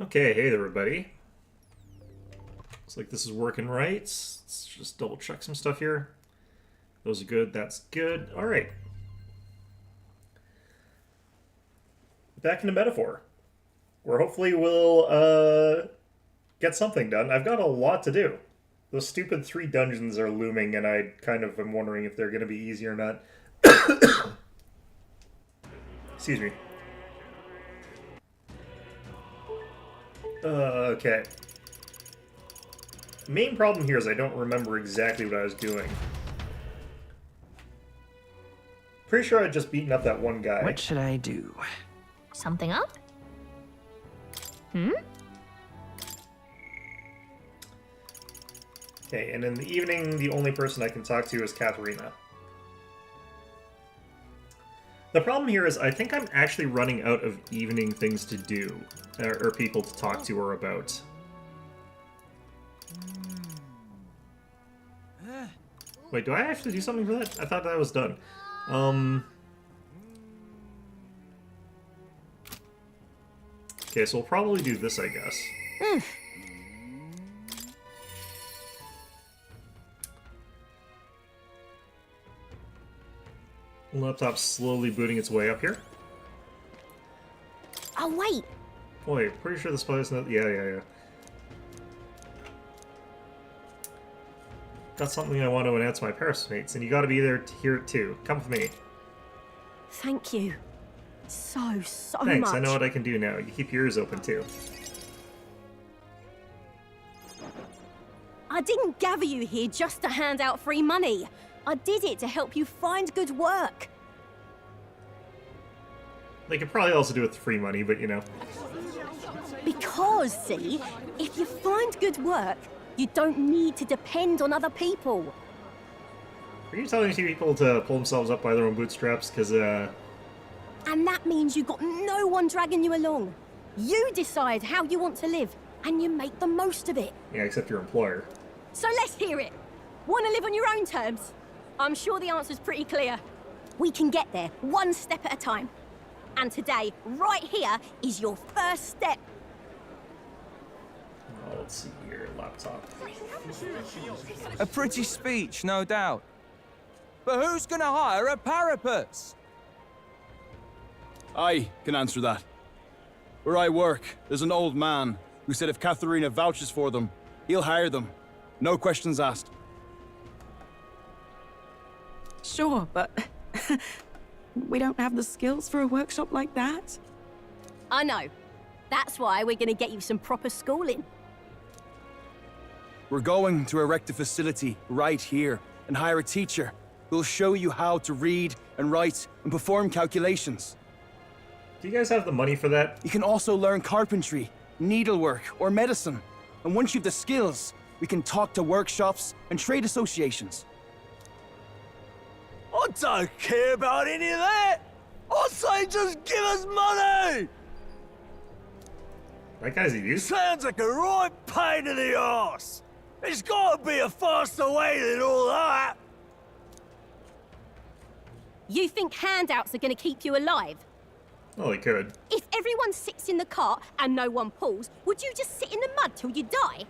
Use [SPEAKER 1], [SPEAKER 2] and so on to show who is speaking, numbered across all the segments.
[SPEAKER 1] Okay, hey there, everybody. Looks like this is working right. Let's just double check some stuff here. Those are good, that's good. Alright. Back into Metaphor, where hopefully we'll get something done. I've got a lot to do. Those stupid 3 dungeons are looming, and I kind of am wondering if they're going to be easy or not. Excuse me. Okay. Main problem here is I don't remember exactly what I was doing. Pretty sure I'd just beaten up that one guy.
[SPEAKER 2] What should I do?
[SPEAKER 3] Something up? Hmm?
[SPEAKER 1] Okay, and in the evening, the only person I can talk to is Katharina. The problem here is I think I'm actually running out of evening things to do, or people to talk to or about. Wait, do I actually do something for that? I thought that was done. Okay, so we'll probably do this, I guess. Laptop slowly booting its way up here.
[SPEAKER 3] Oh, wait.
[SPEAKER 1] Oh, wait, pretty sure this place... Yeah. Got something I want to announce to my Paris mates, and you gotta be there to hear it too. Come with me.
[SPEAKER 3] Thank you. So
[SPEAKER 1] Thanks,
[SPEAKER 3] much.
[SPEAKER 1] I know what I can do now. You keep your ears open too.
[SPEAKER 3] I didn't gather you here just to hand out free money. I did it to help you find good work.
[SPEAKER 1] They could probably also do it with free money, but you know.
[SPEAKER 3] Because, see, if you find good work, you don't need to depend on other people.
[SPEAKER 1] Are you telling people to pull themselves up by their own bootstraps? Because,
[SPEAKER 3] And that means you got no one dragging you along. You decide how you want to live, and you make the most of it.
[SPEAKER 1] yeah, except your employer.
[SPEAKER 3] So let's hear it. Want to live on your own terms? I'm sure the answer's pretty clear. We can get there, one step at a time. And today, right here, is your first step.
[SPEAKER 1] Oh, let's see here, laptop.
[SPEAKER 4] A pretty speech, no doubt. But who's gonna hire a parapet?
[SPEAKER 5] I can answer that. Where I work, there's an old man who said if Katharina vouches for them, he'll hire them. No questions asked.
[SPEAKER 2] Sure, but we don't have the skills for a workshop like that.
[SPEAKER 3] I know. That's why we're going to get you some proper schooling.
[SPEAKER 5] We're going to erect a facility right here and hire a teacher who'll show you how to read and write and perform calculations.
[SPEAKER 1] Do you guys have the money for that?
[SPEAKER 5] You can also learn carpentry, needlework, or medicine. And once you've the skills, we can talk to workshops and trade associations.
[SPEAKER 6] I don't care about any of that! I say just give us money!
[SPEAKER 1] That guy's a use.
[SPEAKER 6] Sounds like a right pain in the arse! There's gotta be a faster way than all that!
[SPEAKER 3] You think handouts are going to keep you alive?
[SPEAKER 1] Well, they could.
[SPEAKER 3] If everyone sits in the cart and no one pulls, would you just sit in the mud till you die?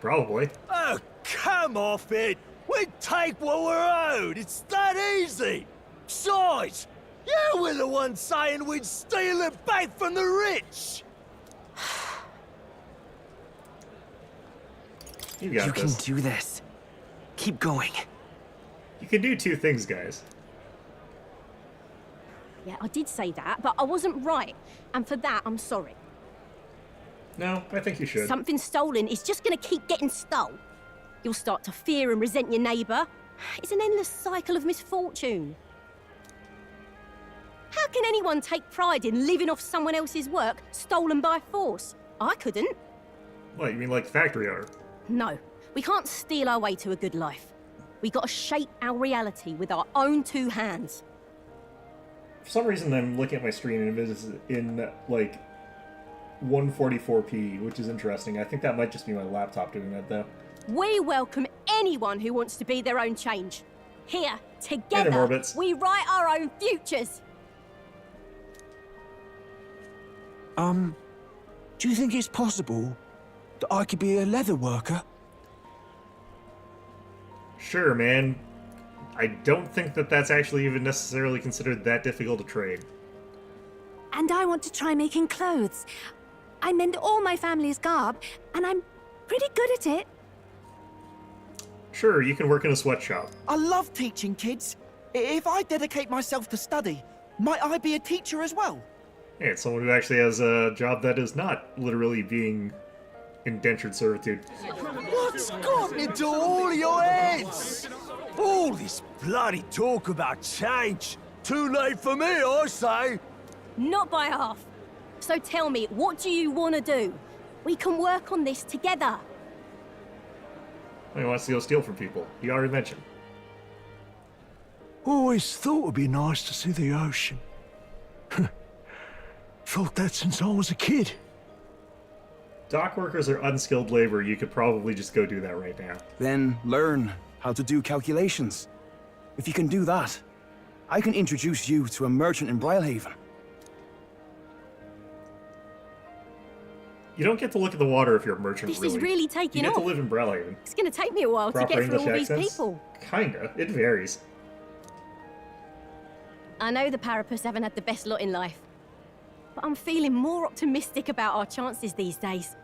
[SPEAKER 1] Probably.
[SPEAKER 6] Oh, come off it! We take what we're owed! It's that easy! Besides, you were the one saying we'd steal it back from the rich!
[SPEAKER 1] You got
[SPEAKER 2] You
[SPEAKER 1] this.
[SPEAKER 2] can do this. Keep going.
[SPEAKER 1] You can do 2 things, guys.
[SPEAKER 3] Yeah, I did say that, but I wasn't right. And for that, I'm sorry.
[SPEAKER 1] No, I think you should.
[SPEAKER 3] Something stolen is just going to keep getting stole. You'll start to fear and resent your neighbour. It's an endless cycle of misfortune. How can anyone take pride in living off someone else's work stolen by force? I couldn't.
[SPEAKER 1] What, you mean like the factory owner?
[SPEAKER 3] No, we can't steal our way to a good life. We got to shape our reality with our own 2 hands.
[SPEAKER 1] For some reason, I'm looking at my screen and it is in, like, 144p, which is interesting. I think that might just be my laptop doing that, though.
[SPEAKER 3] We welcome anyone who wants to be their own change. Here, together,
[SPEAKER 1] Morbits.
[SPEAKER 3] we write our own futures.
[SPEAKER 4] Do you think it's possible that I could be a leather worker?
[SPEAKER 1] Sure, man. I don't think that that's actually even necessarily considered that difficult to trade.
[SPEAKER 2] And I want to try making clothes. I mend all my family's garb, and I'm pretty good at it.
[SPEAKER 1] Sure, you can work in a sweatshop.
[SPEAKER 7] I love teaching kids. If I dedicate myself to study, might I be a teacher as well?
[SPEAKER 1] Hey, it's someone who actually has a job that is not literally being indentured servitude.
[SPEAKER 6] What's gotten into all your heads? All this bloody talk about change. Too late for me, I say.
[SPEAKER 3] Not by half. So tell me, what do you want to do? We can work on this together.
[SPEAKER 1] He wants to go steal from people. He already mentioned.
[SPEAKER 6] Always thought it'd be nice to see the ocean. Thought that since I was a kid.
[SPEAKER 1] Dock workers are unskilled labor. You could probably just go do that right now.
[SPEAKER 4] Then learn how to do calculations. If you can do that, I can introduce you to a merchant in Brylehaven.
[SPEAKER 1] You don't get to look at the water if you're a merchant,
[SPEAKER 3] This is really taking
[SPEAKER 1] You get
[SPEAKER 3] off.
[SPEAKER 1] to live in Brylehaven.
[SPEAKER 3] It's going to take me a while to
[SPEAKER 1] Proper
[SPEAKER 3] get through
[SPEAKER 1] English
[SPEAKER 3] all these
[SPEAKER 1] accents?
[SPEAKER 3] people.
[SPEAKER 1] Kinda. It varies.
[SPEAKER 3] I know the Parapus haven't had the best lot in life, but I'm feeling more optimistic about our chances these days.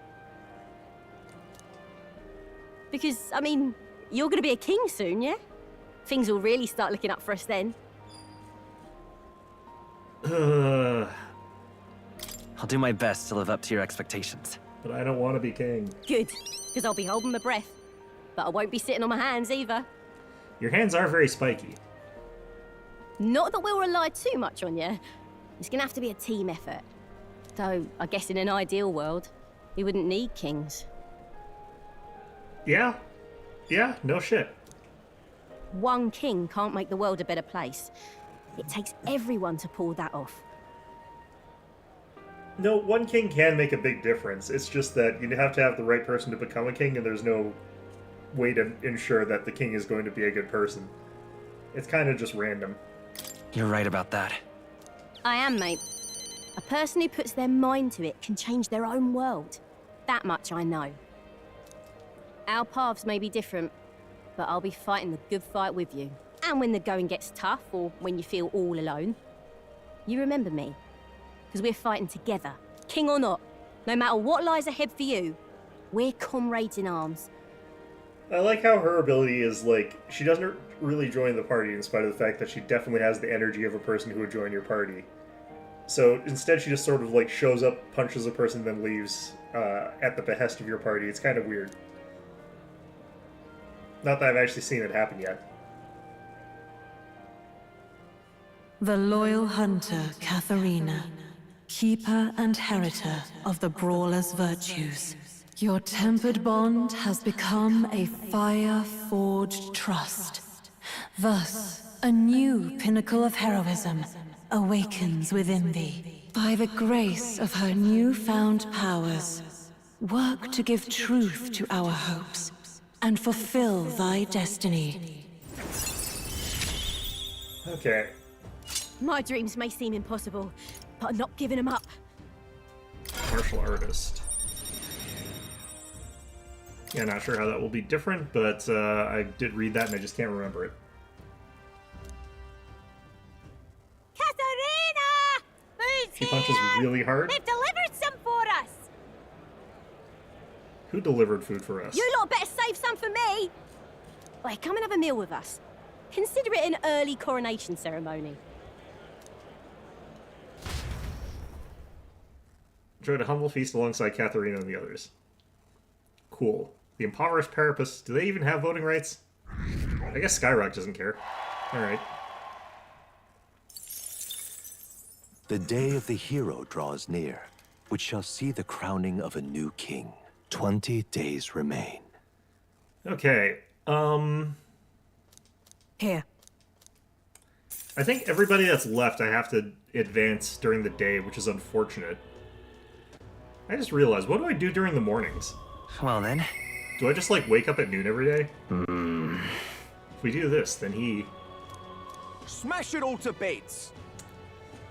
[SPEAKER 3] Because, I mean, you're going to be a king soon, yeah? Things will really start looking up for us then.
[SPEAKER 1] But
[SPEAKER 8] I'll do my best to live up to your expectations.
[SPEAKER 1] I don't want to be king.
[SPEAKER 3] Good, because I'll be holding my breath. But I won't be sitting on my hands either.
[SPEAKER 1] Your hands are very spiky.
[SPEAKER 3] Not that we'll rely too much on you. It's going to have to be a team effort. Though, I guess in an ideal world, we wouldn't need kings.
[SPEAKER 1] Yeah. Yeah, no shit.
[SPEAKER 3] One king can't make the world a better place. It takes everyone to pull that off.
[SPEAKER 1] No, one king can make a big difference. It's just that you have to have the right person to become a king, and there's no way to ensure that the king is going to be a good person. It's kind of just random.
[SPEAKER 8] You're right about that.
[SPEAKER 3] I am, mate. A person who puts their mind to it can change their own world. That much I know. Our paths may be different, but I'll be fighting the good fight with you. And when the going gets tough, or when you feel all alone, you remember me. Because we're fighting together, king or not. No matter what lies ahead for you, we're comrades in arms.
[SPEAKER 1] I like how her ability is, like, she doesn't really join the party in spite of the fact that she definitely has the energy of a person who would join your party. So instead she just sort of, like, shows up, punches a person, then leaves at the behest of your party. It's kind of weird. Not that I've actually seen it happen yet.
[SPEAKER 9] The loyal hunter, Katharina, keeper and heritor of the brawler's virtues. Your tempered bond has become a fire-forged trust. Thus, a new pinnacle of heroism awakens within thee. By the grace of her newfound powers, work to give truth to our hopes and fulfill thy destiny.
[SPEAKER 1] Okay.
[SPEAKER 3] My dreams may seem impossible, but I'm not giving them up.
[SPEAKER 1] Martial artist. Yeah, not sure how that will be different, but I did read that and I just can't remember it.
[SPEAKER 3] Katharina! Who's
[SPEAKER 1] She punches really hard.
[SPEAKER 3] They've delivered some for us!
[SPEAKER 1] Who delivered food for us?
[SPEAKER 3] You lot better save some for me! Wait, come and have a meal with us. Consider it an early coronation ceremony.
[SPEAKER 1] Enjoyed a humble feast alongside Katharina and the others. Cool. The impoverished Parapus, do they even have voting rights? I guess Skyrock doesn't care. Alright.
[SPEAKER 10] The day of the hero draws near, which shall see the crowning of a new king. 20 days remain.
[SPEAKER 1] Okay,
[SPEAKER 2] Here.
[SPEAKER 1] I think everybody that's left I have to advance during the day, which is unfortunate. I just realized, what do I do during the mornings?
[SPEAKER 8] Well then.
[SPEAKER 1] Do I just, like, wake up at noon every day? If we do this, then he...
[SPEAKER 4] Smash it all to bits!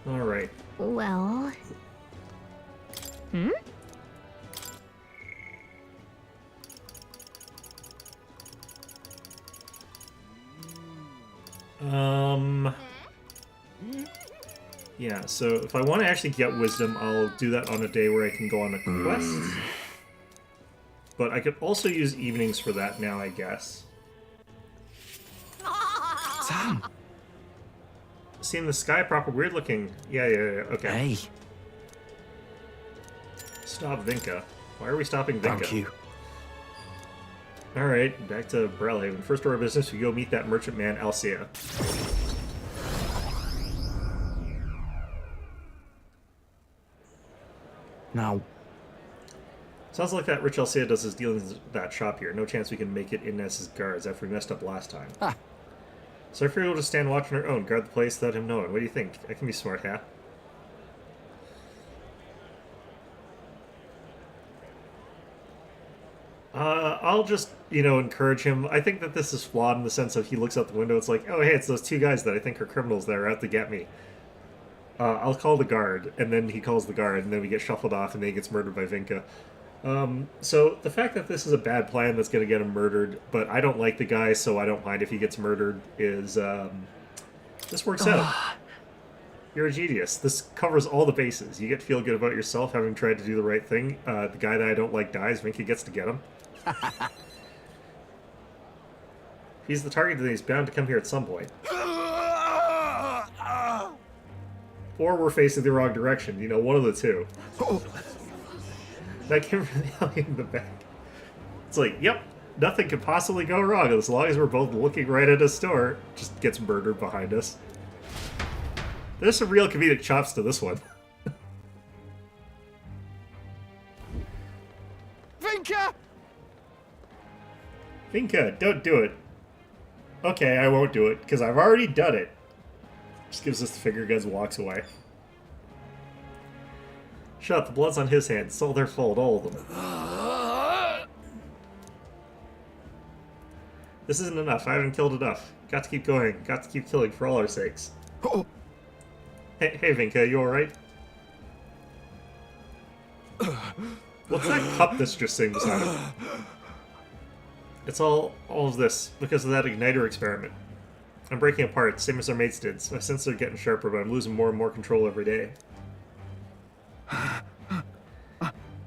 [SPEAKER 1] Alright.
[SPEAKER 3] Well...
[SPEAKER 1] Yeah, so if I want to actually get wisdom, I'll do that on a day where I can go on a quest. But I could also use evenings for that now, I guess.
[SPEAKER 4] Sam!
[SPEAKER 1] Seeing the sky proper weird looking. Yeah, okay.
[SPEAKER 8] Hey.
[SPEAKER 1] Stop Vinka. Why are we stopping Vinka?
[SPEAKER 4] Thank you.
[SPEAKER 1] Alright, back to Brellhaven. First order of business, we go meet that merchant man, Alcia.
[SPEAKER 4] Now,
[SPEAKER 1] Sounds like that rich Alcia does his dealings at that shop here. No chance we can make it in as his guards after we messed up last time.
[SPEAKER 4] Ah.
[SPEAKER 1] So I figure we'll just stand watch on our own, guard the place without him knowing. What do you think? I can be smart, huh? I'll just, encourage him. I think that this is flawed in the sense of he looks out the window, it's like, oh, hey, it's those two guys that I think are criminals that are out to get me. I'll call the guard, and then he calls the guard, and then we get shuffled off, and then he gets murdered by Vinka. So the fact that this is a bad plan that's going to get him murdered, but I don't like the guy, so I don't mind if he gets murdered, is, this works out. You're a genius. This covers all the bases. You get to feel good about yourself having tried to do the right thing. The guy that I don't like dies, Vinka gets to get him. He's the target, then he's bound to come here at some point. Or we're facing the wrong direction. One of the two. That came from the alley in the back. It's like, yep, nothing could possibly go wrong as long as we're both looking right at a store. Just gets murdered behind us. There's some real comedic chops to this one.
[SPEAKER 6] Vinka!
[SPEAKER 1] Vinka, don't do it. Okay, I won't do it, because I've already done it. Just gives us the finger guns and walks away. Shut up, the blood's on his hands. It's all their fault, all of them. This isn't enough. I haven't killed enough. Got to keep going. Got to keep killing for all our sakes. Hey, Vinka, you alright? What's that cup that's just sitting beside him? It's all of this because of that igniter experiment. I'm breaking apart, same as our mates did. My senses are getting sharper, but I'm losing more and more control every day.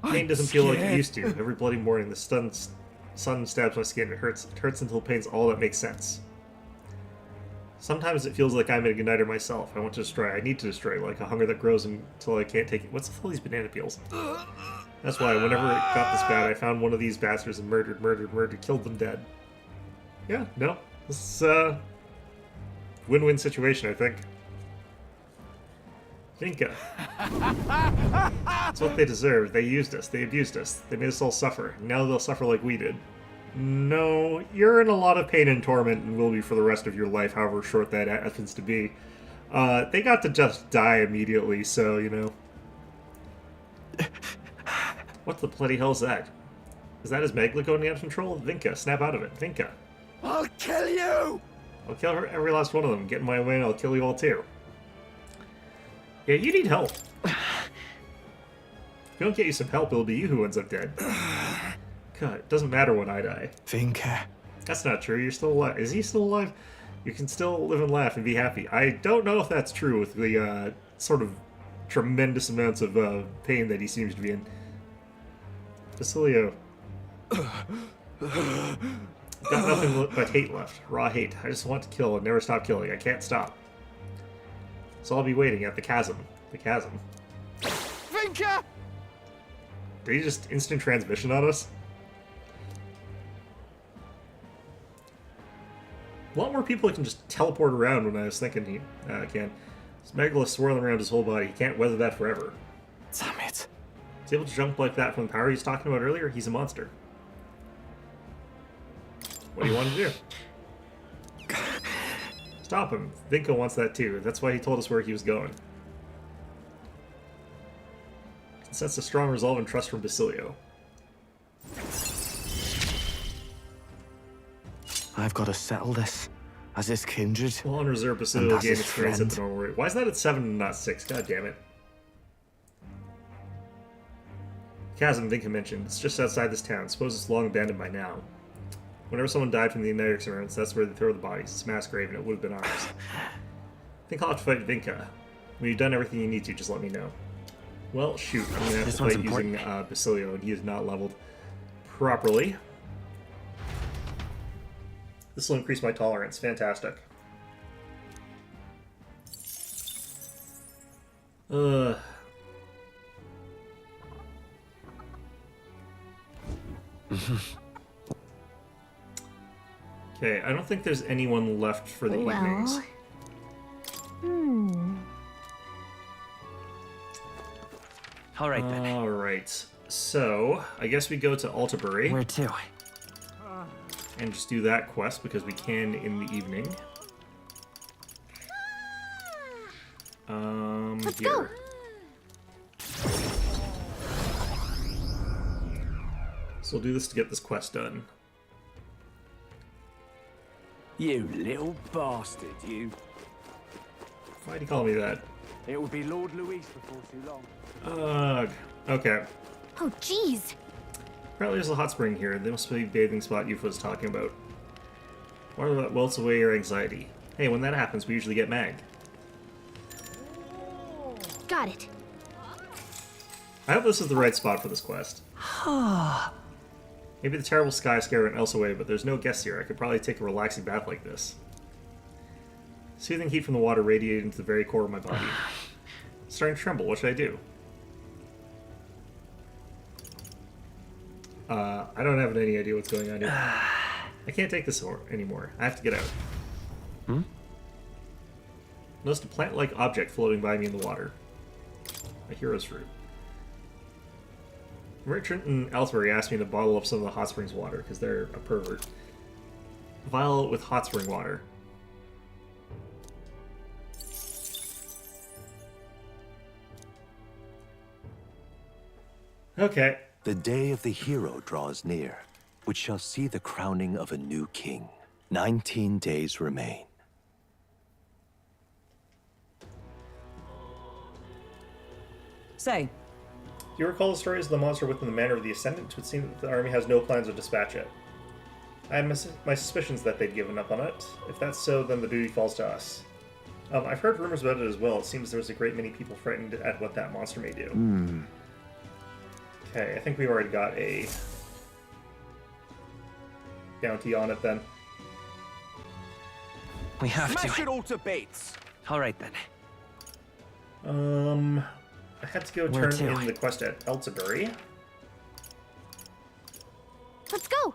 [SPEAKER 1] Pain doesn't feel like it used to. Every bloody morning, the sun stabs my skin. It hurts. It hurts until pain's all that makes sense. Sometimes it feels like I'm an igniter myself. I want to destroy. I need to destroy, like a hunger that grows until I can't take it. What's with all these banana peels? That's why, whenever it got this bad, I found one of these bastards and murdered, killed them dead. Yeah, no. This is, win-win situation, I think. Vinka. That's what they deserved. They used us. They abused us. They made us all suffer. Now they'll suffer like we did. No, you're in a lot of pain and torment and will be for the rest of your life, however short that happens to be. They got to just die immediately, so, What the bloody hell is that? Is that his maglet going out of control? Vinka, snap out of it. Vinka.
[SPEAKER 6] I'll kill you!
[SPEAKER 1] I'll kill every last one of them. Get in my way and I'll kill you all too. Yeah, you need help. If we don't get you some help, it'll be you who ends up dead. God, it doesn't matter when I die.
[SPEAKER 4] Vinka.
[SPEAKER 1] That's not true. You're still alive. Is he still alive? You can still live and laugh and be happy. I don't know if that's true with the sort of tremendous amounts of pain that he seems to be in. Basilio. Got nothing but hate left. Raw hate. I just want to kill and never stop killing. I can't stop. So I'll be waiting at the chasm. The chasm.
[SPEAKER 6] Vinka!
[SPEAKER 1] Did he just instant transmission on us? A lot more people can just teleport around when I was thinking he can. This Megalo swirling around his whole body. He can't weather that forever.
[SPEAKER 4] Damn it.
[SPEAKER 1] He's able to jump like that from the power he was talking about earlier. He's a monster. What do you want to do? Stop him. Vinko wants that too. That's why he told us where he was going. Sense a strong resolve and trust from Basilio.
[SPEAKER 4] I've got to settle this. As is kindred.
[SPEAKER 1] Well, unreserved Basilio
[SPEAKER 4] that's
[SPEAKER 1] gained
[SPEAKER 4] his
[SPEAKER 1] experience at
[SPEAKER 4] friend.
[SPEAKER 1] the normal rate. Why is that at 7 and not 6? God damn it. Chasm, Vinka mentioned. It's just outside this town. Suppose it's long abandoned by now. Whenever someone died from the United experiments, that's where they throw the bodies. It's a mass grave, and it would have been ours. I think I'll have to fight Vinka. When you've done everything you need to, just let me know. Well, shoot. I'm going to have to fight using Basilio, and he is not leveled properly. This will increase my tolerance. Fantastic. Okay, I don't think there's anyone left for the evenings.
[SPEAKER 8] Alright then.
[SPEAKER 1] Alright. So, I guess we go to Altabury.
[SPEAKER 8] Where to?
[SPEAKER 1] And just do that quest because we can in the evening.
[SPEAKER 3] Let's
[SPEAKER 1] here.
[SPEAKER 3] go.
[SPEAKER 1] So we'll do this to get this quest done.
[SPEAKER 6] You little bastard, you.
[SPEAKER 1] Why'd you call me that?
[SPEAKER 6] It will be Lord Luis before too long.
[SPEAKER 1] Ugh. Okay.
[SPEAKER 3] Oh, jeez.
[SPEAKER 1] Apparently there's a hot spring here. There must be a bathing spot Yufa was talking about. Water that welts away your anxiety. Hey, when that happens, we usually get mag.
[SPEAKER 3] Got it.
[SPEAKER 1] I hope this is the right spot for this quest. Maybe the terrible sky scared Elsa away, but there's no guests here. I could probably take a relaxing bath like this. Soothing heat from the water radiated into the very core of my body. It's starting to tremble. What should I do? I don't have any idea what's going on here. I can't take this anymore. I have to get out. Noticed a plant-like object floating by me in the water. A hero's fruit. Merchant in Altabury asked me to bottle up some of the hot springs water, because they're a pervert. A vial with hot spring water. Okay.
[SPEAKER 10] The day of the hero draws near, which shall see the crowning of a new king. 19 days remain.
[SPEAKER 7] Say,
[SPEAKER 1] Do you recall the stories of the monster within the Manor of the Ascendant? It would seem that the army has no plans to dispatch it. I had my suspicions that they'd given up on it. If that's so, then the duty falls to us. I've heard rumors about it as well. It seems there's a great many people frightened at what that monster may do. Okay, I think we've already got a bounty on it then.
[SPEAKER 8] We have
[SPEAKER 6] Smash
[SPEAKER 8] to.
[SPEAKER 6] it all to bits.
[SPEAKER 8] Alright then.
[SPEAKER 1] I had to go
[SPEAKER 8] Where
[SPEAKER 1] turn
[SPEAKER 8] to?
[SPEAKER 1] in the quest at Altabury.
[SPEAKER 3] Let's go.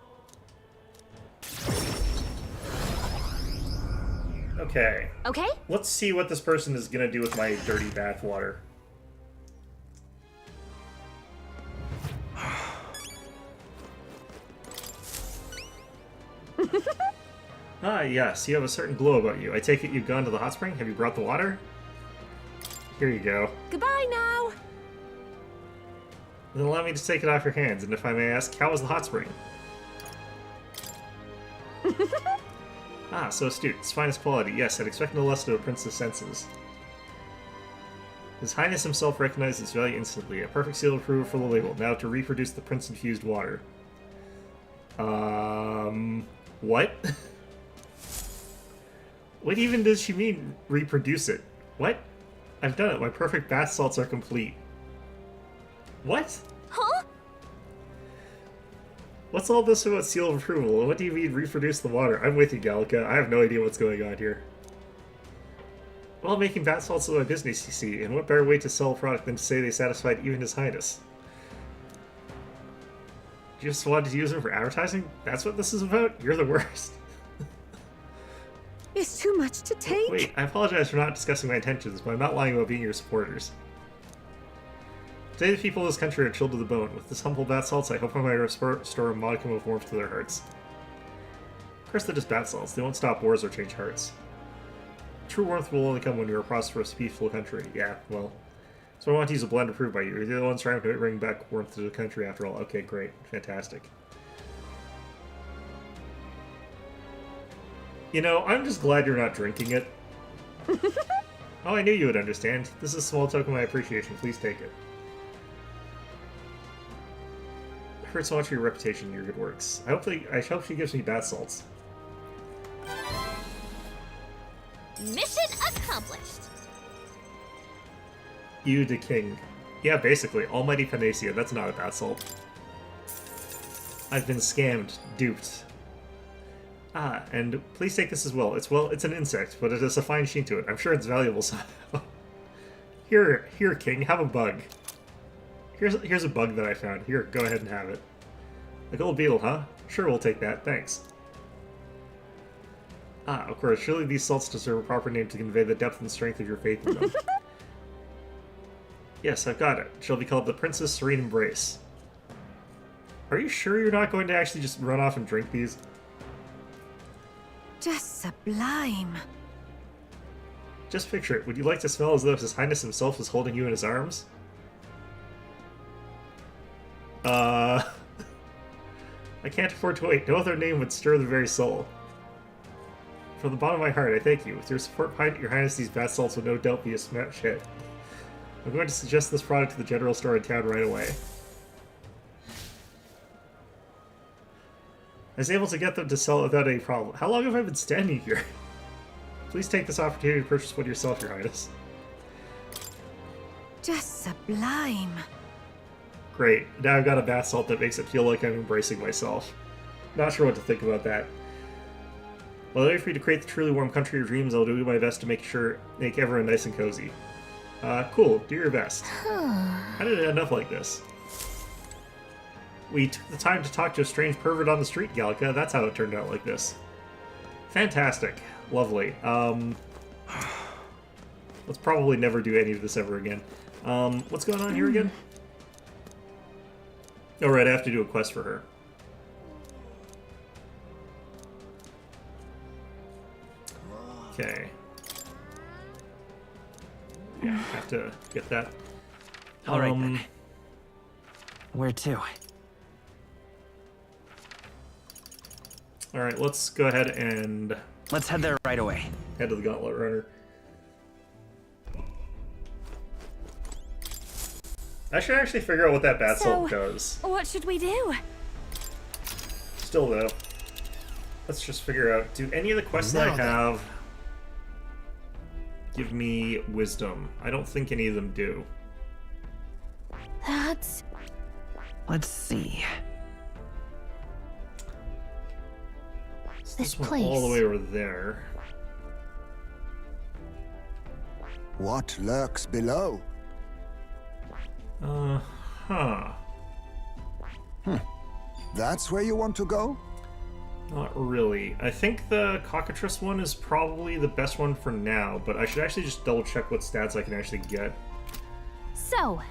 [SPEAKER 1] Okay,
[SPEAKER 3] Okay?
[SPEAKER 1] let's see what this person is gonna do with my dirty bath water. Ah, yes, you have a certain glow about you. I take it you've gone to the hot spring? Have you brought the water? Here you go.
[SPEAKER 3] Goodbye now.
[SPEAKER 1] Then allow me to take it off your hands, and if I may ask, how was the hot spring? Ah, so astute. Its finest quality. Yes, I'd expect no less of a prince's senses. His Highness himself recognized its value instantly. A perfect seal of approval for the label. Now to reproduce the prince-infused water. What? What even does she mean, reproduce it? What? I've done it. My perfect bath salts are complete. What?
[SPEAKER 3] Huh?
[SPEAKER 1] What's all this about seal of approval? What do you mean reproduce the water? I'm with you, Gallica. I have no idea what's going on here. Well, making bath salts is my business, you see, and what better way to sell a product than to say they satisfied even His Highness? You just wanted to use them for advertising? That's what this is about? You're the worst.
[SPEAKER 2] It's too much to take.
[SPEAKER 1] Wait, I apologize for not discussing my intentions, but I'm not lying about being your supporters. Today the people of this country are chilled to the bone. With this humble bath salts, I hope I might restore a modicum of warmth to their hearts. Of course they're just bath salts. They won't stop wars or change hearts. True warmth will only come when you're a prosperous, peaceful country. Yeah, well. So I want to use a blend approved by you. You're the ones trying to bring back warmth to the country after all. Okay, great. Fantastic. You know, I'm just glad you're not drinking it. Oh, I knew you would understand. This is a small token of my appreciation. Please take it. heard so much of your reputation and your good works. I hope she gives me bath salts.
[SPEAKER 3] Mission accomplished.
[SPEAKER 1] You the king. Yeah, basically. Almighty Panacea. That's not a bath salt. I've been scammed. Duped. Ah, and please take this as well. It's an insect, but it has a fine sheen to it. I'm sure it's valuable somehow. Here, king, have a bug. Here's a bug that I found. Here, go ahead and have it. A gold beetle, huh? Sure, we'll take that. Thanks. Ah, of course. Surely these salts deserve a proper name to convey the depth and strength of your faith in them. Yes, I've got it. It shall be called the Princess Serene Embrace. Are you sure you're not going to actually just run off and drink these?
[SPEAKER 2] Just sublime.
[SPEAKER 1] Just picture it. Would you like to smell as though His Highness himself was holding you in his arms? I can't afford to wait. No other name would stir the very soul. From the bottom of my heart, I thank you. With your support, Your Highness, these bath salts will no doubt be a smash hit. I'm going to suggest this product to the general store in town right away. I was able to get them to sell it without any problem. How long have I been standing here? Please take this opportunity to purchase one yourself, Your Highness.
[SPEAKER 2] Just sublime.
[SPEAKER 1] Great. Now I've got a bath salt that makes it feel like I'm embracing myself. Not sure what to think about that. While I wait for you to create the truly warm country of dreams, I'll do my best to make everyone nice and cozy. Cool. Do your best. How did it end up like this? We took the time to talk to a strange pervert on the street, Gallica. That's how it turned out like this. Fantastic. Lovely. Let's probably never do any of this ever again. What's going on here again? Oh, right, I have to do a quest for her. Okay. Yeah, I have to get that.
[SPEAKER 8] All right, then. Where to?
[SPEAKER 1] Alright, let's go ahead and...
[SPEAKER 8] Let's head there right away.
[SPEAKER 1] Head to the Gauntlet Runner. I should actually figure out what that bath salt does.
[SPEAKER 2] What should we do?
[SPEAKER 1] Still, though. Let's just figure out... Do any of the quests that I have give me wisdom? I don't think any of them do.
[SPEAKER 2] That's...
[SPEAKER 8] Let's see.
[SPEAKER 1] This one all the way over there.
[SPEAKER 11] What lurks below?
[SPEAKER 1] Huh.
[SPEAKER 11] That's where you want to go?
[SPEAKER 1] Not really. I think the cockatrice one is probably the best one for now, but I should actually just double check what stats I can actually get.
[SPEAKER 3] So,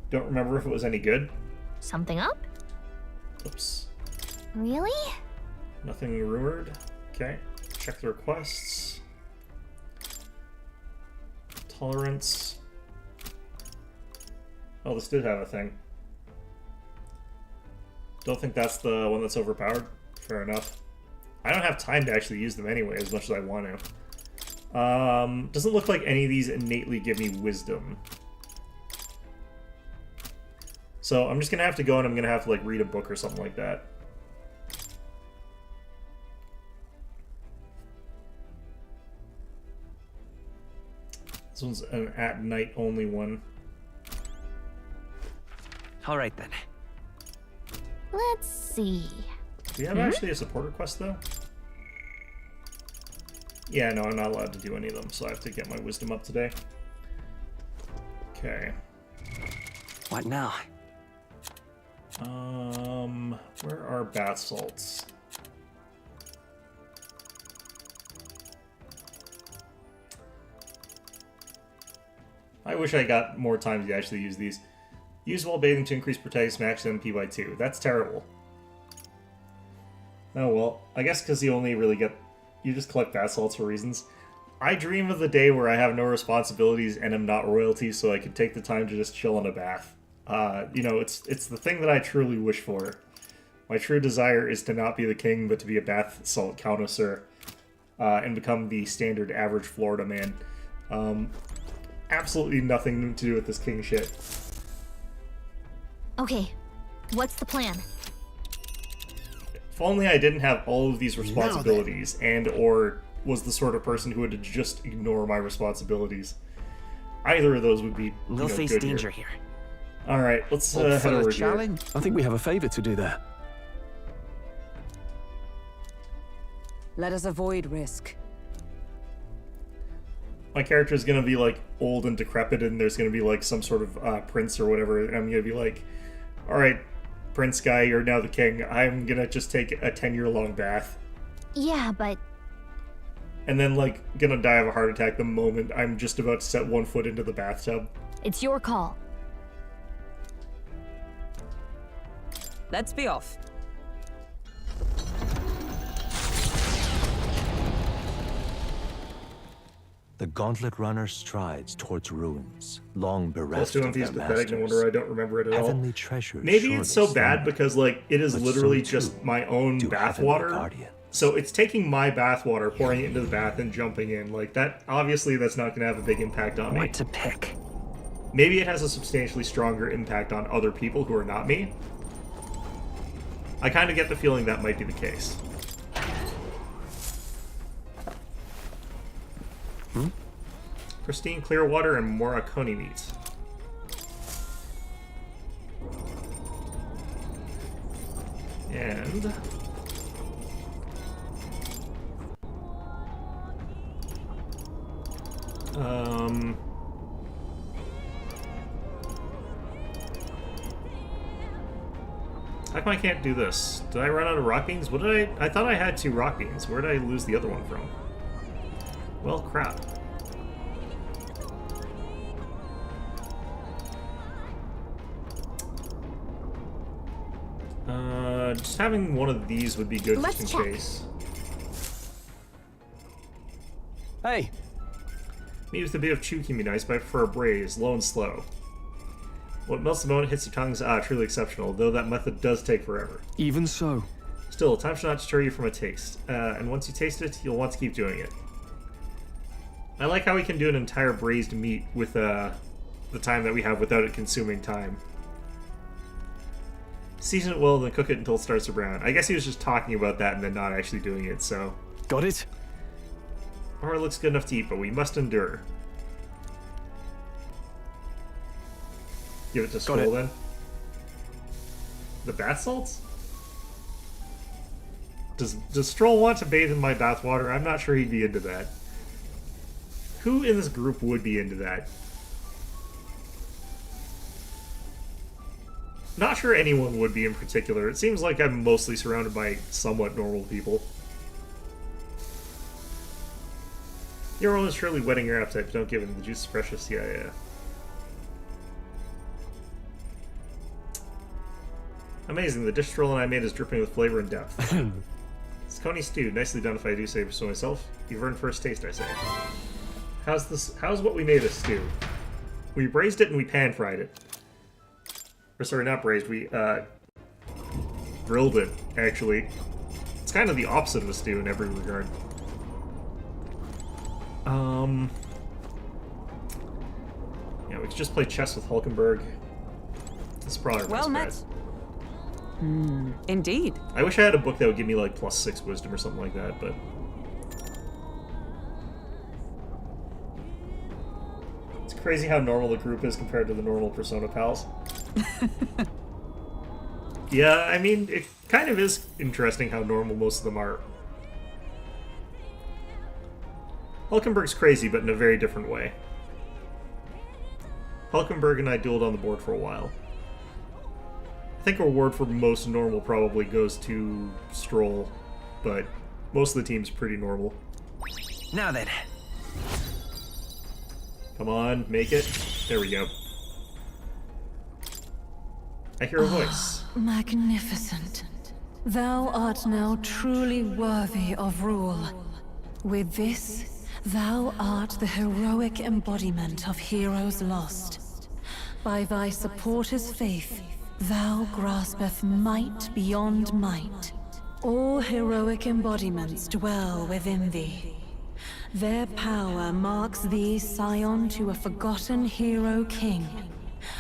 [SPEAKER 1] Don't remember if it was any good.
[SPEAKER 3] something up?
[SPEAKER 1] Oops.
[SPEAKER 3] Really?
[SPEAKER 1] Nothing rumored. Okay. Check the requests. Tolerance. Oh, this did have a thing. Don't think that's the one that's overpowered. Fair enough. I don't have time to actually use them anyway, as much as I want to. Doesn't look like any of these innately give me wisdom. So I'm just gonna have to go and I'm gonna have to like read a book or something like that. This one's an at night only one.
[SPEAKER 8] All right, then.
[SPEAKER 3] Let's see.
[SPEAKER 1] Do we have actually a supporter quest though? Yeah, no, I'm not allowed to do any of them, so I have to get my wisdom up today. Okay.
[SPEAKER 8] What now?
[SPEAKER 1] Where are bath salts? I wish I got more time to actually use these. Use while bathing to increase protagonist max MP by 2. That's terrible. Oh well, I guess because you only really get... You just collect bath salts for reasons. I dream of the day where I have no responsibilities and am not royalty, so I can take the time to just chill in a bath. You know, it's the thing that I truly wish for. My true desire is to not be the king, but to be a bath salt connoisseur. And become the standard average Florida man. Absolutely nothing to do with this king shit.
[SPEAKER 3] Okay, what's the plan?
[SPEAKER 1] If only I didn't have all of these responsibilities or was the sort of person who would just ignore my responsibilities. Either of those would be
[SPEAKER 8] We'll face
[SPEAKER 1] good
[SPEAKER 8] danger here.
[SPEAKER 1] All right, let's head over here.
[SPEAKER 4] I think we have a favor to do there.
[SPEAKER 12] Let us avoid risk.
[SPEAKER 1] My character is gonna be like old and decrepit, and there's gonna be like some sort of prince or whatever, and I'm gonna be like, all right, prince guy, you're now the king. I'm gonna just take a 10-year-long bath.
[SPEAKER 3] Yeah, but...
[SPEAKER 1] And then like gonna die of a heart attack the moment I'm just about to set one foot into the bathtub.
[SPEAKER 3] It's your call.
[SPEAKER 12] Let's be off.
[SPEAKER 10] The gauntlet runner strides towards ruins, long bereft
[SPEAKER 1] Plus,
[SPEAKER 10] of their
[SPEAKER 1] he's pathetic. No
[SPEAKER 10] masters.
[SPEAKER 1] wonder I don't remember it at all.
[SPEAKER 10] Heavenly treasures
[SPEAKER 1] Maybe it's so
[SPEAKER 10] surely
[SPEAKER 1] bad
[SPEAKER 10] slumber,
[SPEAKER 1] because like it is
[SPEAKER 10] but
[SPEAKER 1] literally
[SPEAKER 10] so
[SPEAKER 1] just
[SPEAKER 10] too
[SPEAKER 1] my own
[SPEAKER 10] do heavenly
[SPEAKER 1] bathwater.
[SPEAKER 10] guardians.
[SPEAKER 1] So it's taking my bathwater, pouring it into the bath, and jumping in. Like that, obviously, that's not going to have a big impact on me.
[SPEAKER 8] What to pick?
[SPEAKER 1] Maybe it has a substantially stronger impact on other people who are not me. I kind of get the feeling that might be the case. Pristine clear water and Moraconi meat. And... how come I can't do this? Did I run out of rock beans? What did I thought I had 2 rock beans. Where did I lose the other one from? Well, crap. Just having one of these would be good just in case.
[SPEAKER 4] Hey!
[SPEAKER 1] Meat with a bit of chew can be nice, but I prefer a braise, low and slow. What melts the moment hits your tongue is truly exceptional, though that method does take forever.
[SPEAKER 4] Even so.
[SPEAKER 1] Still, time should not deter you from a taste, and once you taste it, you'll want to keep doing it. I like how we can do an entire braised meat with the time that we have without it consuming time. Season it well, then cook it until it starts to brown. I guess he was just talking about that and then not actually doing it, so...
[SPEAKER 4] Got it?
[SPEAKER 1] Or it looks good enough to eat, but we must endure. Give it to Scroll then. The bath salts? Does Stroll want to bathe in my bathwater? I'm not sure he'd be into that. Who in this group would be into that? Not sure anyone would be in particular. It seems like I'm mostly surrounded by somewhat normal people. Your own is surely whetting your appetite, but don't give in. The juice is precious. Yeah. Amazing. The dish Stroll and I made is dripping with flavor and depth. It's coney stew. Nicely done if I do say so myself. You've earned first taste, I say. How's what we made a stew? We braised it and we pan-fried it. Or sorry, not braised, we grilled it, actually. It's kind of the opposite of a stew in every regard. Yeah, we could just play chess with Hulkenberg. This is probably our
[SPEAKER 12] Well
[SPEAKER 1] best
[SPEAKER 12] met. Indeed.
[SPEAKER 1] I wish I had a book that would give me like +6 wisdom or something like that, but... It's crazy how normal the group is compared to the normal Persona pals. Yeah, I mean, it kind of is interesting how normal most of them are. Hulkenberg's crazy, but in a very different way. Hulkenberg and I dueled on the board for a while. I think reward for most normal probably goes to Stroll, but most of the team's pretty normal.
[SPEAKER 8] Now then.
[SPEAKER 1] Come on, make it. There we go. I hear a voice.
[SPEAKER 9] Magnificent. Thou art now truly worthy of rule. With this, thou art the heroic embodiment of heroes lost. By thy supporters' faith, thou graspeth might beyond might. All heroic embodiments dwell within thee. Their power marks thee scion to a forgotten hero king,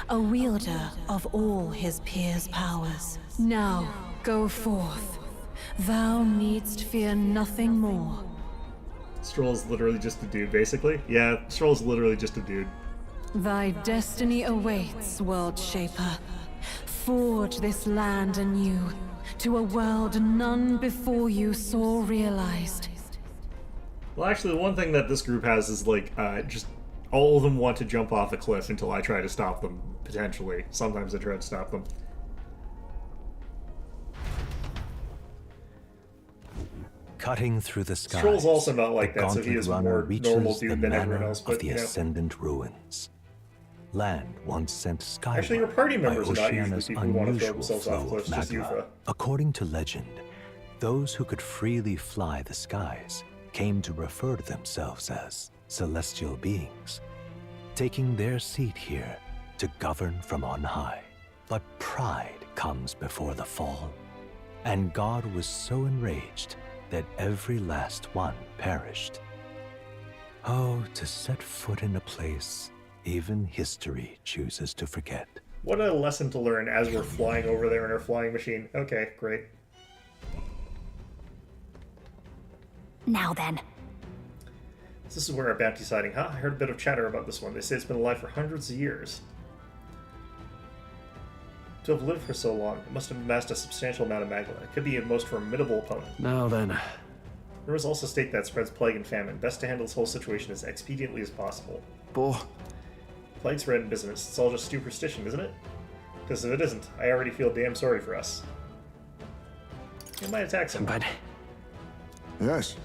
[SPEAKER 9] a wielder of all his peers' powers. Now, go forth. Thou needst fear nothing more.
[SPEAKER 1] Stroll's literally just a dude, basically. Yeah, Stroll's literally just a dude.
[SPEAKER 9] Thy destiny awaits, World Shaper. Forge this land anew, to a world none before you saw realized.
[SPEAKER 1] Well, actually, the one thing that this group has is, like, just all of them want to jump off a cliff until I try to stop them, potentially. Sometimes I try to stop them.
[SPEAKER 10] Cutting through the skies,
[SPEAKER 1] Stroll's also not like
[SPEAKER 10] the
[SPEAKER 1] that, so he
[SPEAKER 10] gauntlet
[SPEAKER 1] is
[SPEAKER 10] runner
[SPEAKER 1] more
[SPEAKER 10] reaches
[SPEAKER 1] normal
[SPEAKER 10] the
[SPEAKER 1] dude than everyone
[SPEAKER 10] manor
[SPEAKER 1] else,
[SPEAKER 10] of
[SPEAKER 1] but,
[SPEAKER 10] the
[SPEAKER 1] you know.
[SPEAKER 10] ascendant ruins. Land once sent skyward
[SPEAKER 1] Actually, your party members
[SPEAKER 10] by
[SPEAKER 1] are not usually
[SPEAKER 10] Oceania's
[SPEAKER 1] people who want to throw
[SPEAKER 10] unusual
[SPEAKER 1] themselves off
[SPEAKER 10] flow
[SPEAKER 1] cliffs,
[SPEAKER 10] of
[SPEAKER 1] just
[SPEAKER 10] magma.
[SPEAKER 1] Yufa.
[SPEAKER 10] According to legend, those who could freely fly the skies came to refer to themselves as celestial beings, taking their seat here to govern from on high. But pride comes before the fall, and God was so enraged that every last one perished. Oh, to set foot in a place even history chooses to forget.
[SPEAKER 1] What a lesson to learn as we're flying over there in our flying machine. Okay, great.
[SPEAKER 2] Now then.
[SPEAKER 1] This is where our bounty sighting, huh? I heard a bit of chatter about this one. They say it's been alive for hundreds of years. To have lived for so long, it must have amassed a substantial amount of magma. It could be a most formidable opponent.
[SPEAKER 8] Now then.
[SPEAKER 1] Rumors also state that it spreads plague and famine. Best to handle this whole situation as expediently as possible.
[SPEAKER 8] Boy.
[SPEAKER 1] Plague's red in business. It's all just superstition, isn't it? Because if it isn't, I already feel damn sorry for us. It might attack someone.
[SPEAKER 11] Yes.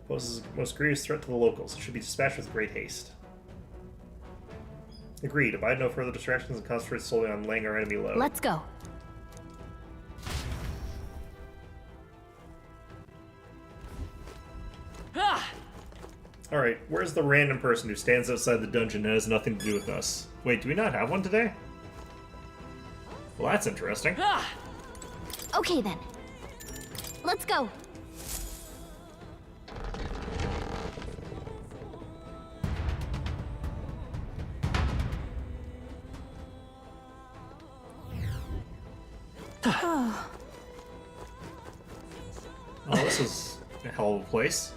[SPEAKER 1] Poses a most grievous threat to the locals. It should be dispatched with great haste. Agreed. Abide no further distractions and concentrate solely on laying our enemy low.
[SPEAKER 2] Let's go.
[SPEAKER 1] Alright, where's the random person who stands outside the dungeon and has nothing to do with us? Wait, do we not have one today? Well, that's interesting.
[SPEAKER 2] Okay then. Let's go.
[SPEAKER 1] Oh, this is a hell of a place.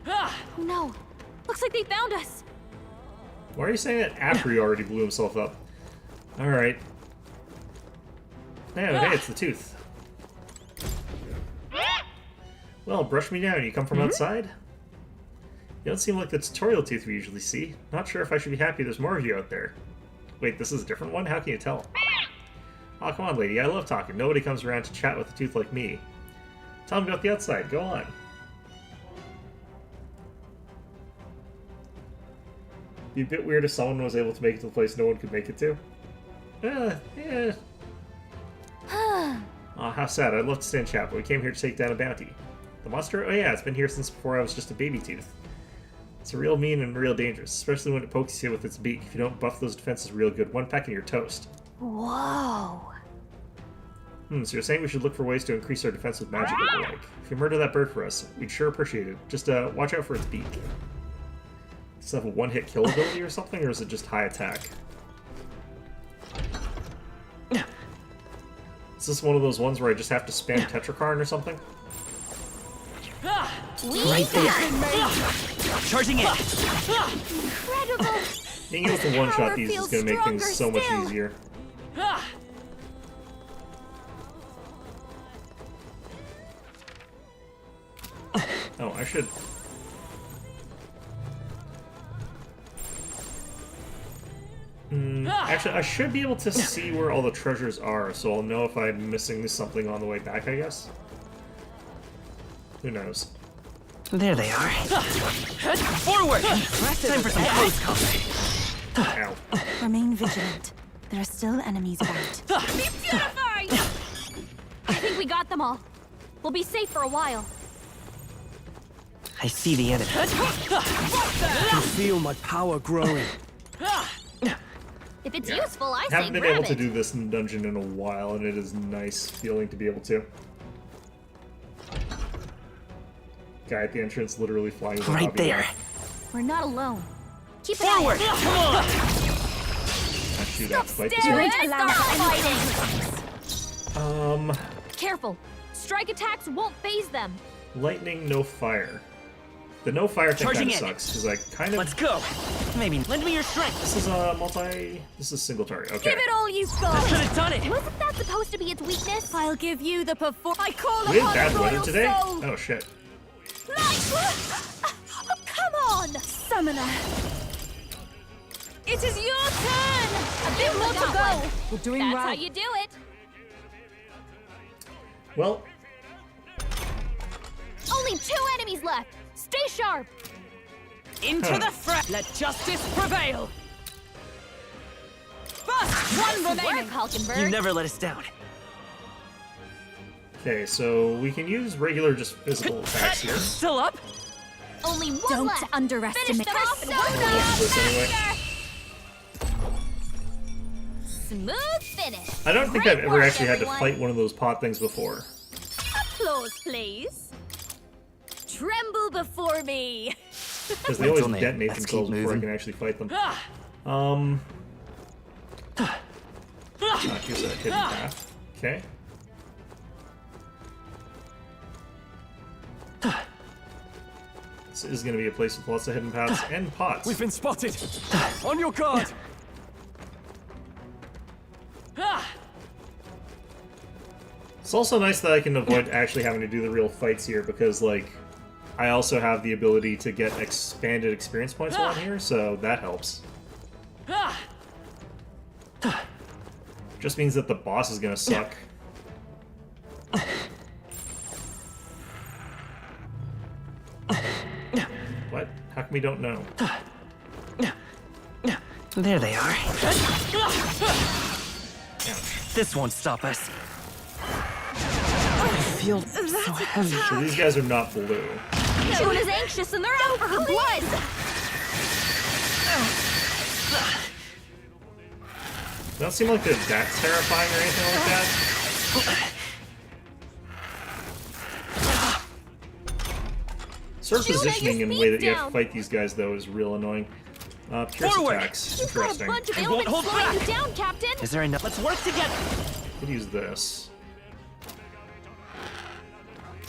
[SPEAKER 3] Oh no! Looks like they found us!
[SPEAKER 1] Why are you saying that after he already blew himself up? Alright. Yeah, hey, it's the tooth. Well, brush me down. You come from outside? You don't seem like the tutorial tooth we usually see. Not sure if I should be happy there's more of you out there. Wait, this is a different one? How can you tell? Oh, come on, lady. I love talking. Nobody comes around to chat with a tooth like me. Tell me about the outside. Go on. Be a bit weird if someone was able to make it to the place no one could make it to. Yeah. Aw, how sad. I'd love to stay and chat, but we came here to take down a bounty. The monster? Oh yeah, it's been here since before I was just a baby tooth. It's real mean and real dangerous, especially when it pokes you with its beak. If you don't buff those defenses real good, one peck and you're toast.
[SPEAKER 2] Whoa.
[SPEAKER 1] So you're saying we should look for ways to increase our defense with magic or the like. If you murder that bird for us, we'd sure appreciate it. Just watch out for its beak. Does it have a one-hit kill ability or something, or is it just high attack? Is this one of those ones where I just have to spam Tetrakarn or something?
[SPEAKER 8] Right there. Charging in.
[SPEAKER 3] Incredible!
[SPEAKER 1] Being able to one-shot these is going to make things so much easier. Oh, I should... Actually, I should be able to see where all the treasures are, so I'll know if I'm missing something on the way back, I guess. Who knows?
[SPEAKER 8] There they are. Forward! Time for some close combat.
[SPEAKER 1] Ow.
[SPEAKER 2] Remain vigilant. There are still enemies about.
[SPEAKER 3] Be purified! I think we got them all. We'll be safe for a while.
[SPEAKER 8] I see the enemy.
[SPEAKER 7] I can feel my power growing.
[SPEAKER 3] If it's useful, I
[SPEAKER 1] I
[SPEAKER 3] say
[SPEAKER 1] haven't been
[SPEAKER 3] grab
[SPEAKER 1] able to
[SPEAKER 3] it.
[SPEAKER 1] do this in the dungeon in a while, and it is nice feeling to be able to. guy at the entrance literally flying over
[SPEAKER 8] Right
[SPEAKER 1] Bobby
[SPEAKER 8] there.
[SPEAKER 1] Lee.
[SPEAKER 3] We're not alone. Keep an
[SPEAKER 8] Forward!
[SPEAKER 3] eye out.
[SPEAKER 8] Come on!
[SPEAKER 1] Actually, that fight this
[SPEAKER 3] Stare
[SPEAKER 1] way.
[SPEAKER 3] into fighting.
[SPEAKER 13] Careful. Strike attacks won't phase them.
[SPEAKER 1] Lightning, no fire. The no fire thing
[SPEAKER 8] Charging
[SPEAKER 1] kind of
[SPEAKER 8] in.
[SPEAKER 1] sucks because I kind of.
[SPEAKER 8] Let's go. Maybe lend me your strength.
[SPEAKER 1] This is a This is single target. Okay.
[SPEAKER 3] Give it all you've got.
[SPEAKER 8] Could have done it.
[SPEAKER 3] Wasn't that supposed to be its weakness? I'll give you the I call
[SPEAKER 1] We
[SPEAKER 3] upon
[SPEAKER 1] had bad weather
[SPEAKER 3] royal
[SPEAKER 1] today.
[SPEAKER 3] soul.
[SPEAKER 1] Oh shit.
[SPEAKER 3] Oh, come on, summoner. It is your turn. A bit more to go.
[SPEAKER 12] We're doing
[SPEAKER 13] That's
[SPEAKER 12] well.
[SPEAKER 13] how you do it.
[SPEAKER 1] Well,
[SPEAKER 13] Only 2 enemies left. Stay sharp.
[SPEAKER 12] Into the front. Let justice prevail. First, one
[SPEAKER 13] Work,
[SPEAKER 12] remaining.
[SPEAKER 13] Hulkenberg.
[SPEAKER 8] You never let us down.
[SPEAKER 1] okay, so we can use regular just physical attacks here.
[SPEAKER 8] Still up?
[SPEAKER 13] Only one
[SPEAKER 3] Don't
[SPEAKER 13] left.
[SPEAKER 3] underestimate.
[SPEAKER 13] Finish them off and
[SPEAKER 1] We'll get to this anyway.
[SPEAKER 13] Smooth finish.
[SPEAKER 1] I don't think
[SPEAKER 13] Great
[SPEAKER 1] I've ever
[SPEAKER 13] work,
[SPEAKER 1] actually had to
[SPEAKER 13] everyone.
[SPEAKER 1] fight one of those pot things before.
[SPEAKER 13] Applause, please. Tremble before me.
[SPEAKER 1] Because they always
[SPEAKER 8] Mental note.
[SPEAKER 1] detonate
[SPEAKER 8] Let's
[SPEAKER 1] themselves
[SPEAKER 8] keep
[SPEAKER 1] before I
[SPEAKER 8] moving.
[SPEAKER 1] can actually fight them. Here's a hidden path. Okay. This is going to be a place with lots of hidden paths and pots.
[SPEAKER 5] We've been spotted. On your guard.
[SPEAKER 1] It's also nice that I can avoid actually having to do the real fights here because, like, I also have the ability to get expanded experience points while I'm here, so that helps. Just means that the boss is gonna suck. What? How come we don't know?
[SPEAKER 8] There they are. This won't stop us. I feel so heavy.
[SPEAKER 1] So these guys are not blue.
[SPEAKER 13] Juna's anxious and they're out for her blood.
[SPEAKER 1] They don't seem like they're that terrifying or anything like that. Sort of
[SPEAKER 13] Juna,
[SPEAKER 1] positioning
[SPEAKER 13] your
[SPEAKER 1] in the way that
[SPEAKER 13] speed's
[SPEAKER 1] you have
[SPEAKER 13] down.
[SPEAKER 1] to fight these guys, though, is real annoying. Pierce
[SPEAKER 8] Forward.
[SPEAKER 1] attacks.
[SPEAKER 13] You've got a
[SPEAKER 1] Interesting.
[SPEAKER 13] bunch of
[SPEAKER 8] I won't
[SPEAKER 13] ailments
[SPEAKER 8] hold
[SPEAKER 13] slowing
[SPEAKER 8] back.
[SPEAKER 13] you down, Captain.
[SPEAKER 8] Is there enough? Let's work together.
[SPEAKER 1] Could use this.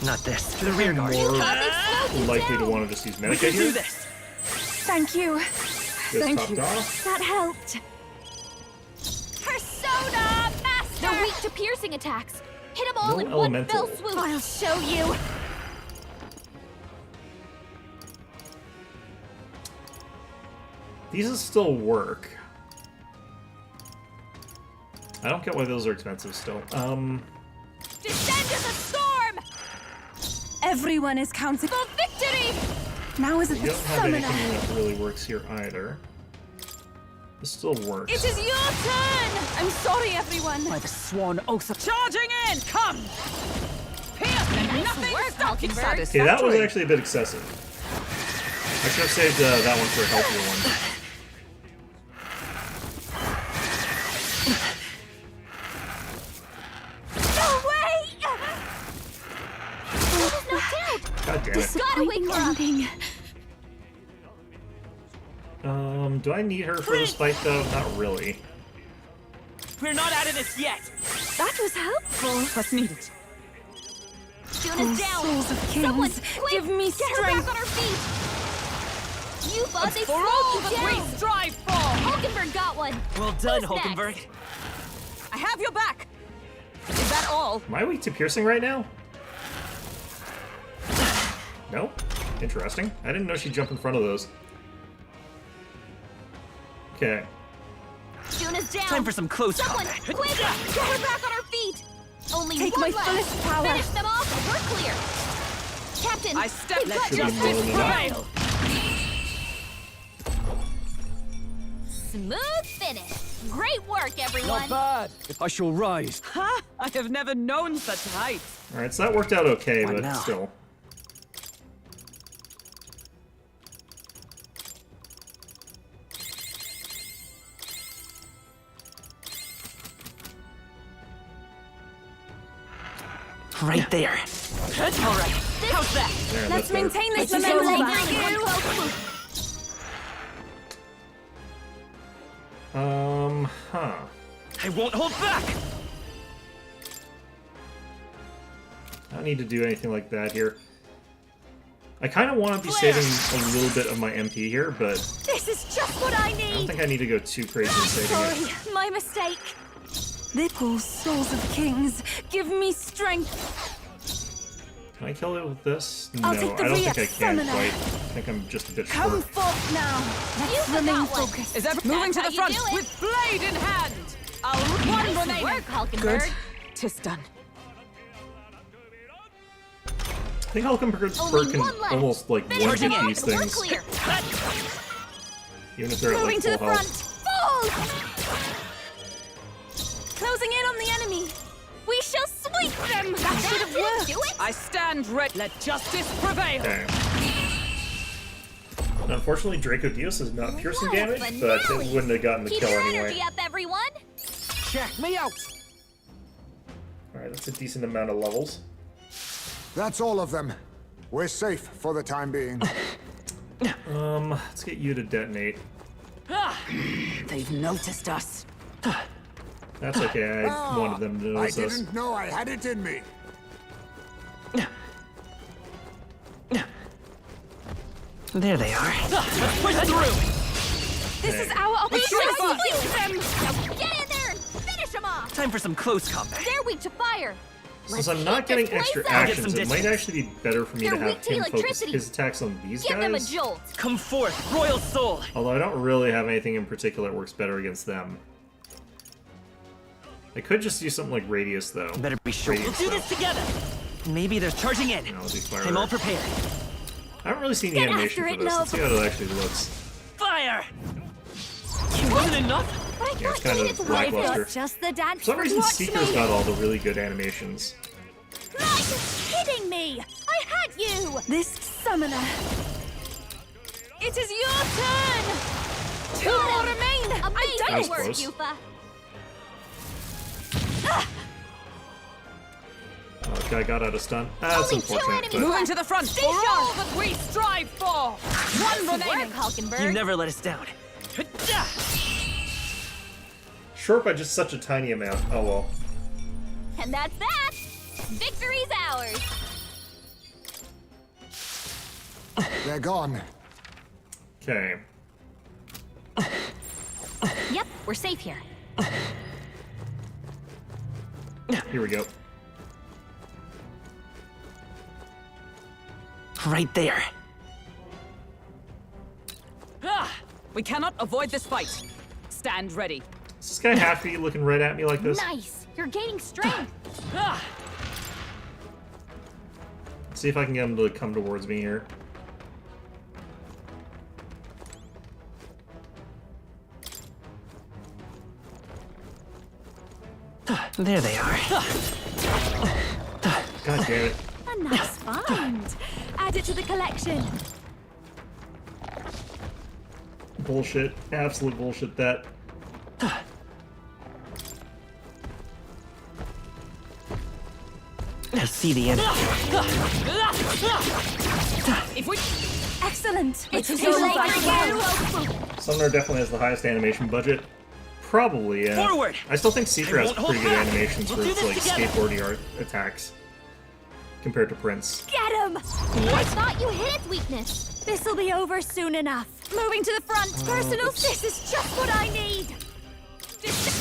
[SPEAKER 8] Not this. To the rear guard.
[SPEAKER 1] More
[SPEAKER 13] They've slowed you
[SPEAKER 1] likely to
[SPEAKER 13] down.
[SPEAKER 1] want to just use
[SPEAKER 8] We
[SPEAKER 1] Medica
[SPEAKER 8] can
[SPEAKER 1] here.
[SPEAKER 8] do this.
[SPEAKER 2] Thank you.
[SPEAKER 1] Gets
[SPEAKER 2] Thank
[SPEAKER 1] topped
[SPEAKER 2] you.
[SPEAKER 1] off.
[SPEAKER 2] That helped.
[SPEAKER 13] Persona Master. They're weak to piercing attacks. Hit them all
[SPEAKER 1] No
[SPEAKER 13] in one
[SPEAKER 1] elemental.
[SPEAKER 13] fell swoop.
[SPEAKER 3] I'll show you.
[SPEAKER 1] These still work. I don't get why those are expensive still.
[SPEAKER 13] Descend as a storm.
[SPEAKER 2] Everyone is counting.
[SPEAKER 13] For victory.
[SPEAKER 2] Now is it
[SPEAKER 1] You
[SPEAKER 2] the
[SPEAKER 1] don't have
[SPEAKER 2] summoner?
[SPEAKER 1] anything that really works here either. This still works.
[SPEAKER 3] It is your turn. I'm sorry, everyone.
[SPEAKER 12] By the sworn oath of charging in. Come. Pierce and nothing
[SPEAKER 13] work,
[SPEAKER 12] stopping
[SPEAKER 13] Hulkenberg.
[SPEAKER 12] satisfactory.
[SPEAKER 1] Okay, that was actually a bit excessive. I should have saved that one for a healthier one.
[SPEAKER 3] No way!
[SPEAKER 13] Juna's knocked out.
[SPEAKER 1] God damn it.
[SPEAKER 13] Gotta wake her up.
[SPEAKER 2] Ending.
[SPEAKER 1] Do I need her for this fight though? Not really.
[SPEAKER 8] We're not out of this yet.
[SPEAKER 2] That was helpful.
[SPEAKER 12] What's needed?
[SPEAKER 13] Juna's down.
[SPEAKER 2] Souls of kings,
[SPEAKER 13] Someone, quick,
[SPEAKER 2] give me
[SPEAKER 13] get her
[SPEAKER 2] strength.
[SPEAKER 13] back on her feet. You bud, they
[SPEAKER 12] For all
[SPEAKER 13] slowed you
[SPEAKER 12] that we
[SPEAKER 13] down.
[SPEAKER 12] strive for.
[SPEAKER 13] Hulkenberg got one.
[SPEAKER 8] Well done,
[SPEAKER 13] Who's
[SPEAKER 8] Hulkenberg.
[SPEAKER 13] next?
[SPEAKER 12] I have your back. Is that all?
[SPEAKER 1] Am I weak to piercing right now? No? Interesting. I didn't know she'd jump in front of those. Okay.
[SPEAKER 13] Juna's down.
[SPEAKER 8] Time for some close
[SPEAKER 13] Someone,
[SPEAKER 8] combat.
[SPEAKER 13] quick, get her back on her feet. Only
[SPEAKER 2] Take
[SPEAKER 13] one
[SPEAKER 2] my
[SPEAKER 13] left.
[SPEAKER 2] fullest power.
[SPEAKER 13] Finish them off and we're clear. Captain,
[SPEAKER 12] I step.
[SPEAKER 13] we've
[SPEAKER 12] Let
[SPEAKER 13] got
[SPEAKER 1] Should be
[SPEAKER 12] justice
[SPEAKER 1] more than enough.
[SPEAKER 12] prevail.
[SPEAKER 13] smooth finish. Great work, everyone.
[SPEAKER 5] bad. I shall rise.
[SPEAKER 12] Ha! I have never known such heights.
[SPEAKER 1] Alright, so that worked out okay,
[SPEAKER 8] What
[SPEAKER 1] but
[SPEAKER 8] now?
[SPEAKER 1] still.
[SPEAKER 8] Right there.
[SPEAKER 12] Alright, how's that?
[SPEAKER 1] There,
[SPEAKER 2] Let's
[SPEAKER 1] that's better.
[SPEAKER 2] maintain this
[SPEAKER 3] It's
[SPEAKER 2] momentum.
[SPEAKER 3] over.
[SPEAKER 1] Huh.
[SPEAKER 12] I won't hold back!
[SPEAKER 1] I don't need to do anything like that here. I kind of want to be saving a little bit of my MP here, but
[SPEAKER 3] This is just what I
[SPEAKER 1] I don't
[SPEAKER 3] need.
[SPEAKER 1] think I need to go too crazy in saving it.
[SPEAKER 3] Sorry, my mistake.
[SPEAKER 2] They poor souls of kings, give me strength.
[SPEAKER 1] Can I kill it with this? No,
[SPEAKER 2] I'll
[SPEAKER 1] I
[SPEAKER 2] take the
[SPEAKER 1] don't think I
[SPEAKER 2] rear
[SPEAKER 1] can
[SPEAKER 2] summoner.
[SPEAKER 1] quite. I think I'm just a bit
[SPEAKER 2] Come
[SPEAKER 1] short.
[SPEAKER 2] forth now. Let's
[SPEAKER 3] You
[SPEAKER 2] remain
[SPEAKER 3] forgot one.
[SPEAKER 2] focused.
[SPEAKER 12] Is ever moving to
[SPEAKER 3] how
[SPEAKER 12] the
[SPEAKER 3] you
[SPEAKER 12] front
[SPEAKER 3] do it.
[SPEAKER 12] with blade in hand! One
[SPEAKER 3] Nice
[SPEAKER 12] remaining.
[SPEAKER 3] work, Hulkenberg.
[SPEAKER 12] Good. 'Tis done.
[SPEAKER 1] I think Hulkenberg's
[SPEAKER 3] Only
[SPEAKER 1] can
[SPEAKER 3] one left.
[SPEAKER 1] almost like
[SPEAKER 3] Finish
[SPEAKER 1] one hit
[SPEAKER 3] him
[SPEAKER 1] these
[SPEAKER 3] off. We're
[SPEAKER 1] things,
[SPEAKER 3] clear.
[SPEAKER 1] even if they're at
[SPEAKER 2] Moving
[SPEAKER 1] like
[SPEAKER 2] to the
[SPEAKER 1] full
[SPEAKER 2] front.
[SPEAKER 1] health.
[SPEAKER 2] Fall! Closing in on the enemy.
[SPEAKER 3] We shall sweep them.
[SPEAKER 2] That should have worked.
[SPEAKER 3] Do it.
[SPEAKER 12] I stand ready. Let justice prevail.
[SPEAKER 1] Okay. Unfortunately, Draco Dios is not piercing
[SPEAKER 3] What a
[SPEAKER 1] damage, but it
[SPEAKER 3] finale.
[SPEAKER 1] wouldn't have gotten the
[SPEAKER 3] Keep
[SPEAKER 1] kill
[SPEAKER 3] your
[SPEAKER 1] anyway.
[SPEAKER 3] energy up, everyone.
[SPEAKER 7] Check me out.
[SPEAKER 1] Alright, that's a decent amount of levels.
[SPEAKER 11] That's all of them. We're safe for the time being.
[SPEAKER 1] Let's get you to detonate.
[SPEAKER 12] They've noticed us.
[SPEAKER 1] That's okay, I wanted them to
[SPEAKER 11] I
[SPEAKER 1] notice us.
[SPEAKER 11] didn't know I had it in me.
[SPEAKER 8] There they are.
[SPEAKER 12] Push through!
[SPEAKER 2] This is our opportunity.
[SPEAKER 3] Sweep them. Now get in there and finish them off.
[SPEAKER 8] Time for some close combat.
[SPEAKER 3] They're weak to fire.
[SPEAKER 1] Since
[SPEAKER 3] Let's
[SPEAKER 1] I'm not
[SPEAKER 3] heat this
[SPEAKER 1] getting extra
[SPEAKER 3] place up.
[SPEAKER 8] Get some
[SPEAKER 1] actions, it might
[SPEAKER 8] distance.
[SPEAKER 1] actually be better for me
[SPEAKER 3] They're
[SPEAKER 1] to have
[SPEAKER 3] weak to
[SPEAKER 1] him focus
[SPEAKER 3] electricity.
[SPEAKER 1] his attacks on these
[SPEAKER 3] Give them a
[SPEAKER 1] guys.
[SPEAKER 3] jolt.
[SPEAKER 8] Come forth, royal soul.
[SPEAKER 1] Although I don't really have anything in particular that works better against them. I could just do something like Radius, though.
[SPEAKER 8] Better be sure.
[SPEAKER 1] Radius,
[SPEAKER 8] We'll do this
[SPEAKER 1] though.
[SPEAKER 8] together. Maybe they're charging in.
[SPEAKER 1] No, I'll do Fire
[SPEAKER 8] I'm all
[SPEAKER 1] Rate.
[SPEAKER 8] prepared.
[SPEAKER 1] I haven't really seen the
[SPEAKER 2] Get
[SPEAKER 1] animation
[SPEAKER 2] after
[SPEAKER 1] for
[SPEAKER 2] it,
[SPEAKER 1] this. Let's see how
[SPEAKER 2] love.
[SPEAKER 1] it actually looks.
[SPEAKER 8] Fire! It wasn't enough?
[SPEAKER 3] But I
[SPEAKER 1] Yeah, it's
[SPEAKER 3] thought
[SPEAKER 1] kind
[SPEAKER 3] you
[SPEAKER 1] of
[SPEAKER 3] needed to wait
[SPEAKER 1] lackluster.
[SPEAKER 2] It's just the dance.
[SPEAKER 1] For some reason,
[SPEAKER 2] Watch
[SPEAKER 1] Seeker's
[SPEAKER 2] me.
[SPEAKER 1] got all the really good animations.
[SPEAKER 3] Are you kidding me? I had you.
[SPEAKER 2] This summoner. It is your turn. Two more remain.
[SPEAKER 3] Amazing
[SPEAKER 1] That was
[SPEAKER 3] work,
[SPEAKER 1] close.
[SPEAKER 3] Yufa.
[SPEAKER 1] Oh, this guy got out of stun. That's
[SPEAKER 3] Only two
[SPEAKER 1] unfortunate.
[SPEAKER 3] enemies
[SPEAKER 1] But
[SPEAKER 12] Moving to the front for all that we strive for! One
[SPEAKER 3] Work,
[SPEAKER 12] remaining!
[SPEAKER 3] Hulkenberg.
[SPEAKER 8] You never let us down.
[SPEAKER 1] short by just such a tiny amount. Oh well.
[SPEAKER 3] And that's that. Victory's ours.
[SPEAKER 11] They're gone.
[SPEAKER 1] Okay.
[SPEAKER 3] Yep, we're safe here.
[SPEAKER 1] Here we go.
[SPEAKER 8] Right there.
[SPEAKER 12] We cannot avoid this fight. Stand ready.
[SPEAKER 1] Does this guy have to be looking right at me like this?
[SPEAKER 3] Nice. You're gaining strength.
[SPEAKER 1] See if I can get him to come towards me here.
[SPEAKER 8] There they are.
[SPEAKER 1] God damn it.
[SPEAKER 2] A nice find. Add it to the collection.
[SPEAKER 1] Bullshit. Absolute bullshit that.
[SPEAKER 8] I see the enemy.
[SPEAKER 12] If we
[SPEAKER 2] Excellent.
[SPEAKER 3] It's
[SPEAKER 2] It
[SPEAKER 3] too
[SPEAKER 2] goes
[SPEAKER 3] late
[SPEAKER 2] back
[SPEAKER 3] for
[SPEAKER 2] well.
[SPEAKER 3] you.
[SPEAKER 1] Summoner definitely has the highest animation budget. Probably, yeah.
[SPEAKER 8] Forward!
[SPEAKER 1] I still think Seeker has
[SPEAKER 8] won't hold
[SPEAKER 1] pretty good
[SPEAKER 8] back.
[SPEAKER 1] animations
[SPEAKER 8] We'll
[SPEAKER 1] for
[SPEAKER 8] do
[SPEAKER 1] its
[SPEAKER 8] this
[SPEAKER 1] like
[SPEAKER 8] together.
[SPEAKER 1] skateboardy art attacks compared to Prince.
[SPEAKER 2] Get him.
[SPEAKER 3] I thought you hit its weakness.
[SPEAKER 2] This'll be over soon enough. Moving to the front. Personal.
[SPEAKER 1] oops.
[SPEAKER 2] This is just what I need.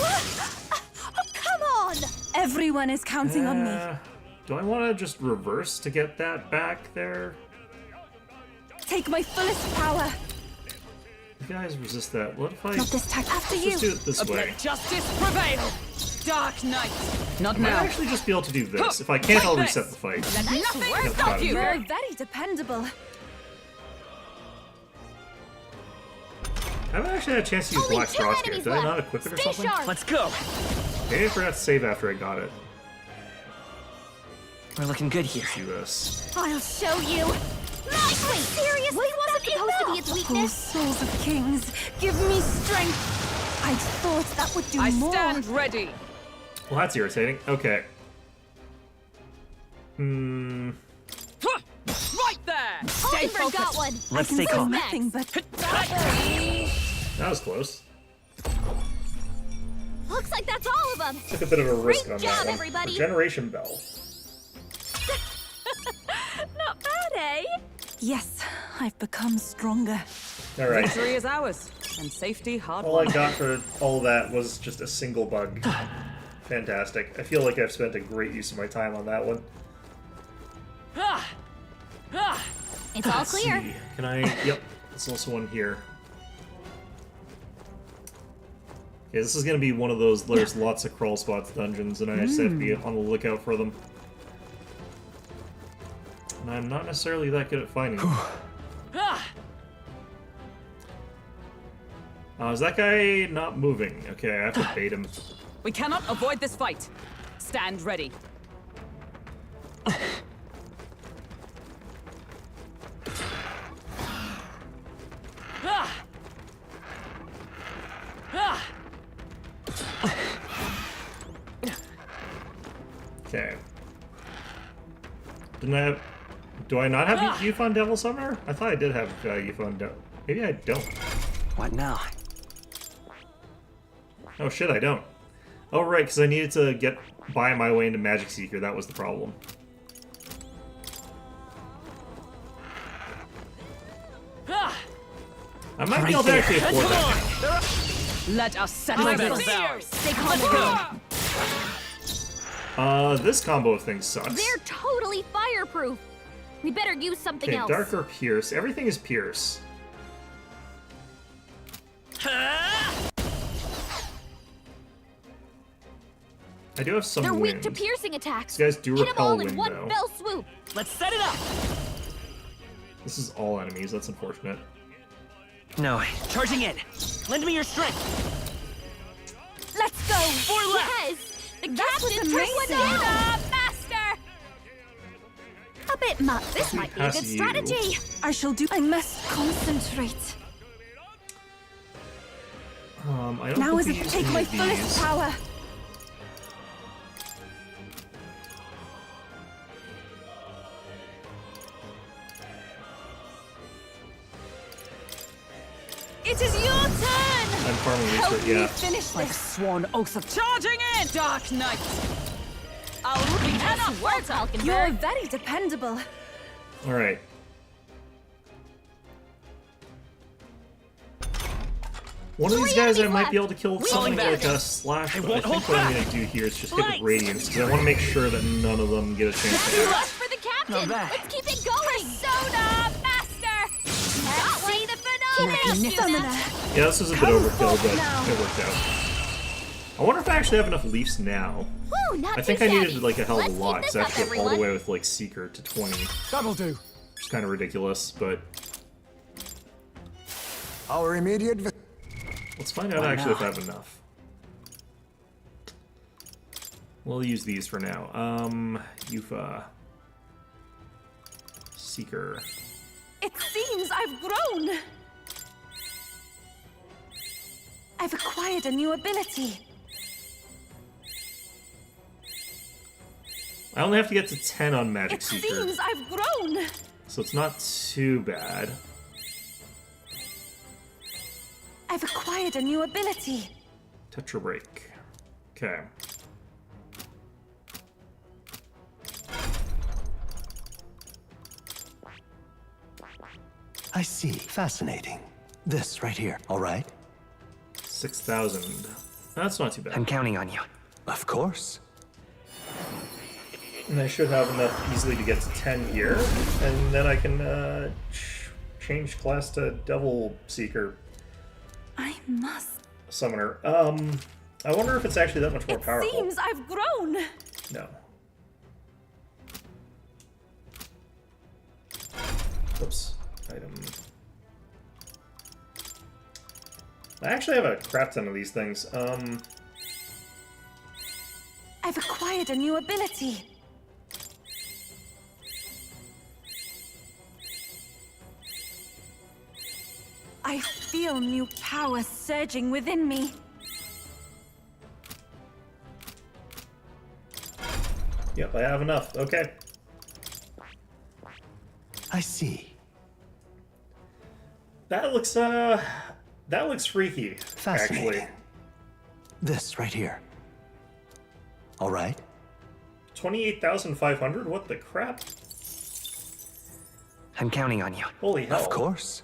[SPEAKER 2] Oh, come on. Everyone is counting on me.
[SPEAKER 1] Do I want to just reverse to get that back there?
[SPEAKER 2] Take my fullest power.
[SPEAKER 1] You guys resist that. What if I
[SPEAKER 2] Not this time. After
[SPEAKER 1] let's
[SPEAKER 2] you.
[SPEAKER 1] just do it this way?
[SPEAKER 12] let justice prevail! Dark Knight! Not
[SPEAKER 1] I might
[SPEAKER 12] now.
[SPEAKER 1] actually just be able to do this. If I can't, I'll reset the fight.
[SPEAKER 12] Let nothing
[SPEAKER 1] Yep, got
[SPEAKER 12] stop
[SPEAKER 1] it.
[SPEAKER 12] you!
[SPEAKER 2] You're very dependable.
[SPEAKER 1] I haven't actually had a chance to use
[SPEAKER 3] Only
[SPEAKER 1] Black
[SPEAKER 3] two
[SPEAKER 1] Frost yet.
[SPEAKER 3] enemies
[SPEAKER 1] Did I
[SPEAKER 3] left.
[SPEAKER 1] not equip it or
[SPEAKER 3] Stay
[SPEAKER 1] something?
[SPEAKER 3] sharp.
[SPEAKER 8] Let's go.
[SPEAKER 1] Maybe I forgot to save after I got it.
[SPEAKER 8] We're looking good here.
[SPEAKER 1] Let's do this.
[SPEAKER 3] I'll show you. Nice. Wait, seriously? Wasn't supposed to be its
[SPEAKER 2] Poor
[SPEAKER 3] weakness?
[SPEAKER 2] souls of kings, give me strength. I thought that would do
[SPEAKER 12] I
[SPEAKER 2] more.
[SPEAKER 12] stand ready.
[SPEAKER 1] Well, that's irritating. Okay.
[SPEAKER 12] Right there!
[SPEAKER 3] Highlander got one!
[SPEAKER 8] Let's stay calm.
[SPEAKER 2] Nothing but
[SPEAKER 1] That was close.
[SPEAKER 3] Looks like that's all of them!
[SPEAKER 1] Took a bit of a risk
[SPEAKER 3] Great
[SPEAKER 1] on
[SPEAKER 3] job,
[SPEAKER 1] that one.
[SPEAKER 3] everybody.
[SPEAKER 1] Regeneration bell.
[SPEAKER 3] Not bad, eh?
[SPEAKER 9] Yes, I've become stronger.
[SPEAKER 1] All right.
[SPEAKER 12] Victory is ours, and safety hard
[SPEAKER 1] All I
[SPEAKER 12] won.
[SPEAKER 1] got for all that was just a single bug. Fantastic. I feel like I've spent a great use of my time on that one.
[SPEAKER 3] It's all
[SPEAKER 1] Let's
[SPEAKER 3] clear.
[SPEAKER 1] see. Can I? Yep. There's also one here. Okay, this is gonna be one of those there's lots of crawl spots dungeons, and I just have to be on the lookout for them. And I'm not necessarily that good at finding them. Is that guy not moving? Okay, I have to bait him.
[SPEAKER 12] We cannot avoid this fight. Stand ready.
[SPEAKER 1] Okay. Didn't I have... Do I not have Euphon Devil Summoner? I thought I did have Euphon Devil... Maybe I don't.
[SPEAKER 8] What now?
[SPEAKER 1] Oh shit, I don't. Oh right, because I needed to get buy my way into Magic Seeker. That was the problem. I might be able to actually afford that.
[SPEAKER 12] Let us settle this.
[SPEAKER 3] Stay calm.
[SPEAKER 1] This combo of things sucks.
[SPEAKER 3] They're totally fireproof. We better use something
[SPEAKER 1] Okay,
[SPEAKER 3] else.
[SPEAKER 1] Dark or Pierce. Everything is Pierce. I do have some
[SPEAKER 13] They're
[SPEAKER 1] wind.
[SPEAKER 13] weak to piercing attacks.
[SPEAKER 1] These guys do
[SPEAKER 13] Hit 'em
[SPEAKER 1] repel
[SPEAKER 13] all
[SPEAKER 1] wind,
[SPEAKER 13] in one
[SPEAKER 1] though.
[SPEAKER 13] fell swoop.
[SPEAKER 8] Let's set it up!
[SPEAKER 1] This is all enemies. That's unfortunate.
[SPEAKER 8] No, charging in. Lend me your strength.
[SPEAKER 3] Let's go.
[SPEAKER 8] Four left.
[SPEAKER 3] Yes. The
[SPEAKER 2] That was
[SPEAKER 3] captain took one
[SPEAKER 2] amazing.
[SPEAKER 3] down. Master. A bit much. This might be a
[SPEAKER 1] Pass
[SPEAKER 3] good
[SPEAKER 1] you.
[SPEAKER 3] strategy.
[SPEAKER 2] I shall do. I must concentrate.
[SPEAKER 1] I don't
[SPEAKER 2] Now
[SPEAKER 1] think
[SPEAKER 2] is
[SPEAKER 1] we
[SPEAKER 2] it
[SPEAKER 1] use
[SPEAKER 2] take
[SPEAKER 1] any
[SPEAKER 2] my
[SPEAKER 1] of
[SPEAKER 2] fullest
[SPEAKER 1] these.
[SPEAKER 2] power. It is your turn.
[SPEAKER 1] I'm farming
[SPEAKER 2] Help
[SPEAKER 1] research,
[SPEAKER 2] me
[SPEAKER 1] yeah.
[SPEAKER 2] finish
[SPEAKER 12] Like a
[SPEAKER 2] this.
[SPEAKER 12] sworn oath of charging in, Dark Knight. We cannot falter.
[SPEAKER 2] You're very dependable.
[SPEAKER 1] Alright. One of these guys I might be able to kill with something like a slash, but I think what I'm going to do here is just hit with Radiance, because I want to make sure that none of them get a chance to act.
[SPEAKER 3] Rush for the captain. Let's keep it going. Persona Master. See the phenomenon.
[SPEAKER 1] Yeah, this was a bit overkill, but it worked out. I wonder if I actually have enough leaves now.
[SPEAKER 3] Woo, not
[SPEAKER 1] I think
[SPEAKER 3] too
[SPEAKER 1] I needed
[SPEAKER 3] shabby.
[SPEAKER 1] like a hell of a
[SPEAKER 3] Let's keep
[SPEAKER 1] lot,
[SPEAKER 3] this
[SPEAKER 1] because I
[SPEAKER 3] up,
[SPEAKER 1] have to go all the
[SPEAKER 3] everyone.
[SPEAKER 1] way with like Seeker to 20.
[SPEAKER 6] That'll do.
[SPEAKER 1] Which is kind of ridiculous, but
[SPEAKER 11] Our immediate
[SPEAKER 1] let's find out actually if I have enough. We'll use these for now. Yufa. Seeker.
[SPEAKER 2] It seems I've grown. I've acquired a new ability.
[SPEAKER 1] I only have to get to 10 on Magic
[SPEAKER 2] It
[SPEAKER 1] Seeker,
[SPEAKER 2] seems I've grown.
[SPEAKER 1] so it's not too bad.
[SPEAKER 2] I've acquired a new ability.
[SPEAKER 1] Tetra Break. Okay.
[SPEAKER 10] I see. Fascinating. This right here, all right?
[SPEAKER 1] 6,000. That's not too bad.
[SPEAKER 8] I'm counting on you.
[SPEAKER 10] Of course.
[SPEAKER 1] And I should have enough easily to get to 10 here, and then I can change class to Devil Seeker
[SPEAKER 2] I must.
[SPEAKER 1] Summoner. I wonder if it's actually that much more powerful.
[SPEAKER 2] Seems I've grown.
[SPEAKER 1] No. Oops. Item. I actually have a crap ton of these things.
[SPEAKER 2] I've acquired a new ability. I feel new power surging within me.
[SPEAKER 1] Yep, I have enough. Okay.
[SPEAKER 10] see.
[SPEAKER 1] That looks freaky,
[SPEAKER 10] Fascinating.
[SPEAKER 1] actually.
[SPEAKER 10] This right here. All right.
[SPEAKER 1] 28,500? What the crap?
[SPEAKER 8] I'm counting on you.
[SPEAKER 1] Holy hell.
[SPEAKER 10] Of course.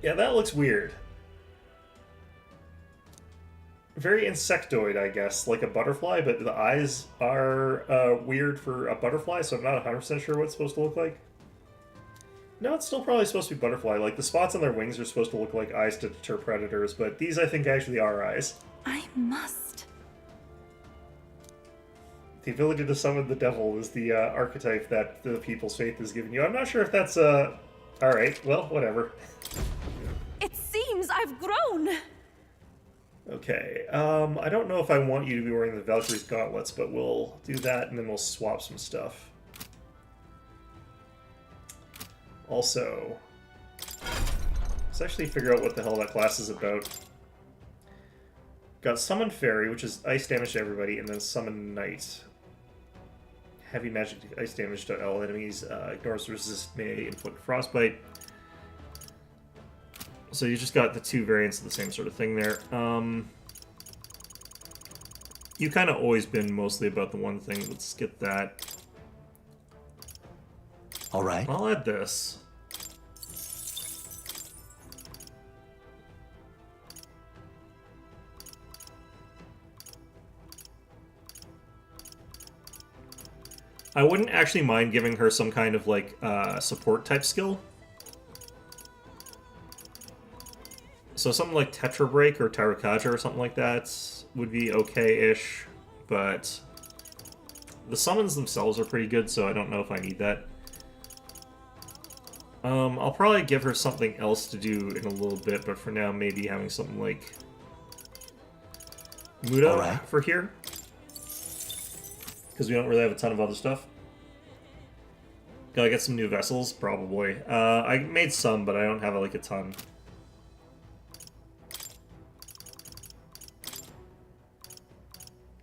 [SPEAKER 1] Yeah, that looks weird. Very insectoid, I guess, like a butterfly, but the eyes are weird for a butterfly, so I'm not 100% sure what it's supposed to look like. No, it's still probably supposed to be butterfly. Like, the spots on their wings are supposed to look like eyes to deter predators, but these, I think, actually are eyes.
[SPEAKER 2] I must.
[SPEAKER 1] The ability to summon the devil is the archetype that the people's faith has given you. I'm not sure if that's, alright, well, whatever.
[SPEAKER 12] It seems I've grown.
[SPEAKER 1] Okay, I don't know if I want you to be wearing the Valkyrie's gauntlets, but we'll do that and then we'll swap some stuff. Also, let's actually figure out what the hell that class is about. Got Summon Fairy, which is ice damage to everybody, and then Summon Knight. Heavy magic ice damage to all enemies, ignores resist, may inflict frostbite. So you just got the two variants of the same sort of thing there. You've kind of always been mostly about the one thing. Let's get that.
[SPEAKER 10] All right.
[SPEAKER 1] I'll add this. I wouldn't actually mind giving her some kind of, like, support type skill. So something like Tetra Break or Tarakaja or something like that would be okay-ish, but the summons themselves are pretty good, so I don't know if I need that. I'll probably give her something else to do in a little bit, but for now, maybe having something like Muda for here. Because we don't really have a ton of other stuff. Gotta get some new vessels, probably. I made some, but I don't have like a ton.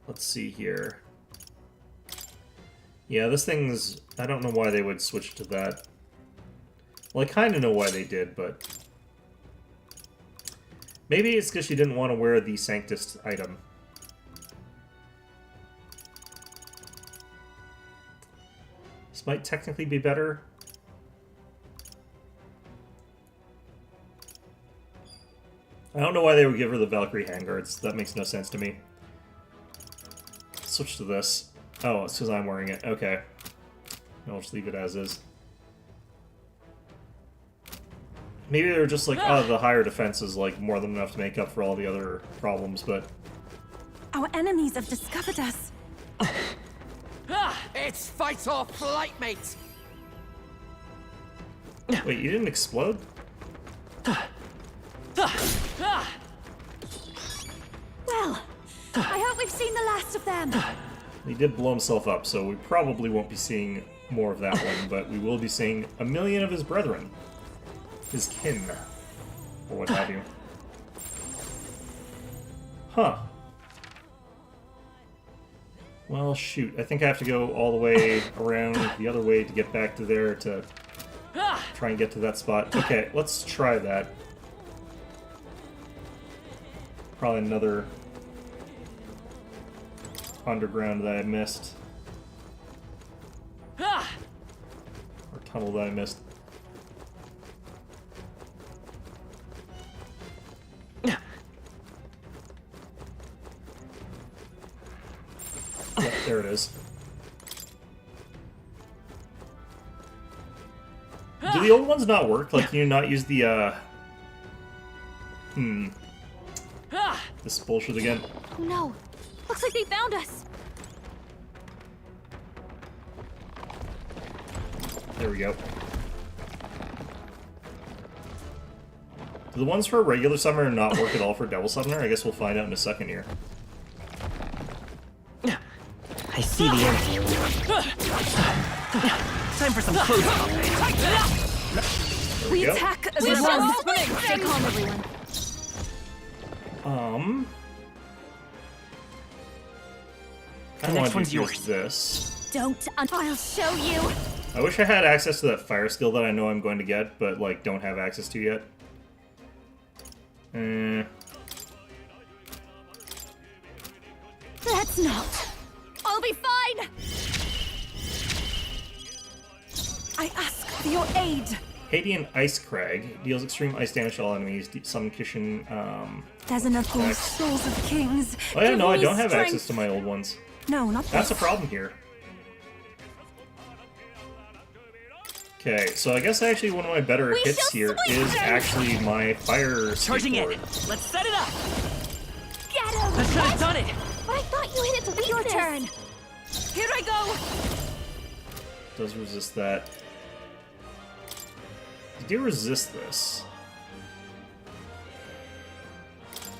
[SPEAKER 1] Let's see here. Yeah, this thing's... I don't know why they would switch to that. Well, I kind of know why they did, but... Maybe it's because she didn't want to wear the Sanctus item. This might technically be better. I don't know why they would give her the Valkyrie handguards. That makes no sense to me. Switch to this. Oh, it's because I'm wearing it. Okay. I'll just leave it as is. Maybe they're just like, oh, the higher defense is like more than enough to make up for all the other problems, but...
[SPEAKER 2] Our enemies have discovered us.
[SPEAKER 8] It's fight or flight, mate!
[SPEAKER 1] Wait, you didn't explode?
[SPEAKER 2] Well, I hope we've seen the last of them.
[SPEAKER 1] He did blow himself up, so we probably won't be seeing more of that one, but we will be seeing 1,000,000 of his brethren. His kin. Or what have you. Huh. Well, shoot. I think I have to go all the way around the other way to get back to there to try and get to that spot. Okay, let's try that. Probably another underground that I missed. Or tunnel that I missed. Yep, there it is. Do the old ones not work? Like, can you not use the, this bullshit again?
[SPEAKER 13] Oh no. Looks like they found us.
[SPEAKER 1] There we go. Do the ones for regular summoner not work at all for devil summoner? I guess we'll find out in a second here.
[SPEAKER 8] I see the enemy. Time for some close combat.
[SPEAKER 1] We
[SPEAKER 2] attack as
[SPEAKER 12] We're
[SPEAKER 2] one.
[SPEAKER 12] spinning.
[SPEAKER 2] Stay calm, everyone.
[SPEAKER 1] I
[SPEAKER 8] The
[SPEAKER 1] want
[SPEAKER 8] next
[SPEAKER 1] to
[SPEAKER 8] one's
[SPEAKER 1] use
[SPEAKER 8] yours.
[SPEAKER 1] this.
[SPEAKER 3] Don't, and I'll show you.
[SPEAKER 1] I wish I had access to that fire skill that I know I'm going to get, but, like, don't have access to yet.
[SPEAKER 3] Let's not. I'll be fine. I ask for your aid.
[SPEAKER 1] Hadean Ice Crag deals extreme ice damage to all enemies. Some Kishin,
[SPEAKER 2] There's enough for
[SPEAKER 1] attacks.
[SPEAKER 2] souls of kings.
[SPEAKER 1] Oh yeah,
[SPEAKER 2] Give
[SPEAKER 1] no, I
[SPEAKER 2] me
[SPEAKER 1] don't have
[SPEAKER 2] strength.
[SPEAKER 1] access to my old ones.
[SPEAKER 2] No, not
[SPEAKER 1] That's a
[SPEAKER 2] this.
[SPEAKER 1] problem here. Okay, so I guess actually one of my better
[SPEAKER 3] We
[SPEAKER 1] hits
[SPEAKER 3] shall
[SPEAKER 1] here
[SPEAKER 3] smite
[SPEAKER 1] is
[SPEAKER 3] them!
[SPEAKER 1] actually my fire
[SPEAKER 8] Charging in.
[SPEAKER 1] skateboard.
[SPEAKER 8] Let's set it up.
[SPEAKER 3] Get him.
[SPEAKER 8] That should have done it.
[SPEAKER 3] I thought you hit its weakness. Your turn. Here I go.
[SPEAKER 1] Does resist that. I do resist this.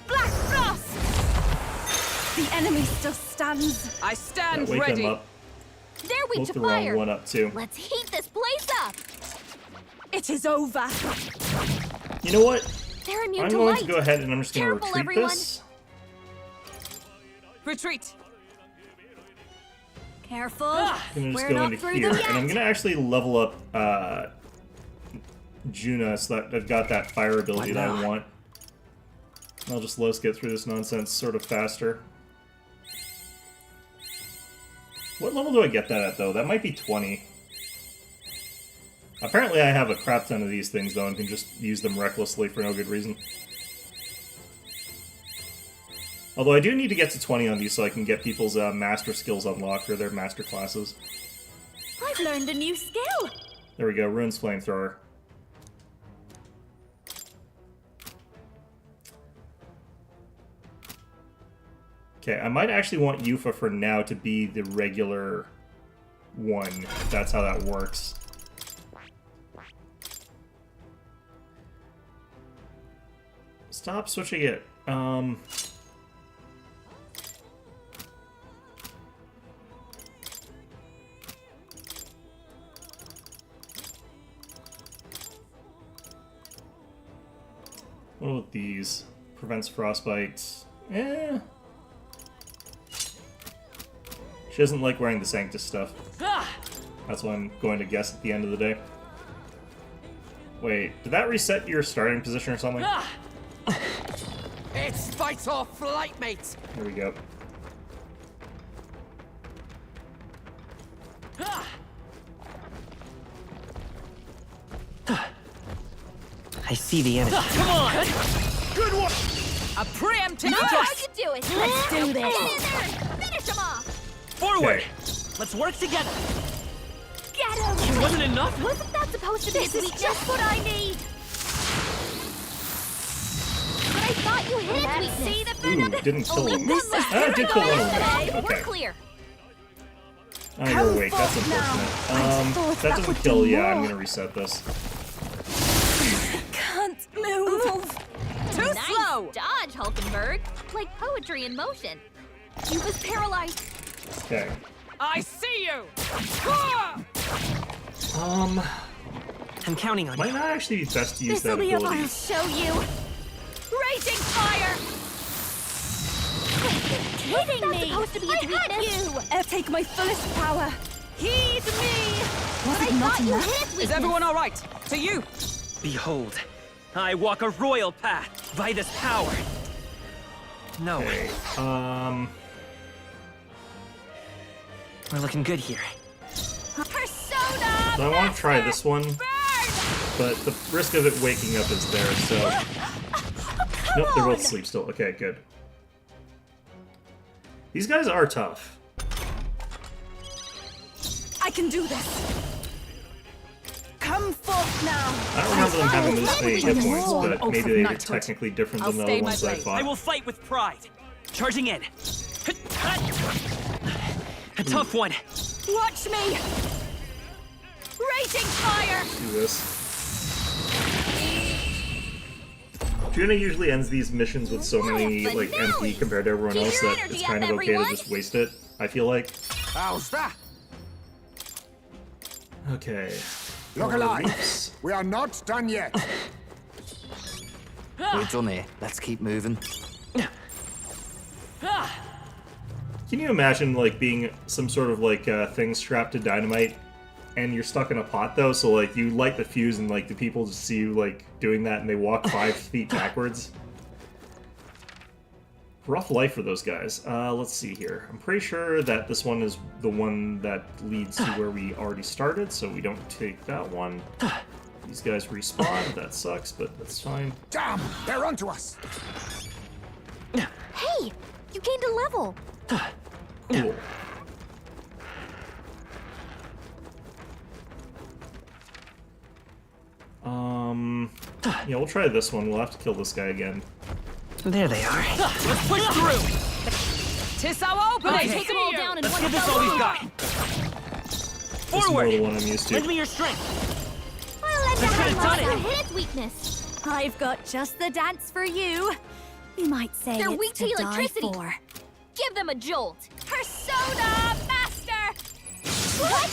[SPEAKER 3] Black Frost. The enemy still stands.
[SPEAKER 12] I stand
[SPEAKER 1] Wake
[SPEAKER 12] ready.
[SPEAKER 1] them up.
[SPEAKER 3] They're weak
[SPEAKER 1] Woke
[SPEAKER 3] to
[SPEAKER 1] the wrong
[SPEAKER 3] fire.
[SPEAKER 1] one up too.
[SPEAKER 3] Let's heat this place up. It is over.
[SPEAKER 1] You know what?
[SPEAKER 3] They're immune
[SPEAKER 1] I'm
[SPEAKER 3] to
[SPEAKER 1] going
[SPEAKER 3] light.
[SPEAKER 1] to go ahead and I'm just going to
[SPEAKER 3] Careful,
[SPEAKER 1] retreat
[SPEAKER 3] everyone.
[SPEAKER 1] this.
[SPEAKER 12] Retreat.
[SPEAKER 3] Careful.
[SPEAKER 1] I'm gonna just
[SPEAKER 3] We're
[SPEAKER 1] go
[SPEAKER 3] not
[SPEAKER 1] into
[SPEAKER 3] through
[SPEAKER 1] here,
[SPEAKER 3] them yet.
[SPEAKER 1] and I'm gonna actually level up Juna so that I've got that fire ability that I want. I'll just let us get through this nonsense sort of faster. What level do I get that at, though? That might be 20. Apparently I have a crap ton of these things, though, and can just use them recklessly for no good reason. Although I do need to get to 20 on these so I can get people's master skills unlocked, or their master classes.
[SPEAKER 3] I've learned a new skill.
[SPEAKER 1] There we go, Rune's Flamethrower. Okay, I might actually want Yufa for now to be the regular one, if that's how that works. Stop switching it. What about these? Prevents frostbite. Eh. She doesn't like wearing the Sanctus stuff. That's what I'm going to guess at the end of the day. Wait, did that reset your starting position or something?
[SPEAKER 8] It's fight or flight, mates.
[SPEAKER 1] There we go.
[SPEAKER 8] I see the enemy.
[SPEAKER 12] Come on. Good one. A preemptive
[SPEAKER 3] Now
[SPEAKER 12] thrust.
[SPEAKER 3] you do it. Let's do this. Get in there and finish him off.
[SPEAKER 8] Forward.
[SPEAKER 1] Okay.
[SPEAKER 8] Let's work together.
[SPEAKER 3] Get him.
[SPEAKER 8] Wasn't enough?
[SPEAKER 3] Wasn't that supposed to be his weakness? Just what I need. But I thought you hit his weakness. See the
[SPEAKER 1] Ooh, didn't kill
[SPEAKER 3] Only
[SPEAKER 1] him.
[SPEAKER 3] one
[SPEAKER 1] Ah, it did kill one of them.
[SPEAKER 3] We're
[SPEAKER 1] Okay.
[SPEAKER 3] clear.
[SPEAKER 1] Oh, you're awake. That's unfortunate. That doesn't kill. Yeah, I'm gonna reset this.
[SPEAKER 3] Can't move.
[SPEAKER 12] Too
[SPEAKER 3] Nice
[SPEAKER 12] slow.
[SPEAKER 3] dodge, Hulkenberg. Like poetry in motion. He was paralyzed.
[SPEAKER 1] Okay.
[SPEAKER 12] I see you.
[SPEAKER 8] I'm counting on
[SPEAKER 1] Might
[SPEAKER 8] you.
[SPEAKER 1] not actually be best to use that
[SPEAKER 3] This'll be a
[SPEAKER 1] ability.
[SPEAKER 3] I'll show you. Raging fire. Wait, you're kidding me. Supposed to be his weakness. You. Take my fullest power. Heed me. Was it not enough?
[SPEAKER 12] Is everyone all right? To you.
[SPEAKER 8] Behold, I walk a royal path by this power. No,
[SPEAKER 1] Okay.
[SPEAKER 8] we're looking good here.
[SPEAKER 3] Persona.
[SPEAKER 1] So I want to try this one, but the risk of it waking up is there, so... Nope, they're both asleep still. Okay, good. These guys are tough.
[SPEAKER 3] I can do this. Come forth now.
[SPEAKER 1] I don't remember them having this many hit points, but
[SPEAKER 12] Oath
[SPEAKER 1] maybe
[SPEAKER 12] of
[SPEAKER 1] they were
[SPEAKER 12] knighthood.
[SPEAKER 1] technically different
[SPEAKER 12] I'll
[SPEAKER 1] than the
[SPEAKER 12] stay
[SPEAKER 1] other
[SPEAKER 12] my
[SPEAKER 1] ones I
[SPEAKER 12] blade.
[SPEAKER 8] I
[SPEAKER 1] fought.
[SPEAKER 8] will fight with pride. Charging in. A tough one.
[SPEAKER 3] Watch me. Raging fire.
[SPEAKER 1] Do this. Juna usually ends these missions with so many, like, empty compared to everyone else that it's kind of okay to just waste it, I feel like.
[SPEAKER 11] How's that?
[SPEAKER 1] Okay.
[SPEAKER 11] Look
[SPEAKER 1] More
[SPEAKER 11] alive.
[SPEAKER 1] reefs.
[SPEAKER 11] We are not done yet.
[SPEAKER 14] We're done here. Let's keep moving.
[SPEAKER 1] Can you imagine, like, being some sort of, like, thing strapped to dynamite, and you're stuck in a pot, though, so, like, you light the fuse, and, like, the people just see you, like, doing that, and they walk 5 feet backwards? Rough life for those guys. Let's see here. I'm pretty sure that this one is the one that leads to where we already started, so we don't take that one. These guys respawn. That sucks, but that's fine.
[SPEAKER 11] Damn! They're onto us!
[SPEAKER 3] Hey! You gained a level!
[SPEAKER 1] Cool. Yeah, we'll try this one. We'll have to kill this guy again.
[SPEAKER 8] There they are.
[SPEAKER 12] Let's push through! Tis our opening!
[SPEAKER 8] Okay.
[SPEAKER 12] Take them all down in
[SPEAKER 8] Let's
[SPEAKER 12] one
[SPEAKER 8] give this
[SPEAKER 12] fell
[SPEAKER 8] all we've
[SPEAKER 12] swoop.
[SPEAKER 8] got.
[SPEAKER 1] This is more
[SPEAKER 8] Forward!
[SPEAKER 1] the one I'm used to.
[SPEAKER 8] Lend me your strength.
[SPEAKER 3] I'll let
[SPEAKER 8] Let's get it done.
[SPEAKER 3] a his weakness.
[SPEAKER 2] I've got just the dance for you. You might say
[SPEAKER 3] They're
[SPEAKER 2] it's
[SPEAKER 3] weak to
[SPEAKER 2] die
[SPEAKER 3] electricity.
[SPEAKER 2] for.
[SPEAKER 3] Give them a jolt. Persona Master! What?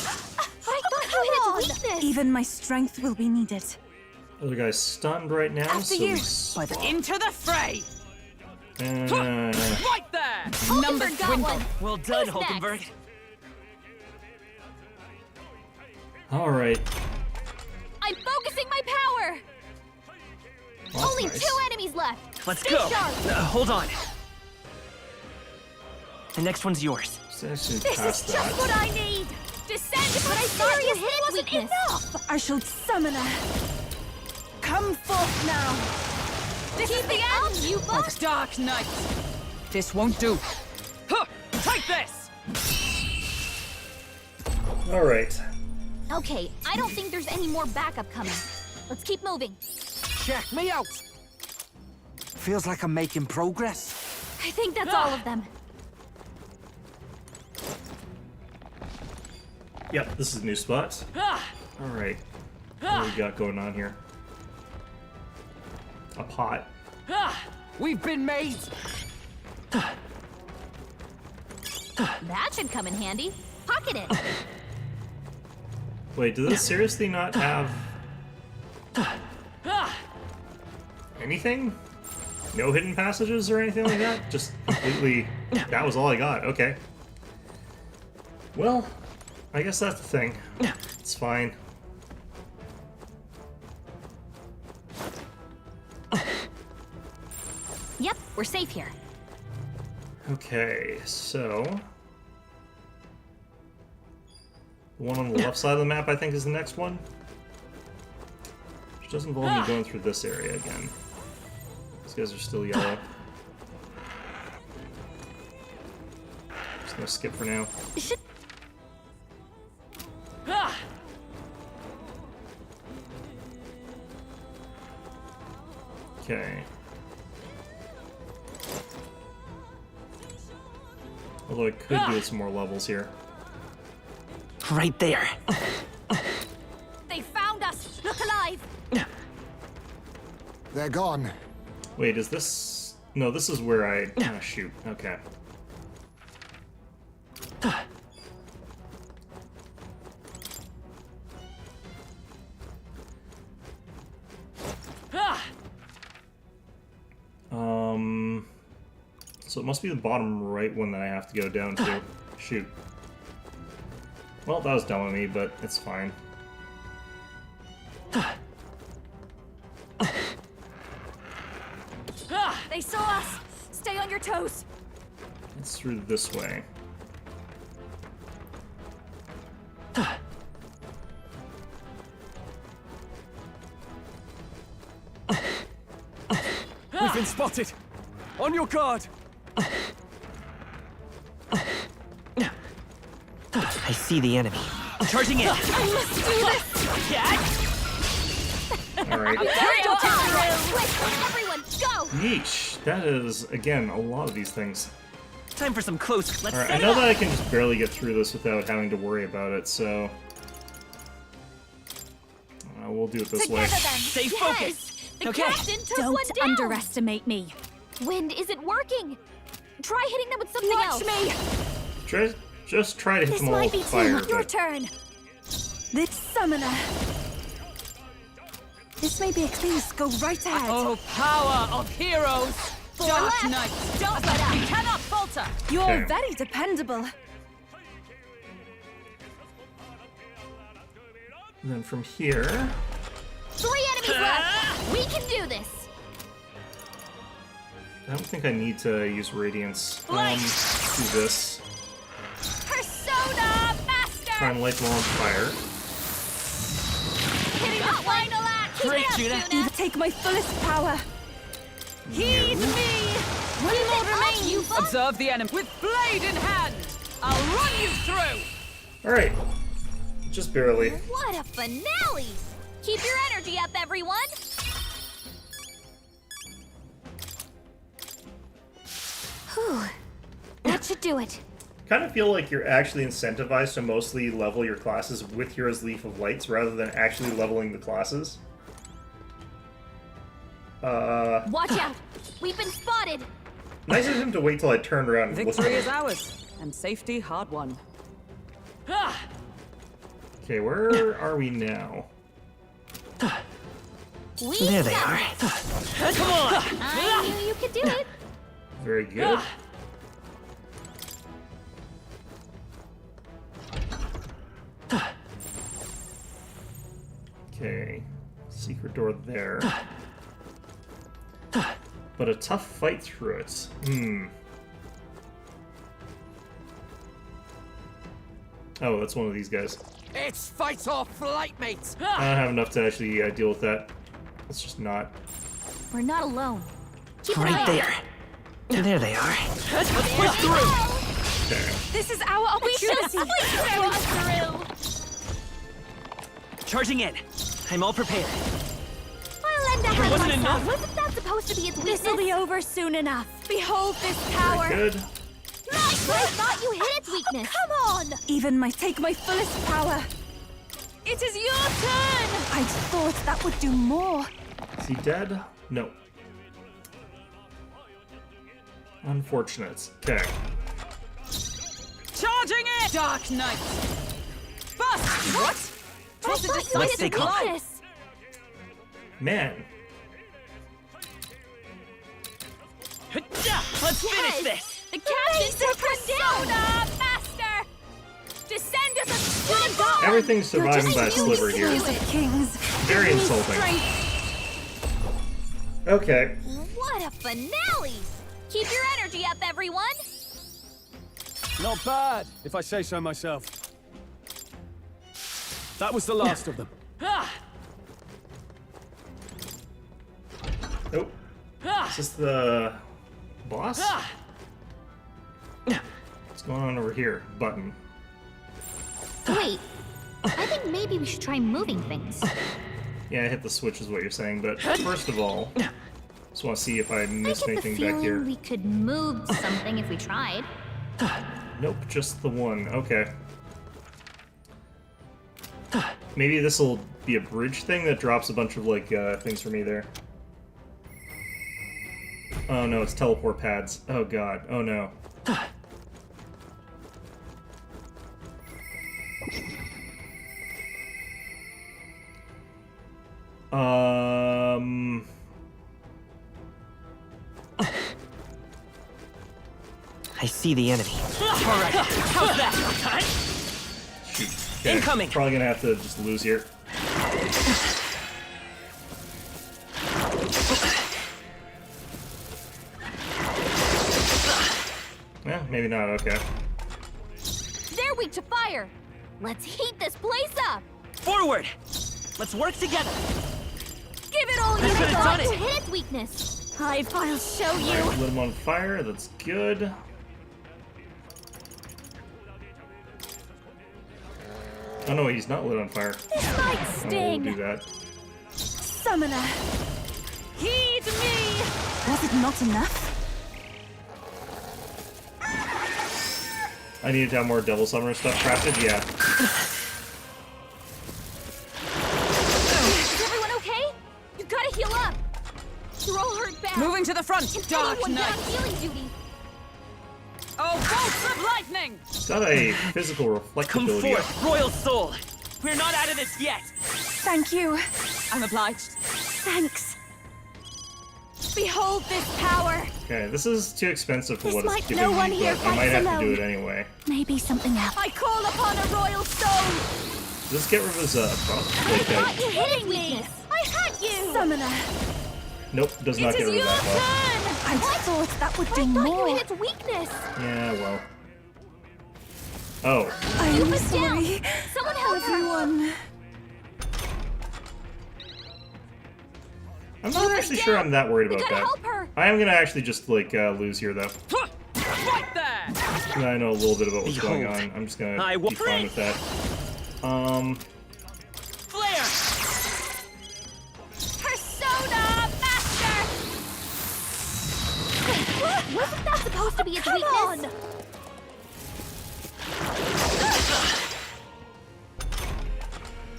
[SPEAKER 3] I thought you hit its weakness.
[SPEAKER 2] Even my strength will be needed.
[SPEAKER 1] Other guy's stunned right now,
[SPEAKER 2] After
[SPEAKER 1] so
[SPEAKER 2] you.
[SPEAKER 1] we swap.
[SPEAKER 12] Into the fray!
[SPEAKER 1] Uh,
[SPEAKER 12] Right there!
[SPEAKER 3] Number got one.
[SPEAKER 8] Well done,
[SPEAKER 3] Who's
[SPEAKER 8] Hulkenberg.
[SPEAKER 3] next?
[SPEAKER 1] Alright.
[SPEAKER 3] I'm focusing my power.
[SPEAKER 1] Well,
[SPEAKER 3] Only
[SPEAKER 1] nice.
[SPEAKER 3] 2 enemies left.
[SPEAKER 8] Let's
[SPEAKER 3] Stay
[SPEAKER 8] go.
[SPEAKER 3] sharp.
[SPEAKER 8] Hold on. The next one's yours.
[SPEAKER 1] Let's actually
[SPEAKER 3] This
[SPEAKER 1] pass
[SPEAKER 3] is
[SPEAKER 1] that.
[SPEAKER 3] just what I need. Descend upon a serious hit wasn't weakness.
[SPEAKER 2] Enough! I shall summon her. Come forth now.
[SPEAKER 3] This is the end, you boss.
[SPEAKER 12] Dark Knight! This won't do. Huh. Take this!
[SPEAKER 1] Alright.
[SPEAKER 3] Okay, I don't think there's any more backup coming. Let's keep moving.
[SPEAKER 7] Check me out! Feels like I'm making progress.
[SPEAKER 3] I think that's all of them.
[SPEAKER 1] Yep, this is a new spot. Alright. What do we got going on here? A pot.
[SPEAKER 12] We've been made!
[SPEAKER 3] That should come in handy. Pocket it.
[SPEAKER 1] Wait, does this seriously not have anything? No hidden passages or anything like that? Just completely... That was all I got. Okay. Well, I guess that's the thing. It's fine.
[SPEAKER 3] Yep, we're safe here.
[SPEAKER 1] Okay, so... The one on the left side of the map, I think, is the next one. Which does involve me going through this area again. These guys are still yellow. Just gonna skip for now. Okay. Although I could do with some more levels here.
[SPEAKER 8] Right there.
[SPEAKER 3] They found us. Look alive.
[SPEAKER 11] They're gone.
[SPEAKER 1] Wait, is this... No, this is where I... Ah, shoot. Okay. So it must be the bottom right one that I have to go down to. Shoot. Well, that was dumb of me, but it's fine.
[SPEAKER 2] They saw us. Stay on your toes.
[SPEAKER 1] It's through this way.
[SPEAKER 6] We've been spotted! On your guard!
[SPEAKER 8] I see the enemy. Charging in.
[SPEAKER 3] I must do this.
[SPEAKER 1] Alright.
[SPEAKER 3] Everyone, go.
[SPEAKER 1] Yeesh. That is, again, a lot of these things.
[SPEAKER 8] Time for some close. Let's
[SPEAKER 1] Alright, I
[SPEAKER 8] set it
[SPEAKER 1] know
[SPEAKER 8] up.
[SPEAKER 1] that I can just barely get through this without having to worry about it, so... we'll do it this way.
[SPEAKER 3] Together then.
[SPEAKER 8] Stay
[SPEAKER 3] Yes.
[SPEAKER 8] focused.
[SPEAKER 3] The
[SPEAKER 8] Okay.
[SPEAKER 3] captain took
[SPEAKER 2] Don't
[SPEAKER 3] one down.
[SPEAKER 2] underestimate me.
[SPEAKER 3] Wind isn't working. Try hitting them with something else.
[SPEAKER 2] Watch me.
[SPEAKER 1] Just try to hit
[SPEAKER 2] This
[SPEAKER 1] them all
[SPEAKER 2] might
[SPEAKER 1] with
[SPEAKER 2] be too
[SPEAKER 1] fire,
[SPEAKER 2] much. Your
[SPEAKER 1] but...
[SPEAKER 2] turn. This summoner. This may be a clue. Go right ahead.
[SPEAKER 12] Oh, power of heroes!
[SPEAKER 3] 4
[SPEAKER 12] Dark
[SPEAKER 3] left.
[SPEAKER 12] Knight,
[SPEAKER 3] Don't let up.
[SPEAKER 12] you cannot falter.
[SPEAKER 2] You're
[SPEAKER 1] Okay.
[SPEAKER 2] very dependable.
[SPEAKER 1] And then from here,
[SPEAKER 13] 3 enemies left. We can do this.
[SPEAKER 1] I don't think I need to use Radiance. Do this.
[SPEAKER 13] Persona Master.
[SPEAKER 1] Try and light them on fire.
[SPEAKER 13] Hitting the final act.
[SPEAKER 8] Great,
[SPEAKER 13] Keep it up,
[SPEAKER 8] Juna.
[SPEAKER 2] Take my fullest power.
[SPEAKER 12] Heed me.
[SPEAKER 13] One more remains.
[SPEAKER 3] You fun?
[SPEAKER 12] Observe the enemy with blade in hand. I'll run you through.
[SPEAKER 1] Alright. Just barely.
[SPEAKER 13] What a finale! Keep your energy up, everyone. Whew. That should do it.
[SPEAKER 1] Kind of feel like you're actually incentivized to mostly level your classes with Hero's Leaf of Lights rather than actually leveling the classes.
[SPEAKER 13] Watch out! We've been spotted.
[SPEAKER 1] Nice of him to wait till I turned around and
[SPEAKER 12] Victory
[SPEAKER 1] listened.
[SPEAKER 12] is ours, and safety hard won.
[SPEAKER 1] Okay, where are we now?
[SPEAKER 13] We
[SPEAKER 8] There they
[SPEAKER 13] got
[SPEAKER 8] are.
[SPEAKER 13] this.
[SPEAKER 8] Come on!
[SPEAKER 13] I knew you could do it.
[SPEAKER 1] Very good. Okay, secret door there. But a tough fight through it. Oh, that's one of these guys.
[SPEAKER 6] It's fight or flight, mates!
[SPEAKER 1] I don't have enough to actually deal with that. Let's just not.
[SPEAKER 13] We're not alone. Keep an eye
[SPEAKER 8] Right
[SPEAKER 13] out.
[SPEAKER 8] there. There they are.
[SPEAKER 13] There they go.
[SPEAKER 1] Okay.
[SPEAKER 2] This is our
[SPEAKER 13] We should
[SPEAKER 2] opportunity.
[SPEAKER 13] sleep through.
[SPEAKER 8] Charging in. I'm all prepared.
[SPEAKER 13] I'll lend a hand
[SPEAKER 8] Wasn't
[SPEAKER 13] myself.
[SPEAKER 8] enough.
[SPEAKER 13] Wasn't that supposed to be its weakness?
[SPEAKER 2] This'll be over soon enough. Behold this power.
[SPEAKER 1] Very good.
[SPEAKER 13] I thought you hit its weakness. Come on!
[SPEAKER 2] Even take my fullest power.
[SPEAKER 12] It is your turn.
[SPEAKER 2] I thought that would do more.
[SPEAKER 1] Is he dead? No. Unfortunate. Okay.
[SPEAKER 12] Charging in. Dark Knight. Bust. What?
[SPEAKER 13] I thought you
[SPEAKER 8] Let's
[SPEAKER 13] hit
[SPEAKER 8] stay
[SPEAKER 13] its
[SPEAKER 8] calm.
[SPEAKER 13] weakness.
[SPEAKER 1] Man.
[SPEAKER 8] Let's finish this.
[SPEAKER 13] The captain's a persona master. Descend as a stone god.
[SPEAKER 1] Everything's surviving by a sliver here.
[SPEAKER 2] Kings of kings.
[SPEAKER 1] Very
[SPEAKER 2] Give me
[SPEAKER 1] insulting.
[SPEAKER 2] strength.
[SPEAKER 1] Okay.
[SPEAKER 13] What a finale! Keep your energy up, everyone.
[SPEAKER 5] Not bad, if I say so myself. That was the last of them.
[SPEAKER 1] Nope. Is this the boss? What's going on over here? Button.
[SPEAKER 13] Wait, I think maybe we should try moving things.
[SPEAKER 1] Yeah, I hit the switch is what you're saying, but first of all, just want to see if I missed
[SPEAKER 13] I get the
[SPEAKER 1] anything back
[SPEAKER 13] feeling
[SPEAKER 1] here.
[SPEAKER 13] we could move something if we tried.
[SPEAKER 1] Nope, just the one. Okay. Maybe this will be a bridge thing that drops a bunch of, like, things for me there. Oh no, it's teleport pads. Oh god. Oh no.
[SPEAKER 8] I see the enemy. All right, how's that?
[SPEAKER 1] Shoot. Okay,
[SPEAKER 8] Incoming.
[SPEAKER 1] Probably gonna have to just lose here. Yeah, maybe not. Okay.
[SPEAKER 13] They're weak to fire. Let's heat this place up.
[SPEAKER 8] Forward. Let's work together.
[SPEAKER 13] Give it all you
[SPEAKER 8] That should've
[SPEAKER 13] got
[SPEAKER 8] done
[SPEAKER 13] to
[SPEAKER 8] it.
[SPEAKER 13] hit its weakness. I'll show you.
[SPEAKER 1] Alright, lit him on fire. That's good. Oh no, he's not lit on fire.
[SPEAKER 13] This might
[SPEAKER 1] Oh, we'll
[SPEAKER 13] sting.
[SPEAKER 1] do that.
[SPEAKER 2] Summoner.
[SPEAKER 12] Heed me.
[SPEAKER 2] Was it not enough?
[SPEAKER 1] I needed to have more Devil Summoner stuff crafted. Yeah.
[SPEAKER 13] Is everyone okay? You gotta heal up. You're all hurt bad.
[SPEAKER 12] Moving to the front.
[SPEAKER 13] Is
[SPEAKER 12] Dark
[SPEAKER 13] anyone
[SPEAKER 12] Knight.
[SPEAKER 13] down healing duty?
[SPEAKER 12] Oh, bolts of lightning.
[SPEAKER 1] It's got a physical
[SPEAKER 8] Come
[SPEAKER 1] reflectability.
[SPEAKER 8] forth, royal soul. We're not out of this yet.
[SPEAKER 2] Thank you.
[SPEAKER 12] I'm obliged.
[SPEAKER 2] Thanks.
[SPEAKER 3] Behold this power!
[SPEAKER 1] Okay, this is too expensive for
[SPEAKER 2] This
[SPEAKER 1] what it's
[SPEAKER 2] might
[SPEAKER 1] giving
[SPEAKER 2] no one
[SPEAKER 1] me,
[SPEAKER 2] here
[SPEAKER 1] but I might
[SPEAKER 2] fights
[SPEAKER 1] have to do
[SPEAKER 2] alone.
[SPEAKER 1] it anyway.
[SPEAKER 2] Maybe something else.
[SPEAKER 3] I call upon a royal stone!
[SPEAKER 1] Does this get rid of his buff? Like,
[SPEAKER 3] You're hitting me! I had you! Summoner!
[SPEAKER 1] nope, does not
[SPEAKER 3] It
[SPEAKER 1] get
[SPEAKER 3] is
[SPEAKER 1] rid
[SPEAKER 3] your
[SPEAKER 1] of that buff.
[SPEAKER 3] turn!
[SPEAKER 2] I thought that would do
[SPEAKER 3] I thought
[SPEAKER 2] more.
[SPEAKER 3] you hit its weakness!
[SPEAKER 1] Yeah, well. Oh,
[SPEAKER 2] I'm sorry.
[SPEAKER 3] Someone help
[SPEAKER 2] Everyone.
[SPEAKER 1] I'm not actually sure I'm that worried
[SPEAKER 3] We
[SPEAKER 1] about
[SPEAKER 3] gotta
[SPEAKER 1] that.
[SPEAKER 3] help her!
[SPEAKER 1] I am gonna actually just, like, lose here, though.
[SPEAKER 12] Right there!
[SPEAKER 1] I know a little bit about what's going
[SPEAKER 8] Behold,
[SPEAKER 1] on. I'm just gonna
[SPEAKER 8] I will-
[SPEAKER 1] be fine with that.
[SPEAKER 12] Flare!
[SPEAKER 3] Persona Master! Wasn't that supposed to be its weakness?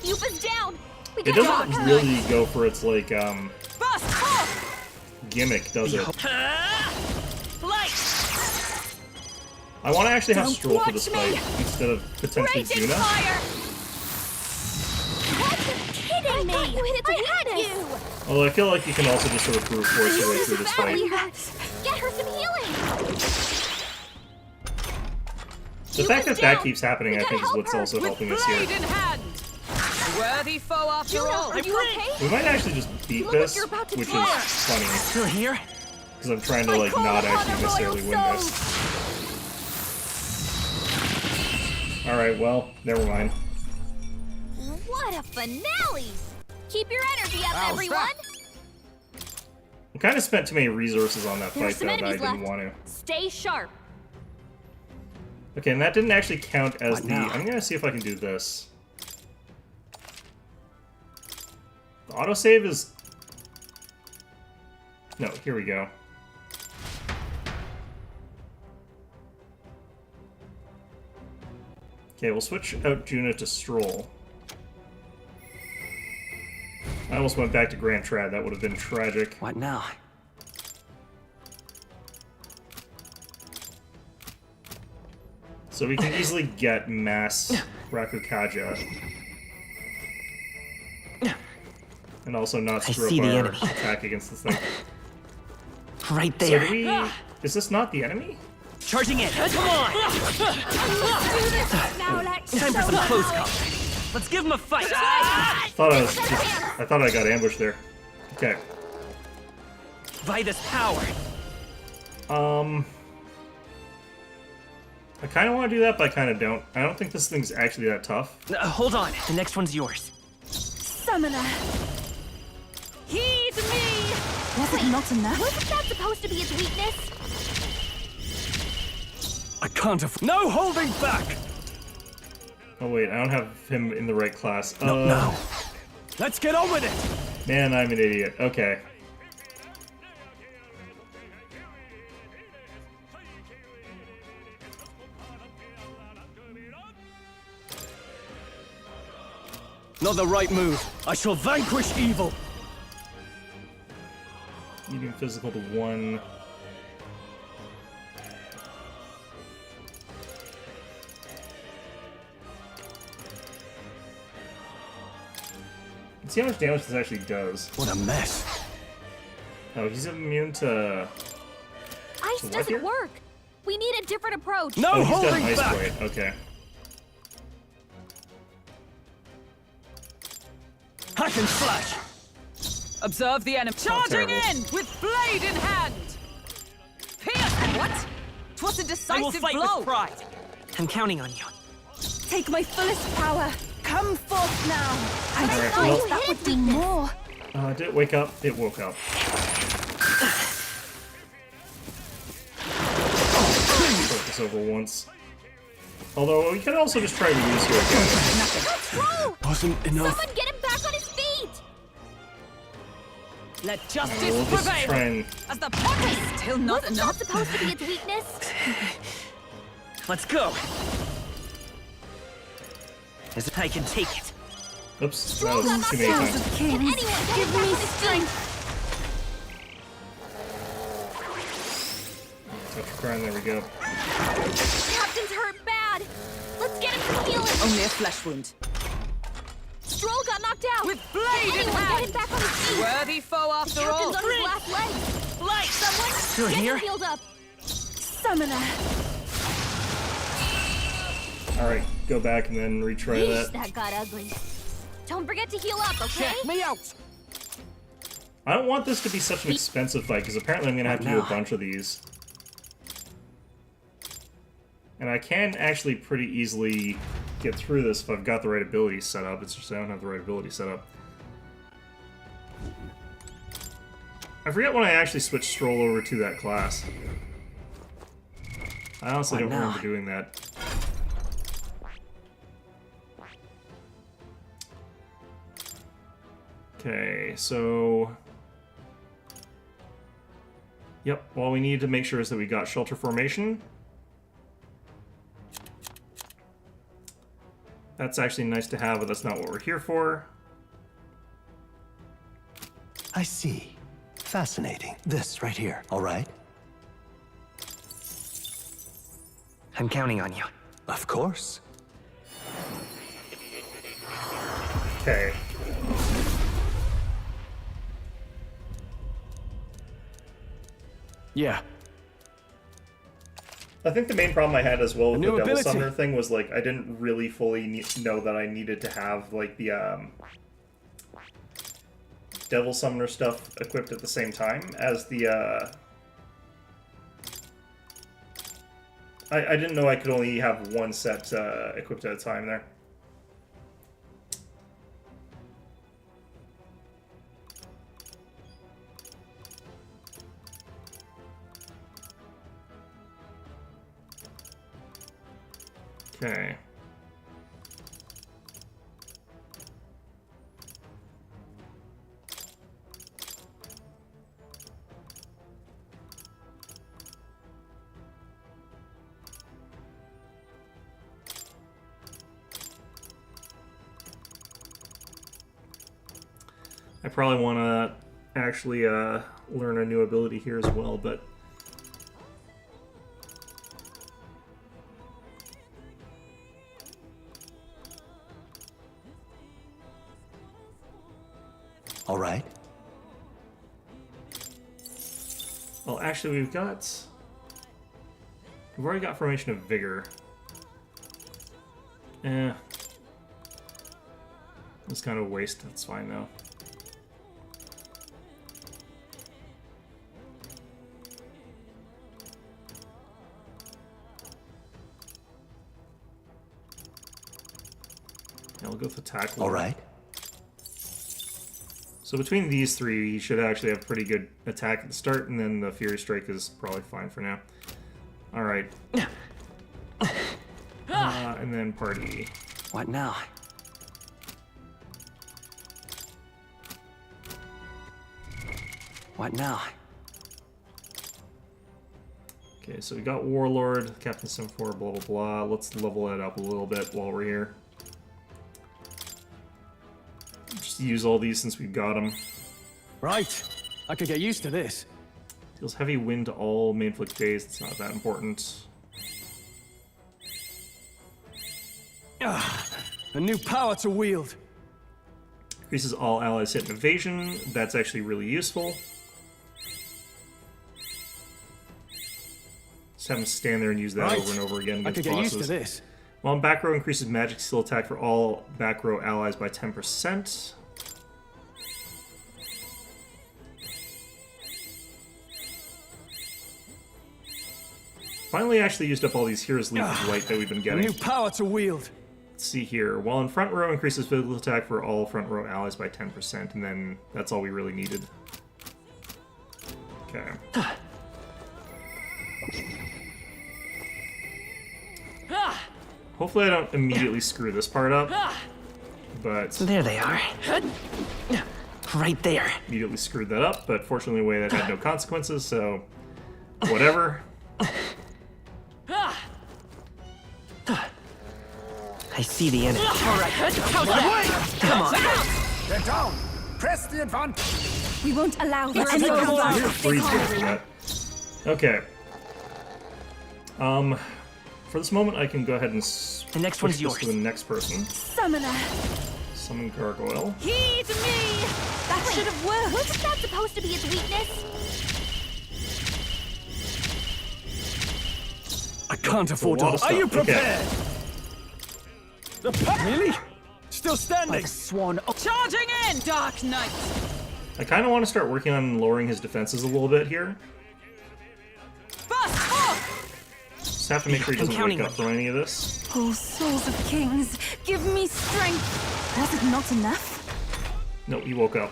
[SPEAKER 3] Yupa's down! We
[SPEAKER 1] It
[SPEAKER 3] gotta
[SPEAKER 1] doesn't
[SPEAKER 3] help her.
[SPEAKER 1] really go for its, like,
[SPEAKER 12] Bust!
[SPEAKER 1] gimmick, does it?
[SPEAKER 12] Light!
[SPEAKER 1] I want to actually have
[SPEAKER 3] Don't
[SPEAKER 1] Stroll for this
[SPEAKER 3] watch me.
[SPEAKER 1] fight instead of potentially
[SPEAKER 3] Raging
[SPEAKER 1] Juna.
[SPEAKER 3] fire! What? Kidding me! You hit its weakness!
[SPEAKER 1] Although I feel like you can also just sort of brute force your way through this fight.
[SPEAKER 3] Get her some healing!
[SPEAKER 1] The fact that that keeps happening, I think, is what's also
[SPEAKER 12] With
[SPEAKER 1] helping us
[SPEAKER 12] blade
[SPEAKER 1] here.
[SPEAKER 12] in hand! A worthy foe after all!
[SPEAKER 3] Are you okay?
[SPEAKER 1] We might actually just beat
[SPEAKER 3] Look what
[SPEAKER 1] this,
[SPEAKER 3] you're about to
[SPEAKER 1] which
[SPEAKER 3] try.
[SPEAKER 1] is funny,
[SPEAKER 8] Still here?
[SPEAKER 1] because I'm trying to,
[SPEAKER 3] I
[SPEAKER 1] like,
[SPEAKER 3] call
[SPEAKER 1] not
[SPEAKER 3] upon
[SPEAKER 1] actually
[SPEAKER 3] a
[SPEAKER 1] necessarily
[SPEAKER 3] royal
[SPEAKER 1] win this. Alright, well, never mind.
[SPEAKER 3] What a finale! Keep your energy up, everyone!
[SPEAKER 1] I kind of spent too many resources on that
[SPEAKER 3] There's
[SPEAKER 1] fight,
[SPEAKER 3] some
[SPEAKER 1] though, that I
[SPEAKER 3] enemies
[SPEAKER 1] didn't
[SPEAKER 3] left.
[SPEAKER 1] want to.
[SPEAKER 3] Stay sharp.
[SPEAKER 1] Okay, and that didn't actually count as
[SPEAKER 8] What
[SPEAKER 1] the...
[SPEAKER 8] now?
[SPEAKER 1] I'm gonna see if I can do this. The autosave is... No, here we go. Okay, we'll switch out Juna to Stroll. I almost went back to Grand Trad. That would have been tragic.
[SPEAKER 8] What now?
[SPEAKER 1] So we can easily get Mass Rakukaja. And also not
[SPEAKER 8] I
[SPEAKER 1] screw
[SPEAKER 8] see
[SPEAKER 1] up
[SPEAKER 8] the
[SPEAKER 1] our
[SPEAKER 8] enemy.
[SPEAKER 1] attack against this thing.
[SPEAKER 8] Right
[SPEAKER 1] So
[SPEAKER 8] there.
[SPEAKER 1] do we... Is this not the enemy?
[SPEAKER 8] Charging in. Come on!
[SPEAKER 3] Now let's
[SPEAKER 8] Time for
[SPEAKER 3] show
[SPEAKER 8] some
[SPEAKER 3] her
[SPEAKER 8] close
[SPEAKER 3] how
[SPEAKER 8] combat. Let's give him a fight.
[SPEAKER 1] I thought I got ambushed there. Okay.
[SPEAKER 8] By this power.
[SPEAKER 1] I kind of want to do that, but I kind of don't. I don't think this thing's actually that tough.
[SPEAKER 8] Hold on. The next one's yours.
[SPEAKER 3] Summoner! Heed me!
[SPEAKER 2] Was it not enough?
[SPEAKER 3] Wasn't that supposed to be its weakness?
[SPEAKER 8] I can't No holding back!
[SPEAKER 1] Oh wait, I don't have him in the right class.
[SPEAKER 8] No. Let's get on with it!
[SPEAKER 1] Man, I'm an idiot. Okay.
[SPEAKER 8] Not the right move. I shall vanquish evil.
[SPEAKER 1] Medium physical to 1. Let's see how much damage this actually does.
[SPEAKER 8] What a mess.
[SPEAKER 1] Oh, he's immune to...
[SPEAKER 3] Ice
[SPEAKER 1] So what
[SPEAKER 3] doesn't
[SPEAKER 1] here?
[SPEAKER 3] work. We need a different approach.
[SPEAKER 8] No
[SPEAKER 1] Oh, he's got an
[SPEAKER 8] holding
[SPEAKER 1] ice
[SPEAKER 8] back!
[SPEAKER 1] blade. Okay.
[SPEAKER 8] Hack and slash!
[SPEAKER 12] Observe the enemy. Charging in with blade in hand! Pierce! What? 'Twas a
[SPEAKER 8] I will
[SPEAKER 12] decisive
[SPEAKER 8] fight
[SPEAKER 12] blow!
[SPEAKER 8] with pride. I'm counting on you.
[SPEAKER 2] Take my fullest power. Come forth now. I
[SPEAKER 1] Alright,
[SPEAKER 2] thought
[SPEAKER 1] well-
[SPEAKER 2] that would do more.
[SPEAKER 1] Did it wake up? It woke up. Put this over once. Although, we could also just try to use here again.
[SPEAKER 3] Let's go!
[SPEAKER 8] Wasn't enough.
[SPEAKER 3] Someone get him back on his feet!
[SPEAKER 12] Let
[SPEAKER 1] Alright,
[SPEAKER 12] justice
[SPEAKER 1] we'll just
[SPEAKER 12] prevail!
[SPEAKER 1] try and...
[SPEAKER 12] As the pot is still not
[SPEAKER 3] Wasn't that
[SPEAKER 12] enough.
[SPEAKER 3] supposed to be its weakness?
[SPEAKER 8] Let's go. As I can take it.
[SPEAKER 1] Oops, that was too many times.
[SPEAKER 3] Can anyone get him back on his feet?
[SPEAKER 1] Touch your crown, there we go.
[SPEAKER 3] Captain's hurt bad. Let's get him some healing.
[SPEAKER 12] Only a flesh wound.
[SPEAKER 3] Stroll got knocked out.
[SPEAKER 12] With blade in hand.
[SPEAKER 3] Get him back on his feet.
[SPEAKER 12] Worthy foe after all.
[SPEAKER 3] Captain's on his last leg.
[SPEAKER 12] Light.
[SPEAKER 3] Someone
[SPEAKER 8] Still
[SPEAKER 3] get
[SPEAKER 8] here?
[SPEAKER 3] him healed up. Summoner.
[SPEAKER 1] Alright, go back and then retry
[SPEAKER 3] Yeesh,
[SPEAKER 1] that.
[SPEAKER 3] that got ugly. Don't forget to heal up, okay?
[SPEAKER 8] Check me out.
[SPEAKER 1] I don't want this to be such an expensive fight, because apparently I'm going to have to do a bunch of these. And I can actually pretty easily get through this if I've got the right abilities set up. It's just I don't have the right ability set up. I forget when I actually switched Stroll over to that class. I honestly don't remember doing that. Okay, so... Yep, all we need to make sure is that we got shelter formation. That's actually nice to have, but that's not what we're here for.
[SPEAKER 10] I see. Fascinating. This right here, all right?
[SPEAKER 8] I'm counting on you.
[SPEAKER 10] Of course.
[SPEAKER 1] Okay.
[SPEAKER 4] Yeah.
[SPEAKER 1] I think the main problem I had as well with the Devil
[SPEAKER 4] ability.
[SPEAKER 1] Summoner thing was, like, I didn't really fully know that I needed to have, like, the, Devil Summoner stuff equipped at the same time as the, I didn't know I could only have one set, equipped at a time there. Okay. I probably want to actually learn a new ability here as well, but
[SPEAKER 10] All right.
[SPEAKER 1] well, actually, we've already got Formation of Vigor. It's kind of a waste. That's fine though. Yeah, we'll go with attack.
[SPEAKER 10] All right.
[SPEAKER 1] So between these three, you should actually have pretty good attack at the start, and then the Fury Strike is probably fine for now. Alright. And then party.
[SPEAKER 8] What now? What now?
[SPEAKER 1] Okay, so we got Warlord, Captain Semaphore, blah blah blah. Let's level it up a little bit while we're here. Just use all these since we've got them.
[SPEAKER 4] Right. I could get used to this.
[SPEAKER 1] Deals heavy wind to all main-flick days. It's not that important.
[SPEAKER 4] A new power to wield.
[SPEAKER 1] Increases all allies hit and evasion. That's actually really useful. Just have them stand there and use that over and over again
[SPEAKER 4] I
[SPEAKER 1] against
[SPEAKER 4] could get
[SPEAKER 1] bosses.
[SPEAKER 4] used to this.
[SPEAKER 1] While in back row, increases magic skill attack for all back row allies by 10%. Finally actually used up all these Heroes Leap of Light that we've been
[SPEAKER 4] A
[SPEAKER 1] getting.
[SPEAKER 4] new power to wield.
[SPEAKER 1] Let's see here. While in front row, increases physical attack for all front row allies by 10%, and then that's all we really needed. Okay. Hopefully I don't immediately screw this part up, but...
[SPEAKER 8] There they are. Right there.
[SPEAKER 1] Immediately screwed that up, but fortunately a way that had no consequences, so... whatever.
[SPEAKER 8] I see the enemy. All right, come on.
[SPEAKER 11] Get down! Press the advantage!
[SPEAKER 3] We won't allow this
[SPEAKER 1] You're
[SPEAKER 3] anymore.
[SPEAKER 1] freezing for that. Okay. For this moment, I can go ahead and
[SPEAKER 8] The next one's
[SPEAKER 1] switch this
[SPEAKER 8] yours.
[SPEAKER 1] to the next person.
[SPEAKER 3] Summoner.
[SPEAKER 1] Summon Gargoyle.
[SPEAKER 3] Heed me! That should have worked. Wasn't that supposed to be its weakness?
[SPEAKER 5] I can't afford
[SPEAKER 1] lot of
[SPEAKER 5] to. Are you
[SPEAKER 1] stuff. Okay.
[SPEAKER 5] prepared? Really? Still standing?
[SPEAKER 8] The swan.
[SPEAKER 12] Charging in, Dark Knight!
[SPEAKER 1] I kind of want to start working on lowering his defenses a little bit here.
[SPEAKER 12] Bust off!
[SPEAKER 1] Just have to make sure he doesn't
[SPEAKER 8] counting
[SPEAKER 1] wake up from any of this.
[SPEAKER 2] Oh, souls of kings, give me strength. Was it not enough?
[SPEAKER 1] No, he woke up.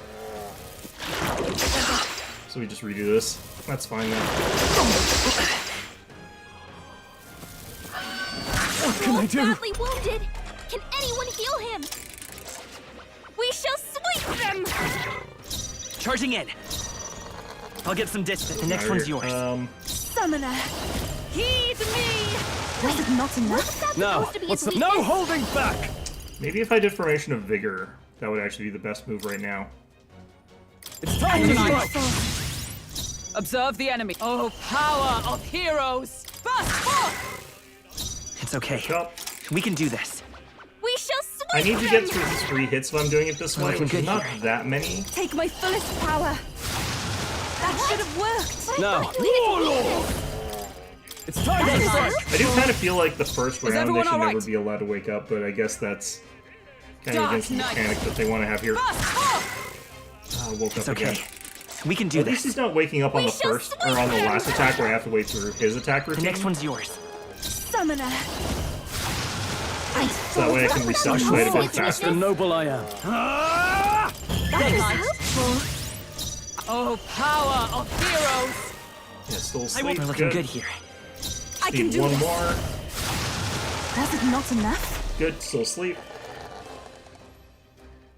[SPEAKER 1] So we just redo this. That's fine then.
[SPEAKER 5] What can I do?
[SPEAKER 3] Badly wounded. Can anyone heal him? We shall sweep them.
[SPEAKER 8] Charging in. I'll get some distance. The next one's yours.
[SPEAKER 2] Summoner.
[SPEAKER 3] Heed me.
[SPEAKER 2] Was it not enough?
[SPEAKER 5] No. What's the... No holding back!
[SPEAKER 1] Maybe if I did Formation of Vigor, that would actually be the best move right now.
[SPEAKER 5] It's time to strike!
[SPEAKER 12] Observe the enemy. Oh, power of heroes! Bust forth!
[SPEAKER 8] It's okay.
[SPEAKER 1] Up.
[SPEAKER 8] We can do this.
[SPEAKER 3] We shall sweep
[SPEAKER 1] I need to
[SPEAKER 3] them.
[SPEAKER 1] get through these 3 hits if I'm doing it this way,
[SPEAKER 8] looking
[SPEAKER 1] which is
[SPEAKER 8] good
[SPEAKER 1] not
[SPEAKER 8] here.
[SPEAKER 1] that many.
[SPEAKER 2] Take my fullest power. That should have worked.
[SPEAKER 5] No. Warlord! It's time to strike!
[SPEAKER 1] I do kind of feel like the first round they
[SPEAKER 12] everyone
[SPEAKER 1] should
[SPEAKER 12] all
[SPEAKER 1] never
[SPEAKER 12] right?
[SPEAKER 1] be allowed to wake up, but I guess that's kind of
[SPEAKER 12] Dark
[SPEAKER 1] against the
[SPEAKER 12] Knight.
[SPEAKER 1] mechanic that they want to have here.
[SPEAKER 12] Bust forth!
[SPEAKER 1] Woke
[SPEAKER 8] It's
[SPEAKER 1] up
[SPEAKER 8] okay.
[SPEAKER 1] again.
[SPEAKER 8] We can do
[SPEAKER 1] At least
[SPEAKER 8] this.
[SPEAKER 1] he's not waking up on
[SPEAKER 3] We
[SPEAKER 1] the
[SPEAKER 3] shall
[SPEAKER 1] first, or on the
[SPEAKER 3] sweep
[SPEAKER 1] last
[SPEAKER 3] them.
[SPEAKER 1] attack where I have to wait through his attack
[SPEAKER 8] The
[SPEAKER 1] routine.
[SPEAKER 8] next one's yours.
[SPEAKER 2] Summoner.
[SPEAKER 1] So that way I can reset the way a bit faster.
[SPEAKER 5] The noble I am.
[SPEAKER 2] That was helpful.
[SPEAKER 12] Oh, power of heroes!
[SPEAKER 1] Yeah, still
[SPEAKER 8] We're
[SPEAKER 1] asleep.
[SPEAKER 8] looking good here.
[SPEAKER 2] I can
[SPEAKER 1] Need
[SPEAKER 2] do
[SPEAKER 1] one
[SPEAKER 2] this.
[SPEAKER 1] more.
[SPEAKER 2] Was it not enough?
[SPEAKER 1] Good, still asleep.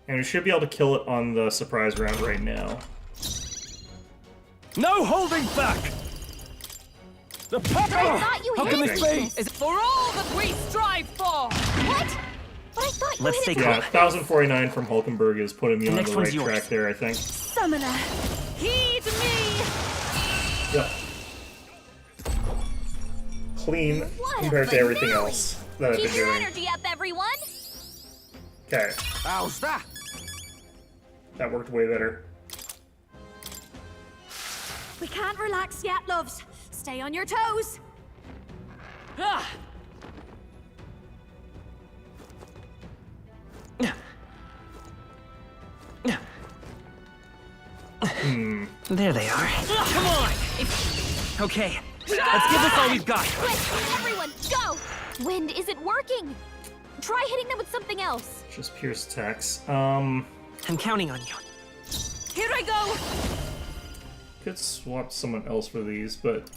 [SPEAKER 1] And we should be able to kill it on the surprise round right now.
[SPEAKER 5] No holding back! The power!
[SPEAKER 3] I thought you
[SPEAKER 5] How
[SPEAKER 3] hit
[SPEAKER 5] can
[SPEAKER 3] his
[SPEAKER 5] this be?
[SPEAKER 3] weakness.
[SPEAKER 12] Is for all that we strive for!
[SPEAKER 3] What? But I thought you
[SPEAKER 8] Let's
[SPEAKER 3] hit
[SPEAKER 8] take
[SPEAKER 3] his
[SPEAKER 8] a
[SPEAKER 1] Yeah,
[SPEAKER 8] look.
[SPEAKER 1] 1049 from Hulkenberg is putting me
[SPEAKER 8] The
[SPEAKER 1] on
[SPEAKER 8] next
[SPEAKER 1] the
[SPEAKER 8] one's
[SPEAKER 1] right
[SPEAKER 8] yours.
[SPEAKER 1] track there, I think.
[SPEAKER 2] Summoner.
[SPEAKER 3] Heed me.
[SPEAKER 1] Yep. Clean
[SPEAKER 3] What a
[SPEAKER 1] compared to everything
[SPEAKER 3] finale.
[SPEAKER 1] else that I've
[SPEAKER 3] Keep
[SPEAKER 1] been
[SPEAKER 3] your
[SPEAKER 1] doing.
[SPEAKER 3] energy up, everyone.
[SPEAKER 1] Okay,
[SPEAKER 11] How's that?
[SPEAKER 1] that worked way better.
[SPEAKER 3] We can't relax yet, loves. Stay on your toes.
[SPEAKER 12] Ah!
[SPEAKER 8] There they are.
[SPEAKER 12] Come on!
[SPEAKER 8] Okay. Let's give this all we've got.
[SPEAKER 3] Quick, everyone, go. Wind isn't working. Try hitting them with something else.
[SPEAKER 1] Just pierce attacks.
[SPEAKER 8] I'm counting on you.
[SPEAKER 12] Here I go!
[SPEAKER 1] Could swap someone else for these, but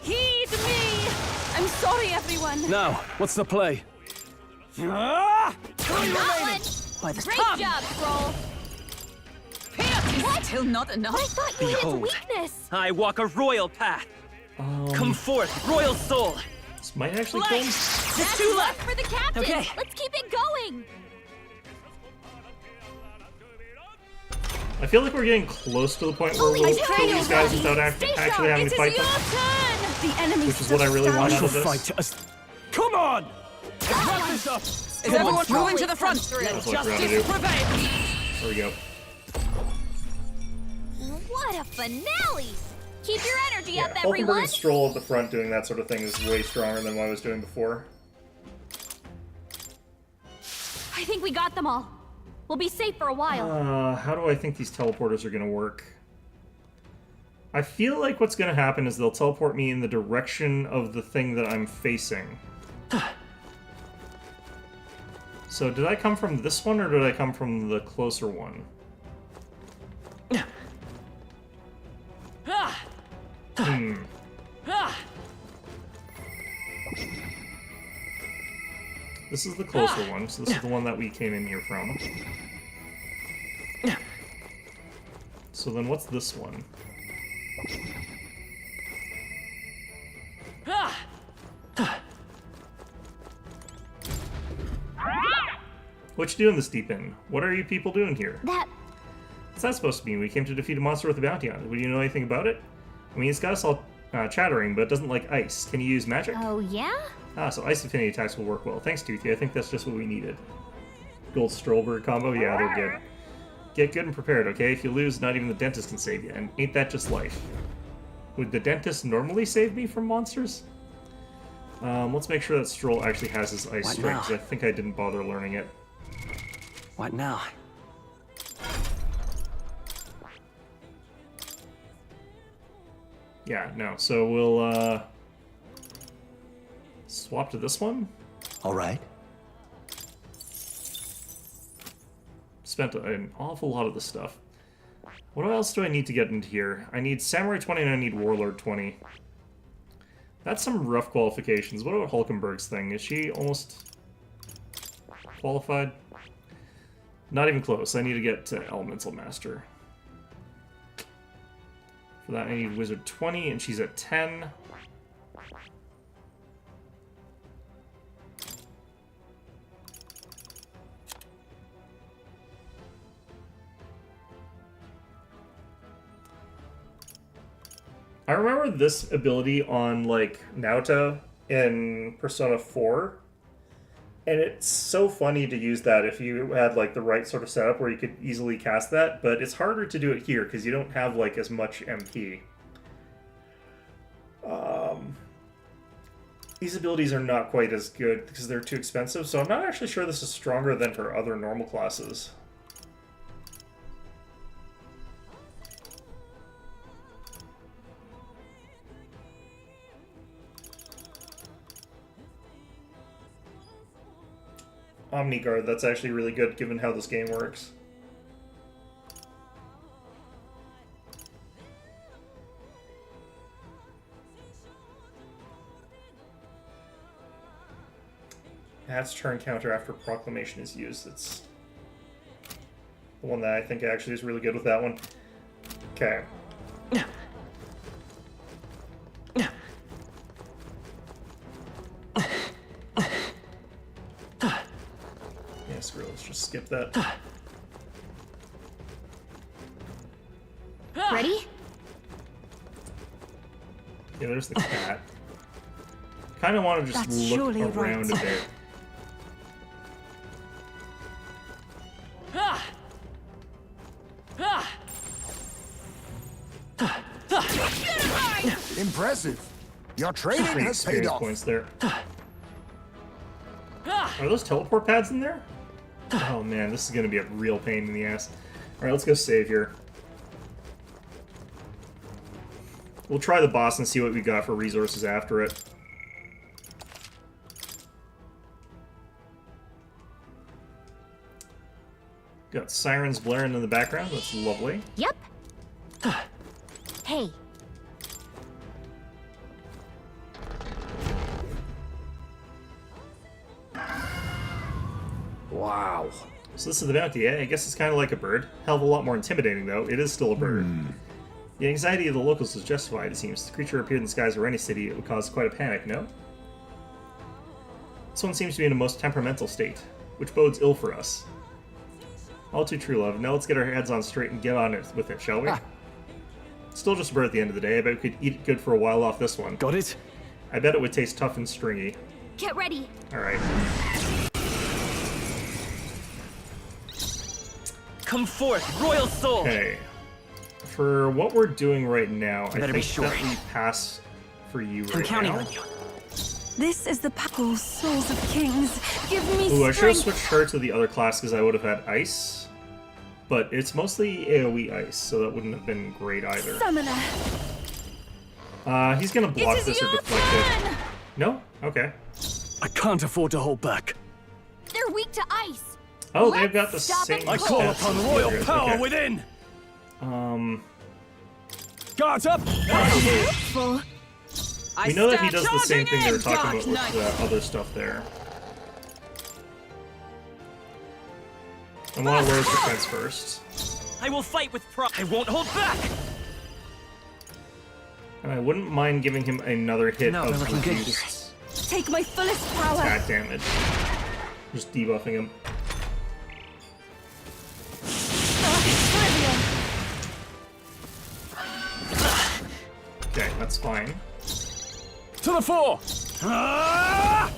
[SPEAKER 3] Heed me. I'm sorry, everyone.
[SPEAKER 5] Now, what's the play? Ah!
[SPEAKER 3] That one.
[SPEAKER 8] By the
[SPEAKER 3] Great
[SPEAKER 8] tongue.
[SPEAKER 3] job, Troll.
[SPEAKER 12] What? Still not enough.
[SPEAKER 3] I thought you hit its
[SPEAKER 8] Behold.
[SPEAKER 3] weakness.
[SPEAKER 8] I walk a royal path. Come forth, royal soul.
[SPEAKER 1] this might actually kill him.
[SPEAKER 8] Just
[SPEAKER 3] That's
[SPEAKER 8] two
[SPEAKER 3] one
[SPEAKER 8] left.
[SPEAKER 3] for the captain.
[SPEAKER 8] Okay.
[SPEAKER 3] Let's keep it going.
[SPEAKER 1] I feel like we're getting close to the point where we'll kill these guys without actually having to fight them,
[SPEAKER 2] The enemy
[SPEAKER 1] which is what I really want out of this.
[SPEAKER 5] Fight us. Come on! Let's wrap this up!
[SPEAKER 12] Is everyone moving to the front? Let
[SPEAKER 1] That's what I forgot to
[SPEAKER 12] justice
[SPEAKER 1] do.
[SPEAKER 12] prevail!
[SPEAKER 1] There we go.
[SPEAKER 3] What a finale! Keep your energy
[SPEAKER 1] Yeah,
[SPEAKER 3] up, everyone.
[SPEAKER 1] Hulkenberg's stroll at the front doing that sort of thing is way stronger than what I was doing before.
[SPEAKER 3] I think we got them all. We'll be safe for a while.
[SPEAKER 1] How do I think these teleporters are going to work? I feel like what's going to happen is they'll teleport me in the direction of the thing that I'm facing. So did I come from this one, or did I come from the closer one? This is the closer one, so this is the one that we came in here from. So then what's this one? What you doing this deep in? What are you people doing here? What's that supposed to mean? We came to defeat a monster with a bounty on it. Would you know anything about it? I mean, it's got us all chattering, but it doesn't like ice. Can you use magic?
[SPEAKER 3] Oh, yeah?
[SPEAKER 1] Ah, so ice affinity attacks will work well. Thanks, Toothy. I think that's just what we needed. Gold Strollberg combo? Yeah, they're good. Get good and prepared, okay? If you lose, not even the dentist can save you. And ain't that just life? Would the dentist normally save me from monsters? Let's make sure that Stroll actually has his ice strike, because I think I didn't bother learning it.
[SPEAKER 8] What now?
[SPEAKER 1] Yeah, no. So we'll, swap to this one.
[SPEAKER 10] All right.
[SPEAKER 1] Spent an awful lot of this stuff. What else do I need to get into here? I need Samurai 20 and I need Warlord 20. That's some rough qualifications. What about Hulkenberg's thing? Is she almost qualified? Not even close. I need to get to Elemental Master. For that I need Wizard 20 and she's at 10. I remember this ability on, like, Naota in Persona 4, and it's so funny to use that if you had, like, the right sort of setup where you could easily cast that, but it's harder to do it here because you don't have, like, as much MP. These abilities are not quite as good because they're too expensive, so I'm not actually sure this is stronger than her other normal classes. Omni Guard, that's actually really good given how this game works. That's turn counter after Proclamation is used. It's the one that I think actually is really good with that one. Okay. Screw it, let's just skip that.
[SPEAKER 3] Ready?
[SPEAKER 1] Yeah, there's the cat. Kind of want to just
[SPEAKER 2] That's
[SPEAKER 1] look
[SPEAKER 2] surely
[SPEAKER 1] around
[SPEAKER 2] right.
[SPEAKER 1] a bit.
[SPEAKER 11] Impressive. Your training
[SPEAKER 1] Great
[SPEAKER 11] has paid
[SPEAKER 1] experience
[SPEAKER 11] off.
[SPEAKER 1] points there. Are those teleport pads in there? Oh man, this is going to be a real pain in the ass. Alright, let's go save here. We'll try the boss and see what we got for resources after it. Got sirens blaring in the background, that's lovely.
[SPEAKER 3] Yep. Hey.
[SPEAKER 11] Wow.
[SPEAKER 1] So this is the bounty, eh? I guess it's kind of like a bird. Hell of a lot more intimidating, though. It is still a bird. The anxiety of the locals is justified, it seems. If the creature appeared in the skies of any city, it would cause quite a panic, no? This one seems to be in a most temperamental state, which bodes ill for us. All too true, love. Now let's get our heads on straight and get on it with it, shall we? Still just a bird at the end of the day. I bet we could eat it good for a while off this one.
[SPEAKER 4] Got it?
[SPEAKER 1] I bet it would taste tough and stringy.
[SPEAKER 3] Get ready.
[SPEAKER 1] Alright.
[SPEAKER 8] Come forth, royal soul!
[SPEAKER 1] Okay. For what we're doing right now, I
[SPEAKER 8] better
[SPEAKER 1] think
[SPEAKER 8] be sure.
[SPEAKER 1] that we pass for you
[SPEAKER 8] I'm
[SPEAKER 1] right
[SPEAKER 8] counting
[SPEAKER 1] now.
[SPEAKER 8] on you.
[SPEAKER 2] This is the powerful souls of kings. Give me
[SPEAKER 1] Ooh, I should have
[SPEAKER 2] strength.
[SPEAKER 1] switched her to the other class because I would have had ice. But it's mostly AoE ice, so that wouldn't have been great either.
[SPEAKER 2] Summoner.
[SPEAKER 1] He's gonna block
[SPEAKER 2] It is
[SPEAKER 1] this or
[SPEAKER 2] your
[SPEAKER 1] deflect
[SPEAKER 2] turn.
[SPEAKER 1] it. No? Okay.
[SPEAKER 4] I can't afford to hold back.
[SPEAKER 3] They're weak to ice.
[SPEAKER 1] Oh,
[SPEAKER 3] Let's
[SPEAKER 1] they've got the
[SPEAKER 3] stop
[SPEAKER 1] same
[SPEAKER 3] it
[SPEAKER 4] I call
[SPEAKER 1] stats
[SPEAKER 4] upon
[SPEAKER 1] as
[SPEAKER 4] royal
[SPEAKER 1] yours.
[SPEAKER 4] power
[SPEAKER 1] Okay.
[SPEAKER 4] within!
[SPEAKER 5] Guards up!
[SPEAKER 2] Full.
[SPEAKER 1] We know that he does the same
[SPEAKER 12] charging
[SPEAKER 1] thing they were
[SPEAKER 12] in,
[SPEAKER 1] talking
[SPEAKER 12] Dark
[SPEAKER 1] about with
[SPEAKER 12] Knight.
[SPEAKER 1] the other stuff there. I want to lower his defense first.
[SPEAKER 8] I will fight with pride. I won't hold back!
[SPEAKER 1] And I wouldn't mind giving him another hit
[SPEAKER 8] No, they're
[SPEAKER 1] of
[SPEAKER 8] looking good
[SPEAKER 1] reduced
[SPEAKER 2] Take my fullest power.
[SPEAKER 1] attack damage. Just debuffing him. Okay, that's fine.
[SPEAKER 5] To the fore!
[SPEAKER 1] Ah!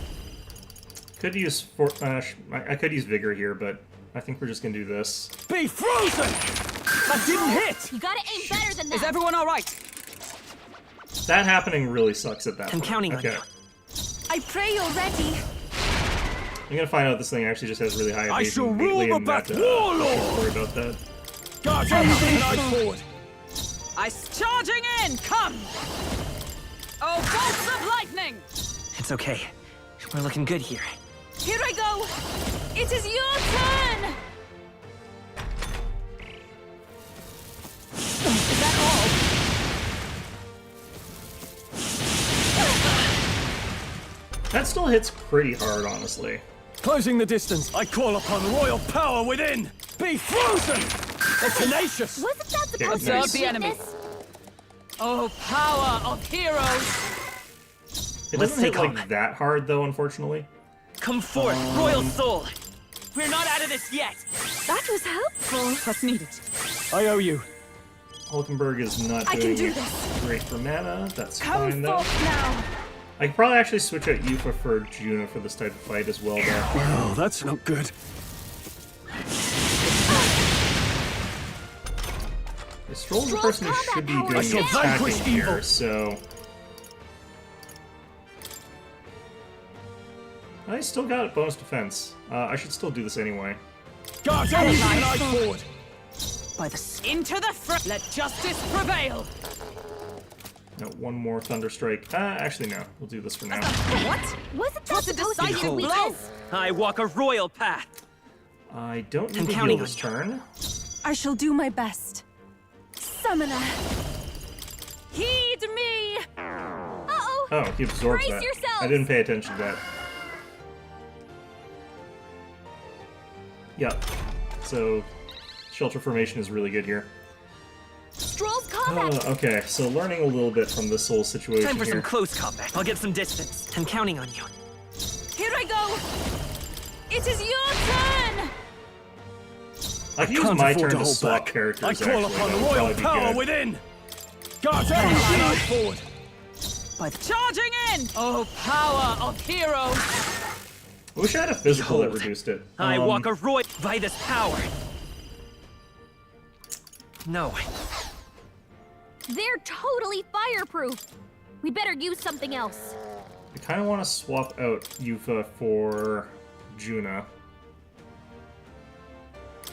[SPEAKER 1] Could use I could use vigor here, but I think we're just gonna do this.
[SPEAKER 6] Be frozen! That didn't hit!
[SPEAKER 13] You gotta aim better than that.
[SPEAKER 12] Is everyone all right?
[SPEAKER 1] That happening really sucks at that.
[SPEAKER 8] I'm
[SPEAKER 1] point.
[SPEAKER 8] counting on
[SPEAKER 1] Okay.
[SPEAKER 8] you.
[SPEAKER 2] I pray you're ready.
[SPEAKER 1] I'm gonna find out this thing actually just has really high evasion.
[SPEAKER 6] shall rule
[SPEAKER 1] innately
[SPEAKER 6] the
[SPEAKER 1] and not,
[SPEAKER 6] Bat Warlord!
[SPEAKER 1] don't worry about that.
[SPEAKER 6] Guards up! And eyes forward!
[SPEAKER 12] Charging in! Come! Oh, bolts of lightning!
[SPEAKER 8] It's okay. We're looking good here.
[SPEAKER 2] Here I go. It is your turn.
[SPEAKER 12] Is that all?
[SPEAKER 1] That still hits pretty hard, honestly.
[SPEAKER 6] Closing the distance, I call upon royal power within! Be frozen! They're tenacious!
[SPEAKER 13] Wasn't that supposed
[SPEAKER 1] Okay,
[SPEAKER 13] to
[SPEAKER 12] Observe
[SPEAKER 1] nice.
[SPEAKER 12] the enemy. Oh, power of heroes!
[SPEAKER 1] It
[SPEAKER 8] Let's
[SPEAKER 1] doesn't hit
[SPEAKER 8] take on.
[SPEAKER 1] like that hard, though, unfortunately.
[SPEAKER 8] Come forth, royal soul. We're not out of this yet.
[SPEAKER 2] That was helpful.
[SPEAKER 12] What's needed?
[SPEAKER 6] I owe you.
[SPEAKER 1] Hulkenberg is not
[SPEAKER 2] I
[SPEAKER 1] doing
[SPEAKER 2] can do this.
[SPEAKER 1] great for mana. That's
[SPEAKER 2] Come
[SPEAKER 1] fine, though.
[SPEAKER 2] forth now.
[SPEAKER 1] I could probably actually switch out Yufa for Juna for this type of fight as well, though.
[SPEAKER 6] Oh, that's not good.
[SPEAKER 1] Stroll's the person who should be
[SPEAKER 13] combat
[SPEAKER 1] doing the
[SPEAKER 6] power vanquish
[SPEAKER 1] attacking here,
[SPEAKER 6] evil.
[SPEAKER 1] so... I still got bonus defense. I should still do this anyway.
[SPEAKER 6] Guards up! And eyes forward!
[SPEAKER 12] By the into the front. Let justice prevail.
[SPEAKER 1] No, one more Thunderstrike. Actually, no. We'll do this for now.
[SPEAKER 13] What? Wasn't that
[SPEAKER 12] What's a
[SPEAKER 13] supposed to be
[SPEAKER 12] decisive
[SPEAKER 13] your
[SPEAKER 12] blow?
[SPEAKER 13] weakness?
[SPEAKER 8] I walk a royal path.
[SPEAKER 1] I don't need
[SPEAKER 8] I'm
[SPEAKER 1] to heal
[SPEAKER 8] counting
[SPEAKER 1] this
[SPEAKER 8] on
[SPEAKER 1] turn.
[SPEAKER 2] I shall do my best. Summoner.
[SPEAKER 12] Heed me.
[SPEAKER 13] Uh-oh.
[SPEAKER 1] Oh, he absorbs
[SPEAKER 13] Brace
[SPEAKER 1] that.
[SPEAKER 13] yourselves.
[SPEAKER 1] I didn't pay attention to that. Yep. So, Shelter Formation is really good here.
[SPEAKER 13] Stroll's combat.
[SPEAKER 1] Okay, so learning a little bit from this whole situation
[SPEAKER 8] Time for
[SPEAKER 1] here.
[SPEAKER 8] some close combat. I'll get some distance. I'm counting on you.
[SPEAKER 2] Here I go. It is your turn.
[SPEAKER 1] I can use
[SPEAKER 6] Can't
[SPEAKER 1] my
[SPEAKER 6] afford
[SPEAKER 1] turn to
[SPEAKER 6] hold
[SPEAKER 1] swap
[SPEAKER 6] back.
[SPEAKER 1] characters,
[SPEAKER 6] I call
[SPEAKER 1] actually.
[SPEAKER 6] upon
[SPEAKER 1] That would
[SPEAKER 6] royal
[SPEAKER 1] probably be
[SPEAKER 6] power
[SPEAKER 1] good.
[SPEAKER 6] within! Guards up! And eyes forward!
[SPEAKER 12] By the charging in. Oh, power of heroes.
[SPEAKER 1] I wish I had a physical that
[SPEAKER 8] Behold.
[SPEAKER 1] reduced it.
[SPEAKER 8] I walk a royal by this power. No.
[SPEAKER 13] They're totally fireproof. We better use something else.
[SPEAKER 1] I kind of want to swap out Yufa for Juna.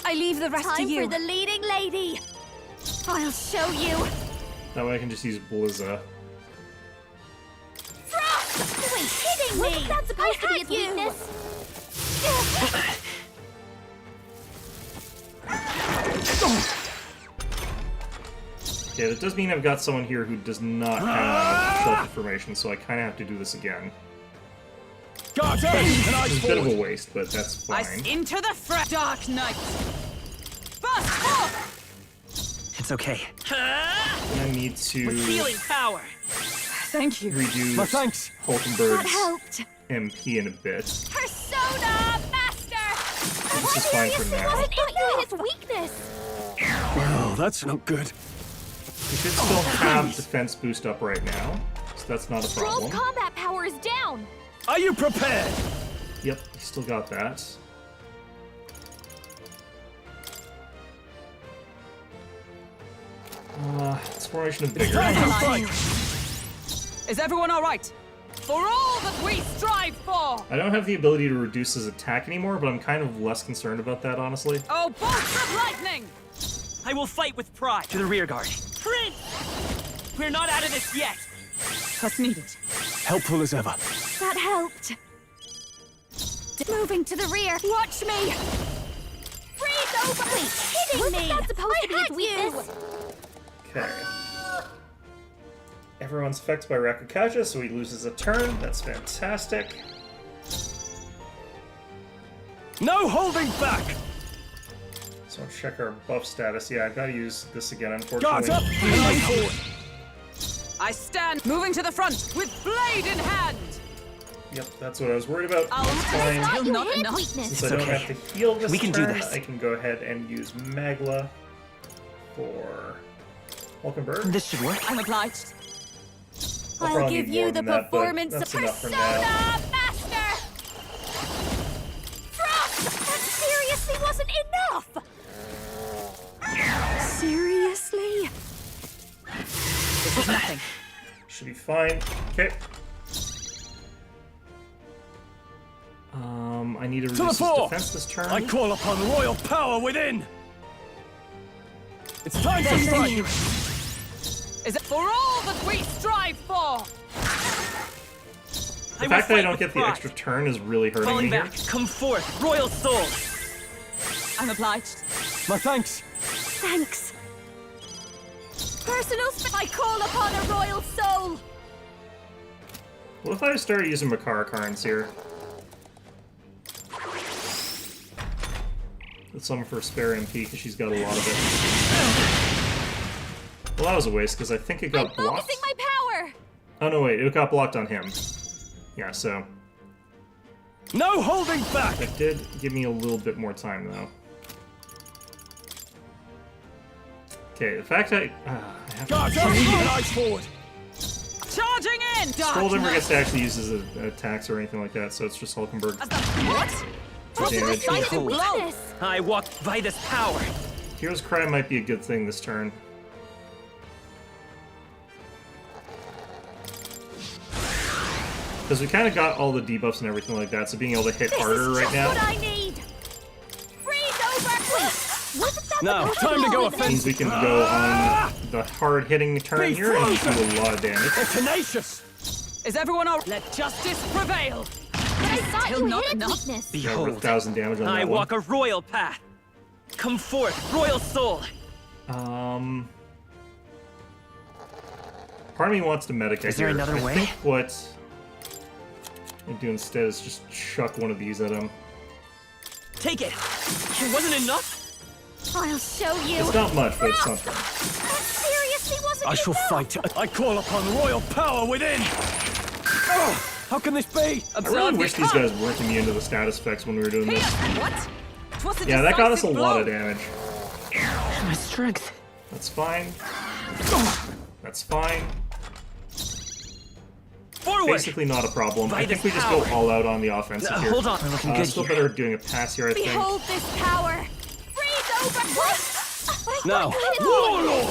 [SPEAKER 2] I leave the rest to
[SPEAKER 13] Time
[SPEAKER 2] you.
[SPEAKER 13] for the leading lady. I'll show you.
[SPEAKER 1] That way I can just use Blizza.
[SPEAKER 13] Frost! Quit hitting me! Wasn't that supposed to be its weakness?
[SPEAKER 1] Okay, that does mean I've got someone here who does not have Shelter Formation, so I kind of have to do this again.
[SPEAKER 6] Guards up! And eyes
[SPEAKER 1] It's a bit of
[SPEAKER 6] forward!
[SPEAKER 1] a waste, but that's fine.
[SPEAKER 12] Into the dark night. Burst forth.
[SPEAKER 8] It's okay.
[SPEAKER 1] And I need to
[SPEAKER 8] We're feeling power.
[SPEAKER 12] Thank you.
[SPEAKER 1] reduce
[SPEAKER 6] My thanks.
[SPEAKER 2] That
[SPEAKER 1] Hulkenberg's
[SPEAKER 2] helped.
[SPEAKER 1] MP in a bit.
[SPEAKER 13] Persona Master!
[SPEAKER 1] This is fine for now.
[SPEAKER 13] Wasn't it its weakness?
[SPEAKER 6] Oh, that's not good.
[SPEAKER 1] We should still have defense boost up right now, so that's not a
[SPEAKER 13] Stroll's
[SPEAKER 1] problem.
[SPEAKER 13] combat power is down.
[SPEAKER 6] Are you prepared?
[SPEAKER 1] Yep, you still got that. Exploration of Vigor.
[SPEAKER 6] Time to fight!
[SPEAKER 12] Is everyone all right? For all that we strive for.
[SPEAKER 1] I don't have the ability to reduce his attack anymore, but I'm kind of less concerned about that, honestly.
[SPEAKER 12] Oh, bolts of lightning.
[SPEAKER 8] I will fight with pride. To the rear guard. Prince! We're not out of this yet.
[SPEAKER 12] What's needed?
[SPEAKER 6] Helpful as ever.
[SPEAKER 2] That helped.
[SPEAKER 13] Moving to the rear. Watch me. Freeze over. Wait, hitting me. Wasn't that supposed to be its weakness?
[SPEAKER 1] Okay. Everyone's affected by Rakukaja, so he loses a turn. That's fantastic.
[SPEAKER 6] No holding back!
[SPEAKER 1] So I'll check our buff status. Yeah, I've got to use this again,
[SPEAKER 6] Guards up!
[SPEAKER 1] unfortunately.
[SPEAKER 6] And eyes forward!
[SPEAKER 12] I stand moving to the front with blade in hand.
[SPEAKER 1] Yep, that's what I was worried about.
[SPEAKER 12] I'll
[SPEAKER 1] That's fine.
[SPEAKER 13] Not you
[SPEAKER 12] Not
[SPEAKER 13] hit
[SPEAKER 12] enough.
[SPEAKER 13] weakness.
[SPEAKER 1] Since I don't
[SPEAKER 8] okay.
[SPEAKER 1] have to heal this
[SPEAKER 8] We can do
[SPEAKER 1] turn,
[SPEAKER 8] this.
[SPEAKER 1] I can go ahead and use Magla for Hulkenberg.
[SPEAKER 8] This should work.
[SPEAKER 12] I'm obliged.
[SPEAKER 1] I'll
[SPEAKER 13] I'll
[SPEAKER 1] probably
[SPEAKER 13] give
[SPEAKER 1] need
[SPEAKER 13] you
[SPEAKER 1] more
[SPEAKER 13] the
[SPEAKER 1] than that, but
[SPEAKER 13] performance of
[SPEAKER 1] that's enough for
[SPEAKER 13] Persona
[SPEAKER 1] now.
[SPEAKER 13] Master. wasn't enough!
[SPEAKER 2] Seriously?
[SPEAKER 12] This is nothing.
[SPEAKER 1] Should be fine. Okay. I need to
[SPEAKER 6] To the
[SPEAKER 1] reduce his
[SPEAKER 6] fore!
[SPEAKER 1] defense this turn.
[SPEAKER 6] I call upon royal power within! It's time for strike!
[SPEAKER 12] Is it for all that we strive for?
[SPEAKER 1] The fact that I don't get the extra turn is really hurting
[SPEAKER 8] Falling
[SPEAKER 1] me here.
[SPEAKER 8] back. Come forth, royal soul.
[SPEAKER 12] I'm obliged.
[SPEAKER 6] My thanks!
[SPEAKER 2] Thanks.
[SPEAKER 3] Personal I call upon a royal soul!
[SPEAKER 1] What if I start using Makara cards here? Let's summon for spare MP because she's got a lot of it. Well, that was a waste because I think it got blocked.
[SPEAKER 3] Focusing my power!
[SPEAKER 1] Oh no, wait, it got blocked on him. Yeah, so
[SPEAKER 6] No holding back!
[SPEAKER 1] that did give me a little bit more time though. Okay, the fact I have
[SPEAKER 6] Guards
[SPEAKER 1] to.
[SPEAKER 6] up! Eyes forward!
[SPEAKER 12] Charging in!
[SPEAKER 1] Scroll never gets to actually use his attacks or anything like that, so it's just Hulkenberg.
[SPEAKER 12] What?
[SPEAKER 1] Damage.
[SPEAKER 8] Behold, I walk by this power.
[SPEAKER 1] Hero's Cry might be a good thing this turn. Because we kind of got all the debuffs and everything like that, so being able to hit harder right now
[SPEAKER 3] What I need! Freeze over! Wasn't that
[SPEAKER 6] Now, time to go offensive!
[SPEAKER 1] means we can go on the hard-hitting turn here and do a lot of damage.
[SPEAKER 6] They're tenacious!
[SPEAKER 12] Is everyone all? Let justice prevail.
[SPEAKER 3] I thought
[SPEAKER 12] Still
[SPEAKER 3] you
[SPEAKER 12] not
[SPEAKER 3] hit
[SPEAKER 12] enough.
[SPEAKER 3] weakness.
[SPEAKER 1] Got over
[SPEAKER 8] Behold,
[SPEAKER 1] 1,000 damage on
[SPEAKER 8] I
[SPEAKER 1] that
[SPEAKER 8] walk
[SPEAKER 1] one.
[SPEAKER 8] a royal path. Come forth, royal soul.
[SPEAKER 1] Part of me wants to medicate.
[SPEAKER 8] Is there
[SPEAKER 1] here.
[SPEAKER 8] another
[SPEAKER 1] I
[SPEAKER 8] way?
[SPEAKER 1] think what I do instead is just chuck one of these at him.
[SPEAKER 8] Take it. It wasn't enough.
[SPEAKER 3] I'll show you!
[SPEAKER 1] It's not much, but it's something.
[SPEAKER 3] That seriously wasn't
[SPEAKER 6] I shall
[SPEAKER 3] enough!
[SPEAKER 6] fight! I call upon royal power within! Oh, how can this be?
[SPEAKER 1] I really wish these guys weren't immune to the status effects when we were doing this.
[SPEAKER 12] What? Twas a
[SPEAKER 1] Yeah, that got us a
[SPEAKER 12] decisive
[SPEAKER 1] lot
[SPEAKER 12] blow.
[SPEAKER 1] of damage.
[SPEAKER 8] My strength.
[SPEAKER 1] That's fine. That's fine.
[SPEAKER 8] Forward.
[SPEAKER 1] Basically not a problem.
[SPEAKER 8] By
[SPEAKER 1] I think
[SPEAKER 8] this
[SPEAKER 1] we just go
[SPEAKER 8] power.
[SPEAKER 1] all out on the offensive here.
[SPEAKER 8] Hold on, we're looking good
[SPEAKER 1] Still
[SPEAKER 8] here.
[SPEAKER 1] better doing a pass here, I think.
[SPEAKER 3] Behold this power! Freeze over! What?
[SPEAKER 6] Now,
[SPEAKER 3] warlord!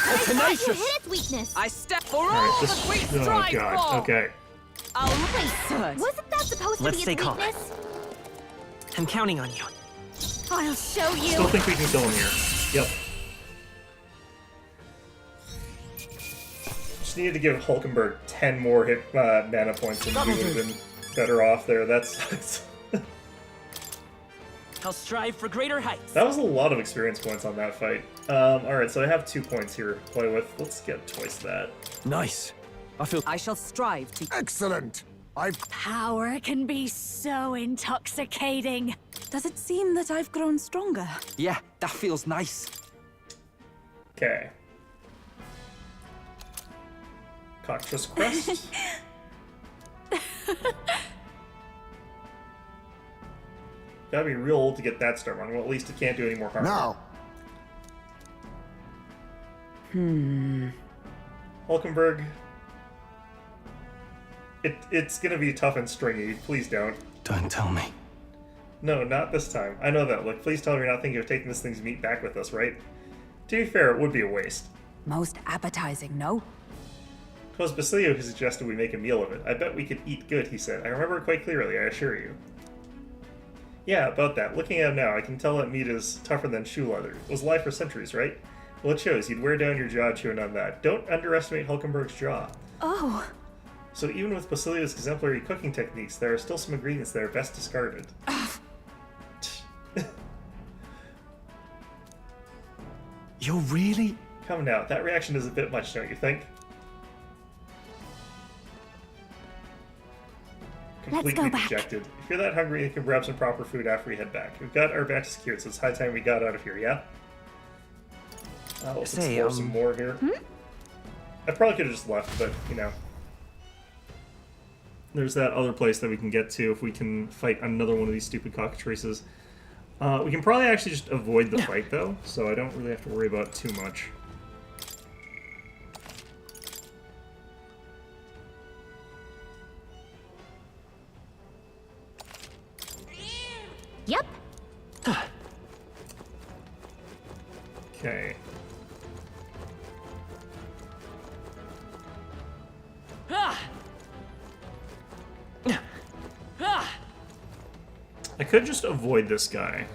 [SPEAKER 6] They're
[SPEAKER 3] I thought you
[SPEAKER 6] tenacious!
[SPEAKER 3] hit its weakness!
[SPEAKER 12] I step for
[SPEAKER 1] Alright,
[SPEAKER 12] all
[SPEAKER 1] this.
[SPEAKER 12] that we
[SPEAKER 1] Oh
[SPEAKER 12] strive
[SPEAKER 1] god.
[SPEAKER 12] for.
[SPEAKER 1] Okay.
[SPEAKER 12] I'll research.
[SPEAKER 3] Wasn't that supposed
[SPEAKER 8] Let's
[SPEAKER 3] to
[SPEAKER 8] stay
[SPEAKER 3] be its
[SPEAKER 8] calm.
[SPEAKER 3] weakness?
[SPEAKER 8] I'm counting on you.
[SPEAKER 3] I'll show you!
[SPEAKER 1] Still think we can kill him here. Yep. Just needed to give Hulkenberg 10 more hit mana points and we would have been better off there. That sucks.
[SPEAKER 8] I'll strive for greater heights.
[SPEAKER 1] That was a lot of experience points on that fight. Alright, so I have 2 points here to play with. Let's get twice that.
[SPEAKER 6] Nice.
[SPEAKER 12] I shall strive to.
[SPEAKER 11] Excellent! I've
[SPEAKER 13] Power can be so intoxicating.
[SPEAKER 2] Does it seem that I've grown stronger?
[SPEAKER 7] Yeah, that feels nice.
[SPEAKER 1] Okay. Cockatrice Crest. Gotta be real old to get that start on. Well, at least it can't do any more harm.
[SPEAKER 11] now.
[SPEAKER 1] Hulkenberg. It's gonna be tough and stringy. Please don't.
[SPEAKER 10] Don't tell me.
[SPEAKER 1] No, not this time. I know that. Look, please tell me you're not thinking of taking this thing's meat back with us, right? To be fair, it would be a waste.
[SPEAKER 12] Most appetizing, no?
[SPEAKER 1] 'Twas Basilio who suggested we make a meal of it. I bet we could eat good, he said. I remember it quite clearly, I assure you. Yeah, about that. Looking at him now, I can tell that meat is tougher than shoe leather. It was alive for centuries, right? Well, it shows. You'd wear down your jaw chewing on that. Don't underestimate Hulkenberg's jaw.
[SPEAKER 2] Oh,
[SPEAKER 1] So even with Basilio's exemplary cooking techniques, there are still some ingredients that are best discarded.
[SPEAKER 7] You're really?
[SPEAKER 1] Come now, that reaction is a bit much, don't you think? Completely
[SPEAKER 2] back.
[SPEAKER 1] dejected. If you're that hungry, you can grab some proper food after we head back. We've got our advantage secured, so it's high time we got out of here, yeah? Let's
[SPEAKER 8] Say,
[SPEAKER 1] explore some more here. I probably could have just left, but, you know. There's that other place that we can get to if we can fight another one of these stupid cockatrices. We can probably actually just avoid the fight, though, so I don't really have to worry about it too much.
[SPEAKER 13] Yep.
[SPEAKER 1] Okay. I could just avoid this guy.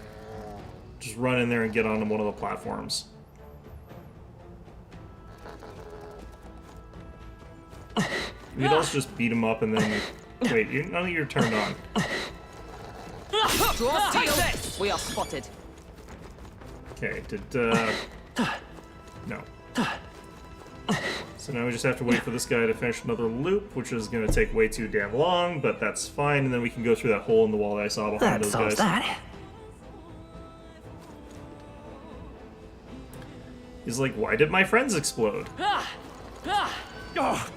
[SPEAKER 1] Just run in there and get onto one of the platforms. We could also just beat him up and then... Wait, none of you are turned on.
[SPEAKER 12] Take this! We are spotted.
[SPEAKER 1] Okay, no. So now we just have to wait for this guy to finish another loop, which is going to take way too damn long, but that's fine, and then we can go through that hole in the wall that I saw behind those guys.
[SPEAKER 8] That.
[SPEAKER 1] He's like, why did my friends explode?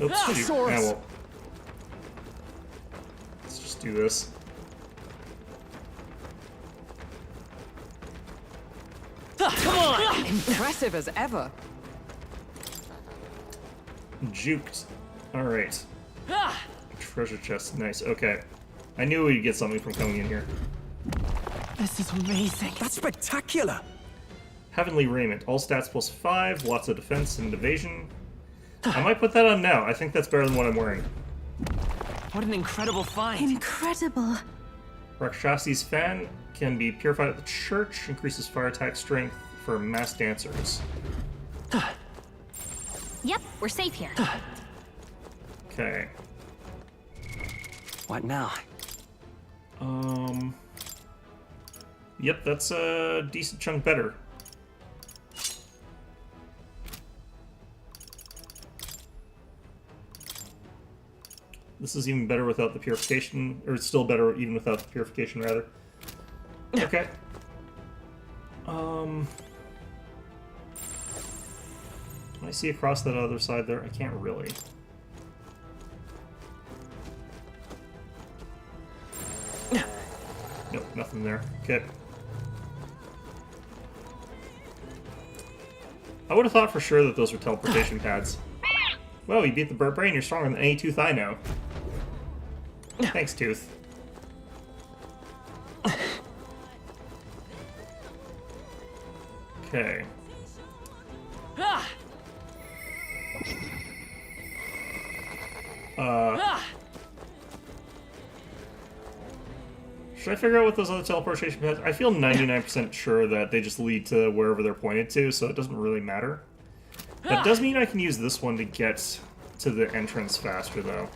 [SPEAKER 1] Oops, shoot. Well. Let's just do this.
[SPEAKER 12] Come on! Impressive as ever.
[SPEAKER 1] Juked. Alright. Treasure chest. Nice. Okay. I knew we'd get something from coming in here.
[SPEAKER 8] This is amazing.
[SPEAKER 7] That's spectacular.
[SPEAKER 1] Heavenly Raiment. All stats +5. Lots of defense and evasion. I might put that on now. I think that's better than what I'm wearing.
[SPEAKER 8] What an incredible find.
[SPEAKER 2] Incredible.
[SPEAKER 1] Rakshasi's fan can be purified at the church. Increases fire attack strength for mass dancers.
[SPEAKER 13] Yep, we're safe here.
[SPEAKER 1] Okay.
[SPEAKER 8] What now?
[SPEAKER 1] Yep, that's a decent chunk better. This is even better without the purification, or it's still better even without the purification, rather. Okay. Can I see across that other side there? I can't really. Nope, nothing there. Okay. I would have thought for sure that those were teleportation pads. Well, you beat the bird brain, you're stronger than any tooth I know. Thanks, Tooth. Okay. Should I figure out what those other teleportation pads? I feel 99% sure that they just lead to wherever they're pointed to, so it doesn't really matter. That does mean I can use this one to get to the entrance faster, though.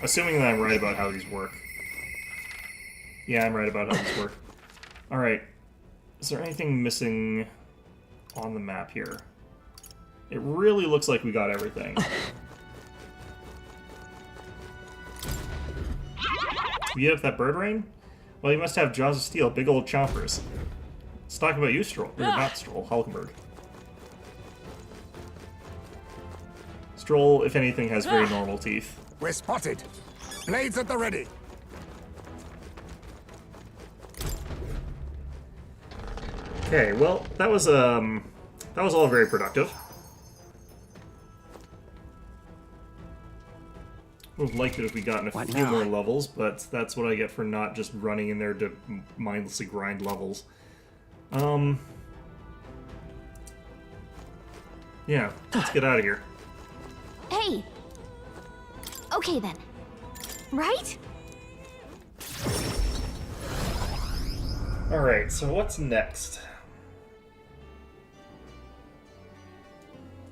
[SPEAKER 1] Assuming that I'm right about how these work. Yeah, I'm right about how these work. Alright. Is there anything missing on the map here? It really looks like we got everything. You have that bird rain? Well, you must have jaws of steel, big old chompers. Let's talk about you, Stroll. Or not Stroll, Hulkenberg. Stroll, if anything, has very normal teeth.
[SPEAKER 11] We're spotted. Blades at the ready.
[SPEAKER 1] Okay, well, that was all very productive. Would have liked it if we gotten a few more levels, but that's what I get for not just running in there to mindlessly grind levels. Yeah, let's get out of here.
[SPEAKER 13] Hey! Okay then. Right?
[SPEAKER 1] Alright, so what's next?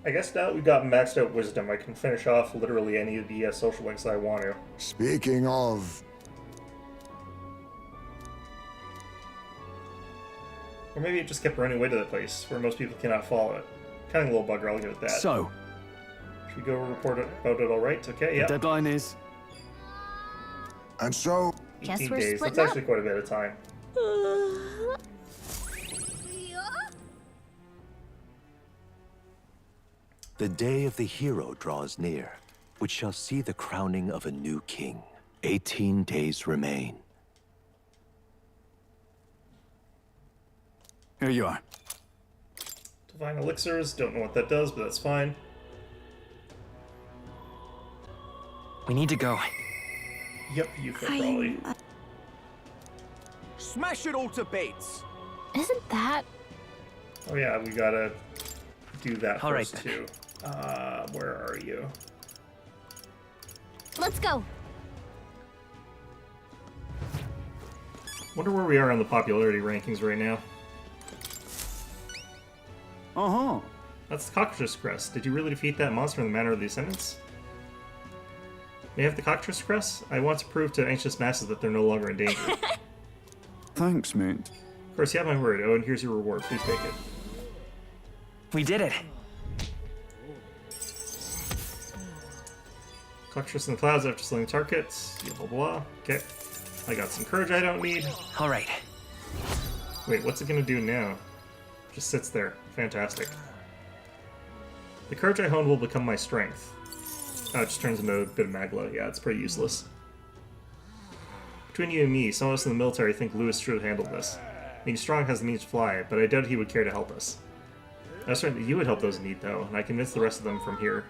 [SPEAKER 1] I guess now that we've got maxed out wisdom, I can finish off literally any of the social links I want to.
[SPEAKER 11] Speaking of...
[SPEAKER 1] Or maybe it just kept running away to that place where most people cannot follow it. Kind of a little bugger, I'll give it that.
[SPEAKER 4] So,
[SPEAKER 1] should we go report about it alright? Okay, yeah.
[SPEAKER 4] the deadline is...
[SPEAKER 11] And so...
[SPEAKER 13] 18
[SPEAKER 1] days,
[SPEAKER 13] splitting
[SPEAKER 1] that's
[SPEAKER 13] up.
[SPEAKER 1] actually quite a bit of time.
[SPEAKER 10] The day of the hero draws near, which shall see the crowning of a new king. 18 days remain.
[SPEAKER 4] Here you are.
[SPEAKER 1] Divine elixirs, don't know what that does, but that's fine.
[SPEAKER 8] We need to go.
[SPEAKER 1] Yep, you could probably.
[SPEAKER 6] smash it all to bits.
[SPEAKER 13] Isn't that...
[SPEAKER 1] Oh yeah, we gotta do that
[SPEAKER 8] All right,
[SPEAKER 1] first too. Where are you?
[SPEAKER 13] Let's go.
[SPEAKER 1] Wonder where we are on the popularity rankings right now.
[SPEAKER 5] Uh-huh.
[SPEAKER 1] That's the Cockatrice Crest. Did you really defeat that monster in the Manor of the Ascendants? May I have the Cockatrice Crest? I want to prove to anxious masses that they're no longer in danger.
[SPEAKER 5] Thanks, mate.
[SPEAKER 1] Of course, you have my word. Oh, and here's your reward. Please take it.
[SPEAKER 8] We did it.
[SPEAKER 1] Cockatrice in the clouds after slaying targets. Blah, blah, blah. Okay. I got some courage I don't need.
[SPEAKER 8] All right.
[SPEAKER 1] Wait, what's it gonna do now? Just sits there. Fantastic. The courage I hone will become my strength. Oh, it just turns into a bit of magla. Yeah, it's pretty useless. Between you and me, some of us in the military think Lewis should have handled this. Being strong has the means to fly, but I doubt he would care to help us. I was certain that you would help those in need, though, and I convinced the rest of them from here.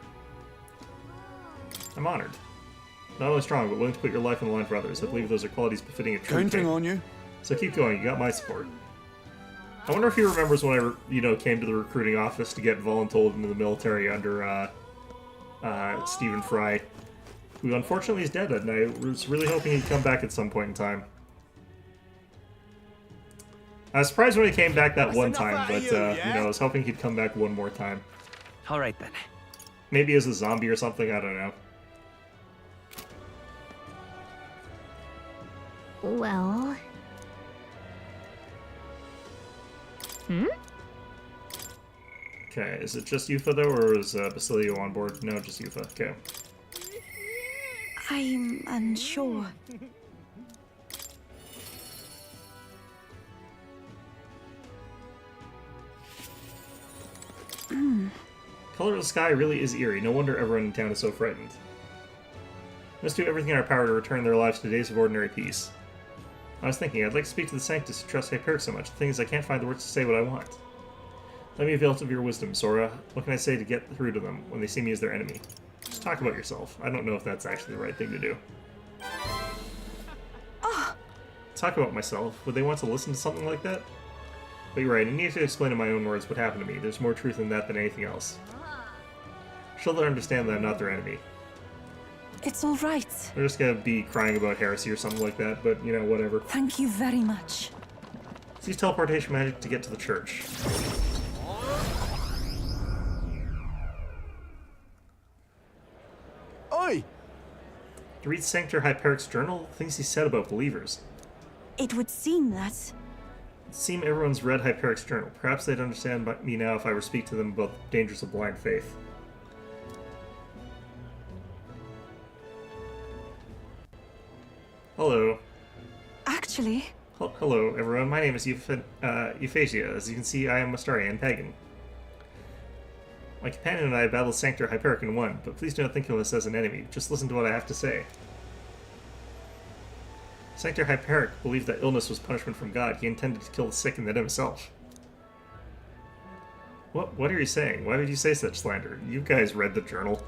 [SPEAKER 1] I'm honored. Not only strong, but willing to put your life on the line for others. I believe those are qualities befitting a true
[SPEAKER 5] Counting
[SPEAKER 1] king.
[SPEAKER 5] on you.
[SPEAKER 1] So keep going, you got my support. I wonder if he remembers when I, came to the recruiting office to get voluntold into the military under, Stephen Fry, who unfortunately is dead, and I was really hoping he'd come back at some point in time. I was surprised when he came back that one time, but, I was hoping he'd come back one more time.
[SPEAKER 8] All right, then.
[SPEAKER 1] Maybe as a zombie or something, I don't know.
[SPEAKER 13] Well...
[SPEAKER 1] Okay, is it just Yufa, though, or is Basilio on board? No, just Yufa. Okay.
[SPEAKER 9] I'm unsure.
[SPEAKER 1] Color of the sky really is eerie. No wonder everyone in town is so frightened. Let's do everything in our power to return their lives to days of ordinary peace. I was thinking, I'd like to speak to the Sanctus who trust Hyperic so much. The thing is, I can't find the words to say what I want. Let me avail of your wisdom, Sora. What can I say to get through to them when they see me as their enemy? Just talk about yourself. I don't know if that's actually the right thing to do. Talk about myself. Would they want to listen to something like that? But you're right, I need to explain in my own words what happened to me. There's more truth in that than anything else. She'll let understand that I'm not their enemy.
[SPEAKER 9] It's all right.
[SPEAKER 1] They're just gonna be crying about heresy or something like that, but, whatever.
[SPEAKER 9] Thank you very much.
[SPEAKER 1] Let's use teleportation magic to get to the church.
[SPEAKER 5] Oi!
[SPEAKER 1] To read Sanctor Hyperic's journal, things he said about believers.
[SPEAKER 9] It would seem that...
[SPEAKER 1] It seems everyone's read Hyperic's journal. Perhaps they'd understand me now if I were to speak to them about the dangers of blind faith. Hello.
[SPEAKER 9] Actually...
[SPEAKER 1] Hello, everyone. My name is Euphrasia. As you can see, I am Mastarian Pagan. My companion and I battled Sanctor Hyperic and won, but please do not think of us as an enemy. Just listen to what I have to say. Sanctor Hyperic believed that illness was punishment from God. He intended to kill the sick and then himself. What are you saying? Why would you say such slander? You guys read the journal.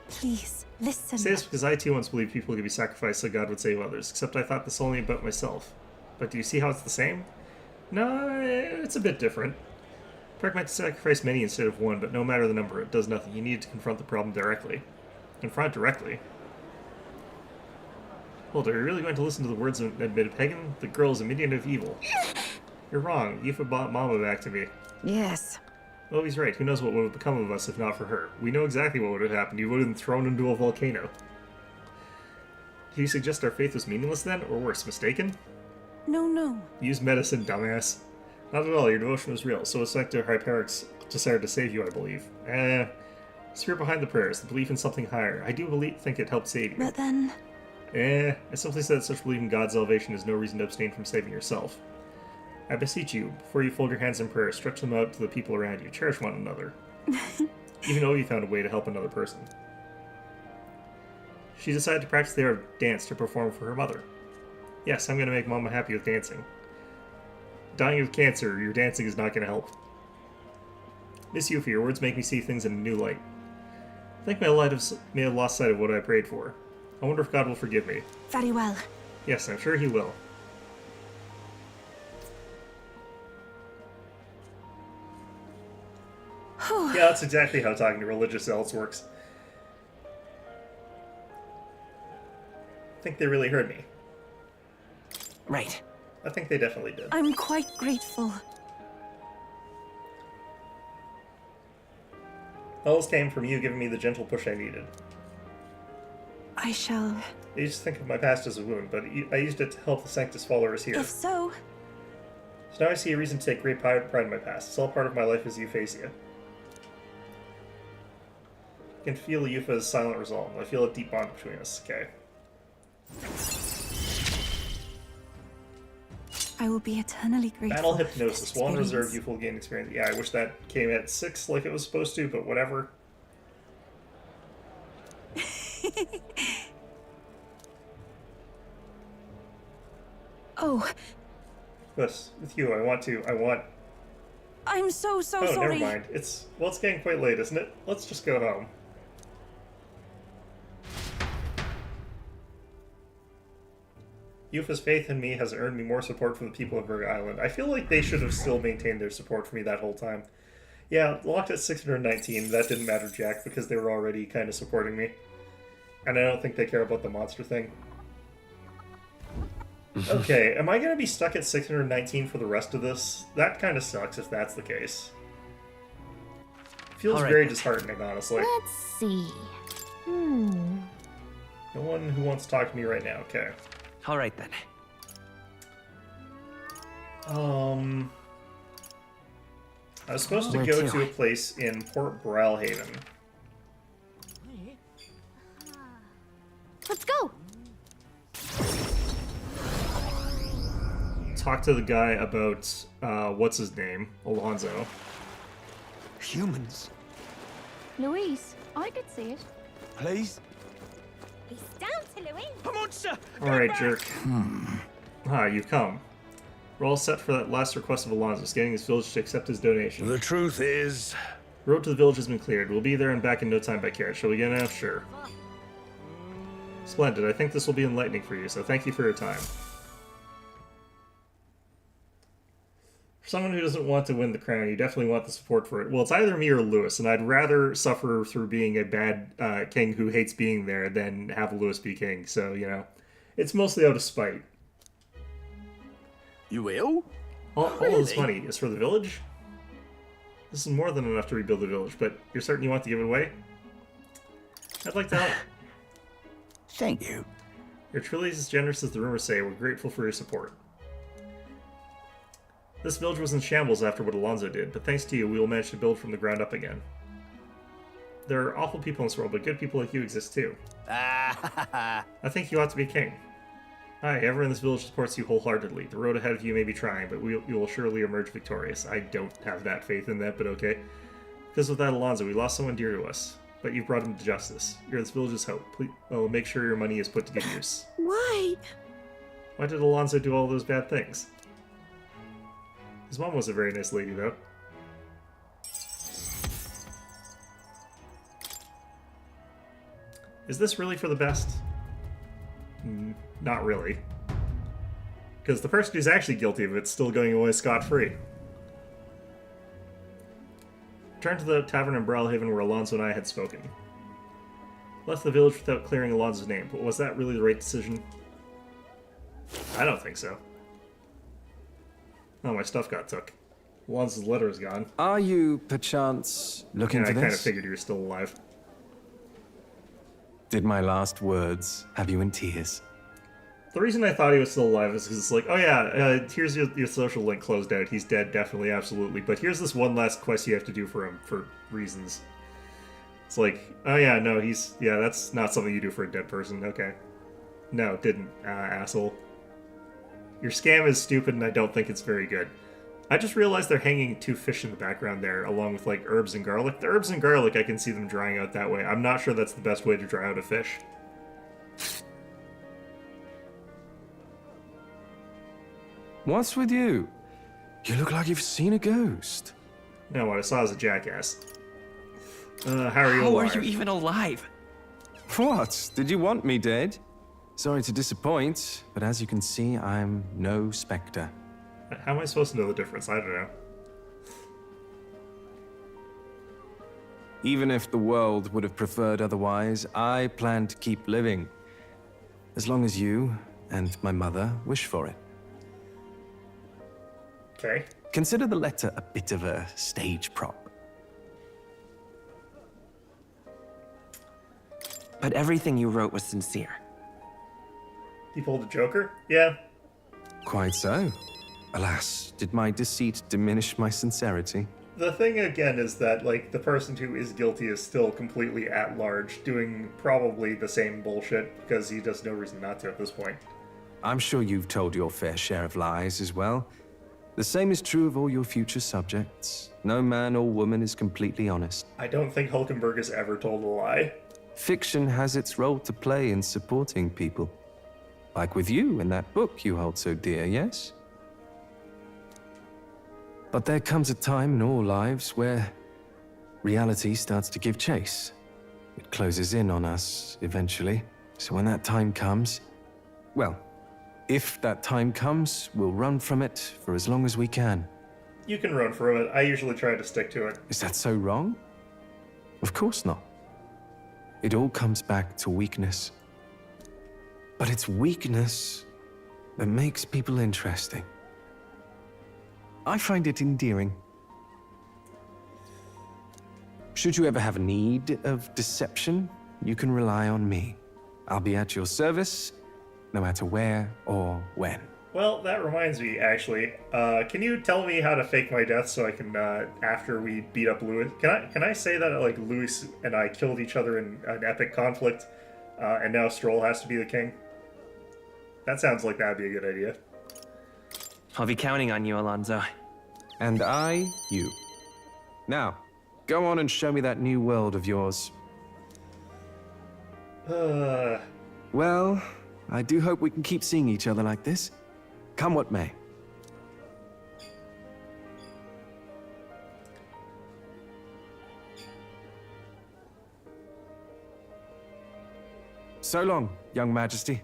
[SPEAKER 9] Please, listen.
[SPEAKER 1] I say this because I too once believed people could be sacrificed so God would save others, except I thought this only about myself. But do you see how it's the same? No, it's a bit different. Hyperic meant to sacrifice many instead of one, but no matter the number, it does nothing. You need to confront the problem directly. Confront directly? Hold, are you really going to listen to the words of an admitted pagan? The girl is a minion of evil. You're wrong. Yufa brought Mama back to me.
[SPEAKER 9] Yes.
[SPEAKER 1] Oh, he's right. Who knows what would have become of us if not for her? We know exactly what would have happened. You would have been thrown into a volcano. Do you suggest our faith was meaningless then? Or worse, mistaken?
[SPEAKER 9] No.
[SPEAKER 1] Use medicine, dumbass. Not at all. Your devotion was real. So was Sanctor Hyperic's desire to save you, I believe. Spirit behind the prayers. The belief in something higher. I do think it helped save you.
[SPEAKER 9] But then...
[SPEAKER 1] I simply said that such belief in God's salvation is no reason to abstain from saving yourself. I beseech you, before you fold your hands in prayer, stretch them out to the people around you. Cherish one another. Even though you found a way to help another person. She decided to practice the art of dance to perform for her mother. Yes, I'm going to make Mama happy with dancing. Dying of cancer, your dancing is not going to help. Miss Yuffie, your words make me see things in a new light. I think may have lost sight of what I prayed for. I wonder if God will forgive me.
[SPEAKER 9] Very well.
[SPEAKER 1] Yes, I'm sure he will. Yeah, that's exactly how talking to religious zealots works. I think they really heard me.
[SPEAKER 8] Right.
[SPEAKER 1] I think they definitely did.
[SPEAKER 2] I'm quite grateful.
[SPEAKER 1] All this came from you giving me the gentle push I needed.
[SPEAKER 2] I shall...
[SPEAKER 1] I used to think of my past as a wound, but I used it to help the Sanctus followers here.
[SPEAKER 2] If so...
[SPEAKER 1] So now I see a reason to take great pride in my past. It's all part of my life as Euphasia. I can feel Eupha's silent resolve. I feel a deep bond between us. Okay.
[SPEAKER 2] I will be eternally grateful.
[SPEAKER 1] Battle Hypnosis. While in reserve, you will gain experience. Yeah, I wish that came at 6 like it was supposed to, but whatever.
[SPEAKER 2] Oh.
[SPEAKER 1] Yes, with you, I want...
[SPEAKER 2] I'm so
[SPEAKER 1] sorry. Oh, never mind. It's getting quite late, isn't it? Let's just go home. Eupha's faith in me has earned me more support from the people of Virga Island. I feel like they should have still maintained their support for me that whole time. Yeah, locked at 619, that didn't matter jack because they were already kind of supporting me. And I don't think they care about the monster thing. Okay, am I going to be stuck at 619 for the rest of this? That kind of sucks if that's the case. Feels very disheartening, honestly.
[SPEAKER 13] Let's see.
[SPEAKER 1] No one who wants to talk to me right now, okay.
[SPEAKER 8] All right then.
[SPEAKER 1] I was supposed to go to a place in Port Bralhaven.
[SPEAKER 13] Let's go.
[SPEAKER 1] Talk to the guy about, what's his name? Alonso.
[SPEAKER 7] Humans?
[SPEAKER 13] Louise, I could see it.
[SPEAKER 7] Please?
[SPEAKER 3] He's down to Louise.
[SPEAKER 6] A monster!
[SPEAKER 1] Alright, jerk. You've come. We're all set for that last request of Alonso's, getting his village to accept his donation.
[SPEAKER 6] The truth is...
[SPEAKER 1] The road to the village has been cleared. We'll be there and back in no time by carriage. Shall we get out? Sure. Splendid. I think this will be enlightening for you, so thank you for your time. For someone who doesn't want to win the crown, you definitely want the support for it. Well, it's either me or Lewis, and I'd rather suffer through being a bad king who hates being there than have Lewis be king. So, you know, it's mostly out of spite.
[SPEAKER 6] You will?
[SPEAKER 1] All this money is for the village? This is more than enough to rebuild the village, but you're certain you want to give it away? I'd like to help.
[SPEAKER 7] Thank you.
[SPEAKER 1] You're truly as generous as the rumors say. We're grateful for your support. This village was in shambles after what Alonso did, but thanks to you, we will manage to build from the ground up again. There are awful people in this world, but good people like you exist too. I think you ought to be king. Hi, everyone in this village supports you wholeheartedly. The road ahead of you may be trying, but you will surely emerge victorious. I don't have that faith in that, but okay. Because without Alonso, we lost someone dear to us. But you've brought him to justice. You're this village's hope. Please, make sure your money is put to good use.
[SPEAKER 2] Why?
[SPEAKER 1] Why did Alonso do all those bad things? His mom was a very nice lady, though. Is this really for the best? Not really. Because the person who's actually guilty of it's still going away scot-free. Returned to the tavern in Bralhaven where Alonso and I had spoken. Left the village without clearing Alonso's name, but was that really the right decision? I don't think so. Oh, my stuff got took. Alonso's letter is gone.
[SPEAKER 14] Are you, perchance, looking for
[SPEAKER 1] I
[SPEAKER 14] this?
[SPEAKER 1] kind of figured you were still alive.
[SPEAKER 14] Did my last words have you in tears?
[SPEAKER 1] The reason I thought he was still alive is because it's like, oh yeah, here's your social link closed out. He's dead, definitely, absolutely. But here's this one last quest you have to do for him for reasons. It's like, oh yeah, no, that's not something you do for a dead person. Okay. No, didn't, asshole. Your scam is stupid and I don't think it's very good. I just realized they're hanging 2 fish in the background there, along with, like, herbs and garlic. The herbs and garlic, I can see them drying out that way. I'm not sure that's the best way to dry out a fish.
[SPEAKER 14] What's with you? You look like you've seen a ghost.
[SPEAKER 1] No, what I saw is a jackass. How are you alive?
[SPEAKER 8] How are you even alive?
[SPEAKER 14] What? Did you want me dead? Sorry to disappoint, but as you can see, I'm no spectre.
[SPEAKER 1] How am I supposed to know the difference? I don't know.
[SPEAKER 14] Even if the world would have preferred otherwise, I plan to keep living. As long as you and my mother wish for it.
[SPEAKER 1] Okay.
[SPEAKER 14] Consider the letter a bit of a stage prop.
[SPEAKER 8] But everything you wrote was sincere.
[SPEAKER 1] He pulled a Joker? Yeah.
[SPEAKER 14] Quite so. Alas, did my deceit diminish my sincerity?
[SPEAKER 1] The thing again is that, like, the person who is guilty is still completely at large, doing probably the same bullshit because he has no reason not to at this point.
[SPEAKER 14] I'm sure you've told your fair share of lies as well. The same is true of all your future subjects. No man or woman is completely honest.
[SPEAKER 1] I don't think Hulkenberg has ever told a lie.
[SPEAKER 14] Fiction has its role to play in supporting people. Like with you in that book you hold so dear, yes? But there comes a time in all lives where reality starts to give chase. It closes in on us eventually. So when that time comes, well, if that time comes, we'll run from it for as long as we can.
[SPEAKER 1] You can run from it. I usually try to stick to it.
[SPEAKER 14] Is that so wrong? Of course not. It all comes back to weakness. But it's weakness that makes people interesting. I find it endearing. Should you ever have a need of deception, you can rely on me. I'll be at your service, no matter where or when.
[SPEAKER 1] Well, that reminds me, actually. Can you tell me how to fake my death so I can, after we beat up Louis... Can I say that, like, Louis and I killed each other in an epic conflict, and now Stroll has to be the king? That sounds like that'd be a good idea.
[SPEAKER 8] I'll be counting on you, Alonso.
[SPEAKER 14] And I, you. Now, go on and show me that new world of yours. Well, I do hope we can keep seeing each other like this. Come what may. So long, young majesty.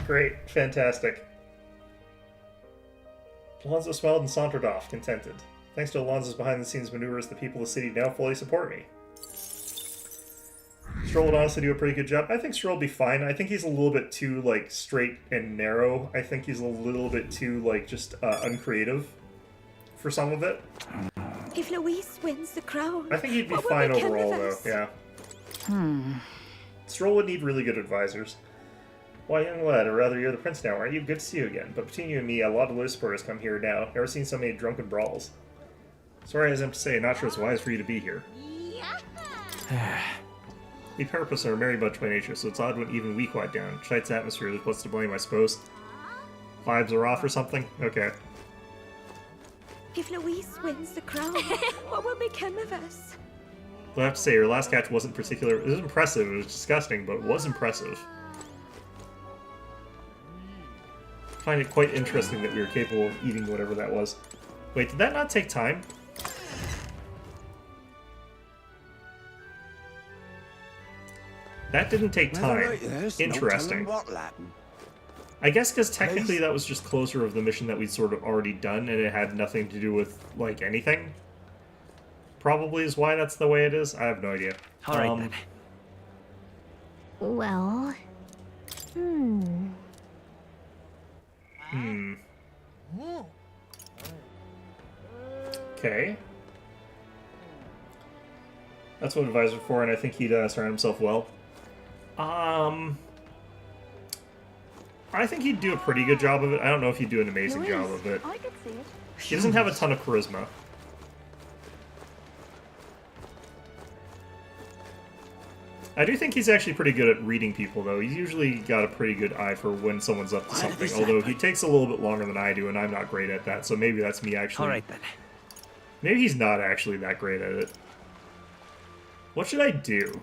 [SPEAKER 1] Great. Fantastic. Alonso smiled and sauntered off, contented. Thanks to Alonso's behind-the-scenes maneuvers, the people of the city now fully support me. Stroll would honestly do a pretty good job. I think Stroll will be fine. I think he's a little bit too, like, straight and narrow. I think he's a little bit too, like, just uncreative for some of it.
[SPEAKER 3] If Louise wins the crown,
[SPEAKER 1] I think he'd be fine overall, though, yeah. Stroll would need really good advisors. Why, young lad, or rather, you're the prince now, aren't you? Good to see you again. But between you and me, a lot of loose supporters come here now. Never seen so many drunken brawls. Sorry as I am to say, not sure it's wise for you to be here. We purpose are a merry bunch by nature, so it's odd when even we quiet down. Tonight's atmosphere is what's to blame, I suppose. Vibes are off or something? Okay.
[SPEAKER 3] If Louise wins the crown, what will become of us?
[SPEAKER 1] But I have to say, your last catch wasn't particular. It was impressive. It was disgusting, but it was impressive. I find it quite interesting that we were capable of eating whatever that was. Wait, did that not take time? That didn't take time. Interesting. I guess because technically that was just closer of the mission that we'd sort of already done, and it had nothing to do with, like, anything. Probably is why that's the way it is. I have no idea.
[SPEAKER 8] All right, then.
[SPEAKER 3] Well...
[SPEAKER 1] Okay. That's what advisors are for, and I think he'd surround himself well. I think he'd do a pretty good job of it. I don't know if he'd do an amazing job of it.
[SPEAKER 3] I could see it.
[SPEAKER 1] He doesn't have a ton of charisma. I do think he's actually pretty good at reading people, though. He's usually got a pretty good eye for when someone's up to something, although he takes a little bit longer than I do, and I'm not great at that, so maybe that's me actually...
[SPEAKER 8] Alright then.
[SPEAKER 1] Maybe he's not actually that great at it. What should I do?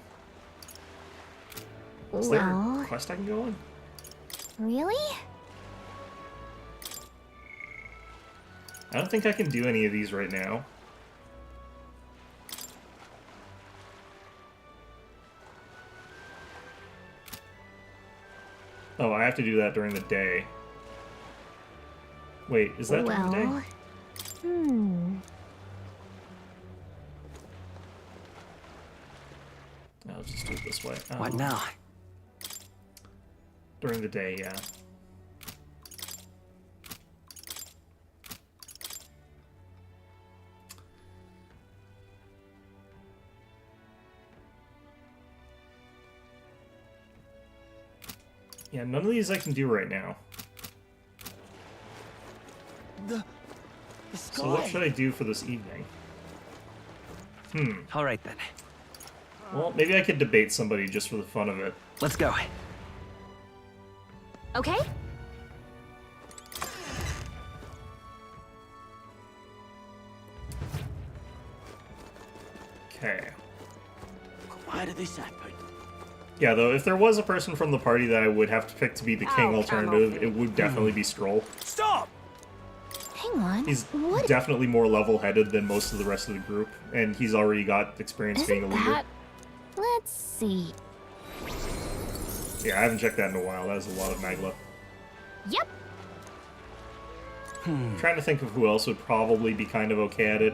[SPEAKER 1] Is there a quest I can go on?
[SPEAKER 3] Really?
[SPEAKER 1] I don't think I can do any of these right now. Oh, I have to do that during the day. Wait, is that during the day? I'll just do it this way.
[SPEAKER 8] What now?
[SPEAKER 1] During the day, yeah. Yeah, none of these I can do right now.
[SPEAKER 7] The sky.
[SPEAKER 1] So what should I do for this evening?
[SPEAKER 8] All right then.
[SPEAKER 1] Well, maybe I could debate somebody just for the fun of it.
[SPEAKER 8] Let's go.
[SPEAKER 3] Okay?
[SPEAKER 1] Okay.
[SPEAKER 7] Why did this happen?
[SPEAKER 1] Yeah, though, if there was a person from the party that I would have to pick to be the king alternative, it would definitely be Stroll.
[SPEAKER 6] Stop!
[SPEAKER 2] Hang on.
[SPEAKER 1] He's
[SPEAKER 2] what
[SPEAKER 1] definitely more level-headed than most of the rest of the group, and he's already got experience being a
[SPEAKER 2] isn't
[SPEAKER 1] leader.
[SPEAKER 2] that? Let's see.
[SPEAKER 1] Yeah, I haven't checked that in a while. That was a lot of Magla.
[SPEAKER 2] Yep.
[SPEAKER 1] I'm trying to think of who else would probably be kind of okay at it.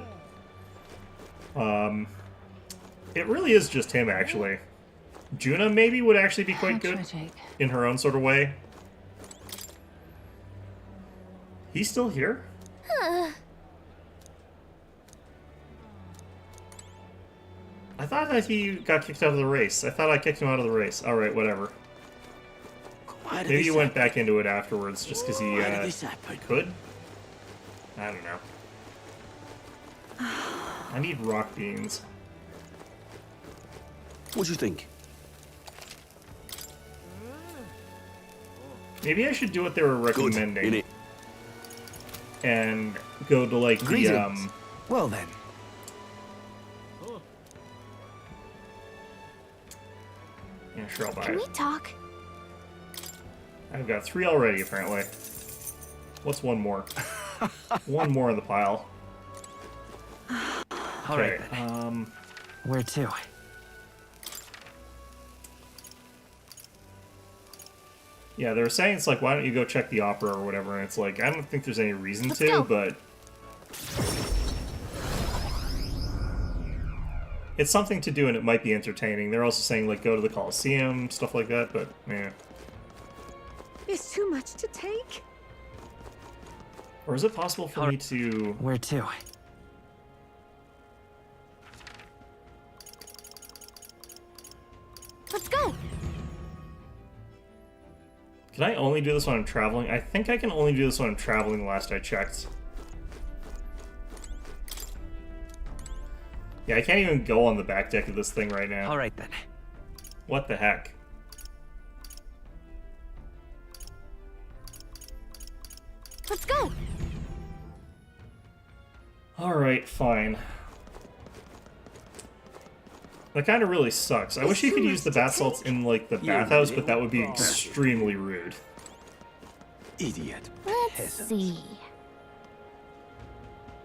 [SPEAKER 1] It really is just him, actually. Juna maybe would actually be quite good in her own sort of way. He's still here? I thought that he got kicked out of the race. I thought I kicked him out of the race. Alright, whatever. Maybe he went back into it afterwards just because he could? I don't know. I need rock beans.
[SPEAKER 6] What do you think?
[SPEAKER 1] Maybe I should do what they were recommending. And go to like
[SPEAKER 4] Greetings. Well then.
[SPEAKER 1] Yeah, sure, I'll buy
[SPEAKER 2] Can
[SPEAKER 1] it.
[SPEAKER 2] we talk?
[SPEAKER 1] I've got 3 already, apparently. What's one more? One more in the pile.
[SPEAKER 8] All right. Where to?
[SPEAKER 1] Yeah, they were saying it's like, why don't you go check the opera or whatever, and it's like, I don't think there's any reason
[SPEAKER 2] Let's
[SPEAKER 1] to,
[SPEAKER 2] go.
[SPEAKER 1] but... It's something to do and it might be entertaining. They're also saying, like, go to the Coliseum, stuff like that, but, yeah.
[SPEAKER 12] It's too much to take.
[SPEAKER 1] Or is it possible for me to...
[SPEAKER 8] Where to?
[SPEAKER 2] Let's go.
[SPEAKER 1] Can I only do this when I'm traveling? I think I can only do this when I'm traveling, last I checked. Yeah, I can't even go on the back deck of this thing right now.
[SPEAKER 8] All right then.
[SPEAKER 1] What the heck?
[SPEAKER 2] Let's go.
[SPEAKER 1] Alright, fine. That kind of really sucks. I wish you could use the bath salts in, like, the bathhouse, but that would be extremely rude.
[SPEAKER 6] Idiot.
[SPEAKER 2] Let's see.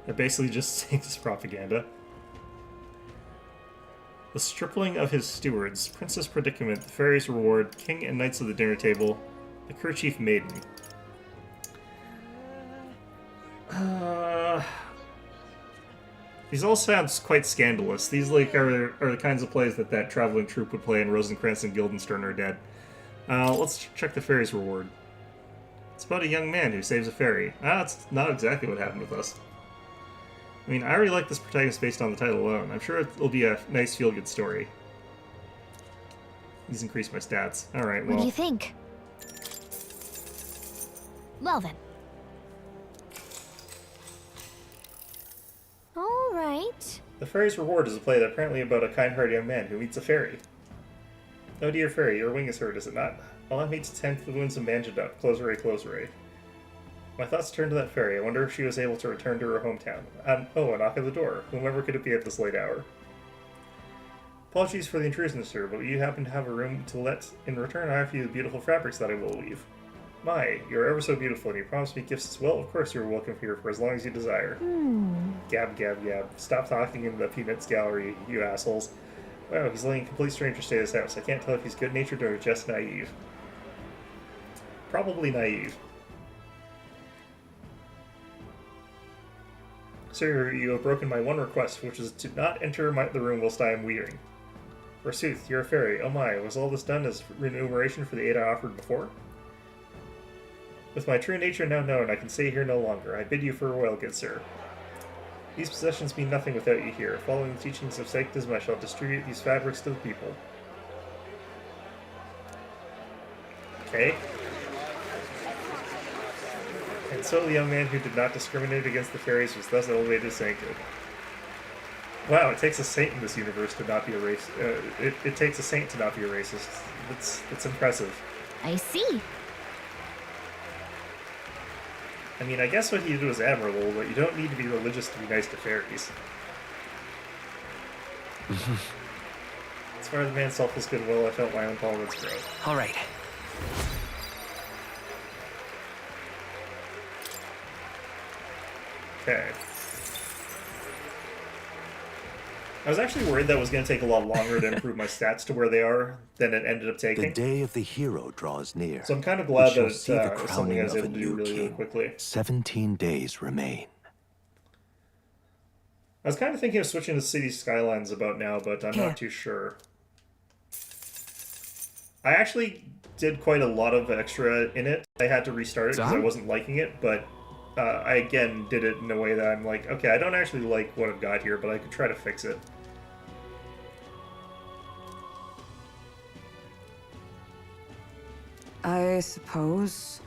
[SPEAKER 1] They're basically just saying this propaganda. The stripling of his stewards, Princess Predicament, the Fairy's Reward, King and Knights of the Dinner Table, the Kerchief Maiden. These all sound quite scandalous. These like are the kinds of plays that traveling troupe would play in Rosencrantz and Guildenstern Are Dead. Let's check the Fairy's Reward. It's about a young man who saves a fairy. That's not exactly what happened with us. I mean, I already like this protagonist based on the title alone. I'm sure it'll be a nice feel-good story. These increase my stats. Alright, well...
[SPEAKER 2] What do you think? Well then. All right.
[SPEAKER 1] The Fairy's Reward is a play that apparently about a kind-hearted young man who meets a fairy. Oh dear fairy, your wing is hurt, is it not? All I meets tend to the wounds and bandaged up. Closeray. My thoughts turned to that fairy. I wonder if she was able to return to her hometown. Oh, a knock at the door. Whomever could it be at this late hour? Apologies for the intrusion, sir, but you happen to have a room to let. In return, I offer you the beautiful fabrics that I will weave. My, you're ever so beautiful, and you promised me gifts as well. Of course you're welcome here for as long as you desire. Gab. Stop talking in the Peanuts gallery, you assholes. Wow, he's letting a complete stranger stay at his house. I can't tell if he's good-natured or just naive. Probably naive. Sir, you have broken my one request, which is to not enter the room whilst I am weaving. Forsooth, you're a fairy. Oh my, was all this done as remuneration for the aid I offered before? With my true nature now known, I can stay here no longer. I bid you farewell, good sir. These possessions mean nothing without you here. Following the teachings of Sanctism, I shall distribute these fabrics to the people. Okay. And so the young man who did not discriminate against the fairies was thus elevated to sainthood. Wow, it takes a saint in this universe to not be a racist. It takes a saint to not be a racist. It's impressive.
[SPEAKER 13] I see.
[SPEAKER 1] I mean, I guess what he did was admirable, but you don't need to be religious to be nice to fairies. As far as the man's selfless goodwill, I felt my own tolerance grow.
[SPEAKER 8] All right.
[SPEAKER 1] Okay. I was actually worried that was going to take a lot longer to improve my stats to where they are than it ended up taking.
[SPEAKER 10] The day of the hero draws near.
[SPEAKER 1] So I'm kind of glad that
[SPEAKER 10] see the
[SPEAKER 1] it's something I was able to do
[SPEAKER 10] crowning of a
[SPEAKER 1] really,
[SPEAKER 10] new
[SPEAKER 1] really
[SPEAKER 10] king.
[SPEAKER 1] quickly.
[SPEAKER 10] 17 days remain.
[SPEAKER 1] I was kind of thinking of switching to City Skylines about now, but I'm not too sure. I actually did quite a lot of extra in it. I had to restart it because I wasn't liking it, but I again did it in a way that I'm like, okay, I don't actually like what I've got here, but I could try to fix it.
[SPEAKER 12] I suppose.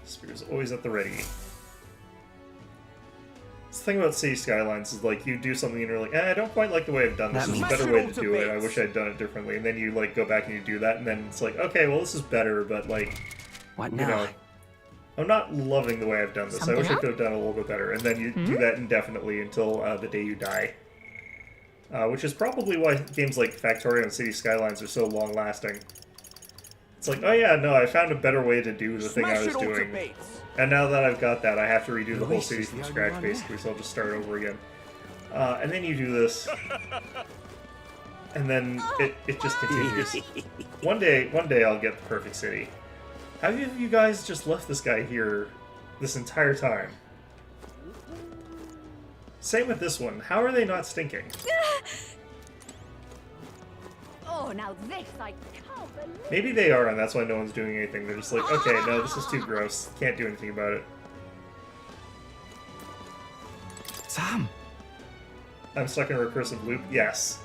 [SPEAKER 1] Spear's always at the ready. The thing about City Skylines is, like, you do something and you're like, I don't quite like the way I've done this. There's a better way to do it. I wish I'd done it differently. And then you, like, go back and you do that, and then it's like, okay, well, this is better, but, like,
[SPEAKER 8] what
[SPEAKER 1] you
[SPEAKER 8] now?
[SPEAKER 1] know, I'm not loving the way I've done this. I wish I could have done it a little bit better. And then you do that indefinitely until the day you die. Which is probably why games like Factorio and City Skylines are so long-lasting. It's like, oh yeah, no, I found a better way to do the thing I was doing. And now that I've got that, I have to redo the whole city from scratch, basically, so I'll just start over again. And then you do this. And then it just continues. One day I'll get the perfect city. How have you guys just left this guy here this entire time? Same with this one. How are they not stinking?
[SPEAKER 3] Oh, now this I can't believe.
[SPEAKER 1] Maybe they are, and that's why no one's doing anything. They're just like, okay, no, this is too gross. Can't do anything about it.
[SPEAKER 8] Sam!
[SPEAKER 1] I'm stuck in a recursive loop? Yes.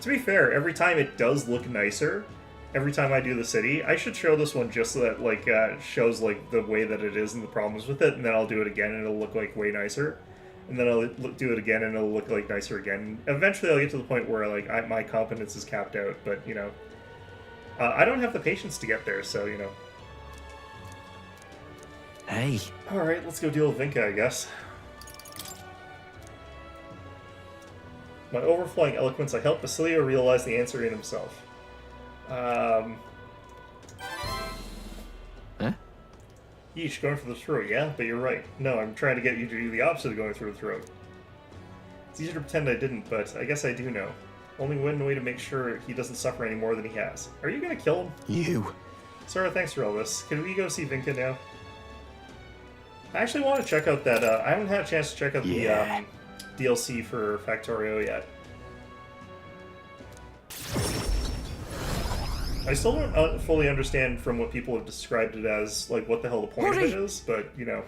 [SPEAKER 1] To be fair, every time it does look nicer, every time I do the city, I should show this one just so that, like, shows, like, the way that it is and the problems with it, and then I'll do it again and it'll look, like, way nicer. And then I'll do it again and it'll look, like, nicer again. Eventually I'll get to the point where, like, my competence is capped out, but, you know. I don't have the patience to get there, so, you know.
[SPEAKER 8] Hey.
[SPEAKER 1] Alright, let's go deal with Vinca, I guess. My overflowing eloquence, I helped Basilio realize the answer in himself. Yeesh, going for the throat, yeah? But you're right. No, I'm trying to get you to do the opposite of going through the throat. It's easier to pretend I didn't, but I guess I do know. Only one way to make sure he doesn't suffer any more than he has. Are you gonna kill him?
[SPEAKER 10] You.
[SPEAKER 1] Sora, thanks for all this. Can we go see Vinca now? I actually want to check out that, I haven't had a chance to check out the DLC for Factorio yet. I still don't fully understand from what people have described it as, like, what the hell the point of it is, but, you know.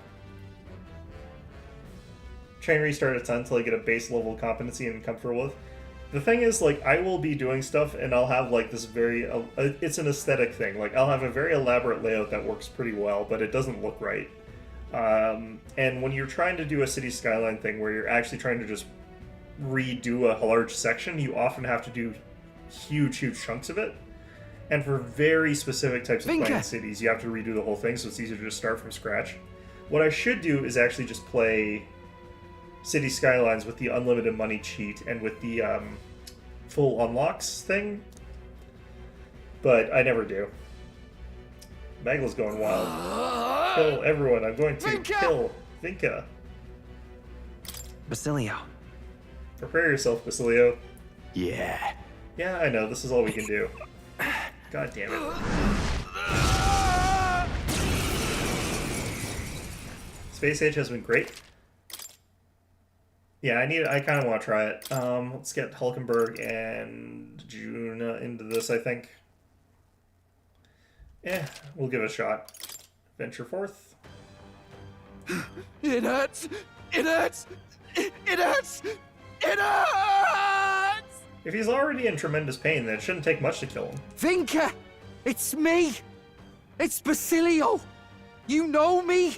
[SPEAKER 1] Train restart a ton until I get a base level of competency and comfortable with. The thing is, like, I will be doing stuff and I'll have, like, this very, it's an aesthetic thing. Like, I'll have a very elaborate layout that works pretty well, but it doesn't look right. And when you're trying to do a city skyline thing where you're actually trying to just redo a large section, you often have to do huge chunks of it. And for very specific types of planned cities, you have to redo the whole thing, so it's easier to just start from scratch. What I should do is actually just play City Skylines with the unlimited money cheat and with the full unlocks thing, but I never do. Magla's going wild. Kill everyone. I'm going to kill Vinca.
[SPEAKER 8] Basilio.
[SPEAKER 1] Prepare yourself, Basilio.
[SPEAKER 10] Yeah.
[SPEAKER 1] Yeah, I know. This is all we can do. God damn it. Space Age has been great. Yeah, I kind of want to try it. Let's get Hulkenberg and Juna into this, I think. We'll give it a shot. Venture forth.
[SPEAKER 7] It hurts! It hurts! It hurts! It hurts!
[SPEAKER 1] If he's already in tremendous pain, then it shouldn't take much to kill him.
[SPEAKER 7] Vinka! It's me! It's Basilio! You know me?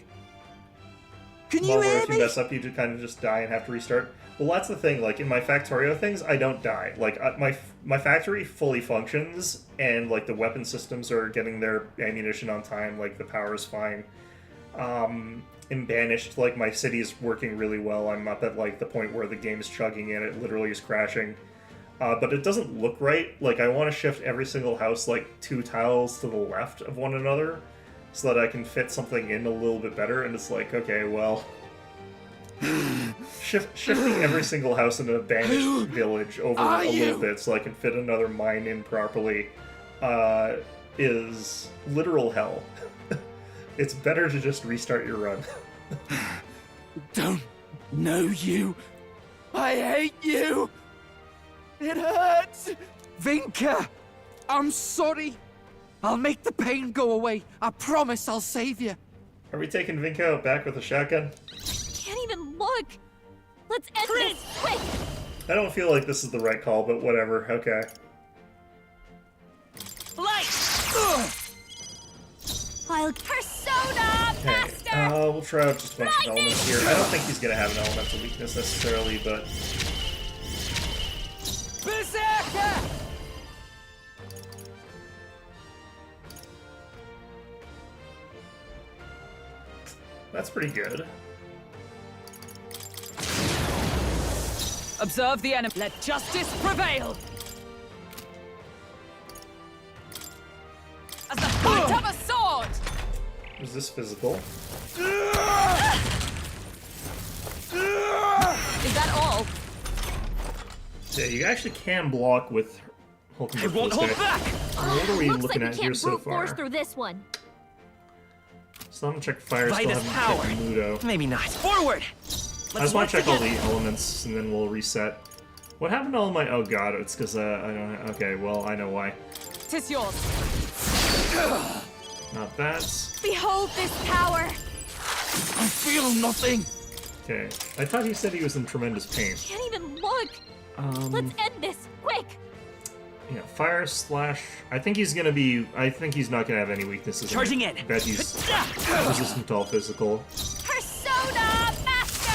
[SPEAKER 7] Can you hear
[SPEAKER 1] If you
[SPEAKER 7] me?
[SPEAKER 1] mess up, you kind of just die and have to restart. Well, that's the thing. Like in my Factorio things, I don't die. Like my factory fully functions, and like the weapon systems are getting their ammunition on time. Like the power is fine. In Banished, like my city is working really well. I'm up at like the point where the game is chugging and it literally is crashing. But it doesn't look right. Like I want to shift every single house like 2 tiles to the left of one another, so that I can fit something in a little bit better. And it's like, okay, well. Shifting every single house in a banished village over a little bit so I can fit another mine in properly is literal hell. It's better to just restart your run.
[SPEAKER 7] Don't know you. I hate you. It hurts. Vinka, I'm sorry. I'll make the pain go away. I promise I'll save you.
[SPEAKER 1] Are we taking Vinka out back with a shotgun?
[SPEAKER 13] Can't even look. Let's end this quick.
[SPEAKER 1] I don't feel like this is the right call, but whatever. Okay.
[SPEAKER 13] I'll Persona Master.
[SPEAKER 1] We'll try out just a bunch of elements here. I don't think he's gonna have an elemental weakness necessarily, but
[SPEAKER 7] Berserker!
[SPEAKER 1] that's pretty good.
[SPEAKER 12] Observe the enemy. Let justice prevail. As the point of a sword.
[SPEAKER 1] Is this physical?
[SPEAKER 12] Is that all?
[SPEAKER 1] Yeah, you actually can block with
[SPEAKER 13] I won't hold back.
[SPEAKER 1] What are we
[SPEAKER 13] Looks
[SPEAKER 1] looking
[SPEAKER 13] like
[SPEAKER 1] at
[SPEAKER 13] we
[SPEAKER 1] here
[SPEAKER 13] can't
[SPEAKER 1] so
[SPEAKER 13] brute force
[SPEAKER 1] far?
[SPEAKER 13] through this one.
[SPEAKER 1] So I'm gonna check fire,
[SPEAKER 8] By
[SPEAKER 1] still
[SPEAKER 8] this
[SPEAKER 1] haven't
[SPEAKER 8] power.
[SPEAKER 1] checked Mudo.
[SPEAKER 8] Maybe not. Forward!
[SPEAKER 1] I just want to check all the elements, and then we'll reset. What happened to all my... Oh god, it's because I don't... Okay, well, I know why.
[SPEAKER 12] Tis yours.
[SPEAKER 1] Not that.
[SPEAKER 13] Behold this power.
[SPEAKER 7] I feel nothing.
[SPEAKER 1] Okay. I thought he said he was in tremendous pain.
[SPEAKER 13] Can't even look. Let's end this quick.
[SPEAKER 1] Yeah, fire slash... I think he's gonna be... I think he's not gonna have any weaknesses.
[SPEAKER 8] Charging
[SPEAKER 1] I bet he's resistant to all physical.
[SPEAKER 13] Persona Master.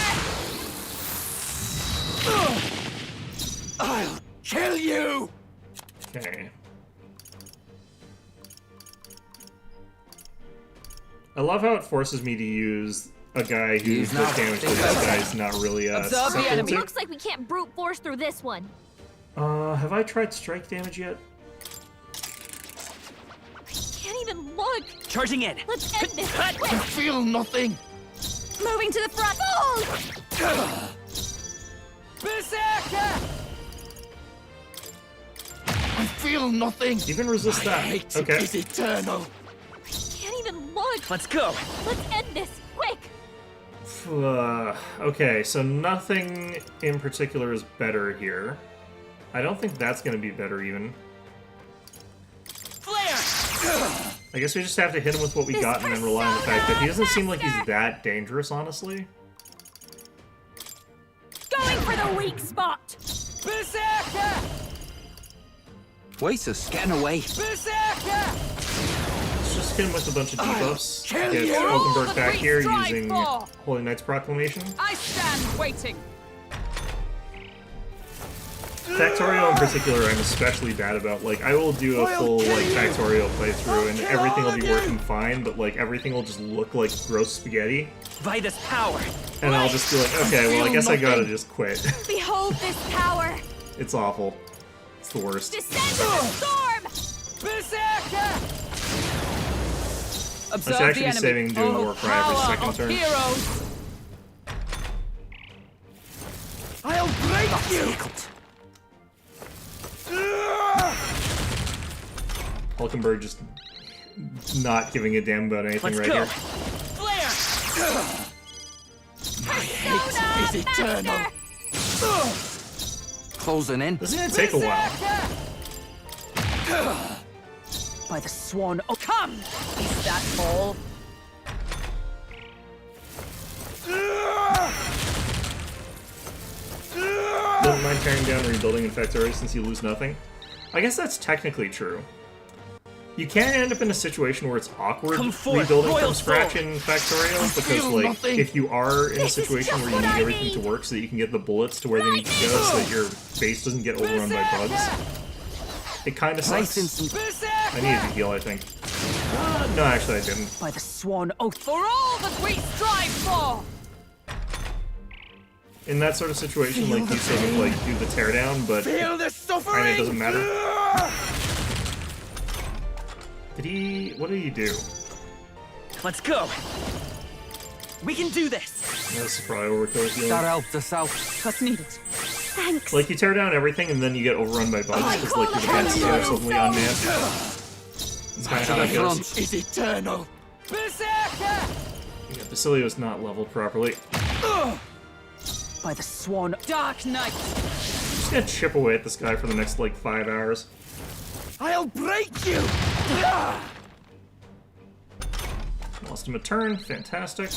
[SPEAKER 7] I'll kill you.
[SPEAKER 1] Okay. I love how it forces me to use a guy who's the damage that this guy's not really
[SPEAKER 13] Observe the enemy.
[SPEAKER 1] to.
[SPEAKER 13] Looks like we can't brute force through this one.
[SPEAKER 1] Have I tried strike damage yet?
[SPEAKER 13] Can't even look.
[SPEAKER 8] Charging in.
[SPEAKER 13] Let's end this
[SPEAKER 7] I
[SPEAKER 13] quick.
[SPEAKER 7] feel nothing.
[SPEAKER 13] Moving to the front. Hold!
[SPEAKER 7] Berserker! I feel nothing.
[SPEAKER 1] Even resist that.
[SPEAKER 7] Hate
[SPEAKER 1] Okay.
[SPEAKER 7] is eternal.
[SPEAKER 13] Can't even look.
[SPEAKER 8] Let's go.
[SPEAKER 13] Let's end this quick.
[SPEAKER 1] Okay, so nothing in particular is better here. I don't think that's going to be better even.
[SPEAKER 8] Flare!
[SPEAKER 1] I guess we just have to hit him with what we got and then rely on the fact that he doesn't seem like he's that dangerous, honestly.
[SPEAKER 13] Going for the weak spot.
[SPEAKER 7] Berserker!
[SPEAKER 8] Wait, so getting away.
[SPEAKER 7] Berserker!
[SPEAKER 1] Let's just hit him with a bunch of debuffs.
[SPEAKER 7] kill
[SPEAKER 1] Get
[SPEAKER 7] you!
[SPEAKER 1] Oldenburg back here
[SPEAKER 12] Strive
[SPEAKER 1] using
[SPEAKER 12] for.
[SPEAKER 1] Holy Knight's Proclamation.
[SPEAKER 12] I stand waiting.
[SPEAKER 1] Factorio in particular, I'm especially bad about. Like, I will do a full like Factorio playthrough, and everything will be working fine, but like everything will just look like gross spaghetti.
[SPEAKER 8] By this power.
[SPEAKER 1] And I'll just be like, okay, well, I guess I gotta just quit.
[SPEAKER 13] Behold this power.
[SPEAKER 1] It's awful. It's the worst.
[SPEAKER 13] Descend to the storm.
[SPEAKER 7] Berserker!
[SPEAKER 1] I
[SPEAKER 12] Observe
[SPEAKER 1] should actually
[SPEAKER 12] the
[SPEAKER 1] be saving
[SPEAKER 12] enemy.
[SPEAKER 1] doing Warcry every
[SPEAKER 12] Power
[SPEAKER 1] second
[SPEAKER 12] of
[SPEAKER 1] turn.
[SPEAKER 12] heroes.
[SPEAKER 7] I'll break you!
[SPEAKER 1] Hulkenberg just not giving a damn about anything
[SPEAKER 8] Let's
[SPEAKER 1] right
[SPEAKER 8] go.
[SPEAKER 1] here.
[SPEAKER 8] Flare!
[SPEAKER 7] Hate is eternal.
[SPEAKER 8] Closing in.
[SPEAKER 1] This is gonna take a while.
[SPEAKER 12] By the swan. Oh, come! Is that all?
[SPEAKER 1] Don't mind tearing down and rebuilding in Factorio since you lose nothing. I guess that's technically true. You can end up in a situation where it's awkward rebuilding from scratch in Factorio, because like if you are in a situation where you need everything to work so that you can get the bullets to where they need to go so that your base doesn't get overrun by bugs, it kind of sucks. I needed to heal, I think. No, actually I didn't.
[SPEAKER 12] By the swan oath for all that we strive for!
[SPEAKER 1] In that sort of situation, like, you sort of, like, do the teardown, but kind of doesn't matter. What did he do?
[SPEAKER 7] Let's go. We can do this.
[SPEAKER 1] This is probably overkill healing.
[SPEAKER 7] That helped us out.
[SPEAKER 12] What's needed?
[SPEAKER 2] Thanks.
[SPEAKER 1] Like, you tear down everything, and then you get overrun by bugs, because, like, your defenses are suddenly unmanned. That's kind of how that goes.
[SPEAKER 7] Is eternal.
[SPEAKER 12] Berserker!
[SPEAKER 1] Yeah, Basilio's not leveled properly.
[SPEAKER 12] By the swan. Dark Knight!
[SPEAKER 1] Just gonna chip away at this guy for the next, like, 5 hours.
[SPEAKER 7] I'll break you!
[SPEAKER 1] Lost him a turn. Fantastic.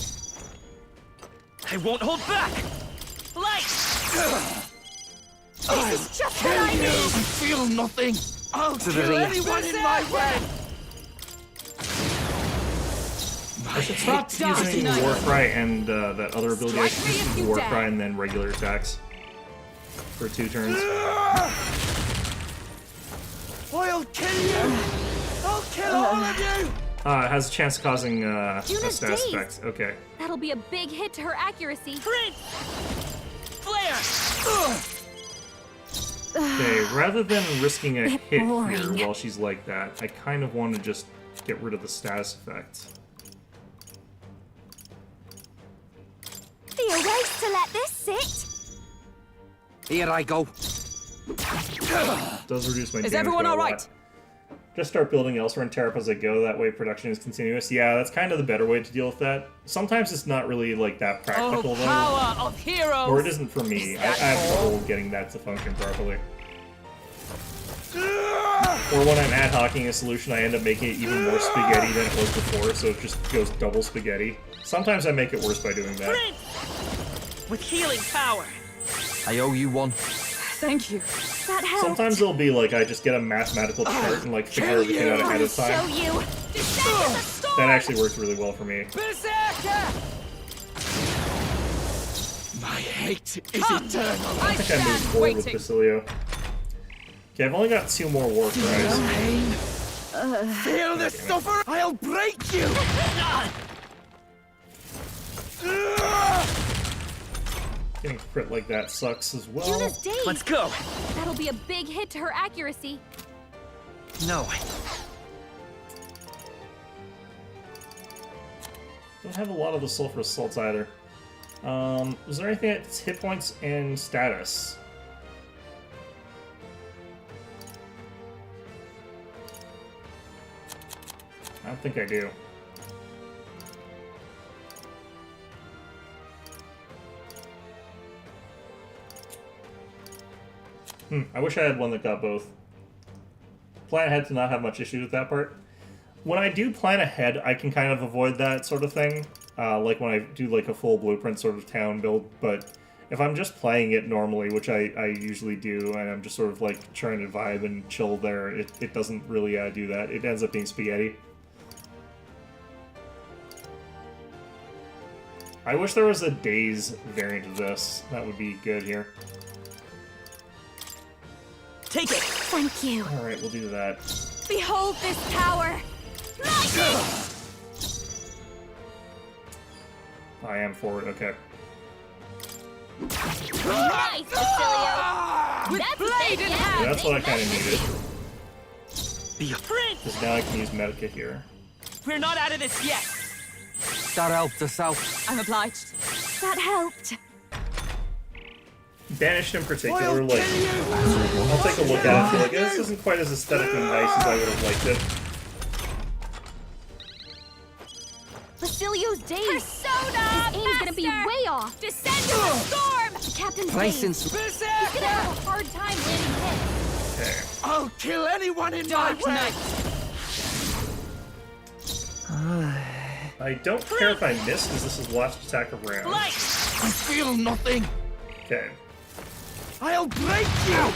[SPEAKER 7] I won't hold back! Light!
[SPEAKER 3] This is just what I need!
[SPEAKER 7] I feel nothing! I'll kill anyone in my way!
[SPEAKER 1] I should stop using Warcry and that other ability. I should just use Warcry and then regular attacks for 2 turns.
[SPEAKER 6] I'll kill you! I'll kill all of you!
[SPEAKER 1] It has a chance of causing a status effect. Okay.
[SPEAKER 13] That'll be a big hit to her accuracy.
[SPEAKER 7] Flare!
[SPEAKER 1] Okay, rather than risking a hit here while she's like that, I kind of want to just get rid of the status effect.
[SPEAKER 2] Be a waste to let this sit.
[SPEAKER 7] Here I go.
[SPEAKER 1] Does reduce my damage.
[SPEAKER 12] Is everyone
[SPEAKER 1] by a
[SPEAKER 12] all
[SPEAKER 1] lot.
[SPEAKER 12] right?
[SPEAKER 1] Just start building elsewhere and tear up as I go. That way production is continuous. Yeah, that's kind of the better way to deal with that. Sometimes it's not really like that practical though.
[SPEAKER 12] Power of heroes!
[SPEAKER 1] Or it isn't for me. I have trouble getting that to function properly. Or when I'm ad hocing a solution, I end up making it even more spaghetti than it was before, so it just goes double spaghetti. Sometimes I make it worse by doing that.
[SPEAKER 7] With healing power. I owe you one.
[SPEAKER 12] Thank you.
[SPEAKER 2] That helped.
[SPEAKER 1] Sometimes it'll be like I just get a mathematical chart and like figure everything out ahead of time. That actually works really well for me.
[SPEAKER 12] Berserker!
[SPEAKER 7] My hate is eternal.
[SPEAKER 1] I think I moved forward with Basilio. Okay, I've only got 2 more war cries.
[SPEAKER 7] Feel the suffer! I'll break you!
[SPEAKER 1] Getting crit like that sucks as well.
[SPEAKER 13] Juna's Daze.
[SPEAKER 7] Let's go!
[SPEAKER 13] That'll be a big hit to her accuracy.
[SPEAKER 7] No.
[SPEAKER 1] Don't have a lot of the sulfur assaults either. Is there anything that's hit points and status? I don't think I do. I wish I had one that got both. Plan ahead to not have much issue with that part. When I do plan ahead, I can kind of avoid that sort of thing. Like when I do like a full blueprint sort of town build, but if I'm just playing it normally, which I usually do, and I'm just sort of like trying to vibe and chill there, it doesn't really do that. It ends up being spaghetti. I wish there was a Daze variant of this. That would be good here.
[SPEAKER 7] Take it!
[SPEAKER 2] Thank you.
[SPEAKER 1] Alright, we'll do that.
[SPEAKER 13] Behold this power! Lightning!
[SPEAKER 1] I am forward, okay.
[SPEAKER 13] Nice, Basilio!
[SPEAKER 12] With blade in hand!
[SPEAKER 1] Yeah, that's what I kind of needed.
[SPEAKER 7] Be a friend!
[SPEAKER 1] Because now I can use Medica here.
[SPEAKER 7] We're not out of this yet! That helped us out.
[SPEAKER 12] I'm obliged.
[SPEAKER 2] That helped.
[SPEAKER 1] Banished in particular, like, I'll take a look at it and feel like this isn't quite as aesthetically nice as I would have liked it.
[SPEAKER 13] Basilio's Daze!
[SPEAKER 3] Persona!
[SPEAKER 13] His aim's gonna be way off!
[SPEAKER 3] Descend to the storm!
[SPEAKER 13] The captain's
[SPEAKER 7] License.
[SPEAKER 13] Daze! He's gonna have a hard time landing hits.
[SPEAKER 1] Okay.
[SPEAKER 7] I'll kill anyone in my way!
[SPEAKER 1] I don't care if I miss, because this is the last attack of round.
[SPEAKER 7] I feel nothing!
[SPEAKER 1] Okay.
[SPEAKER 7] I'll break you!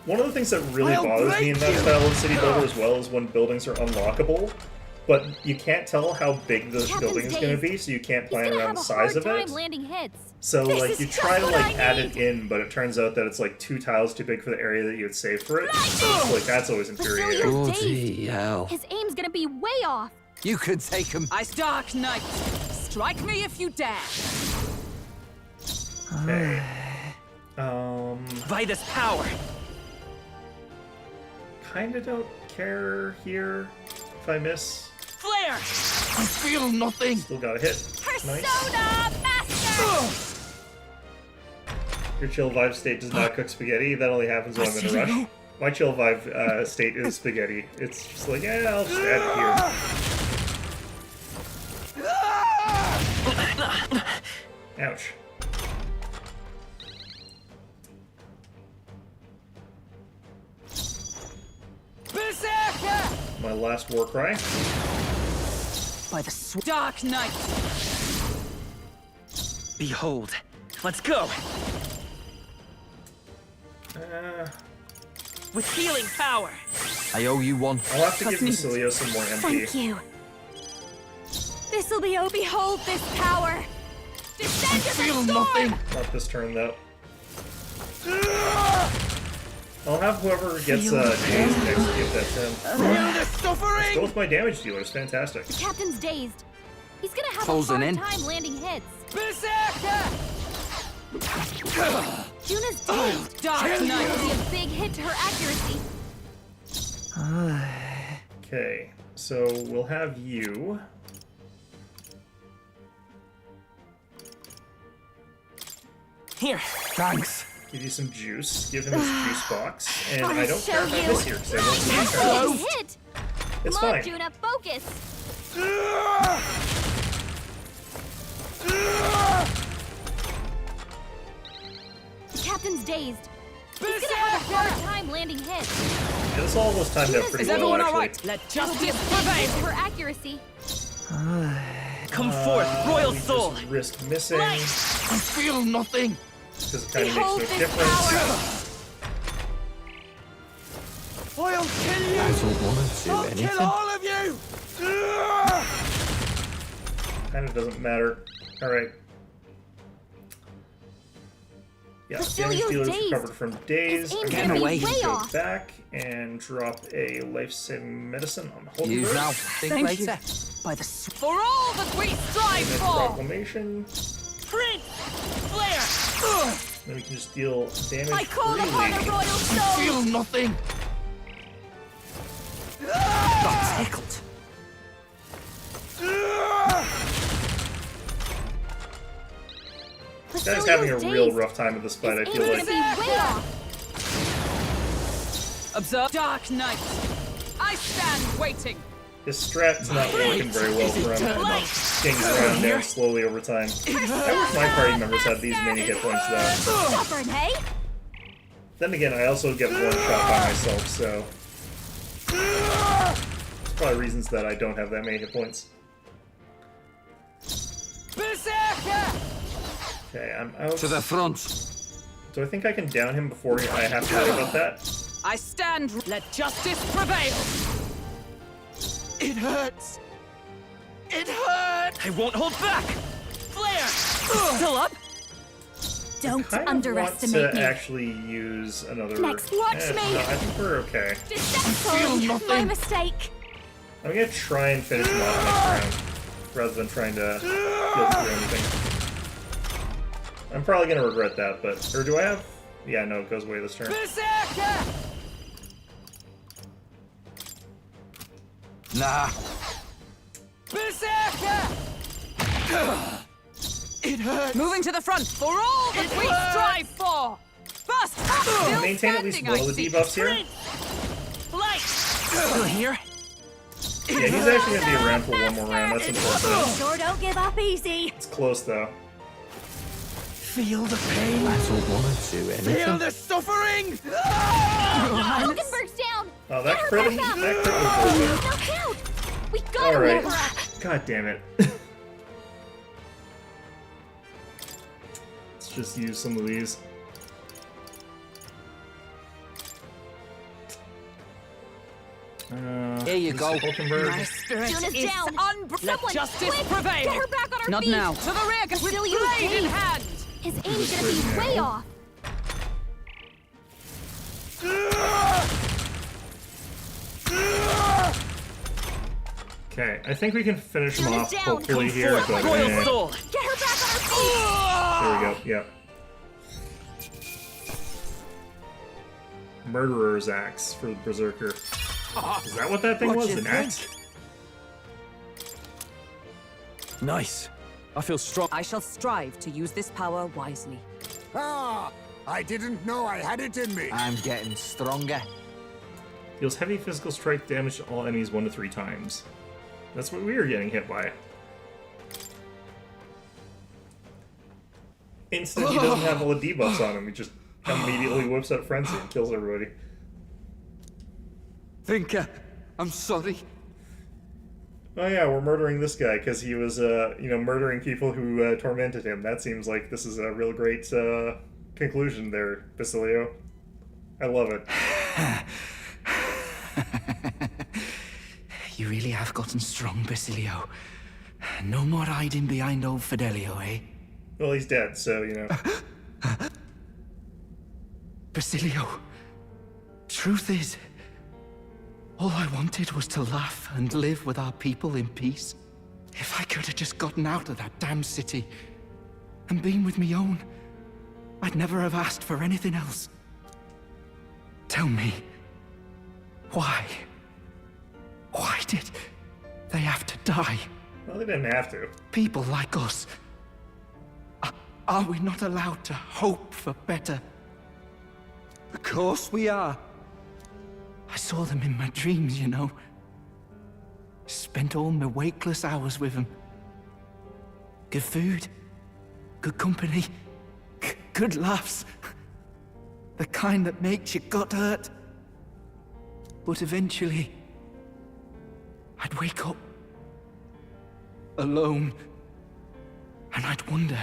[SPEAKER 1] One of the things that really bothers me in that style of city builder as well is when buildings are unlockable, but you can't tell how big the building is going to be, so you can't plan around the size of it. So, like, you try to, like, add it in, but it turns out that it's, like, 2 tiles too big for the area that you had saved for it. So, like, that's always infuriating.
[SPEAKER 8] Bloody hell.
[SPEAKER 13] His aim's gonna be way off.
[SPEAKER 7] You could take him.
[SPEAKER 12] Ice Dark Knight. Strike me if you dare.
[SPEAKER 1] Okay.
[SPEAKER 8] By this power.
[SPEAKER 1] Kinda don't care here if I miss.
[SPEAKER 12] Flare!
[SPEAKER 7] I feel nothing!
[SPEAKER 1] Still got a hit. Nice.
[SPEAKER 13] Persona Master!
[SPEAKER 1] Your chill vibe state does not cook spaghetti. That only happens when I'm in a rush. My chill vibe state is spaghetti. It's just like, yeah, I'll just add it here. Ouch.
[SPEAKER 12] Berserker!
[SPEAKER 1] My last war cry.
[SPEAKER 12] By the Dark Knight.
[SPEAKER 8] Behold. Let's go. With healing power.
[SPEAKER 7] I owe you one.
[SPEAKER 1] I'll have to give Basilio some more MP.
[SPEAKER 2] Thank you. This'll be, oh, behold this power.
[SPEAKER 13] Descend as a
[SPEAKER 7] Feel
[SPEAKER 13] storm!
[SPEAKER 7] nothing!
[SPEAKER 1] Not this turn, though. I'll have whoever gets dazed next give that to him.
[SPEAKER 7] Feel the suffering!
[SPEAKER 1] Let's go with my damage dealers. Fantastic.
[SPEAKER 13] The captain's dazed. He's gonna have
[SPEAKER 7] Closing
[SPEAKER 13] a
[SPEAKER 7] in.
[SPEAKER 13] hard time landing hits.
[SPEAKER 12] Berserker!
[SPEAKER 13] Juna's dazed.
[SPEAKER 12] Dark
[SPEAKER 13] It'll
[SPEAKER 12] Knight.
[SPEAKER 13] be a big hit to her accuracy.
[SPEAKER 1] Okay, so we'll have you.
[SPEAKER 8] Here. Thanks.
[SPEAKER 1] Give you some juice. Give him his juice box. And I don't
[SPEAKER 13] show
[SPEAKER 1] care if I
[SPEAKER 13] you.
[SPEAKER 1] miss here, because I don't need
[SPEAKER 13] That's
[SPEAKER 1] to.
[SPEAKER 13] a big hit.
[SPEAKER 1] It's
[SPEAKER 13] Come on,
[SPEAKER 1] fine.
[SPEAKER 13] Juna, focus. The captain's dazed. He's gonna have a hard time landing hits.
[SPEAKER 1] Yeah, this all was timed out pretty
[SPEAKER 12] Is
[SPEAKER 1] well,
[SPEAKER 12] everyone
[SPEAKER 1] actually.
[SPEAKER 12] alright? Let
[SPEAKER 13] It'll be a
[SPEAKER 12] justice
[SPEAKER 13] big hit
[SPEAKER 12] prevail!
[SPEAKER 13] to her accuracy.
[SPEAKER 8] Come forth, royal
[SPEAKER 1] we
[SPEAKER 8] soul.
[SPEAKER 1] just risk missing,
[SPEAKER 7] I feel nothing!
[SPEAKER 1] because it kind of
[SPEAKER 13] Behold
[SPEAKER 1] makes no
[SPEAKER 13] this
[SPEAKER 1] difference.
[SPEAKER 13] power.
[SPEAKER 7] I'll kill you!
[SPEAKER 14] I don't want to do
[SPEAKER 7] I'll
[SPEAKER 14] anything.
[SPEAKER 7] kill all of you!
[SPEAKER 1] Kind of doesn't matter. Alright. Yeah, damage
[SPEAKER 13] Basilio's
[SPEAKER 1] dealers
[SPEAKER 13] dazed.
[SPEAKER 1] recovered from daze.
[SPEAKER 13] His
[SPEAKER 1] I'm
[SPEAKER 13] aim's
[SPEAKER 1] gonna
[SPEAKER 13] gonna be
[SPEAKER 1] need to
[SPEAKER 13] way
[SPEAKER 1] go
[SPEAKER 13] off.
[SPEAKER 1] back and drop a life-saving medicine on
[SPEAKER 7] Use
[SPEAKER 1] Holdenberg.
[SPEAKER 7] now, think
[SPEAKER 12] Thank
[SPEAKER 7] later.
[SPEAKER 12] By the for all that we strive
[SPEAKER 1] And then
[SPEAKER 12] for!
[SPEAKER 1] proclamation.
[SPEAKER 12] Prince! Flare!
[SPEAKER 1] Then we can just deal damage
[SPEAKER 13] I call upon a
[SPEAKER 1] freely.
[SPEAKER 13] royal
[SPEAKER 7] I
[SPEAKER 13] soul.
[SPEAKER 7] feel nothing!
[SPEAKER 8] Got tickled.
[SPEAKER 1] This guy's having a
[SPEAKER 13] Basilio's
[SPEAKER 1] real
[SPEAKER 13] dazed.
[SPEAKER 1] rough time with this fight, I
[SPEAKER 13] His
[SPEAKER 1] feel
[SPEAKER 13] aim's
[SPEAKER 1] like.
[SPEAKER 13] gonna be way off.
[SPEAKER 12] Observe Dark Knight. I stand waiting.
[SPEAKER 1] His strat's not working very well for him. Kings around down slowly over time. I wish my party members had these many hit points though.
[SPEAKER 13] Stubborn, hey?
[SPEAKER 1] Then again, I also get one shot by myself, so... There's probably reasons that I don't have that many hit points.
[SPEAKER 12] Berserker!
[SPEAKER 1] Okay, I'm out.
[SPEAKER 7] To the front!
[SPEAKER 1] Do I think I can down him before I have to worry about that?
[SPEAKER 12] I stand. Let justice prevail.
[SPEAKER 7] It hurts! It hurts!
[SPEAKER 8] I won't hold back.
[SPEAKER 12] Flare!
[SPEAKER 8] Still up?
[SPEAKER 2] Don't
[SPEAKER 1] Kind of
[SPEAKER 2] underestimate
[SPEAKER 1] want to
[SPEAKER 2] me.
[SPEAKER 1] actually use another...
[SPEAKER 2] Next, watch me.
[SPEAKER 1] No, I think we're okay.
[SPEAKER 2] Sorry, my mistake.
[SPEAKER 1] I'm gonna try and finish him off next round, rather than trying to kill through anything. I'm probably gonna regret that, but... Or do I have... Yeah, no, it goes away this turn.
[SPEAKER 12] Berserker!
[SPEAKER 7] Nah.
[SPEAKER 12] Berserker!
[SPEAKER 7] It hurts!
[SPEAKER 12] Moving to the front for all that we strive for! First, still
[SPEAKER 1] Maintain at least
[SPEAKER 12] standing,
[SPEAKER 1] one
[SPEAKER 12] I
[SPEAKER 1] of the
[SPEAKER 12] see.
[SPEAKER 1] debuffs here.
[SPEAKER 12] Light!
[SPEAKER 8] Still here?
[SPEAKER 1] Yeah, he's actually gonna be around for one more round, that's unfortunate.
[SPEAKER 2] Sure don't give up easy.
[SPEAKER 1] It's close, though.
[SPEAKER 7] Feel the pain.
[SPEAKER 8] I don't want to do anything.
[SPEAKER 7] Feel the suffering.
[SPEAKER 13] Hulkenberg's down.
[SPEAKER 1] Oh, that
[SPEAKER 13] Get her
[SPEAKER 1] crit
[SPEAKER 13] back up.
[SPEAKER 1] was
[SPEAKER 13] Knocked out. We gotta
[SPEAKER 1] Alright.
[SPEAKER 13] move her up.
[SPEAKER 1] God damn it. Let's just use some of these.
[SPEAKER 7] Here you go.
[SPEAKER 1] Hulkenberg.
[SPEAKER 12] My spirit
[SPEAKER 3] Jonas
[SPEAKER 12] is
[SPEAKER 3] down.
[SPEAKER 12] Let
[SPEAKER 3] Someone,
[SPEAKER 12] justice
[SPEAKER 3] quick,
[SPEAKER 12] prevail.
[SPEAKER 3] get her back on her
[SPEAKER 12] Not
[SPEAKER 3] feet.
[SPEAKER 12] now. To the rear, with
[SPEAKER 3] Still use
[SPEAKER 12] blade in
[SPEAKER 3] aim.
[SPEAKER 12] hand.
[SPEAKER 3] His aim's gonna be way off.
[SPEAKER 1] Okay, I think we can finish him
[SPEAKER 3] Jonas
[SPEAKER 1] off
[SPEAKER 3] down.
[SPEAKER 1] hopefully
[SPEAKER 3] Come
[SPEAKER 1] here,
[SPEAKER 3] forth.
[SPEAKER 1] but
[SPEAKER 12] Royal sword.
[SPEAKER 3] Get her back on her feet.
[SPEAKER 1] there we go, yep. Murderer's axe for the Berserker. Is that what that thing
[SPEAKER 7] What
[SPEAKER 1] was?
[SPEAKER 7] you
[SPEAKER 1] An axe?
[SPEAKER 5] Nice. I feel strong.
[SPEAKER 12] I shall strive to use this power wisely.
[SPEAKER 11] Ah! I didn't know I had it in me.
[SPEAKER 7] I'm getting stronger.
[SPEAKER 1] Deals heavy physical strike damage to all enemies 1 to 3 times. That's what we were getting hit by. Instant, he doesn't have all the debuffs on him. He just immediately whips out Frenzy and kills everybody.
[SPEAKER 7] Vinka, I'm sorry.
[SPEAKER 1] Oh yeah, we're murdering this guy because he was, murdering people who tormented him. That seems like this is a real great conclusion there, Basilio. I love it.
[SPEAKER 7] You really have gotten strong, Basilio. No more hiding behind old Fidelio, eh?
[SPEAKER 1] Well, he's dead, so, you know.
[SPEAKER 7] Basilio, truth is, all I wanted was to laugh and live with our people in peace. If I could have just gotten out of that damn city and been with me own, I'd never have asked for anything else. Tell me, why? Why did they have to die?
[SPEAKER 1] Well, they didn't have to.
[SPEAKER 7] People like us. Are we not allowed to hope for better? Of course we are. I saw them in my dreams, you know. Spent all my wakeless hours with them. Good food, good company, good laughs. The kind that makes your gut hurt. But eventually, I'd wake up alone, and I'd wonder,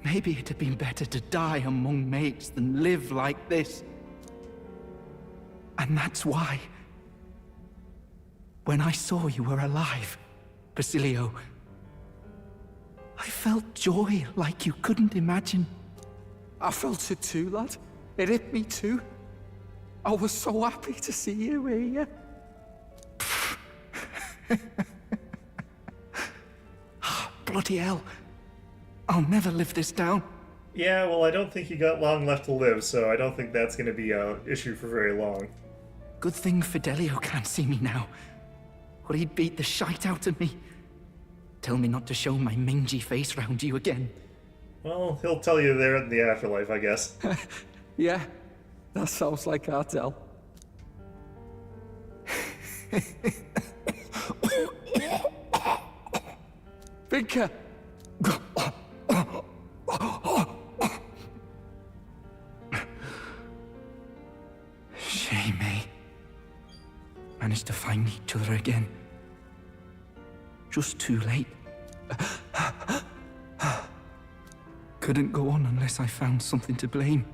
[SPEAKER 7] maybe it'd have been better to die among mates than live like this. And that's why, when I saw you were alive, Basilio, I felt joy like you couldn't imagine. I felt it too, lad. It hit me too. I was so happy to see you here. Bloody hell. I'll never live this down.
[SPEAKER 1] Yeah, well, I don't think you got long left to live, so I don't think that's going to be an issue for very long.
[SPEAKER 7] Good thing Fidelio can't see me now, or he'd beat the shite out of me. Tell me not to show my mangy face round you again.
[SPEAKER 1] Well, he'll tell you there in the afterlife, I guess.
[SPEAKER 7] Yeah, that sounds like our tell. Vinka! Shame, eh? Managed to find each other again. Just too late. Couldn't go on unless I found something to blame.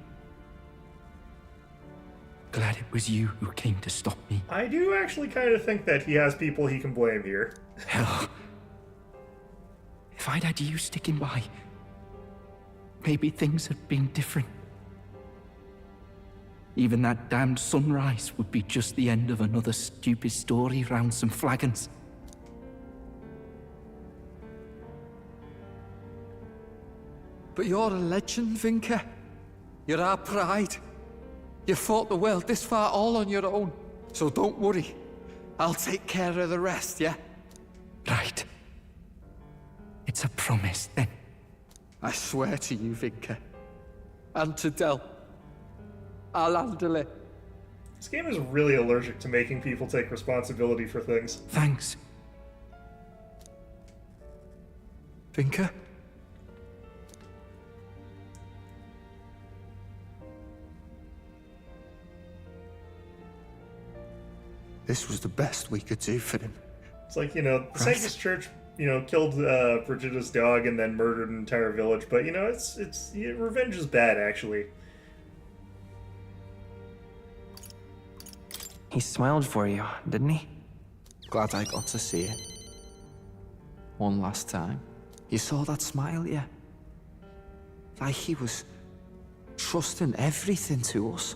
[SPEAKER 7] Glad it was you who came to stop me.
[SPEAKER 1] I do actually kind of think that he has people he can blame here.
[SPEAKER 7] Hell. If I'd had you sticking by, maybe things had been different. Even that damned sunrise would be just the end of another stupid story round some flagons. But you're a legend, Vinka. You're our pride. You fought the world this far all on your own. So don't worry. I'll take care of the rest, yeah? Right. It's a promise, then. I swear to you, Vinka. And to Del. I'll handle it.
[SPEAKER 1] This game is really allergic to making people take responsibility for things.
[SPEAKER 7] Thanks. Vinka? This was the best we could do for him.
[SPEAKER 1] It's like, you know, the Sanctus Church, you know, killed Brigitta's dog and then murdered an entire village, but, you know, revenge is bad, actually.
[SPEAKER 8] He smiled for you, didn't he?
[SPEAKER 7] Glad I got to see it. One last time. You saw that smile, yeah? Like he was trusting everything to us.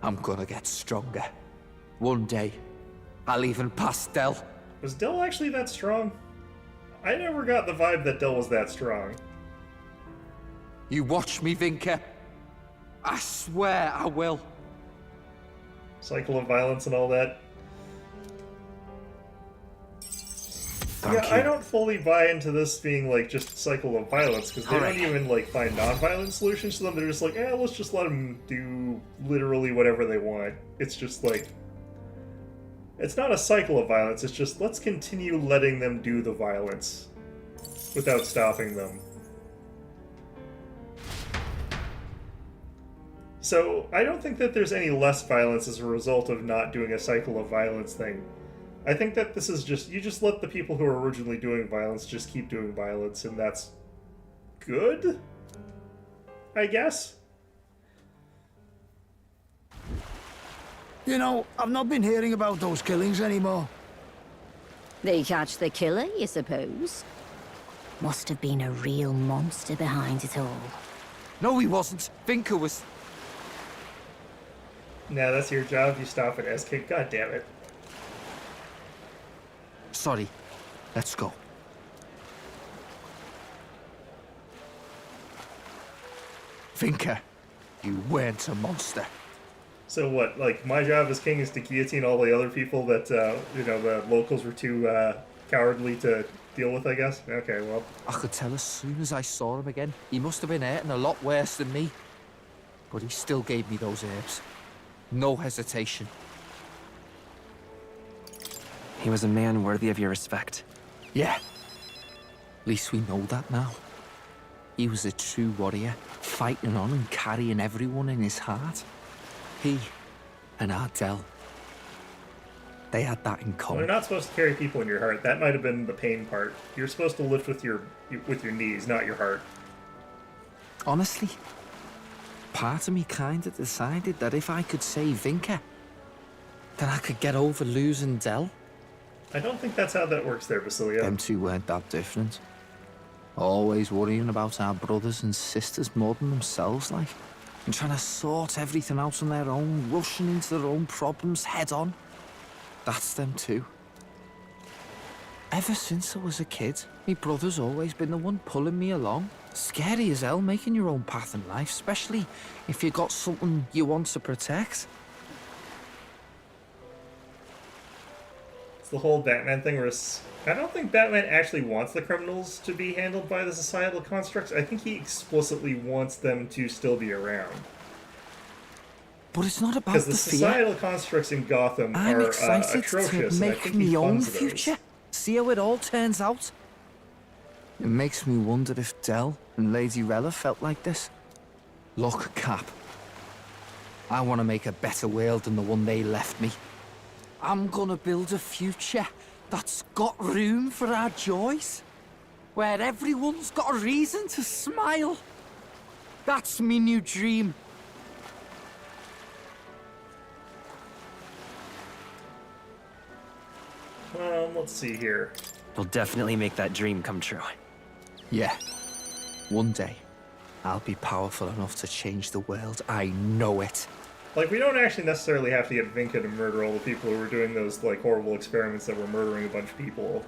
[SPEAKER 7] I'm gonna get stronger. One day, I'll even pass Del.
[SPEAKER 1] Was Del actually that strong? I never got the vibe that Del was that strong.
[SPEAKER 7] You watch me, Vinka. I swear I will.
[SPEAKER 1] Cycle of violence and all that.
[SPEAKER 8] Thank you.
[SPEAKER 1] I don't fully buy into this being like just cycle of violence, because they don't even like find non-violent solutions to them. They're just like, let's just let them do literally whatever they want. It's just like, it's not a cycle of violence, it's just let's continue letting them do the violence without stopping them. So I don't think that there's any less violence as a result of not doing a cycle of violence thing. I think that this is just, you just let the people who are originally doing violence just keep doing violence, and that's good? I guess?
[SPEAKER 6] You know, I've not been hearing about those killings anymore.
[SPEAKER 3] They catch the killer, you suppose? Must have been a real monster behind it all.
[SPEAKER 7] No, he wasn't. Vinka was...
[SPEAKER 1] Nah, that's your job, you stop it, S-Kick. God damn it.
[SPEAKER 7] Sorry. Let's go. Vinka, you weren't a monster.
[SPEAKER 1] So what, like, my job as king is to guillotine all the other people that, you know, the locals were too, cowardly to deal with, I guess? Okay, well.
[SPEAKER 7] I could tell as soon as I saw him again. He must have been hurting a lot worse than me. But he still gave me those herbs. No hesitation.
[SPEAKER 8] He was a man worthy of your respect.
[SPEAKER 7] Yeah. At least we know that now. He was a true warrior, fighting on and carrying everyone in his heart. He and Ardell, they had that in
[SPEAKER 1] Well,
[SPEAKER 7] common.
[SPEAKER 1] you're not supposed to carry people in your heart. That might have been the pain part. You're supposed to lift with your knees, not your heart.
[SPEAKER 7] Honestly, part of me kind of decided that if I could save Vinka, then I could get over losing Del.
[SPEAKER 1] I don't think that's how that works there, Basilia.
[SPEAKER 7] Them two weren't that different. Always worrying about our brothers and sisters more than themselves, like. And trying to sort everything out on their own, rushing into their own problems head on. That's them too. Ever since I was a kid, my brother's always been the one pulling me along. Scary as hell making your own path in life, especially if you got something you want to protect.
[SPEAKER 1] The whole Batman thing where I don't think Batman actually wants the criminals to be handled by the societal constructs. I think he explicitly wants them to still be around.
[SPEAKER 7] But it's not about
[SPEAKER 1] because
[SPEAKER 7] the
[SPEAKER 1] the societal constructs in Gotham
[SPEAKER 7] I'm
[SPEAKER 1] are
[SPEAKER 7] excited
[SPEAKER 1] atrocious,
[SPEAKER 7] to
[SPEAKER 1] and I
[SPEAKER 7] make
[SPEAKER 1] think he
[SPEAKER 7] my own
[SPEAKER 1] funds those.
[SPEAKER 7] future. See how it all turns out. It makes me wonder if Del and Lady Rella felt like this. Look, Cap. I want to make a better world than the one they left me. I'm gonna build a future that's got room for our joys, where everyone's got a reason to smile. That's me new dream.
[SPEAKER 1] Let's see here.
[SPEAKER 8] You'll definitely make that dream come true.
[SPEAKER 7] Yeah. One day, I'll be powerful enough to change the world. I know it.
[SPEAKER 1] Like, we don't actually necessarily have to get Vinka to murder all the people who were doing those, like, horrible experiments that were murdering a bunch of people.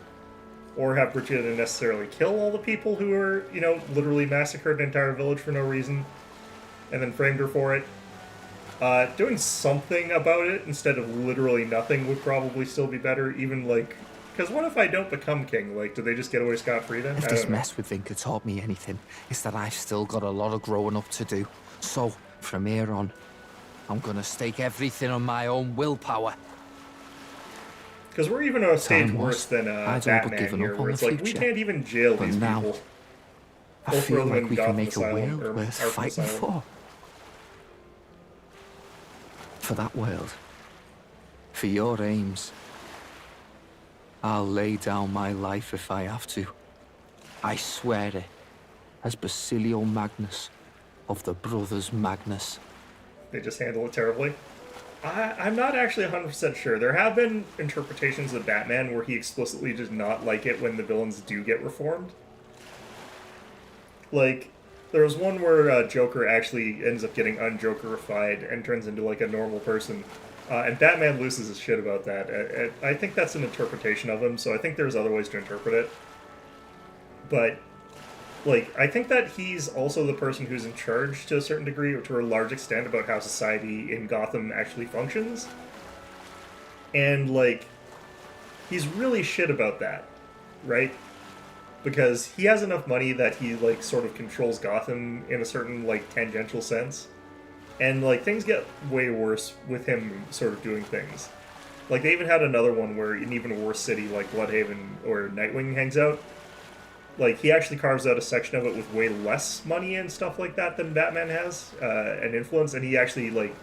[SPEAKER 1] Or have Brigitta necessarily kill all the people who were, you know, literally massacred an entire village for no reason. And then framed her for it. Doing something about it instead of literally nothing would probably still be better, even, like... Because what if I don't become king? Like, do they just get away scot-free then?
[SPEAKER 7] If this mess with Vinka taught me anything, it's that I've still got a lot of growing up to do. So, from here on, I'm gonna stake everything on my own willpower.
[SPEAKER 1] Because we're even a stage
[SPEAKER 7] Time
[SPEAKER 1] worse than
[SPEAKER 7] I'd all but
[SPEAKER 1] Batman
[SPEAKER 7] given
[SPEAKER 1] here,
[SPEAKER 7] up on
[SPEAKER 1] where
[SPEAKER 7] the
[SPEAKER 1] it's like, we
[SPEAKER 7] future.
[SPEAKER 1] can't even jail
[SPEAKER 7] But
[SPEAKER 1] these
[SPEAKER 7] now,
[SPEAKER 1] people.
[SPEAKER 7] I
[SPEAKER 1] We'll
[SPEAKER 7] feel
[SPEAKER 1] throw them
[SPEAKER 7] like
[SPEAKER 1] in
[SPEAKER 7] we
[SPEAKER 1] Gotham
[SPEAKER 7] can make a
[SPEAKER 1] Asylum,
[SPEAKER 7] world
[SPEAKER 1] or
[SPEAKER 7] worth
[SPEAKER 1] Arkham
[SPEAKER 7] fighting
[SPEAKER 1] Asylum.
[SPEAKER 7] for. For that world. For your aims. I'll lay down my life if I have to. I swear it. As Basilio Magnus of the Brothers Magnus.
[SPEAKER 1] They just handle it terribly. I'm not actually 100% sure. There have been interpretations of Batman where he explicitly does not like it when the villains do get reformed. Like, there was one where Joker actually ends up getting un-Jokerified and turns into, like, a normal person. And Batman loses his shit about that. I think that's an interpretation of him, so I think there's other ways to interpret it. But, like, I think that he's also the person who's in charge to a certain degree, or to a large extent, about how society in Gotham actually functions. And, like, he's really shit about that, right? Because he has enough money that he, like, sort of controls Gotham in a certain, like, tangential sense. And, like, things get way worse with him sort of doing things. Like, they even had another one where an even worse city, like Bloodhaven or Nightwing hangs out. Like, he actually carves out a section of it with way less money and stuff like that than Batman has, and influence, and he actually, like,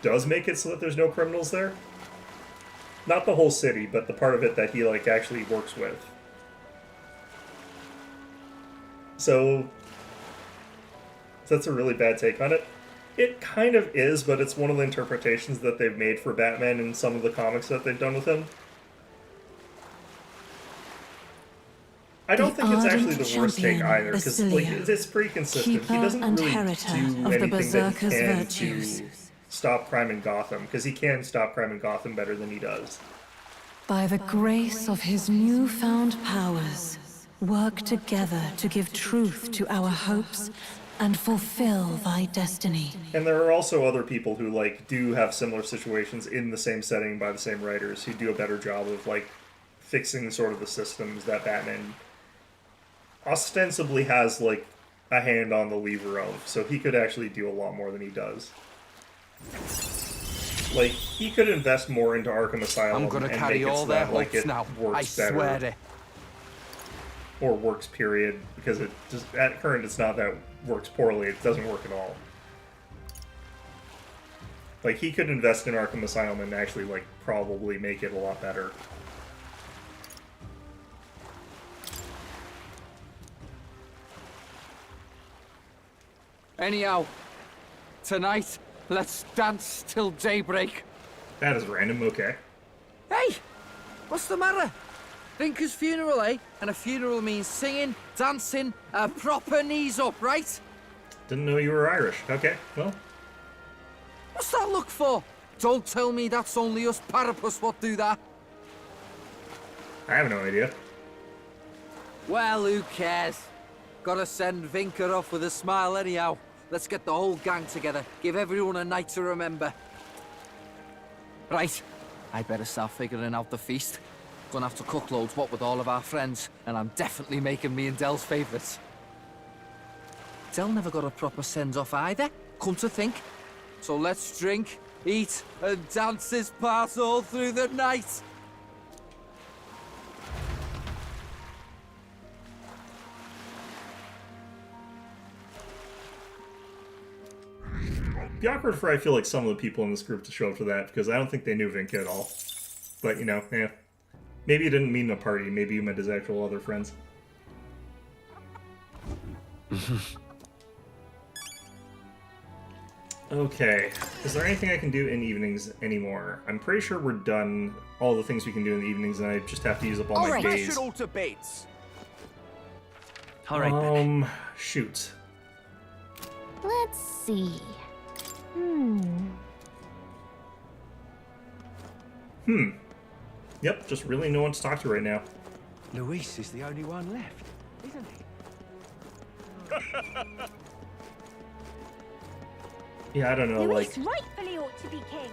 [SPEAKER 1] does make it so that there's no criminals there. Not the whole city, but the part of it that he, like, actually works with. So that's a really bad take on it. It kind of is, but it's one of the interpretations that they've made for Batman in some of the comics that they've done with him. I don't think it's actually the worst take either, because like, it's pretty consistent. He doesn't really do anything that he can to stop crime in Gotham, because he can stop crime in Gotham better than he does.
[SPEAKER 9] By the grace of his newfound powers, work together to give truth to our hopes and fulfill thy destiny.
[SPEAKER 1] And there are also other people who like do have similar situations in the same setting by the same writers who do a better job of like fixing sort of the systems that Batman ostensibly has like a hand on the lever of, so he could actually do a lot more than he does. Like, he could invest more into Arkham Asylum
[SPEAKER 7] I'm gonna
[SPEAKER 1] and
[SPEAKER 7] carry
[SPEAKER 1] make it
[SPEAKER 7] all
[SPEAKER 1] so
[SPEAKER 7] their
[SPEAKER 1] that, like,
[SPEAKER 7] hopes
[SPEAKER 1] it
[SPEAKER 7] now.
[SPEAKER 1] works
[SPEAKER 7] I swear
[SPEAKER 1] better.
[SPEAKER 7] it.
[SPEAKER 1] Or works, period, because it just, at current, it's not that it works poorly, it doesn't work at all. Like, he could invest in Arkham Asylum and actually, like, probably make it a lot better.
[SPEAKER 7] Anyhow, tonight, let's dance till daybreak.
[SPEAKER 1] That is random, okay.
[SPEAKER 7] Hey! What's the matter? Vinker's funeral, eh? And a funeral means singing, dancing, proper knees up, right?
[SPEAKER 1] Didn't know you were Irish. Okay, well.
[SPEAKER 7] What's that look for? Don't tell me that's only us parapus what do that.
[SPEAKER 1] I have no idea.
[SPEAKER 7] Well, who cares? Gotta send Vinker off with a smile anyhow. Let's get the whole gang together. Give everyone a night to remember. Right. I better start figuring out the feast. Gonna have to cook loads, what with all of our friends, and I'm definitely making me and Dell's favourites. Dell never got a proper send-off either, come to think. So let's drink, eat, and dance this part all through the night.
[SPEAKER 1] It'd be awkward for, I feel like, some of the people in this group to show up for that, because I don't think they knew Vinka at all. But, you know, yeah. Maybe he didn't mean a party, maybe he meant his actual other friends. Okay, is there anything I can do in evenings anymore? I'm pretty sure we're done all the things we can do in the evenings, and I just have to use up all my days.
[SPEAKER 6] All to beds.
[SPEAKER 8] All right, then.
[SPEAKER 1] Shoot.
[SPEAKER 3] Let's see.
[SPEAKER 1] Yep, just really no one to talk to right now.
[SPEAKER 6] Luis is the only one left, isn't he?
[SPEAKER 1] Yeah, I don't know,
[SPEAKER 3] Luis
[SPEAKER 1] like...
[SPEAKER 3] rightfully ought to be king.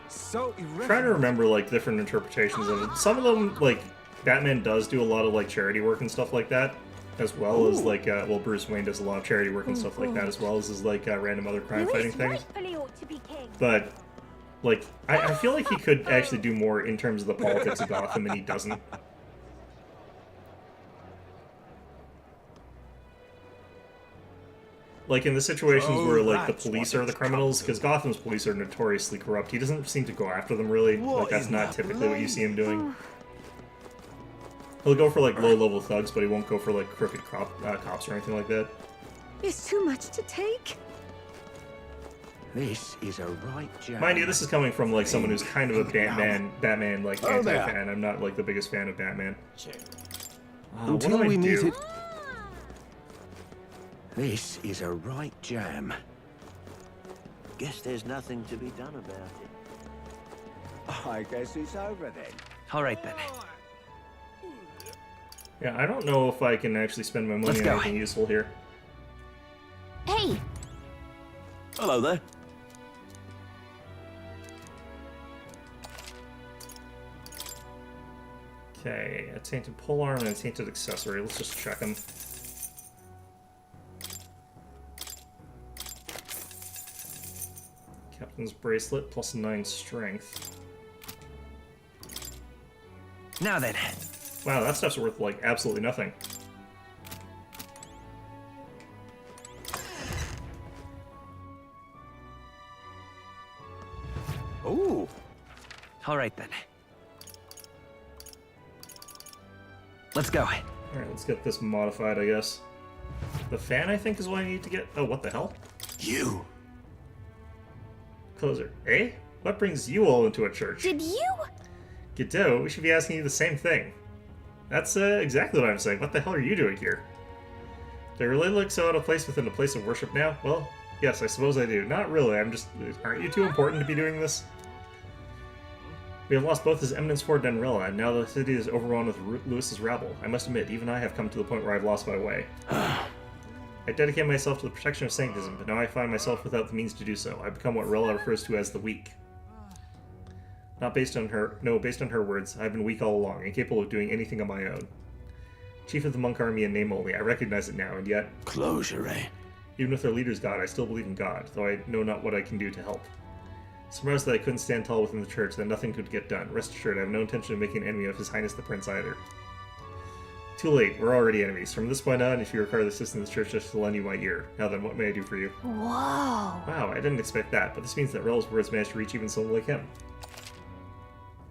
[SPEAKER 6] So
[SPEAKER 1] I'm trying to remember, like, different interpretations of it. Some of them, like, Batman does do a lot of, like, charity work and stuff like that, as well as, like, well, Bruce Wayne does a lot of charity work and stuff like that, as well as, like, random other crime-fighting things.
[SPEAKER 3] Rightfully ought to be king.
[SPEAKER 1] But, like, I feel like he could actually do more in terms of the politics of Gotham, and he doesn't. Like in the situations
[SPEAKER 6] Oh,
[SPEAKER 1] where like the
[SPEAKER 6] that's
[SPEAKER 1] police
[SPEAKER 6] what
[SPEAKER 1] are the
[SPEAKER 6] it's
[SPEAKER 1] criminals,
[SPEAKER 6] come
[SPEAKER 1] because Gotham's police are notoriously corrupt. He doesn't seem to go after them really.
[SPEAKER 6] What
[SPEAKER 1] Like that's
[SPEAKER 6] in
[SPEAKER 1] not
[SPEAKER 6] the
[SPEAKER 1] typically what you see him doing.
[SPEAKER 6] blazes?
[SPEAKER 1] He'll go for like low-level thugs, but he won't go for like crooked cops or anything like that.
[SPEAKER 2] It's too much to take.
[SPEAKER 7] This is a right jam.
[SPEAKER 1] Mind you, this is coming from like someone who's kind of a Batman like
[SPEAKER 7] Oh, there.
[SPEAKER 1] anti-fan. I'm not like the biggest fan of Batman. What
[SPEAKER 4] Until
[SPEAKER 1] do I
[SPEAKER 4] we meet
[SPEAKER 1] do?
[SPEAKER 4] it.
[SPEAKER 7] This is a right jam. Guess there's nothing to be done about it. I guess it's over then.
[SPEAKER 8] All right then.
[SPEAKER 1] Yeah, I don't know if I can actually spend my money
[SPEAKER 8] Let's
[SPEAKER 1] on
[SPEAKER 8] go.
[SPEAKER 1] anything useful here.
[SPEAKER 3] Hey,
[SPEAKER 7] Hello there.
[SPEAKER 1] Okay, a tainted polearm and a tainted accessory. Let's just check them. Captain's bracelet plus 9 strength.
[SPEAKER 8] Now then.
[SPEAKER 1] Wow, that stuff's worth like absolutely nothing.
[SPEAKER 8] Ooh. All right then. Let's go.
[SPEAKER 1] Alright, let's get this modified, I guess. The fan, I think, is what I need to get. Oh, what the hell?
[SPEAKER 7] You.
[SPEAKER 1] Closer. Eh? What brings you all into a church?
[SPEAKER 3] did you?
[SPEAKER 1] Godot, we should be asking you the same thing. That's exactly what I'm saying. What the hell are you doing here? Do I really look so out of place within a place of worship now? Well, yes, I suppose I do. Not really, I'm just... Aren't you too important to be doing this? We have lost both His Eminence Fort Denrilla, and now the city is overrun with Lewis's rabble. I must admit, even I have come to the point where I've lost my way. I dedicate myself to the protection of sanctism, but now I find myself without the means to do so. I become what Rilla refers to as the weak. Not based on her... No, based on her words, I've been weak all along, incapable of doing anything on my own. Chief of the monk army in name only, I recognize it now, and yet...
[SPEAKER 7] Closure, eh?
[SPEAKER 1] Even with our leader's God, I still believe in God, though I know not what I can do to help. Surprised that I couldn't stand tall within the church, that nothing could get done. Rest assured, I have no intention of making an enemy of His Highness the Prince either. Too late, we're already enemies. From this point on, if you require the assistance of the church, just to lend you my ear. Now then, what may I do for you?
[SPEAKER 3] Whoa.
[SPEAKER 1] Wow, I didn't expect that, but this means that Rel's words managed to reach even someone like him.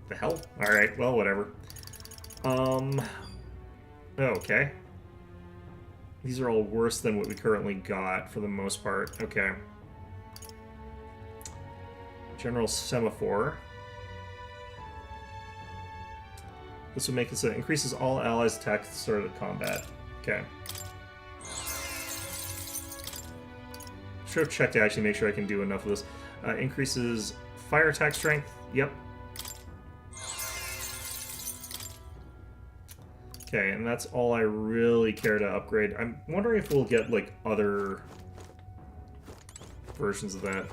[SPEAKER 1] The hell? Alright, well, whatever. Okay. These are all worse than what we currently got, for the most part. Okay. General Semaphore. This would make it so it increases all allies' attack at the start of the combat. Okay. Should have checked to actually make sure I can do enough of this. Increases fire attack strength. Yep. Okay, and that's all I really care to upgrade. I'm wondering if we'll get, like, other versions of that.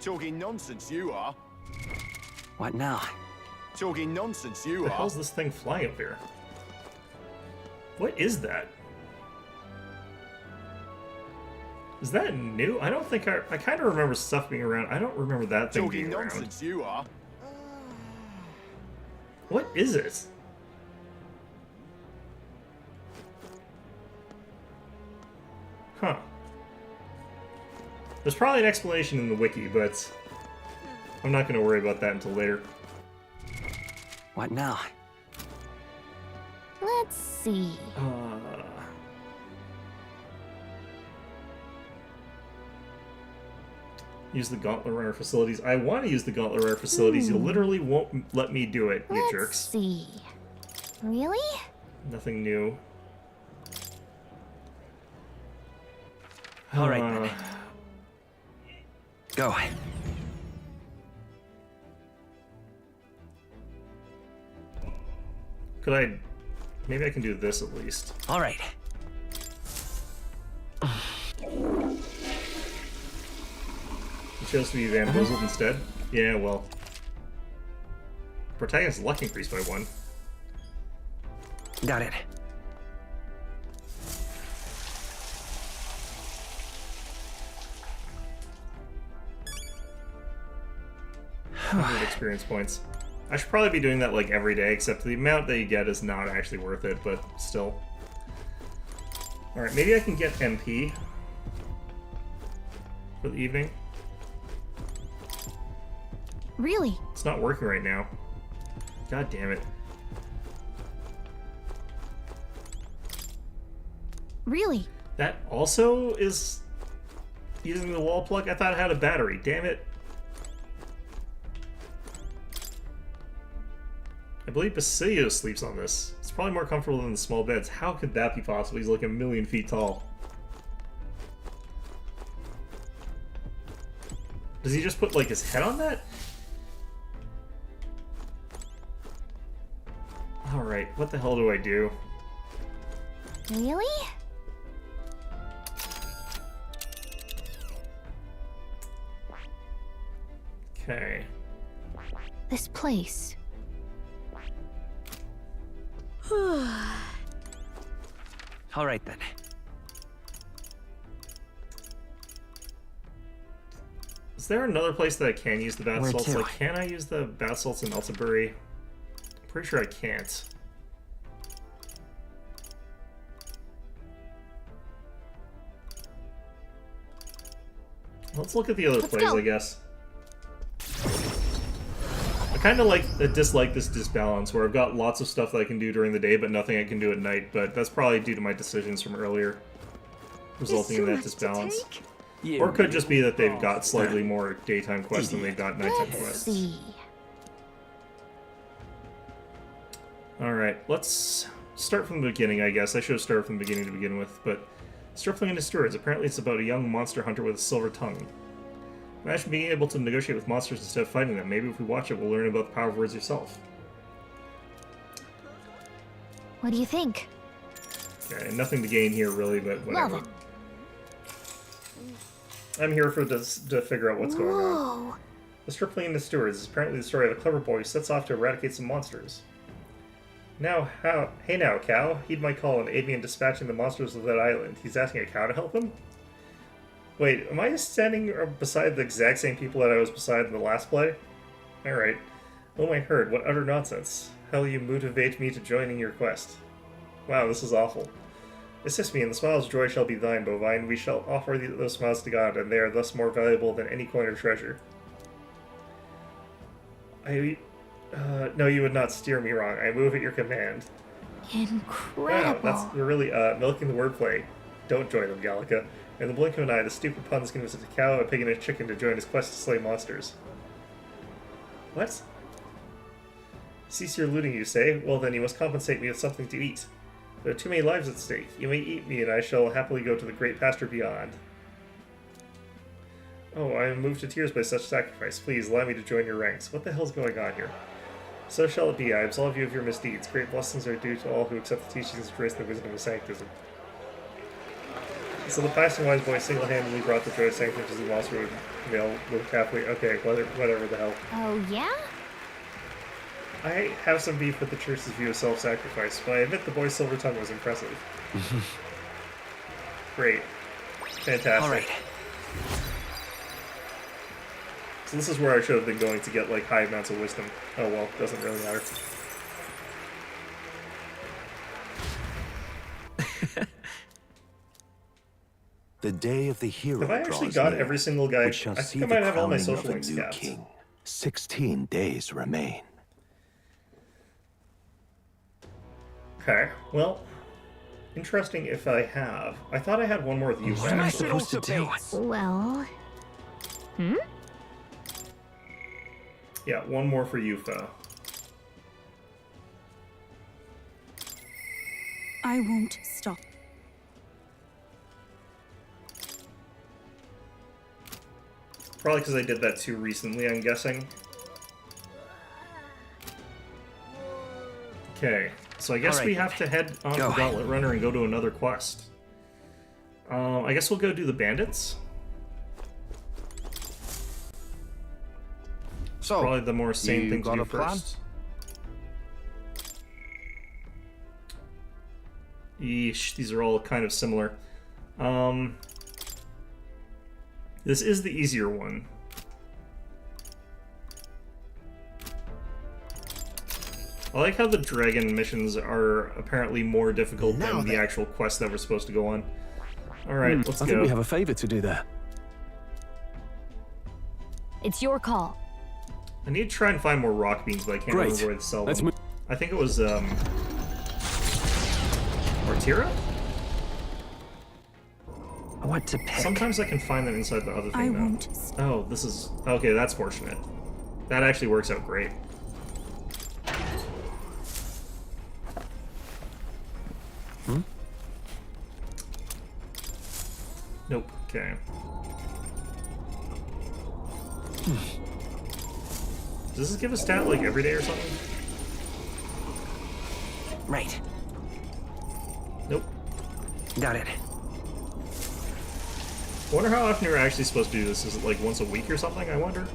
[SPEAKER 15] Talking nonsense, you are.
[SPEAKER 8] What now?
[SPEAKER 15] Talking nonsense, you
[SPEAKER 1] What the
[SPEAKER 15] are.
[SPEAKER 1] hell's this thing flying up here? What is that? Is that new? I don't think I kind of remember stuff being around. I don't remember that thing
[SPEAKER 15] Talking
[SPEAKER 1] being around.
[SPEAKER 15] nonsense, you are.
[SPEAKER 1] What is it? Huh. There's probably an explanation in the wiki, but I'm not going to worry about that until later.
[SPEAKER 8] What now?
[SPEAKER 3] Let's see.
[SPEAKER 1] Use the Gauntlet Runner facilities. I want to use the Gauntlet Runner facilities. You literally won't let me do it, you
[SPEAKER 3] Let's
[SPEAKER 1] jerks.
[SPEAKER 3] see. Really?
[SPEAKER 1] Nothing new.
[SPEAKER 8] All right, then. Go.
[SPEAKER 1] Could I... Maybe I can do this at least.
[SPEAKER 8] All right.
[SPEAKER 1] You chose to be bamboozled instead? Yeah, well. Protagonist's luck increased by 1.
[SPEAKER 8] Got it.
[SPEAKER 1] 100 experience points. I should probably be doing that like every day, except the amount that you get is not actually worth it, but still. Alright, maybe I can get MP for the evening.
[SPEAKER 3] Really?
[SPEAKER 1] It's not working right now. God damn it.
[SPEAKER 3] Really?
[SPEAKER 1] That also is using the wall plug? I thought it had a battery. Damn it. I believe Basilio sleeps on this. It's probably more comfortable than the small beds. How could that be possible? He's like 1,000,000 feet tall. Does he just put like his head on that? Alright, what the hell do I do?
[SPEAKER 3] Really?
[SPEAKER 1] Okay.
[SPEAKER 3] This place.
[SPEAKER 8] All right then.
[SPEAKER 1] Is there another place that I can use the bath
[SPEAKER 8] Where
[SPEAKER 1] salts?
[SPEAKER 8] to?
[SPEAKER 1] Like, can I use the bath salts in Elsabury? I'm pretty sure I can't. Let's look at the other plays, I guess. I kind of dislike this disbalance, where I've got lots of stuff that I can do during the day, but nothing I can do at night, but that's probably due to my decisions from earlier, resulting in that disbalance. Or it could just be that they've got slightly more daytime quests than they've got nighttime quests. Alright, let's start from the beginning, I guess. I should have started from the beginning to begin with, but Stripling into Stewards. Apparently it's about a young monster hunter with a silver tongue. Imagine being able to negotiate with monsters instead of fighting them. Maybe if we watch it, we'll learn about the power of words yourself.
[SPEAKER 3] What do you think?
[SPEAKER 1] Okay, nothing to gain here, really, but whatever.
[SPEAKER 3] Well,
[SPEAKER 1] I'm here for this to figure out what's going on. The Stripling into Stewards is apparently the story of a clever boy who sets off to eradicate some monsters. Hey now, cow. Heed my call and aid me in dispatching the monsters of that island. He's asking a cow to help him? Wait, am I standing beside the exact same people that I was beside in the last play? Alright. Oh my herd, what utter nonsense. How will you motivate me to joining your quest? Wow, this is awful. Assist me, and the smiles of joy shall be thine, bovine. We shall offer those smiles to God, and they are thus more valuable than any coin or treasure. No, you would not steer me wrong. I move at your command.
[SPEAKER 3] Incredible.
[SPEAKER 1] Wow, you're really, milking the wordplay. Don't join them, Gallica. In the blink of an eye, the stupid pun's convinces a cow, a pig, and a chicken to join his quest to slay monsters. What? Cease your looting, you say? Well then, you must compensate me with something to eat. There are too many lives at stake. You may eat me, and I shall happily go to the great pasture beyond. Oh, I am moved to tears by such sacrifice. Please, allow me to join your ranks. What the hell's going on here? So shall it be. I absolve you of your misdeeds. Great blessings are due to all who accept the teachings of grace and the wisdom of sanctism. So the pious and wise boy single-handedly brought the joy of sanctity to the monster with male little halfway. Okay, whatever the hell.
[SPEAKER 3] Oh, yeah?
[SPEAKER 1] I have some beef with the church's view of self-sacrifice, but I admit the boy's silver tongue was impressive. Great. Fantastic.
[SPEAKER 8] All right.
[SPEAKER 1] So this is where I should have been going to get, like, high amounts of wisdom. Oh well, doesn't really matter.
[SPEAKER 10] The day of the hero.
[SPEAKER 1] Have I actually
[SPEAKER 10] draws
[SPEAKER 1] got
[SPEAKER 10] near,
[SPEAKER 1] every single guy? I
[SPEAKER 10] which shall see
[SPEAKER 1] think I might
[SPEAKER 10] the
[SPEAKER 1] have all my
[SPEAKER 10] crowning
[SPEAKER 1] social
[SPEAKER 10] of a
[SPEAKER 1] links
[SPEAKER 10] new
[SPEAKER 1] capped.
[SPEAKER 10] king. 16 days remain.
[SPEAKER 1] Okay, well, interesting if I have. I thought I had one more with you.
[SPEAKER 8] What am I supposed to do?
[SPEAKER 3] Well...
[SPEAKER 1] Yeah, one more for Yufa.
[SPEAKER 16] I won't stop.
[SPEAKER 1] Probably because I did that too recently, I'm guessing. Okay, so I guess
[SPEAKER 8] Alright,
[SPEAKER 1] we have to head on to the Gauntlet Runner and go to another quest. I guess we'll go do the bandits.
[SPEAKER 5] So,
[SPEAKER 1] probably the more sane
[SPEAKER 5] you
[SPEAKER 1] thing to
[SPEAKER 5] got
[SPEAKER 1] do
[SPEAKER 5] a plan?
[SPEAKER 1] first. Yeesh, these are all kind of similar. This is the easier one. I like how the dragon missions are apparently more difficult than the actual quest that we're supposed to go on. Alright, let's go.
[SPEAKER 4] I think we have a favor to do there.
[SPEAKER 13] It's your call.
[SPEAKER 1] I need to try and find more rock beans, but I can't remember where to sell them. I think it was, Ortira?
[SPEAKER 8] What to pick?
[SPEAKER 1] Sometimes I can find them inside the other thing,
[SPEAKER 16] I
[SPEAKER 1] though.
[SPEAKER 16] won't.
[SPEAKER 1] Oh, this is... Okay, that's fortunate. That actually works out great. Nope. Okay. Does this give a stat, like, every day or something?
[SPEAKER 8] Right.
[SPEAKER 1] Nope.
[SPEAKER 8] Got it.
[SPEAKER 1] I wonder how often you're actually supposed to do this. Is it, like, once a week or something, I wonder?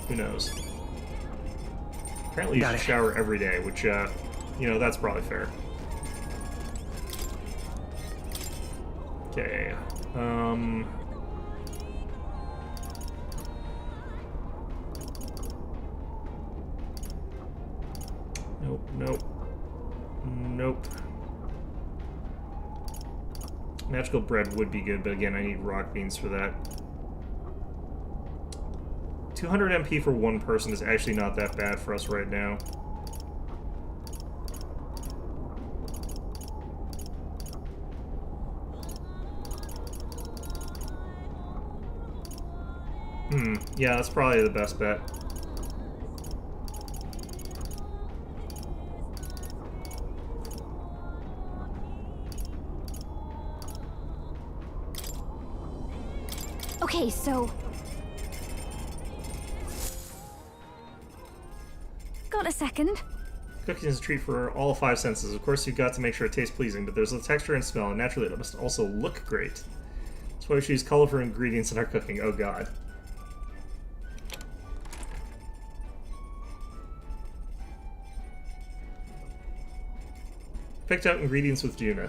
[SPEAKER 1] Who knows? Apparently you should shower every day, which, you know, that's probably fair. Okay. Nope, nope. Nope. Magical bread would be good, but again, I need rock beans for that. 200 MP for one person is actually not that bad for us right now. Yeah, that's probably the best bet.
[SPEAKER 13] Okay, so... Got a second?
[SPEAKER 1] Cooking is a treat for all 5 senses. Of course, you've got to make sure it tastes pleasing, but there's a texture and smell, and naturally it must also look great. That's why we choose colorful ingredients in our cooking. Oh god. Picked out ingredients with Juna.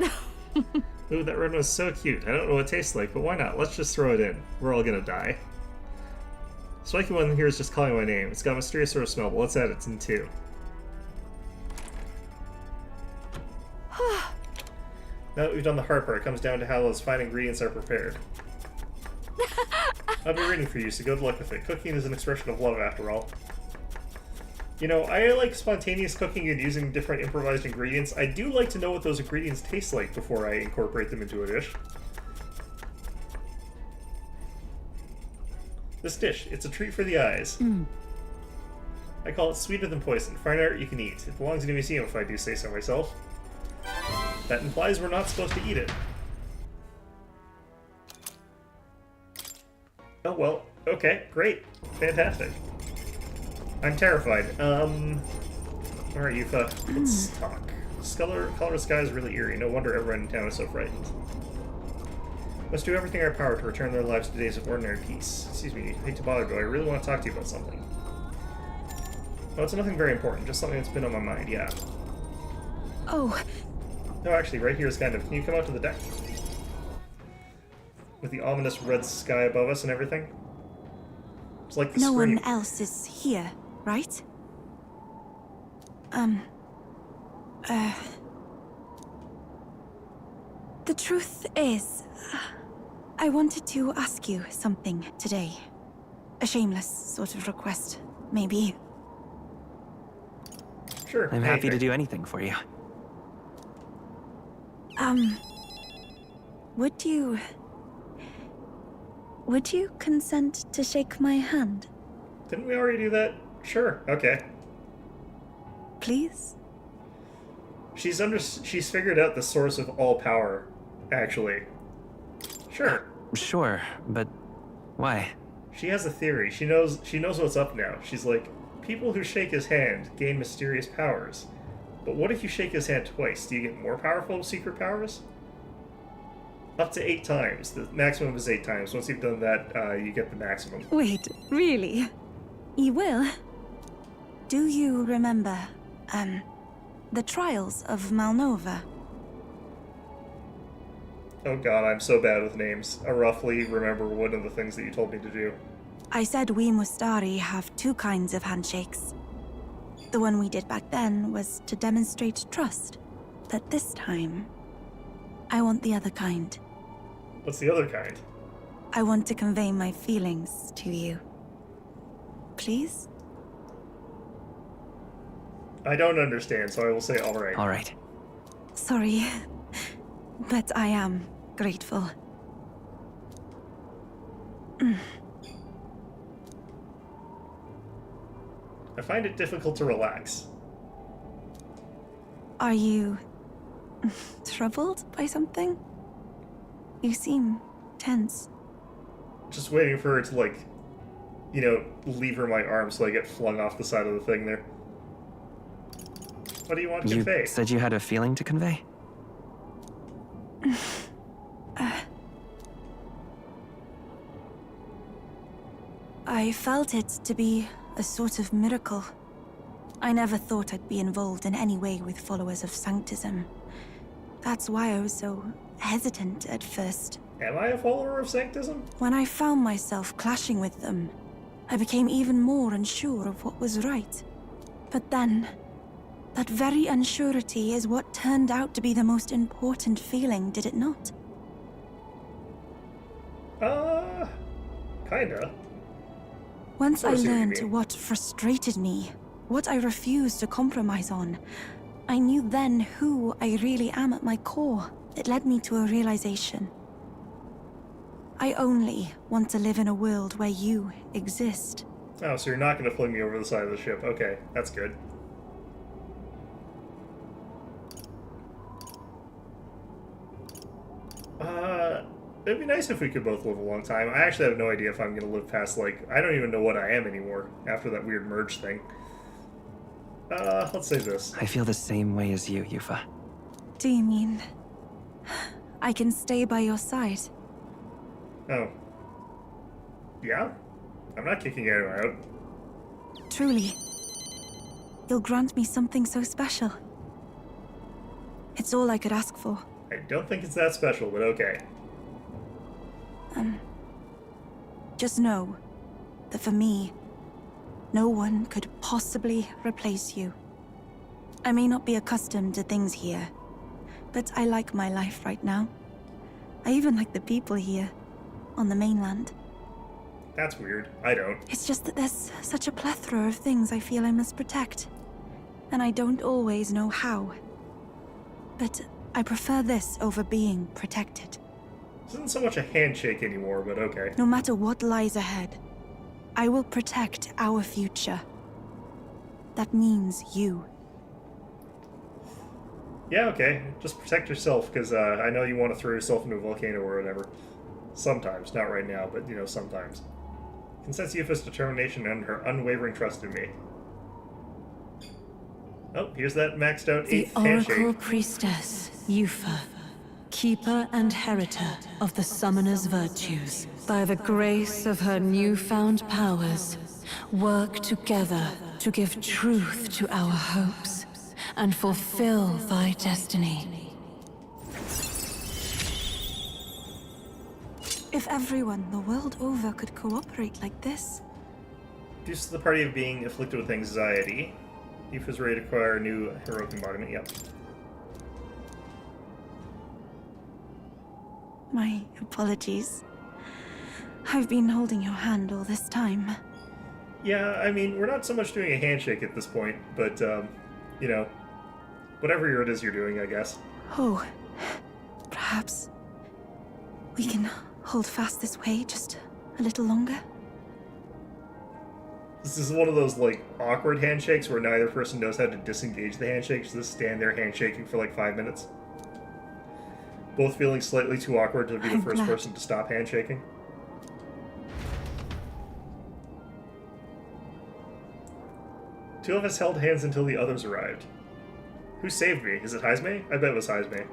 [SPEAKER 1] Ooh, that red one is so cute. I don't know what it tastes like, but why not? Let's just throw it in. We're all gonna die. Spiky one here is just calling my name. It's got a mysterious sort of smell, but let's add it in too. Now that we've done the hard part, it comes down to how those fine ingredients are prepared. I'll be reading for you, so good luck with it. Cooking is an expression of love, after all. You know, I like spontaneous cooking and using different improvised ingredients. I do like to know what those ingredients taste like before I incorporate them into a dish. This dish, it's a treat for the eyes. I call it sweeter than poison. Fine art you can eat. It belongs in a museum if I do say so myself. That implies we're not supposed to eat it. Oh well, okay, great. Fantastic. I'm terrified. Alright, Yufa, let's talk. Colorless sky is really eerie. No wonder everyone in town is so frightened. Must do everything in our power to return their lives to days of ordinary peace. Excuse me, I hate to bother, but I really want to talk to you about something. Well, it's nothing very important, just something that's been on my mind, yeah.
[SPEAKER 16] Oh.
[SPEAKER 1] No, actually, right here is kind of... Can you come out to the deck? With the ominous red sky above us and everything? It's like the
[SPEAKER 16] No
[SPEAKER 1] screen.
[SPEAKER 16] one else is here, right? The truth is, I wanted to ask you something today. A shameless sort of request, maybe.
[SPEAKER 1] Sure.
[SPEAKER 8] I'm happy to do anything for you.
[SPEAKER 16] Would you consent to shake my hand?
[SPEAKER 1] Didn't we already do that? Sure, okay.
[SPEAKER 16] Please?
[SPEAKER 1] She's figured out the source of all power, actually. Sure.
[SPEAKER 8] Sure, but why?
[SPEAKER 1] She has a theory. She knows what's up now. She's like, people who shake his hand gain mysterious powers. But what if you shake his hand twice? Do you get more powerful secret powers? Up to 8 times. The maximum is 8 times. Once you've done that, you get the maximum.
[SPEAKER 16] Wait, really? You will? Do you remember, the trials of Malnova?
[SPEAKER 1] Oh god, I'm so bad with names. I roughly remember one of the things that you told me to do.
[SPEAKER 16] I said we Mustari have 2 kinds of handshakes. The one we did back then was to demonstrate trust. But this time, I want the other kind.
[SPEAKER 1] What's the other kind?
[SPEAKER 16] I want to convey my feelings to you. Please?
[SPEAKER 1] I don't understand, so I will say alright.
[SPEAKER 8] Alright.
[SPEAKER 16] Sorry, but I am grateful.
[SPEAKER 1] I find it difficult to relax.
[SPEAKER 16] Are you troubled by something? You seem tense.
[SPEAKER 1] Just waiting for her to, like, you know, lever my arm so I get flung off the side of the thing there. What do you want to
[SPEAKER 8] You
[SPEAKER 1] convey?
[SPEAKER 8] said you had a feeling to convey?
[SPEAKER 16] I felt it to be a sort of miracle. I never thought I'd be involved in any way with followers of Sanctism. That's why I was so hesitant at first.
[SPEAKER 1] Am I a follower of Sanctism?
[SPEAKER 16] When I found myself clashing with them, I became even more unsure of what was right. But then, that very unsurety is what turned out to be the most important feeling, did it not?
[SPEAKER 1] Kinda.
[SPEAKER 16] Once I
[SPEAKER 1] see what you
[SPEAKER 16] learned
[SPEAKER 1] mean.
[SPEAKER 16] what frustrated me, what I refused to compromise on, I knew then who I really am at my core. It led me to a realization. I only want to live in a world where you exist.
[SPEAKER 1] Oh, so you're not going to fling me over the side of the ship. Okay, that's good. It'd be nice if we could both live a long time. I actually have no idea if I'm going to live past, like, I don't even know what I am anymore after that weird merge thing. Let's say this.
[SPEAKER 8] I feel the same way as you, Yufa.
[SPEAKER 16] Do you mean I can stay by your side?
[SPEAKER 1] Oh. Yeah? I'm not kicking anyone out.
[SPEAKER 16] Truly. You'll grant me something so special. It's all I could ask for.
[SPEAKER 1] I don't think it's that special, but okay.
[SPEAKER 16] Just know that for me, no one could possibly replace you. I may not be accustomed to things here, but I like my life right now. I even like the people here, on the mainland.
[SPEAKER 1] That's weird. I don't.
[SPEAKER 16] It's just that there's such a plethora of things I feel I must protect, and I don't always know how. But I prefer this over being protected.
[SPEAKER 1] This isn't so much a handshake anymore, but okay.
[SPEAKER 16] No matter what lies ahead, I will protect our future. That means you.
[SPEAKER 1] Yeah, okay. Just protect yourself, because I know you want to throw yourself into a volcano or whatever. Sometimes. Not right now, but, you know, sometimes. I can sense Yufa's determination and her unwavering trust in me. Oh, here's that maxed out
[SPEAKER 9] The
[SPEAKER 1] 8th handshake.
[SPEAKER 9] Oracle Priestess, Yufa, keeper and heritor of the Summoner's virtues. By the grace of her newfound powers, work together to give truth to our hopes and fulfill thy destiny.
[SPEAKER 16] If everyone the world over could cooperate like this.
[SPEAKER 1] Due to the party of being afflicted with anxiety, Yufa's ready to acquire a new heroic embodiment. Yep.
[SPEAKER 16] My apologies. I've been holding your hand all this time.
[SPEAKER 1] Yeah, I mean, we're not so much doing a handshake at this point, but, you know, whatever it is you're doing, I guess.
[SPEAKER 16] Oh, perhaps we can hold fast this way just a little longer.
[SPEAKER 1] This is one of those, like, awkward handshakes where neither person knows how to disengage the handshake, so just stand there handshaking for like 5 minutes. Both feeling slightly too awkward to be the first person to stop handshaking. Two of us held hands until the others arrived. Who saved me? Is it Heisme? I bet it was Heisme.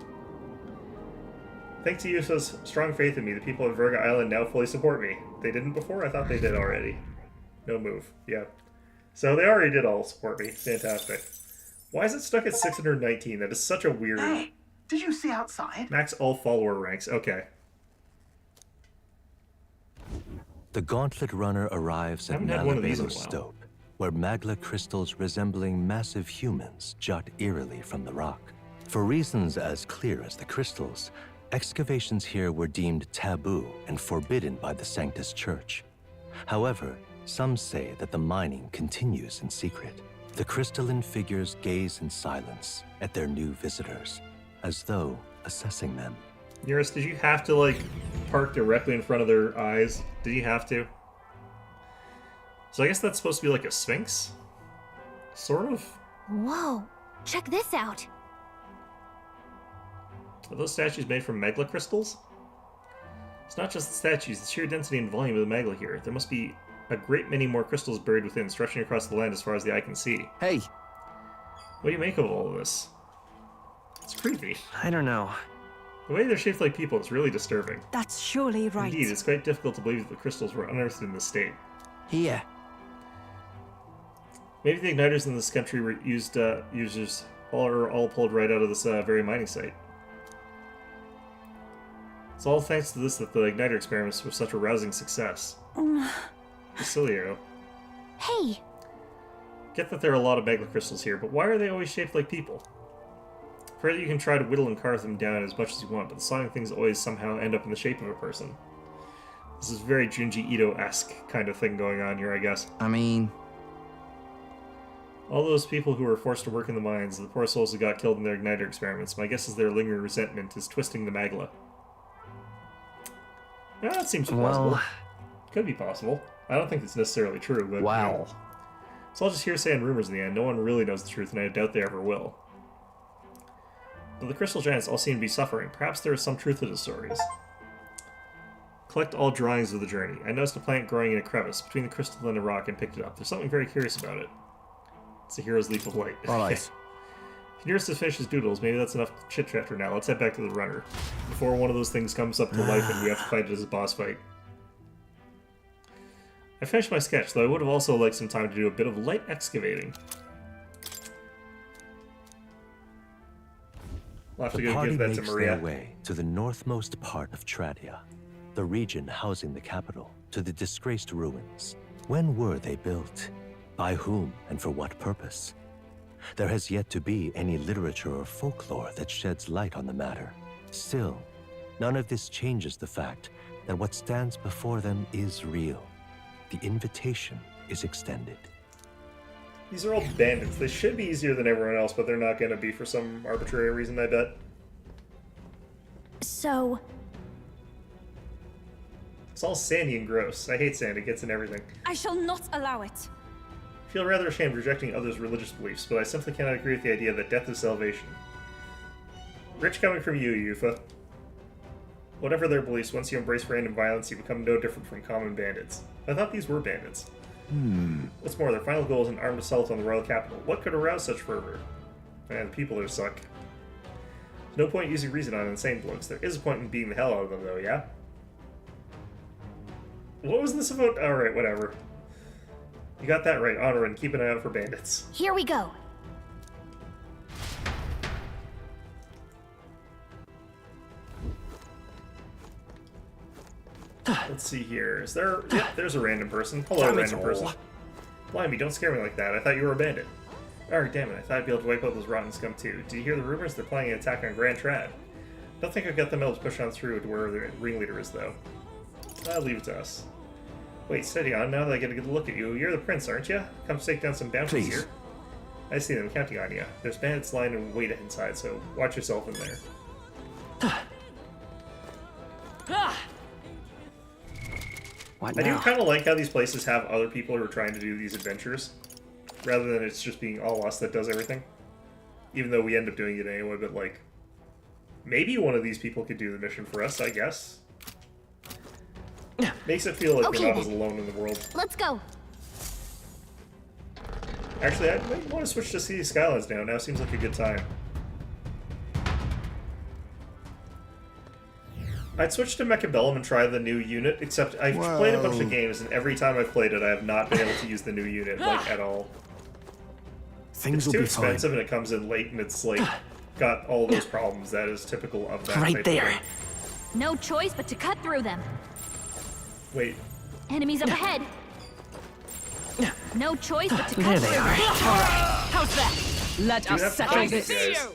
[SPEAKER 1] Thanks to Yusa's strong faith in me, the people of Virga Island now fully support me. They didn't before? I thought they did already. No move. Yeah. So they already did all support me. Fantastic. Why is it stuck at 619? That is such a weird...
[SPEAKER 17] Hey, did you see outside?
[SPEAKER 1] Max all follower ranks. Okay.
[SPEAKER 10] The Gauntlet Runner arrives at
[SPEAKER 1] Haven't had one of these in a
[SPEAKER 10] Nalabator
[SPEAKER 1] while.
[SPEAKER 10] Stope, where magla crystals resembling massive humans jut eerily from the rock. For reasons as clear as the crystals, excavations here were deemed taboo and forbidden by the Sanctus Church. However, some say that the mining continues in secret. The crystalline figures gaze in silence at their new visitors, as though assessing them.
[SPEAKER 1] Nearest, did you have to, like, park directly in front of their eyes? Did you have to? So I guess that's supposed to be like a sphinx? Sort of?
[SPEAKER 13] Whoa, check this out.
[SPEAKER 1] Are those statues made from magla crystals? It's not just the statues, the sheer density and volume of the magla here. There must be a great many more crystals buried within, stretching across the land as far as the eye can see.
[SPEAKER 14] Hey!
[SPEAKER 1] What do you make of all of this? It's creepy.
[SPEAKER 8] I don't know.
[SPEAKER 1] The way they're shaped like people is really disturbing.
[SPEAKER 16] That's surely right.
[SPEAKER 1] Indeed, it's quite difficult to believe that the crystals were unearthed in this state.
[SPEAKER 8] Here.
[SPEAKER 1] Maybe the igniters in this country were users all pulled right out of this very mining site. It's all thanks to this that the igniter experiments were such a rousing success. Basilio.
[SPEAKER 13] Hey!
[SPEAKER 1] Get that there are a lot of magma crystals here, but why are they always shaped like people? Further, you can try to whittle and carve them down as much as you want, but the slimy things always somehow end up in the shape of a person. This is very Junji Ito-esque kind of thing going on here, I guess.
[SPEAKER 14] I mean...
[SPEAKER 1] All those people who were forced to work in the mines, the poor souls who got killed in their igniter experiments, my guess is their lingering resentment is twisting the magla. Yeah, that seems plausible.
[SPEAKER 8] Well...
[SPEAKER 1] Could be possible. I don't think it's necessarily true, but...
[SPEAKER 8] Wow.
[SPEAKER 1] You know, it's all just hearsay and rumors in the end. No one really knows the truth, and I doubt they ever will. But the crystal giants all seem to be suffering. Perhaps there is some truth to the stories. Collect all drawings of the journey. I noticed a plant growing in a crevice between the crystal and the rock and picked it up. There's something very curious about it. It's a hero's leap of light.
[SPEAKER 14] Alright.
[SPEAKER 1] If Nearest has finished his doodles, maybe that's enough chit-chat for now. Let's head back to the runner. Before one of those things comes up to life and we have to fight it as a boss fight. I finished my sketch, though I would have also liked some time to do a bit of light excavating. We'll have to go give that to Maria.
[SPEAKER 10] Their way to the northmost part of Tradia, the region housing the capital, to the disgraced ruins. When were they built? By whom and for what purpose? There has yet to be any literature or folklore that sheds light on the matter. Still, none of this changes the fact that what stands before them is real. The invitation is extended.
[SPEAKER 1] These are all bandits. They should be easier than everyone else, but they're not going to be for some arbitrary reason, I bet.
[SPEAKER 13] So...
[SPEAKER 1] It's all sandy and gross. I hate sand. It gets in everything.
[SPEAKER 13] I shall not allow it.
[SPEAKER 1] I feel rather ashamed rejecting others' religious beliefs, but I simply cannot agree with the idea that death is salvation. Rich coming from you, Yufa. Whatever their beliefs, once you embrace random violence, you become no different from common bandits. I thought these were bandits. What's more, their final goal is an armed assault on the royal capital. What could arouse such fervor? And the people there suck. There's no point using reason on insane blokes. There is a point in beating the hell out of them, though, yeah? What was this about? Alright, whatever. You got that right, honor and keep an eye out for bandits.
[SPEAKER 13] Here we go.
[SPEAKER 1] Let's see here. Is there... Yep, there's a random person. Hello, random person. Blimey, don't scare me like that. I thought you were a bandit. Alright, damn it. I thought I'd be able to wipe out those rotten scum too. Did you hear the rumors? They're planning an attack on Grand Trad. Don't think I've got them able to push on through to where the ringleader is, though. I'll leave it to us. Wait, steady on. Now that I get a good look at you, you're the prince, aren't you? Come take down some bounties here. I see them counting on you. There's bandits lying in wait inside, so watch yourself in there.
[SPEAKER 8] What
[SPEAKER 1] I do
[SPEAKER 8] now?
[SPEAKER 1] kind of like how these places have other people who are trying to do these adventures, rather than it's just being all us that does everything. Even though we end up doing it anyway, but like, maybe one of these people could do the mission for us, I guess. Makes it feel like we're not as alone in the world.
[SPEAKER 13] Let's go.
[SPEAKER 1] Actually, I might want to switch to City Skylines now. Now seems like a good time. I'd switch to Mechabellum and try the new unit, except I've played a bunch of games, and every time I've played it, I have not been able to use the new unit, like, at all.
[SPEAKER 4] Things
[SPEAKER 1] it's
[SPEAKER 4] will
[SPEAKER 1] too
[SPEAKER 4] be
[SPEAKER 1] expensive, and it comes in late, and it's, like, got all those problems that is typical of that
[SPEAKER 8] Right
[SPEAKER 1] type
[SPEAKER 8] there.
[SPEAKER 1] of game.
[SPEAKER 13] No choice but to cut through them.
[SPEAKER 1] Wait.
[SPEAKER 13] Enemies up ahead. No choice but to cut
[SPEAKER 8] There they
[SPEAKER 13] through.
[SPEAKER 8] are.
[SPEAKER 12] How's that? Let
[SPEAKER 1] Dude,
[SPEAKER 12] us
[SPEAKER 1] that's
[SPEAKER 12] settle
[SPEAKER 1] fine,
[SPEAKER 12] this.
[SPEAKER 1] guys.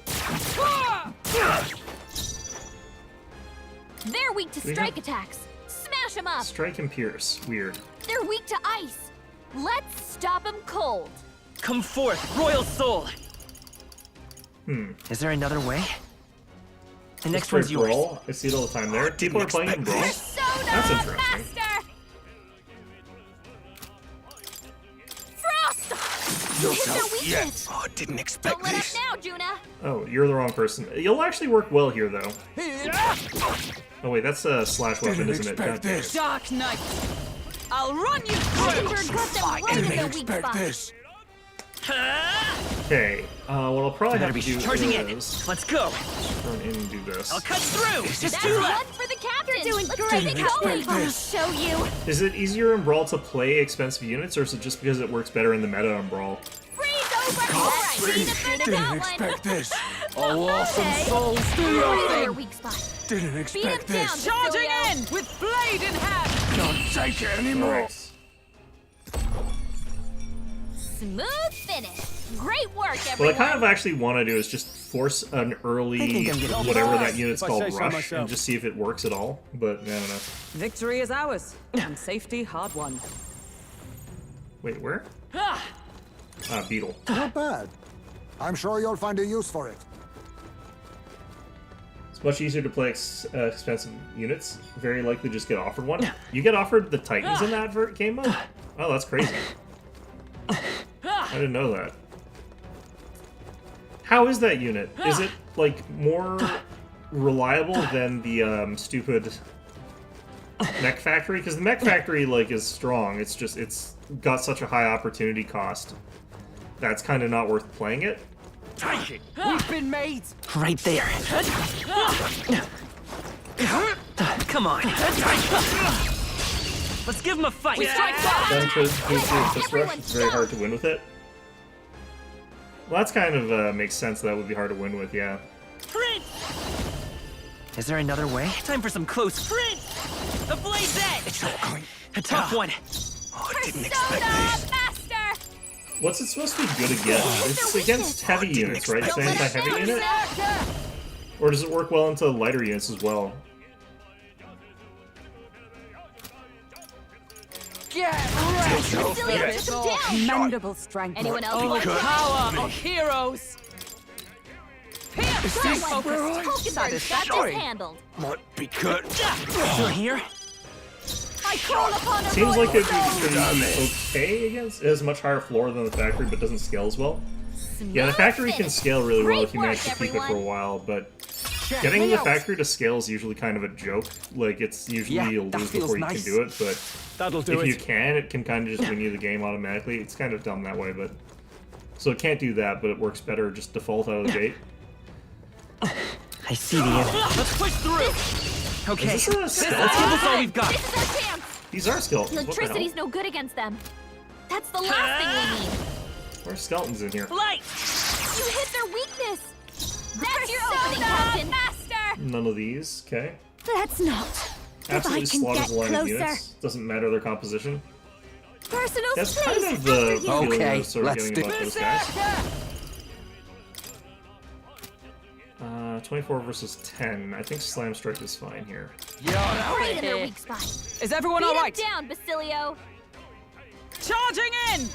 [SPEAKER 13] They're weak to
[SPEAKER 1] We
[SPEAKER 13] strike
[SPEAKER 1] have-
[SPEAKER 13] attacks. Smash them up.
[SPEAKER 1] Strike and pierce. Weird.
[SPEAKER 13] They're weak to ice. Let's stop them cold.
[SPEAKER 8] Come forth, royal soul.
[SPEAKER 1] Hmm.
[SPEAKER 8] Is there another way? The next
[SPEAKER 1] Let's
[SPEAKER 8] one's
[SPEAKER 1] try
[SPEAKER 8] yours.
[SPEAKER 1] Brawl. I see it all the time there. People are playing in Brawl. That's interesting.
[SPEAKER 13] Frost! You hit their weakness.
[SPEAKER 8] Oh, didn't expect
[SPEAKER 13] Don't let up now, Juna.
[SPEAKER 1] Oh, you're the wrong person. You'll actually work well here, though. Oh wait, that's a slash weapon, isn't it? God damn it.
[SPEAKER 12] Dark Knight. I'll run you through.
[SPEAKER 13] Highlander got them right in their weak spot.
[SPEAKER 1] Okay, what I'll probably
[SPEAKER 8] Better
[SPEAKER 1] have
[SPEAKER 8] be
[SPEAKER 1] to do
[SPEAKER 8] charging in.
[SPEAKER 1] is
[SPEAKER 8] Let's go.
[SPEAKER 1] run in and do this.
[SPEAKER 8] I'll cut through. Just
[SPEAKER 13] That's
[SPEAKER 8] too
[SPEAKER 13] one
[SPEAKER 8] left.
[SPEAKER 13] for the captain. You're doing
[SPEAKER 3] Let's
[SPEAKER 13] great.
[SPEAKER 3] keep going.
[SPEAKER 13] I'll show you.
[SPEAKER 1] Is it easier in Brawl to play expensive units, or is it just because it works better in the meta in Brawl?
[SPEAKER 13] Freeze over. All right, beat it through the gauntlet.
[SPEAKER 6] this.
[SPEAKER 12] Oh, awesome
[SPEAKER 13] Okay.
[SPEAKER 12] souls, do
[SPEAKER 13] Right
[SPEAKER 12] your
[SPEAKER 13] in their
[SPEAKER 12] thing.
[SPEAKER 13] weak spot.
[SPEAKER 6] Didn't
[SPEAKER 13] Beat him
[SPEAKER 6] expect
[SPEAKER 13] down,
[SPEAKER 6] this.
[SPEAKER 12] Charging
[SPEAKER 13] Basilio.
[SPEAKER 12] in with blade in hand.
[SPEAKER 6] Can't take it anymore.
[SPEAKER 1] Nice.
[SPEAKER 13] Smooth finish. Great work,
[SPEAKER 1] What I
[SPEAKER 13] everyone.
[SPEAKER 1] kind of actually want to do is just force an early
[SPEAKER 8] think I'm getting
[SPEAKER 1] whatever
[SPEAKER 8] lost,
[SPEAKER 1] that unit's
[SPEAKER 5] if I
[SPEAKER 1] called
[SPEAKER 5] say so
[SPEAKER 1] rush
[SPEAKER 5] myself.
[SPEAKER 1] and just see if it works at all. But I don't know.
[SPEAKER 12] Victory is ours, and safety hard won.
[SPEAKER 1] Wait, where? Beetle.
[SPEAKER 11] Not bad. I'm sure you'll find a use for it.
[SPEAKER 1] It's much easier to play expensive units. Very likely just get offered one. You get offered the Titans in that game mode? Oh, that's crazy. I didn't know that. How is that unit? Is it, like, more reliable than the, stupid Mech Factory? Because the Mech Factory, like, is strong. It's just, it's got such a high opportunity cost. That's kind of not worth playing it.
[SPEAKER 8] Take it.
[SPEAKER 12] We've been made.
[SPEAKER 8] Right there. Come on. Let's give him a fight.
[SPEAKER 1] Then to this rush, it's very hard to win with it. Well, that's kind of makes sense. That would be hard to win with, yeah.
[SPEAKER 8] Is there another way? Time for some close. The blade's edge. It's not going. A tough one. Oh, I didn't expect this.
[SPEAKER 13] Master!
[SPEAKER 1] What's it supposed to be good against? It's against heavy units, right? It's an anti-heavy unit? Or does it work well into lighter units as well?
[SPEAKER 12] Get ready.
[SPEAKER 13] Basilio, put them down.
[SPEAKER 12] Commendable strength.
[SPEAKER 13] Anyone else
[SPEAKER 12] Oh,
[SPEAKER 13] want to
[SPEAKER 12] power of heroes.
[SPEAKER 13] Don't let this Hulkenberg got this handled.
[SPEAKER 6] Might be cut.
[SPEAKER 8] Still here?
[SPEAKER 13] I call upon a
[SPEAKER 1] Seems
[SPEAKER 13] royal
[SPEAKER 1] like it'd
[SPEAKER 13] soul.
[SPEAKER 1] be okay against. It has a much higher floor than the factory, but doesn't scale as well. Yeah, the factory can scale really well if you manage to keep it for a while, but getting the factory to scale is usually kind of a joke. Like, it's usually you'll lose before you can do it, but
[SPEAKER 5] That'll do
[SPEAKER 1] if
[SPEAKER 5] it.
[SPEAKER 1] you can, it can kind of just win you the game automatically. It's kind of dumb that way, but... So it can't do that, but it works better just default out of the gate.
[SPEAKER 8] I see the enemy.
[SPEAKER 12] Let's push through.
[SPEAKER 8] Okay.
[SPEAKER 1] Is this a
[SPEAKER 8] Let's
[SPEAKER 1] skeleton?
[SPEAKER 8] give this all we've got.
[SPEAKER 13] This is our chance.
[SPEAKER 1] These are skeletons. What the hell?
[SPEAKER 13] Electricity's no good against them. That's the last thing we need.
[SPEAKER 1] Where's skeletons in here?
[SPEAKER 8] Light.
[SPEAKER 13] You hit their weakness. That's your opening, Captain. Master.
[SPEAKER 1] None of these. Okay.
[SPEAKER 2] Let's not.
[SPEAKER 1] Absolutely
[SPEAKER 2] if I can
[SPEAKER 1] slaughters
[SPEAKER 2] get
[SPEAKER 1] a line of
[SPEAKER 2] closer.
[SPEAKER 1] units. Doesn't matter their composition.
[SPEAKER 2] Personal
[SPEAKER 1] That's
[SPEAKER 2] space
[SPEAKER 1] kind of the
[SPEAKER 2] after you.
[SPEAKER 1] feeling I
[SPEAKER 8] Okay,
[SPEAKER 1] was sort of
[SPEAKER 8] let's
[SPEAKER 1] getting
[SPEAKER 8] do
[SPEAKER 1] about those guys. 24 versus 10. I think Slam Strike is fine here.
[SPEAKER 13] Right in their weak spot.
[SPEAKER 12] Is everyone
[SPEAKER 13] Beat
[SPEAKER 12] all
[SPEAKER 13] him
[SPEAKER 12] right?
[SPEAKER 13] down, Basilio.
[SPEAKER 12] Charging in.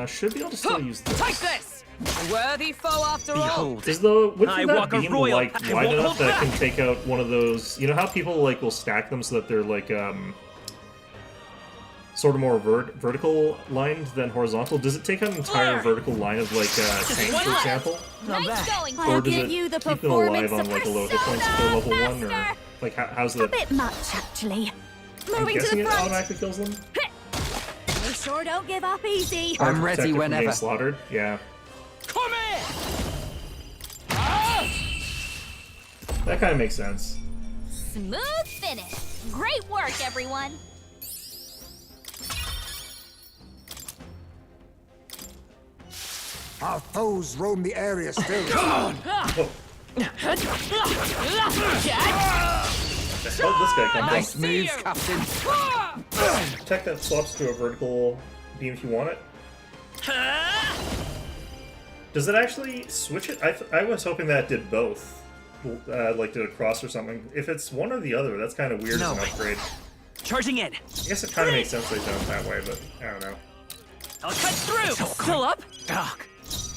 [SPEAKER 1] Should be able to still use this.
[SPEAKER 12] Take this. A worthy foe after all.
[SPEAKER 8] Behold.
[SPEAKER 1] Is the width
[SPEAKER 8] I
[SPEAKER 1] of that
[SPEAKER 8] walk a
[SPEAKER 1] beam
[SPEAKER 8] royal
[SPEAKER 1] like
[SPEAKER 8] path. I
[SPEAKER 1] wide
[SPEAKER 8] won't
[SPEAKER 1] enough
[SPEAKER 8] hold
[SPEAKER 1] that it can
[SPEAKER 8] back.
[SPEAKER 1] take out one of those? You know how people like will stack them so that they're like sort of more vertical lined than horizontal? Does it take out an entire vertical line of like tanks, for example?
[SPEAKER 13] Nice going.
[SPEAKER 1] Or
[SPEAKER 2] I'll
[SPEAKER 1] does
[SPEAKER 2] give
[SPEAKER 1] it
[SPEAKER 2] you the
[SPEAKER 1] keep them alive
[SPEAKER 2] performance
[SPEAKER 1] on like a low hit points if they're level 1, or like how's
[SPEAKER 2] A
[SPEAKER 1] that?
[SPEAKER 2] bit much, actually.
[SPEAKER 1] I'm
[SPEAKER 2] Moving to
[SPEAKER 1] guessing
[SPEAKER 2] the
[SPEAKER 1] it
[SPEAKER 2] front.
[SPEAKER 1] automatically kills them.
[SPEAKER 2] We sure don't give up easy.
[SPEAKER 1] Hard
[SPEAKER 7] I'm
[SPEAKER 1] to
[SPEAKER 7] ready
[SPEAKER 1] protect it from
[SPEAKER 7] whenever.
[SPEAKER 1] getting slaughtered. Yeah,
[SPEAKER 12] Come here.
[SPEAKER 1] that kind of makes sense.
[SPEAKER 13] Smooth finish. Great work, everyone.
[SPEAKER 11] Our foes roam the area still.
[SPEAKER 1] Oh, this guy comes
[SPEAKER 7] Nice
[SPEAKER 1] up.
[SPEAKER 7] move, Captain.
[SPEAKER 1] Tech that swaps to a vertical beam if you want it. Does it actually switch it? I was hoping that did both. Like did a cross or something. If it's one or the other, that's kind of weird as an upgrade.
[SPEAKER 8] Charging in.
[SPEAKER 1] I guess it kind of makes sense they've done it that way, but I don't know.
[SPEAKER 8] I'll cut through. Still up?
[SPEAKER 6] Dark.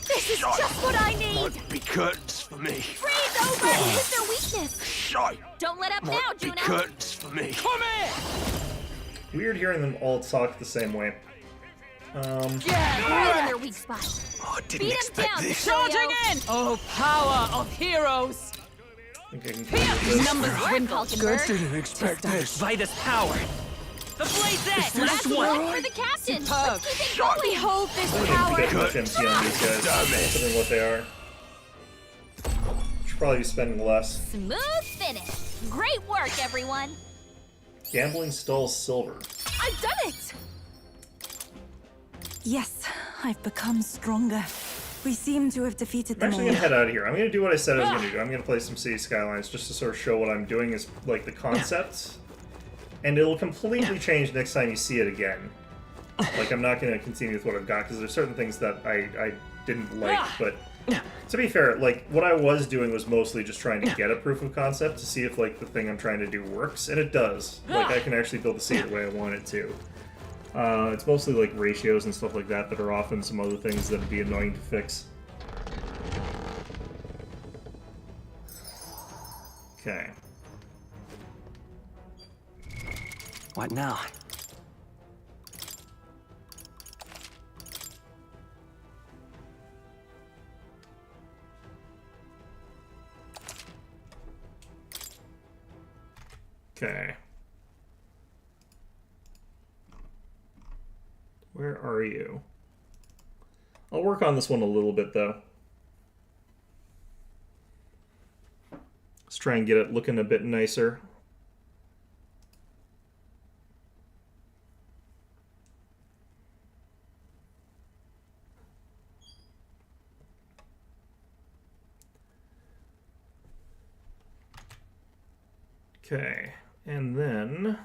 [SPEAKER 3] This is just what I need!
[SPEAKER 6] Might be curtains for me.
[SPEAKER 3] Freeze over! It's their weakness!
[SPEAKER 6] Shite.
[SPEAKER 3] Don't let up now,
[SPEAKER 6] Might be
[SPEAKER 3] Juno!
[SPEAKER 6] curtains for me.
[SPEAKER 8] Come here!
[SPEAKER 1] Weird hearing them all talk the same way.
[SPEAKER 3] Yeah, right in their weak spot.
[SPEAKER 6] Oh, I didn't
[SPEAKER 3] Beat him
[SPEAKER 6] expect
[SPEAKER 3] down,
[SPEAKER 6] this.
[SPEAKER 12] Charging in! Oh, power of heroes!
[SPEAKER 1] I think I can do this.
[SPEAKER 12] Numbers dwindle.
[SPEAKER 3] Falkenberg.
[SPEAKER 6] Didn't expect this.
[SPEAKER 8] By this power. The blaze
[SPEAKER 3] That's one for the captain!
[SPEAKER 12] Superb.
[SPEAKER 3] Let's keep it going! Behold this
[SPEAKER 1] I don't
[SPEAKER 3] power!
[SPEAKER 1] get much MC on these guys, considering what they are. Should probably be spending less.
[SPEAKER 13] Smooth finish. Great work, everyone.
[SPEAKER 1] Gambling stole silver.
[SPEAKER 3] I've done it!
[SPEAKER 16] Yes, I've become stronger. We seem to have defeated
[SPEAKER 1] I'm
[SPEAKER 16] them
[SPEAKER 1] actually
[SPEAKER 16] all.
[SPEAKER 1] gonna head out of here. I'm gonna do what I said I was gonna do. I'm gonna play some City Skylines just to sort of show what I'm doing is like the concept. And it'll completely change next time you see it again. Like, I'm not gonna continue with what I've got, because there's certain things that I didn't like, but to be fair, like, what I was doing was mostly just trying to get a proof of concept to see if, like, the thing I'm trying to do works, and it does. Like, I can actually build the city the way I want it to. It's mostly, like, ratios and stuff like that that are often some other things that would be annoying to fix. Okay.
[SPEAKER 8] What now?
[SPEAKER 1] Okay. Where are you? I'll work on this one a little bit, though. Let's try and get it looking a bit nicer. Okay, and then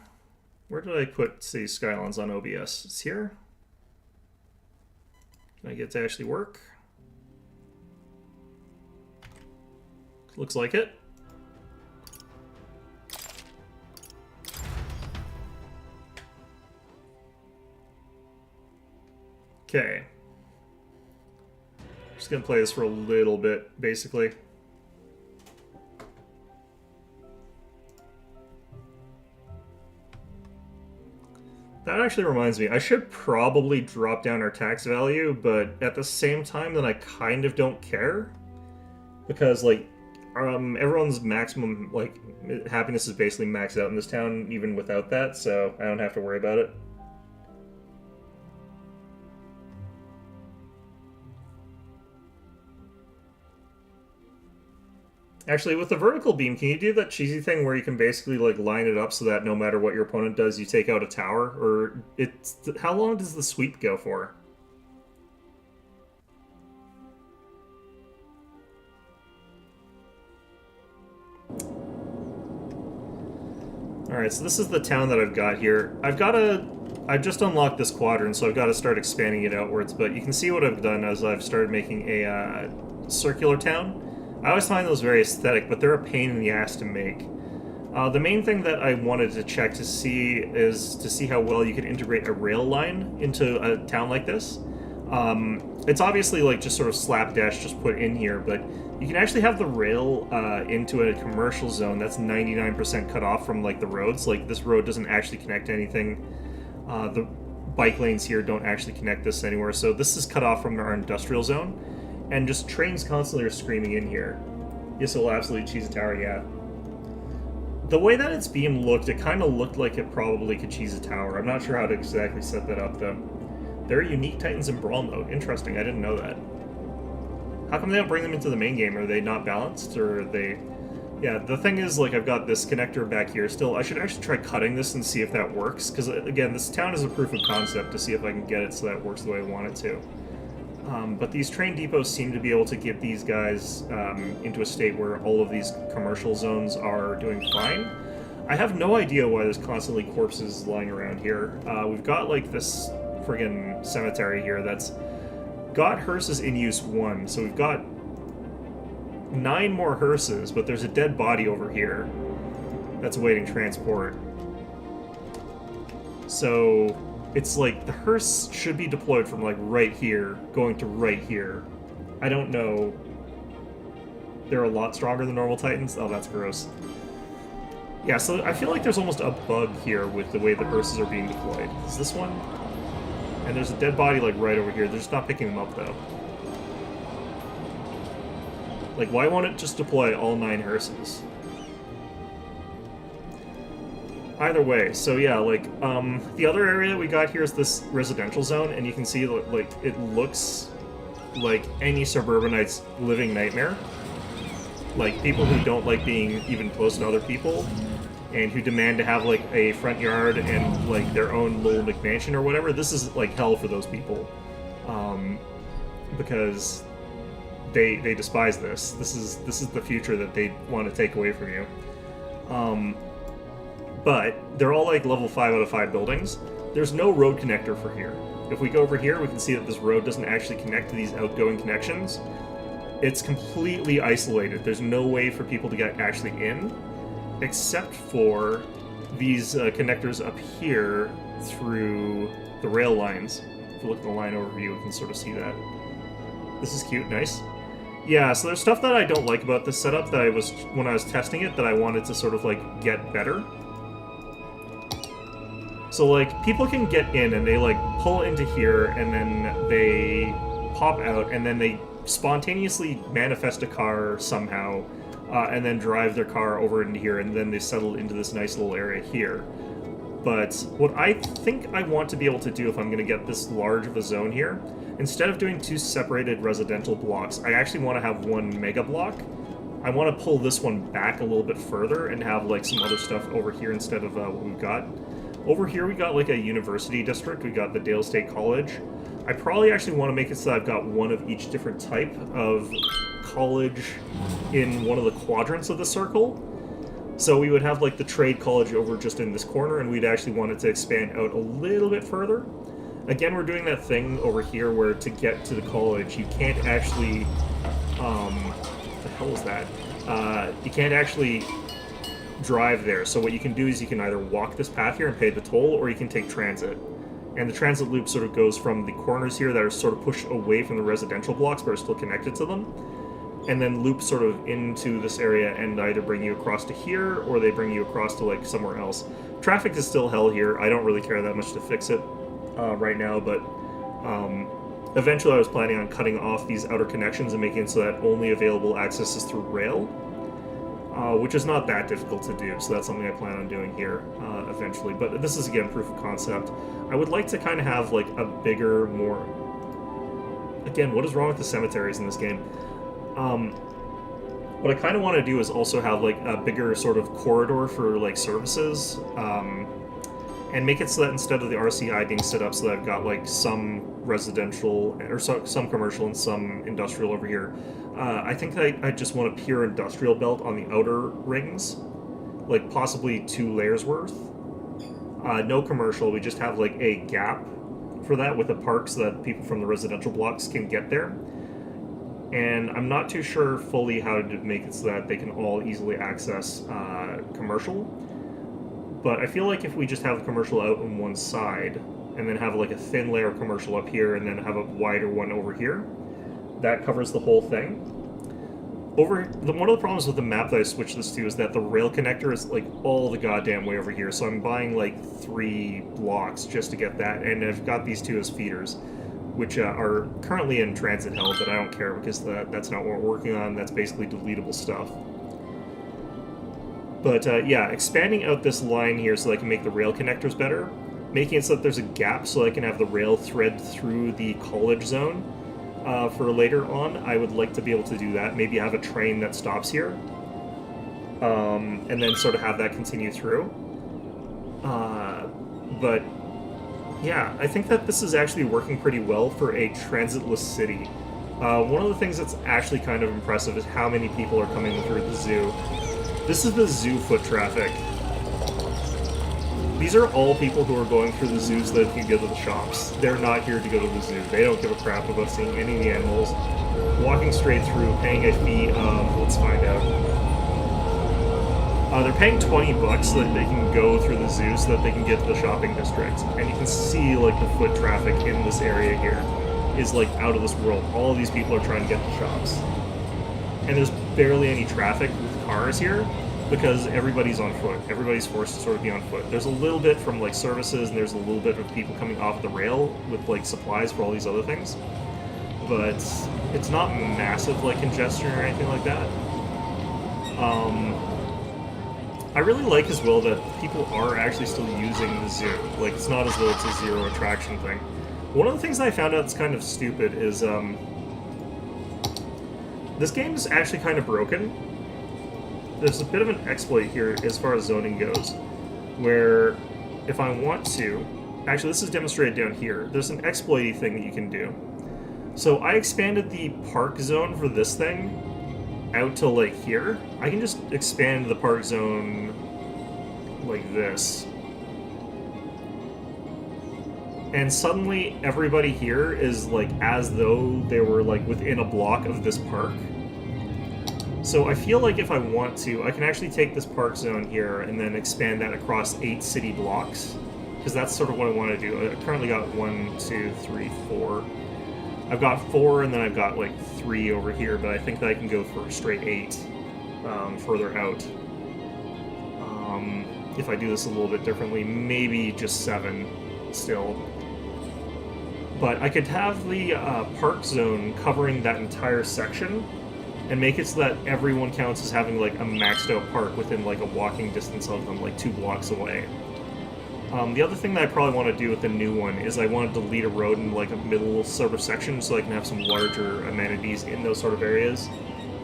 [SPEAKER 1] where did I put City Skylines on OBS? It's here. Can I get it to actually work? Looks like it. Okay. Just gonna play this for a little bit, basically. That actually reminds me, I should probably drop down our tax value, but at the same time, then I kind of don't care. Because, like, everyone's maximum, like, happiness is basically maxed out in this town, even without that, so I don't have to worry about it. Actually, with the vertical beam, can you do that cheesy thing where you can basically, like, line it up so that no matter what your opponent does, you take out a tower? Or, how long does the sweep go for? Alright, so this is the town that I've got here. I've just unlocked this quadrant, so I've got to start expanding it outwards, but you can see what I've done as I've started making a circular town. I always find those very aesthetic, but they're a pain in the ass to make. The main thing that I wanted to check to see is to see how well you could integrate a rail line into a town like this. It's obviously like just sort of slapdash just put in here, but you can actually have the rail into a commercial zone that's 99% cut off from like the roads. Like this road doesn't actually connect to anything. The bike lanes here don't actually connect this anywhere, so this is cut off from our industrial zone. And just trains constantly are screaming in here. Yes, it'll absolutely cheese a tower, yeah. The way that its beam looked, it kind of looked like it probably could cheese a tower. I'm not sure how to exactly set that up, though. There are unique Titans in Brawl mode. Interesting, I didn't know that. How come they don't bring them into the main game? Are they not balanced, or are they... Yeah, the thing is, like, I've got this connector back here still. I should actually try cutting this and see if that works, because, again, this town is a proof of concept to see if I can get it so that it works the way I want it to. But these train depots seem to be able to get these guys into a state where all of these commercial zones are doing fine. I have no idea why there's constantly corpses lying around here. We've got, like, this friggin' cemetery here that's got hearses in use 1, so we've got 9 more hearses, but there's a dead body over here that's awaiting transport. So it's like the hearse should be deployed from like right here, going to right here. I don't know. They're a lot stronger than normal Titans. Oh, that's gross. Yeah, so I feel like there's almost a bug here with the way the hearses are being deployed. Is this one? And there's a dead body like right over here. They're just not picking them up though. Like, why won't it just deploy all 9 hearses? Either way, so yeah, like, the other area we got here is this residential zone, and you can see, like, it looks like any suburbanite's living nightmare. Like, people who don't like being even close to other people, and who demand to have, like, a front yard and, like, their own little McMansion or whatever. This is, like, hell for those people. Because they despise this. This is the future that they want to take away from you. But they're all like level 5 out of 5 buildings. There's no road connector for here. If we go over here, we can see that this road doesn't actually connect to these outgoing connections. It's completely isolated. There's no way for people to get actually in, except for these connectors up here through the rail lines. If you look at the line overview, we can sort of see that. This is cute, nice. Yeah, so there's stuff that I don't like about this setup that when I was testing it, that I wanted to sort of like get better. So like, people can get in and they like pull into here and then they pop out and then they spontaneously manifest a car somehow and then drive their car over into here and then they settle into this nice little area here. But what I think I want to be able to do if I'm going to get this large of a zone here, instead of doing 2 separated residential blocks, I actually want to have 1 mega block. I want to pull this one back a little bit further and have like some other stuff over here instead of what we've got. Over here we got like a university district, we got the Dale State College. I probably actually want to make it so that I've got 1 of each different type of college in one of the quadrants of the circle. So we would have like the trade college over just in this corner, and we'd actually want it to expand out a little bit further. Again, we're doing that thing over here where to get to the college, you can't actually, what the hell was that? You can't actually drive there. So what you can do is you can either walk this path here and pay the toll, or you can take transit. And the transit loop sort of goes from the corners here that are sort of pushed away from the residential blocks but are still connected to them, and then loop sort of into this area and either bring you across to here or they bring you across to like somewhere else. Traffic is still hell here. I don't really care that much to fix it right now, but eventually I was planning on cutting off these outer connections and making it so that only available access is through rail, which is not that difficult to do, so that's something I plan on doing here eventually. But this is, again, proof of concept. I would like to kind of have like a bigger, more... Again, what is wrong with the cemeteries in this game? What I kind of want to do is also have like a bigger sort of corridor for like services, and make it so that instead of the RCI being set up so that I've got like some residential or some commercial and some industrial over here, I think that I just want a pure industrial belt on the outer rings, like possibly 2 layers worth. No commercial, we just have like a gap for that with a park so that people from the residential blocks can get there. And I'm not too sure fully how to make it so that they can all easily access commercial. But I feel like if we just have the commercial out on one side, and then have like a thin layer of commercial up here, and then have a wider one over here, that covers the whole thing. One of the problems with the map that I switched this to is that the rail connector is like all the goddamn way over here, so I'm buying like 3 blocks just to get that, and I've got these 2 as feeders, which are currently in transit hell, but I don't care because that's not what we're working on. That's basically deletable stuff. But yeah, expanding out this line here so that I can make the rail connectors better, making it so that there's a gap so I can have the rail thread through the college zone for later on. I would like to be able to do that. Maybe have a train that stops here, and then sort of have that continue through. But yeah, I think that this is actually working pretty well for a transitless city. One of the things that's actually kind of impressive is how many people are coming through the zoo. This is the zoo foot traffic. These are all people who are going through the zoo so that they can go to the shops. They're not here to go to the zoo. They don't give a crap about seeing any of the animals. Walking straight through, paying a fee of, let's find out. They're paying $20 so that they can go through the zoo so that they can get to the shopping district. And you can see, like, the foot traffic in this area here is, like, out of this world. All of these people are trying to get to shops. And there's barely any traffic with cars here because everybody's on foot. Everybody's forced to sort of be on foot. There's a little bit from, like, services, and there's a little bit of people coming off the rail with, like, supplies for all these other things. But it's not massive, like, congestion or anything like that. I really like as well that people are actually still using the zoo. Like, it's not as though it's a zero attraction thing. One of the things that I found out that's kind of stupid is, this game is actually kind of broken. There's a bit of an exploit here as far as zoning goes, where if I want to... Actually, this is demonstrated down here. There's an exploity thing that you can do. So I expanded the park zone for this thing out to, like, here. I can just expand the park zone like this. And suddenly everybody here is, like, as though they were, like, within a block of this park. So I feel like if I want to, I can actually take this park zone here and then expand that across 8 city blocks. Because that's sort of what I want to do. I currently got 1, 2, 3, 4. I've got 4, and then I've got, like, 3 over here, but I think that I can go for straight 8 further out. If I do this a little bit differently, maybe just 7 still. But I could have the park zone covering that entire section and make it so that everyone counts as having, like, a maxed out park within, like, a walking distance of them, like 2 blocks away. The other thing that I probably want to do with the new one is I want to delete a road in, like, a middle sort of section so I can have some larger amenities in those sort of areas.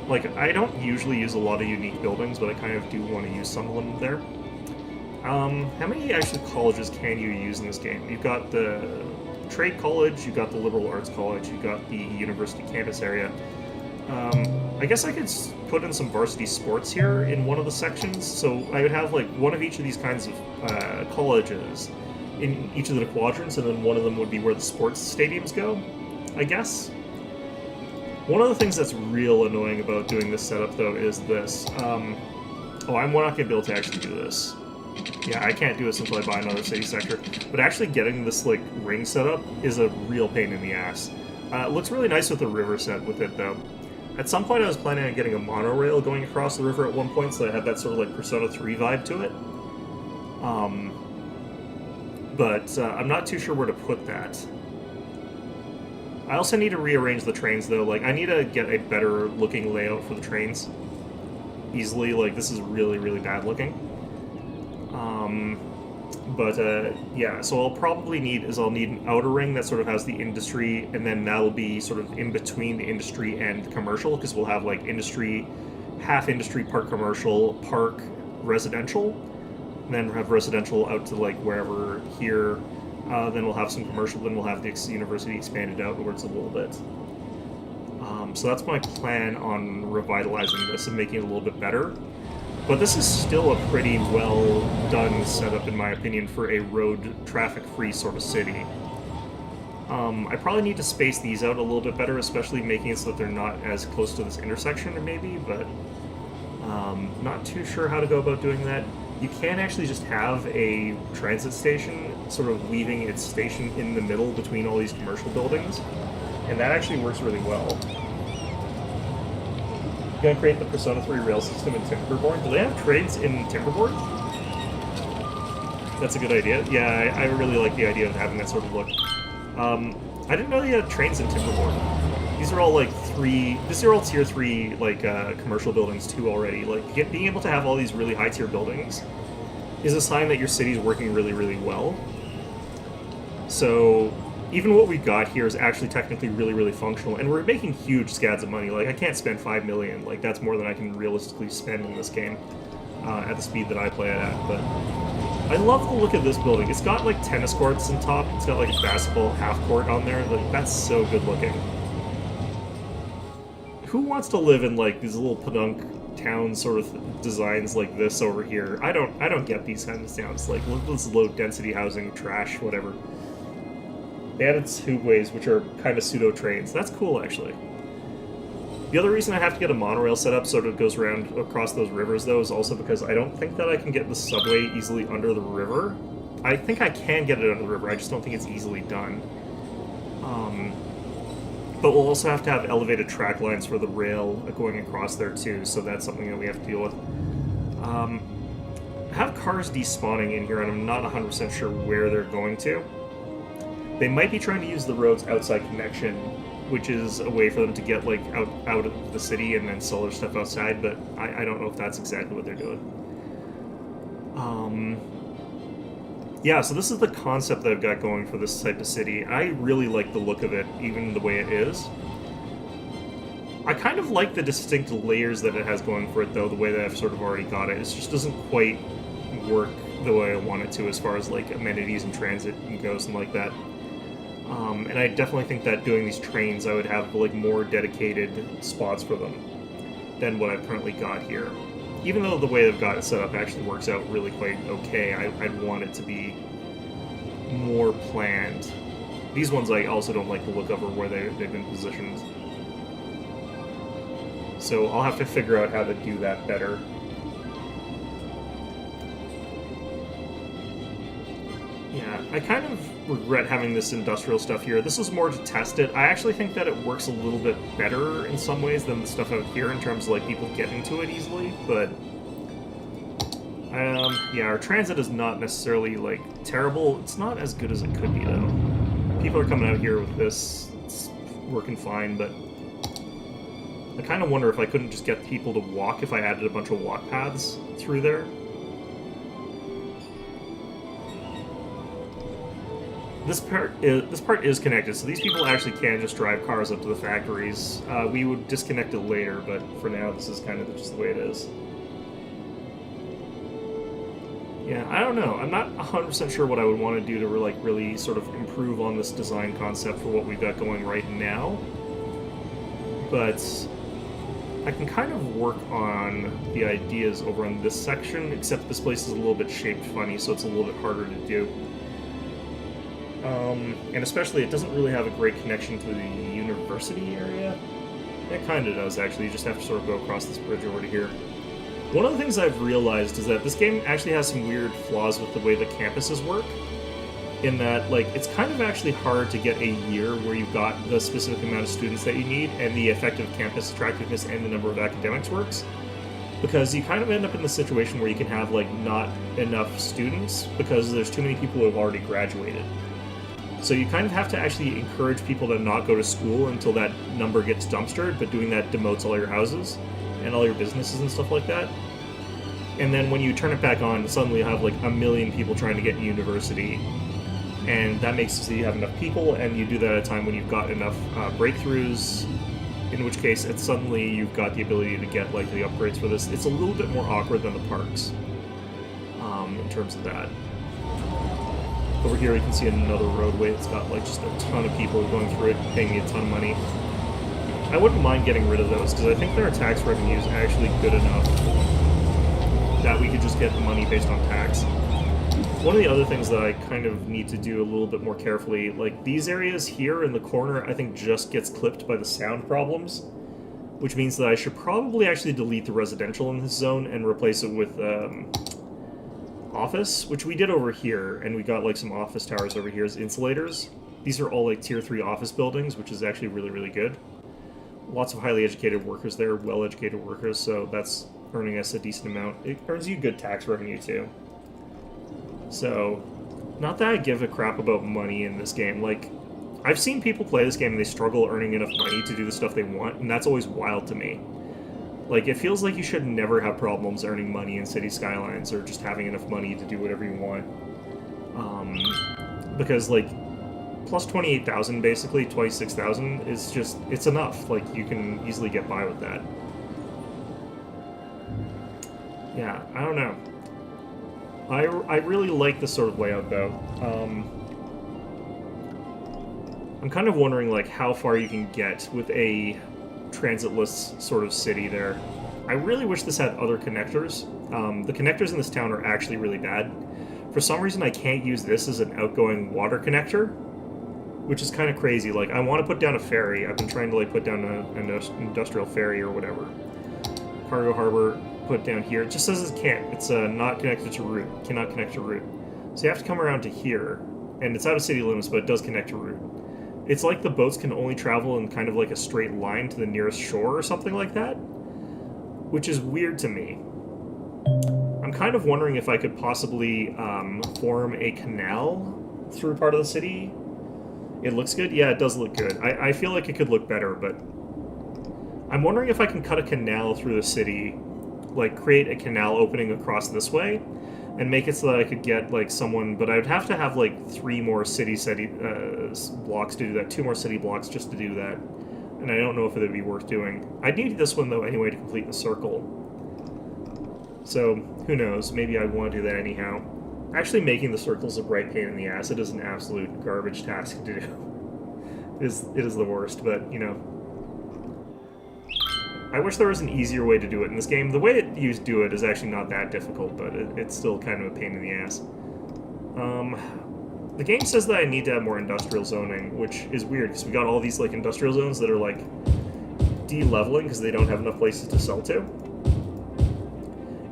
[SPEAKER 1] Like, I don't usually use a lot of unique buildings, but I kind of do want to use some of them there. How many actually colleges can you use in this game? You've got the Trade College, you've got the Liberal Arts College, you've got the University Campus area. I guess I could put in some varsity sports here in one of the sections, so I would have, like, one of each of these kinds of colleges in each of the quadrants, and then one of them would be where the sports stadiums go, I guess. One of the things that's real annoying about doing this setup, though, is this. Oh, I'm not going to be able to actually do this. Yeah, I can't do this until I buy another city sector. But actually getting this, like, ring set up is a real pain in the ass. It looks really nice with the river set with it, though. At some point I was planning on getting a monorail going across the river at one point, so I had that sort of, like, Persona 3 vibe to it. But I'm not too sure where to put that. I also need to rearrange the trains, though. Like, I need to get a better looking layout for the trains. Easily, like, this is really, really bad looking. Yeah, so I'll probably need an outer ring that sort of has the industry, and then that'll be sort of in between the industry and the commercial, because we'll have, like, industry, half industry, part commercial, park residential, and then we'll have residential out to, like, wherever here, then we'll have some commercial, then we'll have the university expanded outwards a little bit. So that's my plan on revitalizing this and making it a little bit better. But this is still a pretty well done setup, in my opinion, for a road traffic-free sort of city. I probably need to space these out a little bit better, especially making it so that they're not as close to this intersection, maybe, but not too sure how to go about doing that. You can actually just have a transit station sort of weaving its station in the middle between all these commercial buildings, and that actually works really well. Going to create the Persona 3 rail system in Timberborn. Do they have trains in Timberborn? That's a good idea. Yeah, I really like the idea of having that sort of look. I didn't know they had trains in Timberborn. These are all, like, these are all tier 3, like, commercial buildings too already. Like, being able to have all these really high tier buildings is a sign that your city's working really, really well. So even what we got here is actually technically really, really functional, and we're making huge scads of money. Like, I can't spend 5 million. Like, that's more than I can realistically spend in this game at the speed that I play it at. But I love the look of this building. It's got, like, tennis courts on top. It's got, like, a basketball half court on there. Like, that's so good looking. Who wants to live in, like, these little podunk town sort of designs like this over here. I don't get these kind of towns. Like, look at this low density housing, trash, whatever. They added tubways, which are kind of pseudo trains. That's cool, actually. The other reason I have to get a monorail set up so that it goes around across those rivers, though, is also because I don't think that I can get the subway easily under the river. I think I can get it under the river, I just don't think it's easily done. But we'll also have to have elevated track lines for the rail going across there, too, so that's something that we have to deal with. I have cars despawning in here, and I'm not 100% sure where they're going to. They might be trying to use the road's outside connection, which is a way for them to get, like, out of the city and then sell their stuff outside, but I don't know if that's exactly what they're doing. Yeah, so this is the concept that I've got going for this type of city. I really like the look of it, even the way it is. I kind of like the distinct layers that it has going for it, though, the way that I've sort of already got it. It just doesn't quite work the way I want it to as far as, like, amenities and transit goes and like that. And I definitely think that doing these trains, I would have, like, more dedicated spots for them than what I've currently got here. Even though the way they've got it set up actually works out really quite okay, I'd want it to be more planned. These ones I also don't like the look of or where they've been positioned. So I'll have to figure out how to do that better. Yeah, I kind of regret having this industrial stuff here. This was more to test it. I actually think that it works a little bit better in some ways than the stuff out here in terms of, like, people getting to it easily, but yeah, our transit is not necessarily, like, terrible. It's not as good as it could be, though. People are coming out here with this. It's working fine, but I kind of wonder if I couldn't just get people to walk if I added a bunch of walk paths through there. This part is connected, so these people actually can just drive cars up to the factories. We would disconnect it later, but for now, this is kind of just the way it is. Yeah, I don't know. I'm not 100% sure what I would want to do to really sort of improve on this design concept for what we've got going right now. But I can kind of work on the ideas over on this section, except this place is a little bit shaped funny, so it's a little bit harder to do. And especially, it doesn't really have a great connection to the university area. It kind of does, actually. You just have to sort of go across this bridge over to here. One of the things I've realized is that this game actually has some weird flaws with the way the campuses work. In that, like, it's kind of actually hard to get a year where you've got the specific amount of students that you need and the effective campus attractiveness and the number of academics works. Because you kind of end up in the situation where you can have, like, not enough students because there's too many people who have already graduated. So you kind of have to actually encourage people to not go to school until that number gets dumpstered, but doing that demotes all your houses and all your businesses and stuff like that. And then when you turn it back on, suddenly you have like 1 million people trying to get into university. And that makes it so you have enough people, and you do that at a time when you've got enough breakthroughs, in which case suddenly you've got the ability to get like the upgrades for this. It's a little bit more awkward than the parks in terms of that. Over here you can see another roadway that's got like just a ton of people going through it, paying me a ton of money. I wouldn't mind getting rid of those, because I think their tax revenue is actually good enough that we could just get the money based on tax. One of the other things that I kind of need to do a little bit more carefully, like these areas here in the corner, I think just gets clipped by the sound problems, which means that I should probably actually delete the residential in this zone and replace it with office, which we did over here, and we got like some office towers over here as insulators. These are all like tier 3 office buildings, which is actually really, really good. Lots of highly educated workers there, well-educated workers, so that's earning us a decent amount. It earns you good tax revenue too. So, not that I give a crap about money in this game. Like, I've seen people play this game and they struggle earning enough money to do the stuff they want, and that's always wild to me. Like, it feels like you should never have problems earning money in City Skylines or just having enough money to do whatever you want. Because, like, plus 28,000, basically, 26,000 is just, it's enough. Like, you can easily get by with that. Yeah, I don't know. I really like this sort of layout, though. I'm kind of wondering, like, how far you can get with a transitless sort of city there. I really wish this had other connectors. The connectors in this town are actually really bad. For some reason, I can't use this as an outgoing water connector, which is kind of crazy. Like, I want to put down a ferry. I've been trying to, like, put down an industrial ferry or whatever. Cargo harbor, put down here. It just says it can't. It's not connected to route. Cannot connect to route. So you have to come around to here, and it's out of city limits, but it does connect to route. It's like the boats can only travel in kind of like a straight line to the nearest shore or something like that, which is weird to me. I'm kind of wondering if I could possibly form a canal through part of the city. It looks good? Yeah, it does look good. I feel like it could look better, but I'm wondering if I can cut a canal through the city, like create a canal opening across this way, and make it so that I could get like someone, but I would have to have like 3 more city blocks to do that, 2 more city blocks just to do that, and I don't know if it would be worth doing. I'd need this one though anyway to complete the circle, so who knows, maybe I want to do that anyhow. Actually making the circles a bright pain in the ass. It is an absolute garbage task to do. It is the worst, but you know. I wish there was an easier way to do it in this game. The way you do it is actually not that difficult, but it's still kind of a pain in the ass. The game says that I need to have more industrial zoning, which is weird, because we got all these like industrial zones that are like de-leveling because they don't have enough places to sell to.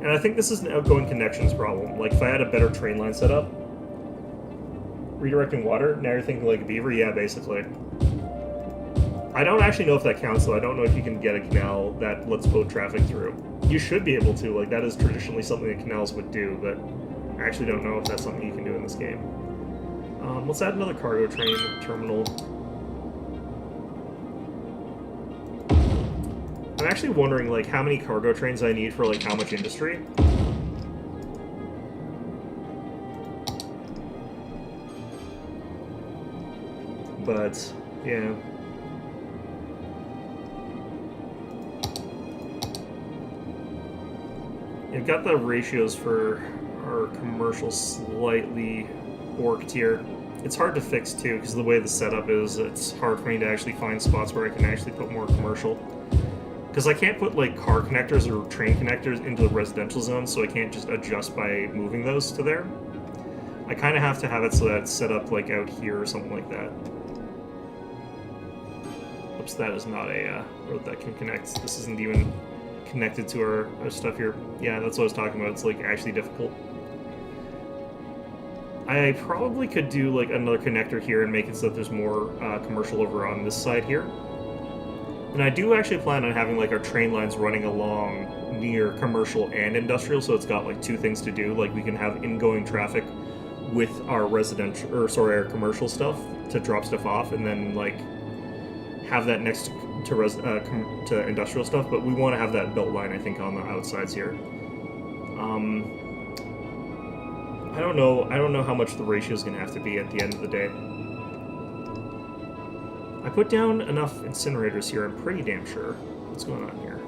[SPEAKER 1] And I think this is an outgoing connections problem. Like, if I had a better train line set up, redirecting water, now you're thinking like a beaver? Yeah, basically. I don't actually know if that counts, though. I don't know if you can get a canal that lets boat traffic through. You should be able to, like, that is traditionally something that canals would do, but I actually don't know if that's something you can do in this game. Let's add another cargo train terminal. I'm actually wondering, like, how many cargo trains I need for, like, how much industry. But, yeah. I've got the ratios for our commercial slightly borked here. It's hard to fix, too, because the way the setup is, it's hard for me to actually find spots where I can actually put more commercial. Because I can't put, like, car connectors or train connectors into the residential zone, so I can't just adjust by moving those to there. I kind of have to have it so that it's set up, like, out here or something like that. Oops, that is not a road that can connect. This isn't even connected to our stuff here. Yeah, that's what I was talking about. It's, like, actually difficult. I probably could do, like, another connector here and make it so that there's more commercial over on this side here. And I do actually plan on having, like, our train lines running along near commercial and industrial, so it's got, like, 2 things to do. Like, we can have ingoing traffic with our residential, or sorry, our commercial stuff to drop stuff off, and then, like, have that next to industrial stuff, but we want to have that belt line, I think, on the outsides here. I don't know how much the ratio is going to have to be at the end of the day. I put down enough incinerators here, I'm pretty damn sure. What's going on here?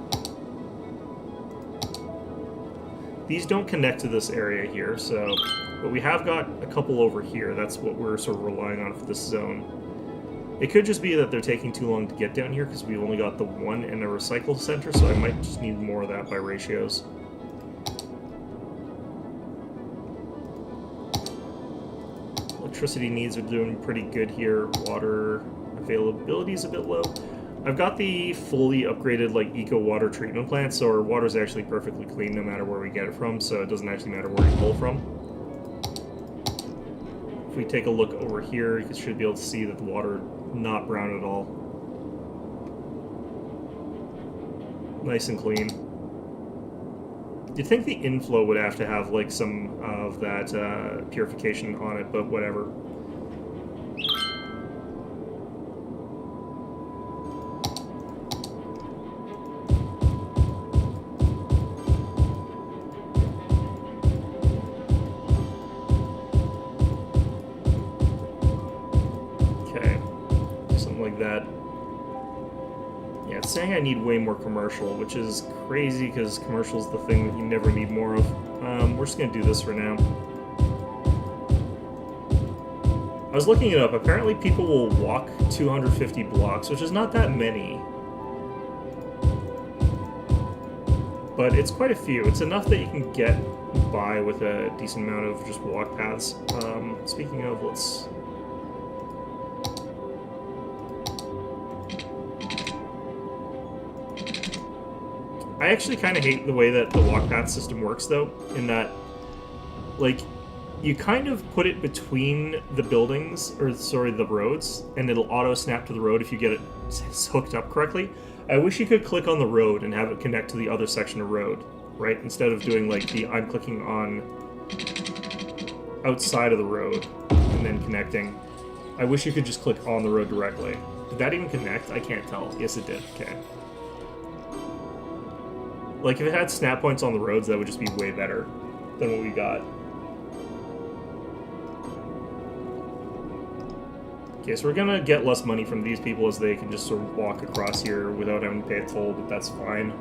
[SPEAKER 1] These don't connect to this area here, so... But we have got a couple over here. That's what we're sort of relying on for this zone. It could just be that they're taking too long to get down here, because we've only got the one in a recycle center, so I might just need more of that by ratios. Electricity needs are doing pretty good here. Water availability is a bit low. I've got the fully upgraded, like, eco water treatment plant, so our water is actually perfectly clean no matter where we get it from, so it doesn't actually matter where you pull from. If we take a look over here, you should be able to see that the water not brown at all. Nice and clean. You'd think the inflow would have to have, like, some of that purification on it, but whatever. That. Yeah, it's saying I need way more commercial, which is crazy because commercial is the thing that you never need more of. We're just gonna do this for now. I was looking it up. Apparently people will walk 250 blocks, which is not that many. But it's quite a few. It's enough that you can get by with a decent amount of just walk paths. Speaking of, let's... I actually kind of hate the way that the walk path system works, though, in that, like, you kind of put it between the buildings, or sorry, the roads, and it'll auto-snap to the road if you get it hooked up correctly. I wish you could click on the road and have it connect to the other section of road, right? Instead of doing, like, the I'm clicking on outside of the road and then connecting. I wish you could just click on the road directly. Did that even connect? I can't tell. Yes, it did. Okay. Like, if it had snap points on the roads, that would just be way better than what we got. Okay, so we're gonna get less money from these people as they can just sort of walk across here without having to pay a toll, but that's fine.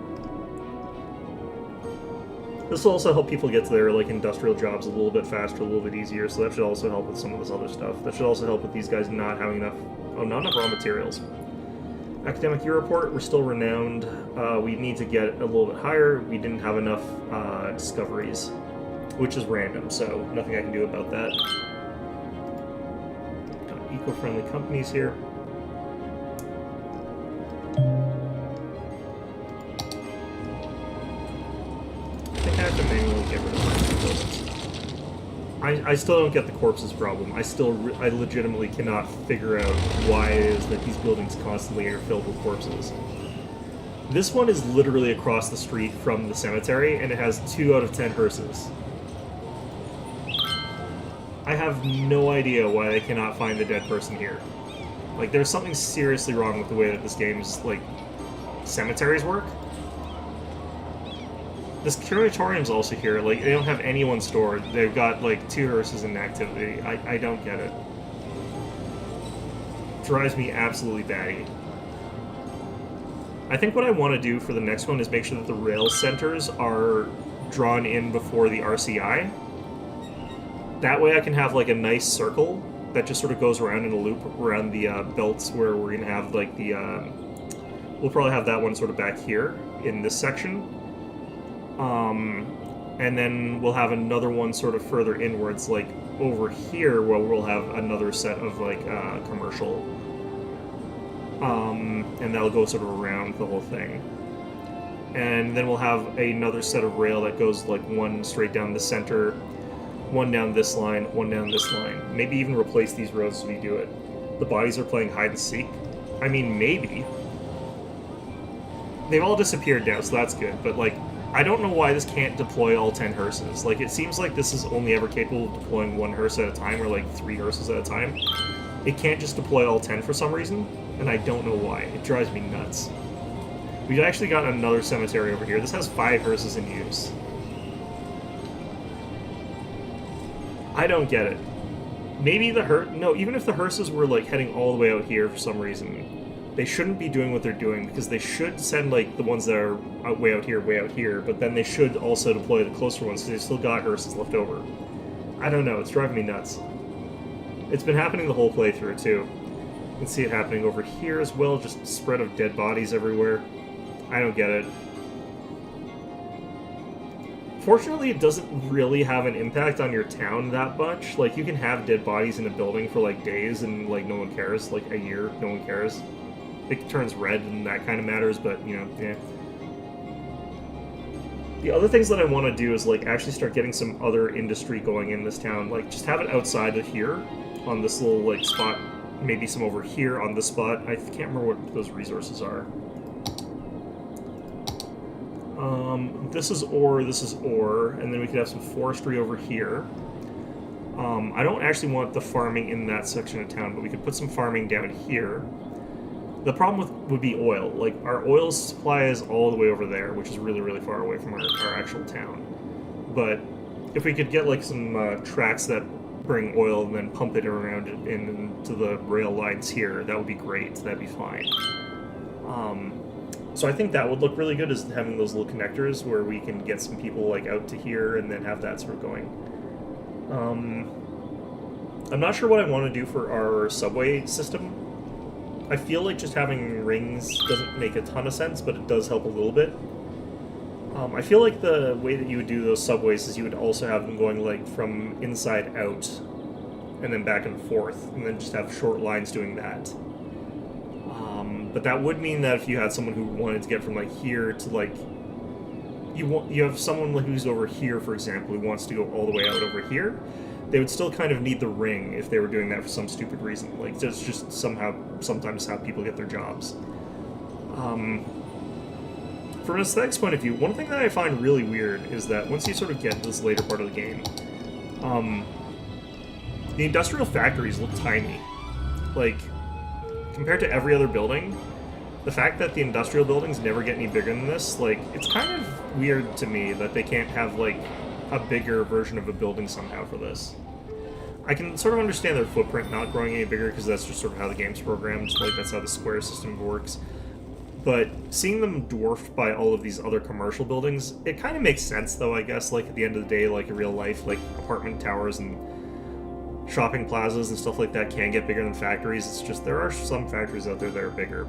[SPEAKER 1] This will also help people get to their, like, industrial jobs a little bit faster, a little bit easier, so that should also help with some of this other stuff. That should also help with these guys not having enough... Oh, not enough raw materials. Academic year report, we're still renowned. We need to get a little bit higher. We didn't have enough discoveries, which is random, so nothing I can do about that. Got eco-friendly companies here. I think I have to manually get rid of my buildings. I still don't get the corpses problem. I legitimately cannot figure out why it is that these buildings constantly are filled with corpses. This one is literally across the street from the cemetery, and it has 2 out of 10 hearses. I have no idea why they cannot find the dead person here. Like, there's something seriously wrong with the way that this game's, like, cemeteries work. This curatorium's also here. Like, they don't have anyone stored. They've got, like, 2 hearses in activity. I don't get it. Drives me absolutely batty. I think what I want to do for the next one is make sure that the rail centers are drawn in before the RCI. That way I can have, like, a nice circle that just sort of goes around in a loop around the belts where we're going to have, like, the... we'll probably have that one sort of back here in this section. And then we'll have another one sort of further inwards, like over here, where we'll have another set of, like, commercial. And that'll go sort of around the whole thing. And then we'll have another set of rail that goes, like, one straight down the center, one down this line, one down this line. Maybe even replace these roads as we do it. The bodies are playing hide and seek. I mean, maybe. They've all disappeared now, so that's good, but, like, I don't know why this can't deploy all 10 hearses. Like, it seems like this is only ever capable of deploying 1 hearse at a time, or, like, 3 hearses at a time. It can't just deploy all 10 for some reason, and I don't know why. It drives me nuts. We've actually got another cemetery over here. This has 5 hearses in use. I don't get it. Maybe the no, even if the hearses were, like, heading all the way out here for some reason, they shouldn't be doing what they're doing, because they should send, like, the ones that are way out here, but then they should also deploy the closer ones, because they've still got hearses left over. I don't know, it's driving me nuts. It's been happening the whole playthrough, too. You can see it happening over here as well, just spread of dead bodies everywhere. I don't get it. Fortunately, it doesn't really have an impact on your town that much. Like, you can have dead bodies in a building for, like, days, and, like, no one cares. Like, a year, no one cares. It turns red and that kind of matters, but, you know, yeah. The other things that I want to do is, like, actually start getting some other industry going in this town. Like, just have it outside of here, on this little, like, spot. Maybe some over here on this spot. I can't remember what those resources are. This is ore, and then we could have some forestry over here. I don't actually want the farming in that section of town, but we could put some farming down here. The problem would be oil. Like, our oil supply is all the way over there, which is really, really far away from our actual town. But if we could get, like, some tracks that bring oil and then pump it around into the rail lines here, that would be great. That'd be fine. So I think that would look really good, is having those little connectors where we can get some people, like, out to here and then have that sort of going. I'm not sure what I want to do for our subway system. I feel like just having rings doesn't make a ton of sense, but it does help a little bit. I feel like the way that you would do those subways is you would also have them going like from inside out and then back and forth, and then just have short lines doing that. But that would mean that if you had someone who wanted to get from like here to like you have someone who's over here, for example, who wants to go all the way out over here, they would still kind of need the ring if they were doing that for some stupid reason. Like, that's just sometimes how people get their jobs. From an aesthetics point of view, one thing that I find really weird is that once you sort of get to this later part of the game, the industrial factories look tiny. Like, compared to every other building, the fact that the industrial buildings never get any bigger than this, like, it's kind of weird to me that they can't have, like, a bigger version of a building somehow for this. I can sort of understand their footprint not growing any bigger because that's just sort of how the game's programmed, like, that's how the square system works. But seeing them dwarfed by all of these other commercial buildings, it kind of makes sense, though, I guess, like, at the end of the day, like, in real life, like, apartment towers and shopping plazas and stuff like that can get bigger than factories. It's just, there are some factories out there that are bigger.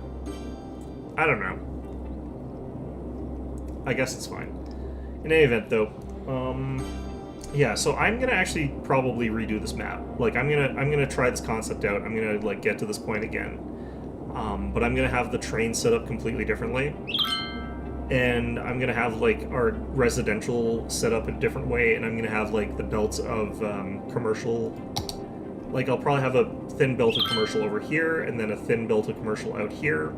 [SPEAKER 1] I don't know. I guess it's fine. In any event, though, yeah, so I'm gonna actually probably redo this map. Like, I'm gonna try this concept out. I'm gonna, like, get to this point again. But I'm gonna have the train set up completely differently. And I'm gonna have, like, our residential set up a different way, and I'm gonna have, like, the belts of commercial. Like, I'll probably have a thin belt of commercial over here, and then a thin belt of commercial out here,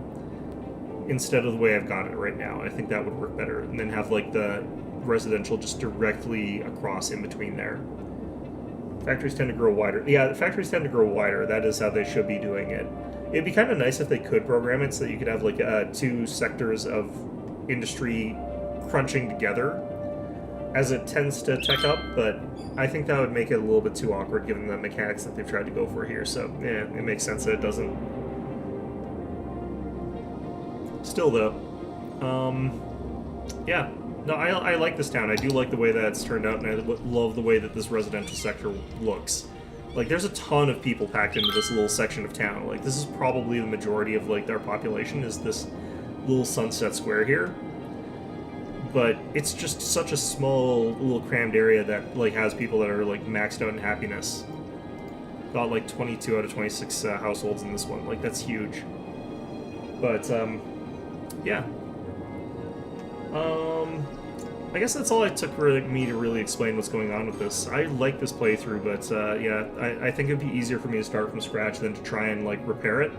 [SPEAKER 1] instead of the way I've got it right now. I think that would work better. And then have, like, the residential just directly across in between there. Factories tend to grow wider. Yeah, the factories tend to grow wider. That is how they should be doing it. It'd be kind of nice if they could program it so that you could have, like, two sectors of industry crunching together, as it tends to tech up, but I think that would make it a little bit too awkward given the mechanics that they've tried to go for here, so yeah, it makes sense that it doesn't. Still, though, yeah, no, I like this town. I do like the way that it's turned out, and I love the way that this residential sector looks. Like, there's a ton of people packed into this little section of town. Like, this is probably the majority of, like, their population is this little Sunset Square here. But it's just such a small, little crammed area that, like, has people that are, like, maxed out in happiness. Got, like, 22 out of 26 households in this one. Like, that's huge. But, yeah. I guess that's all it took for me to really explain what's going on with this. I like this playthrough, but yeah, I think it'd be easier for me to start from scratch than to try and, like, repair it.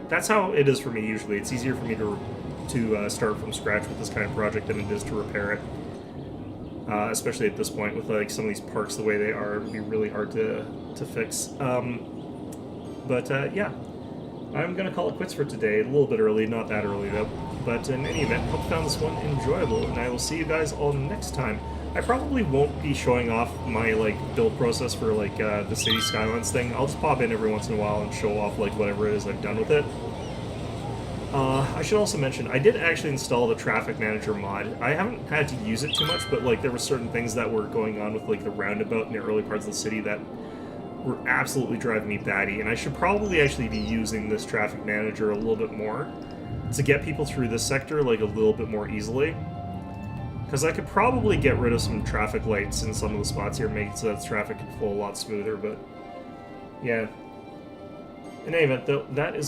[SPEAKER 1] That's how it is for me usually. It's easier for me to start from scratch with this kind of project than it is to repair it. Especially at this point with, like, some of these parks the way they are, it would be really hard to fix. But yeah, I'm gonna call it quits for today. A little bit early, not that early though. But in any event, hope you found this one enjoyable, and I will see you guys all next time. I probably won't be showing off my, like, build process for, like, the City Skylines thing. I'll just pop in every once in a while and show off, like, whatever it is I've done with it. I should also mention, I did actually install the Traffic Manager mod. I haven't had to use it too much, but, like, there were certain things that were going on with, like, the roundabout in the early parts of the city that were absolutely driving me batty, and I should probably actually be using this Traffic Manager a little bit more to get people through this sector, like, a little bit more easily. Because I could probably get rid of some traffic lights in some of the spots here, make it so that traffic can flow a lot smoother, but yeah. In any event, though, that is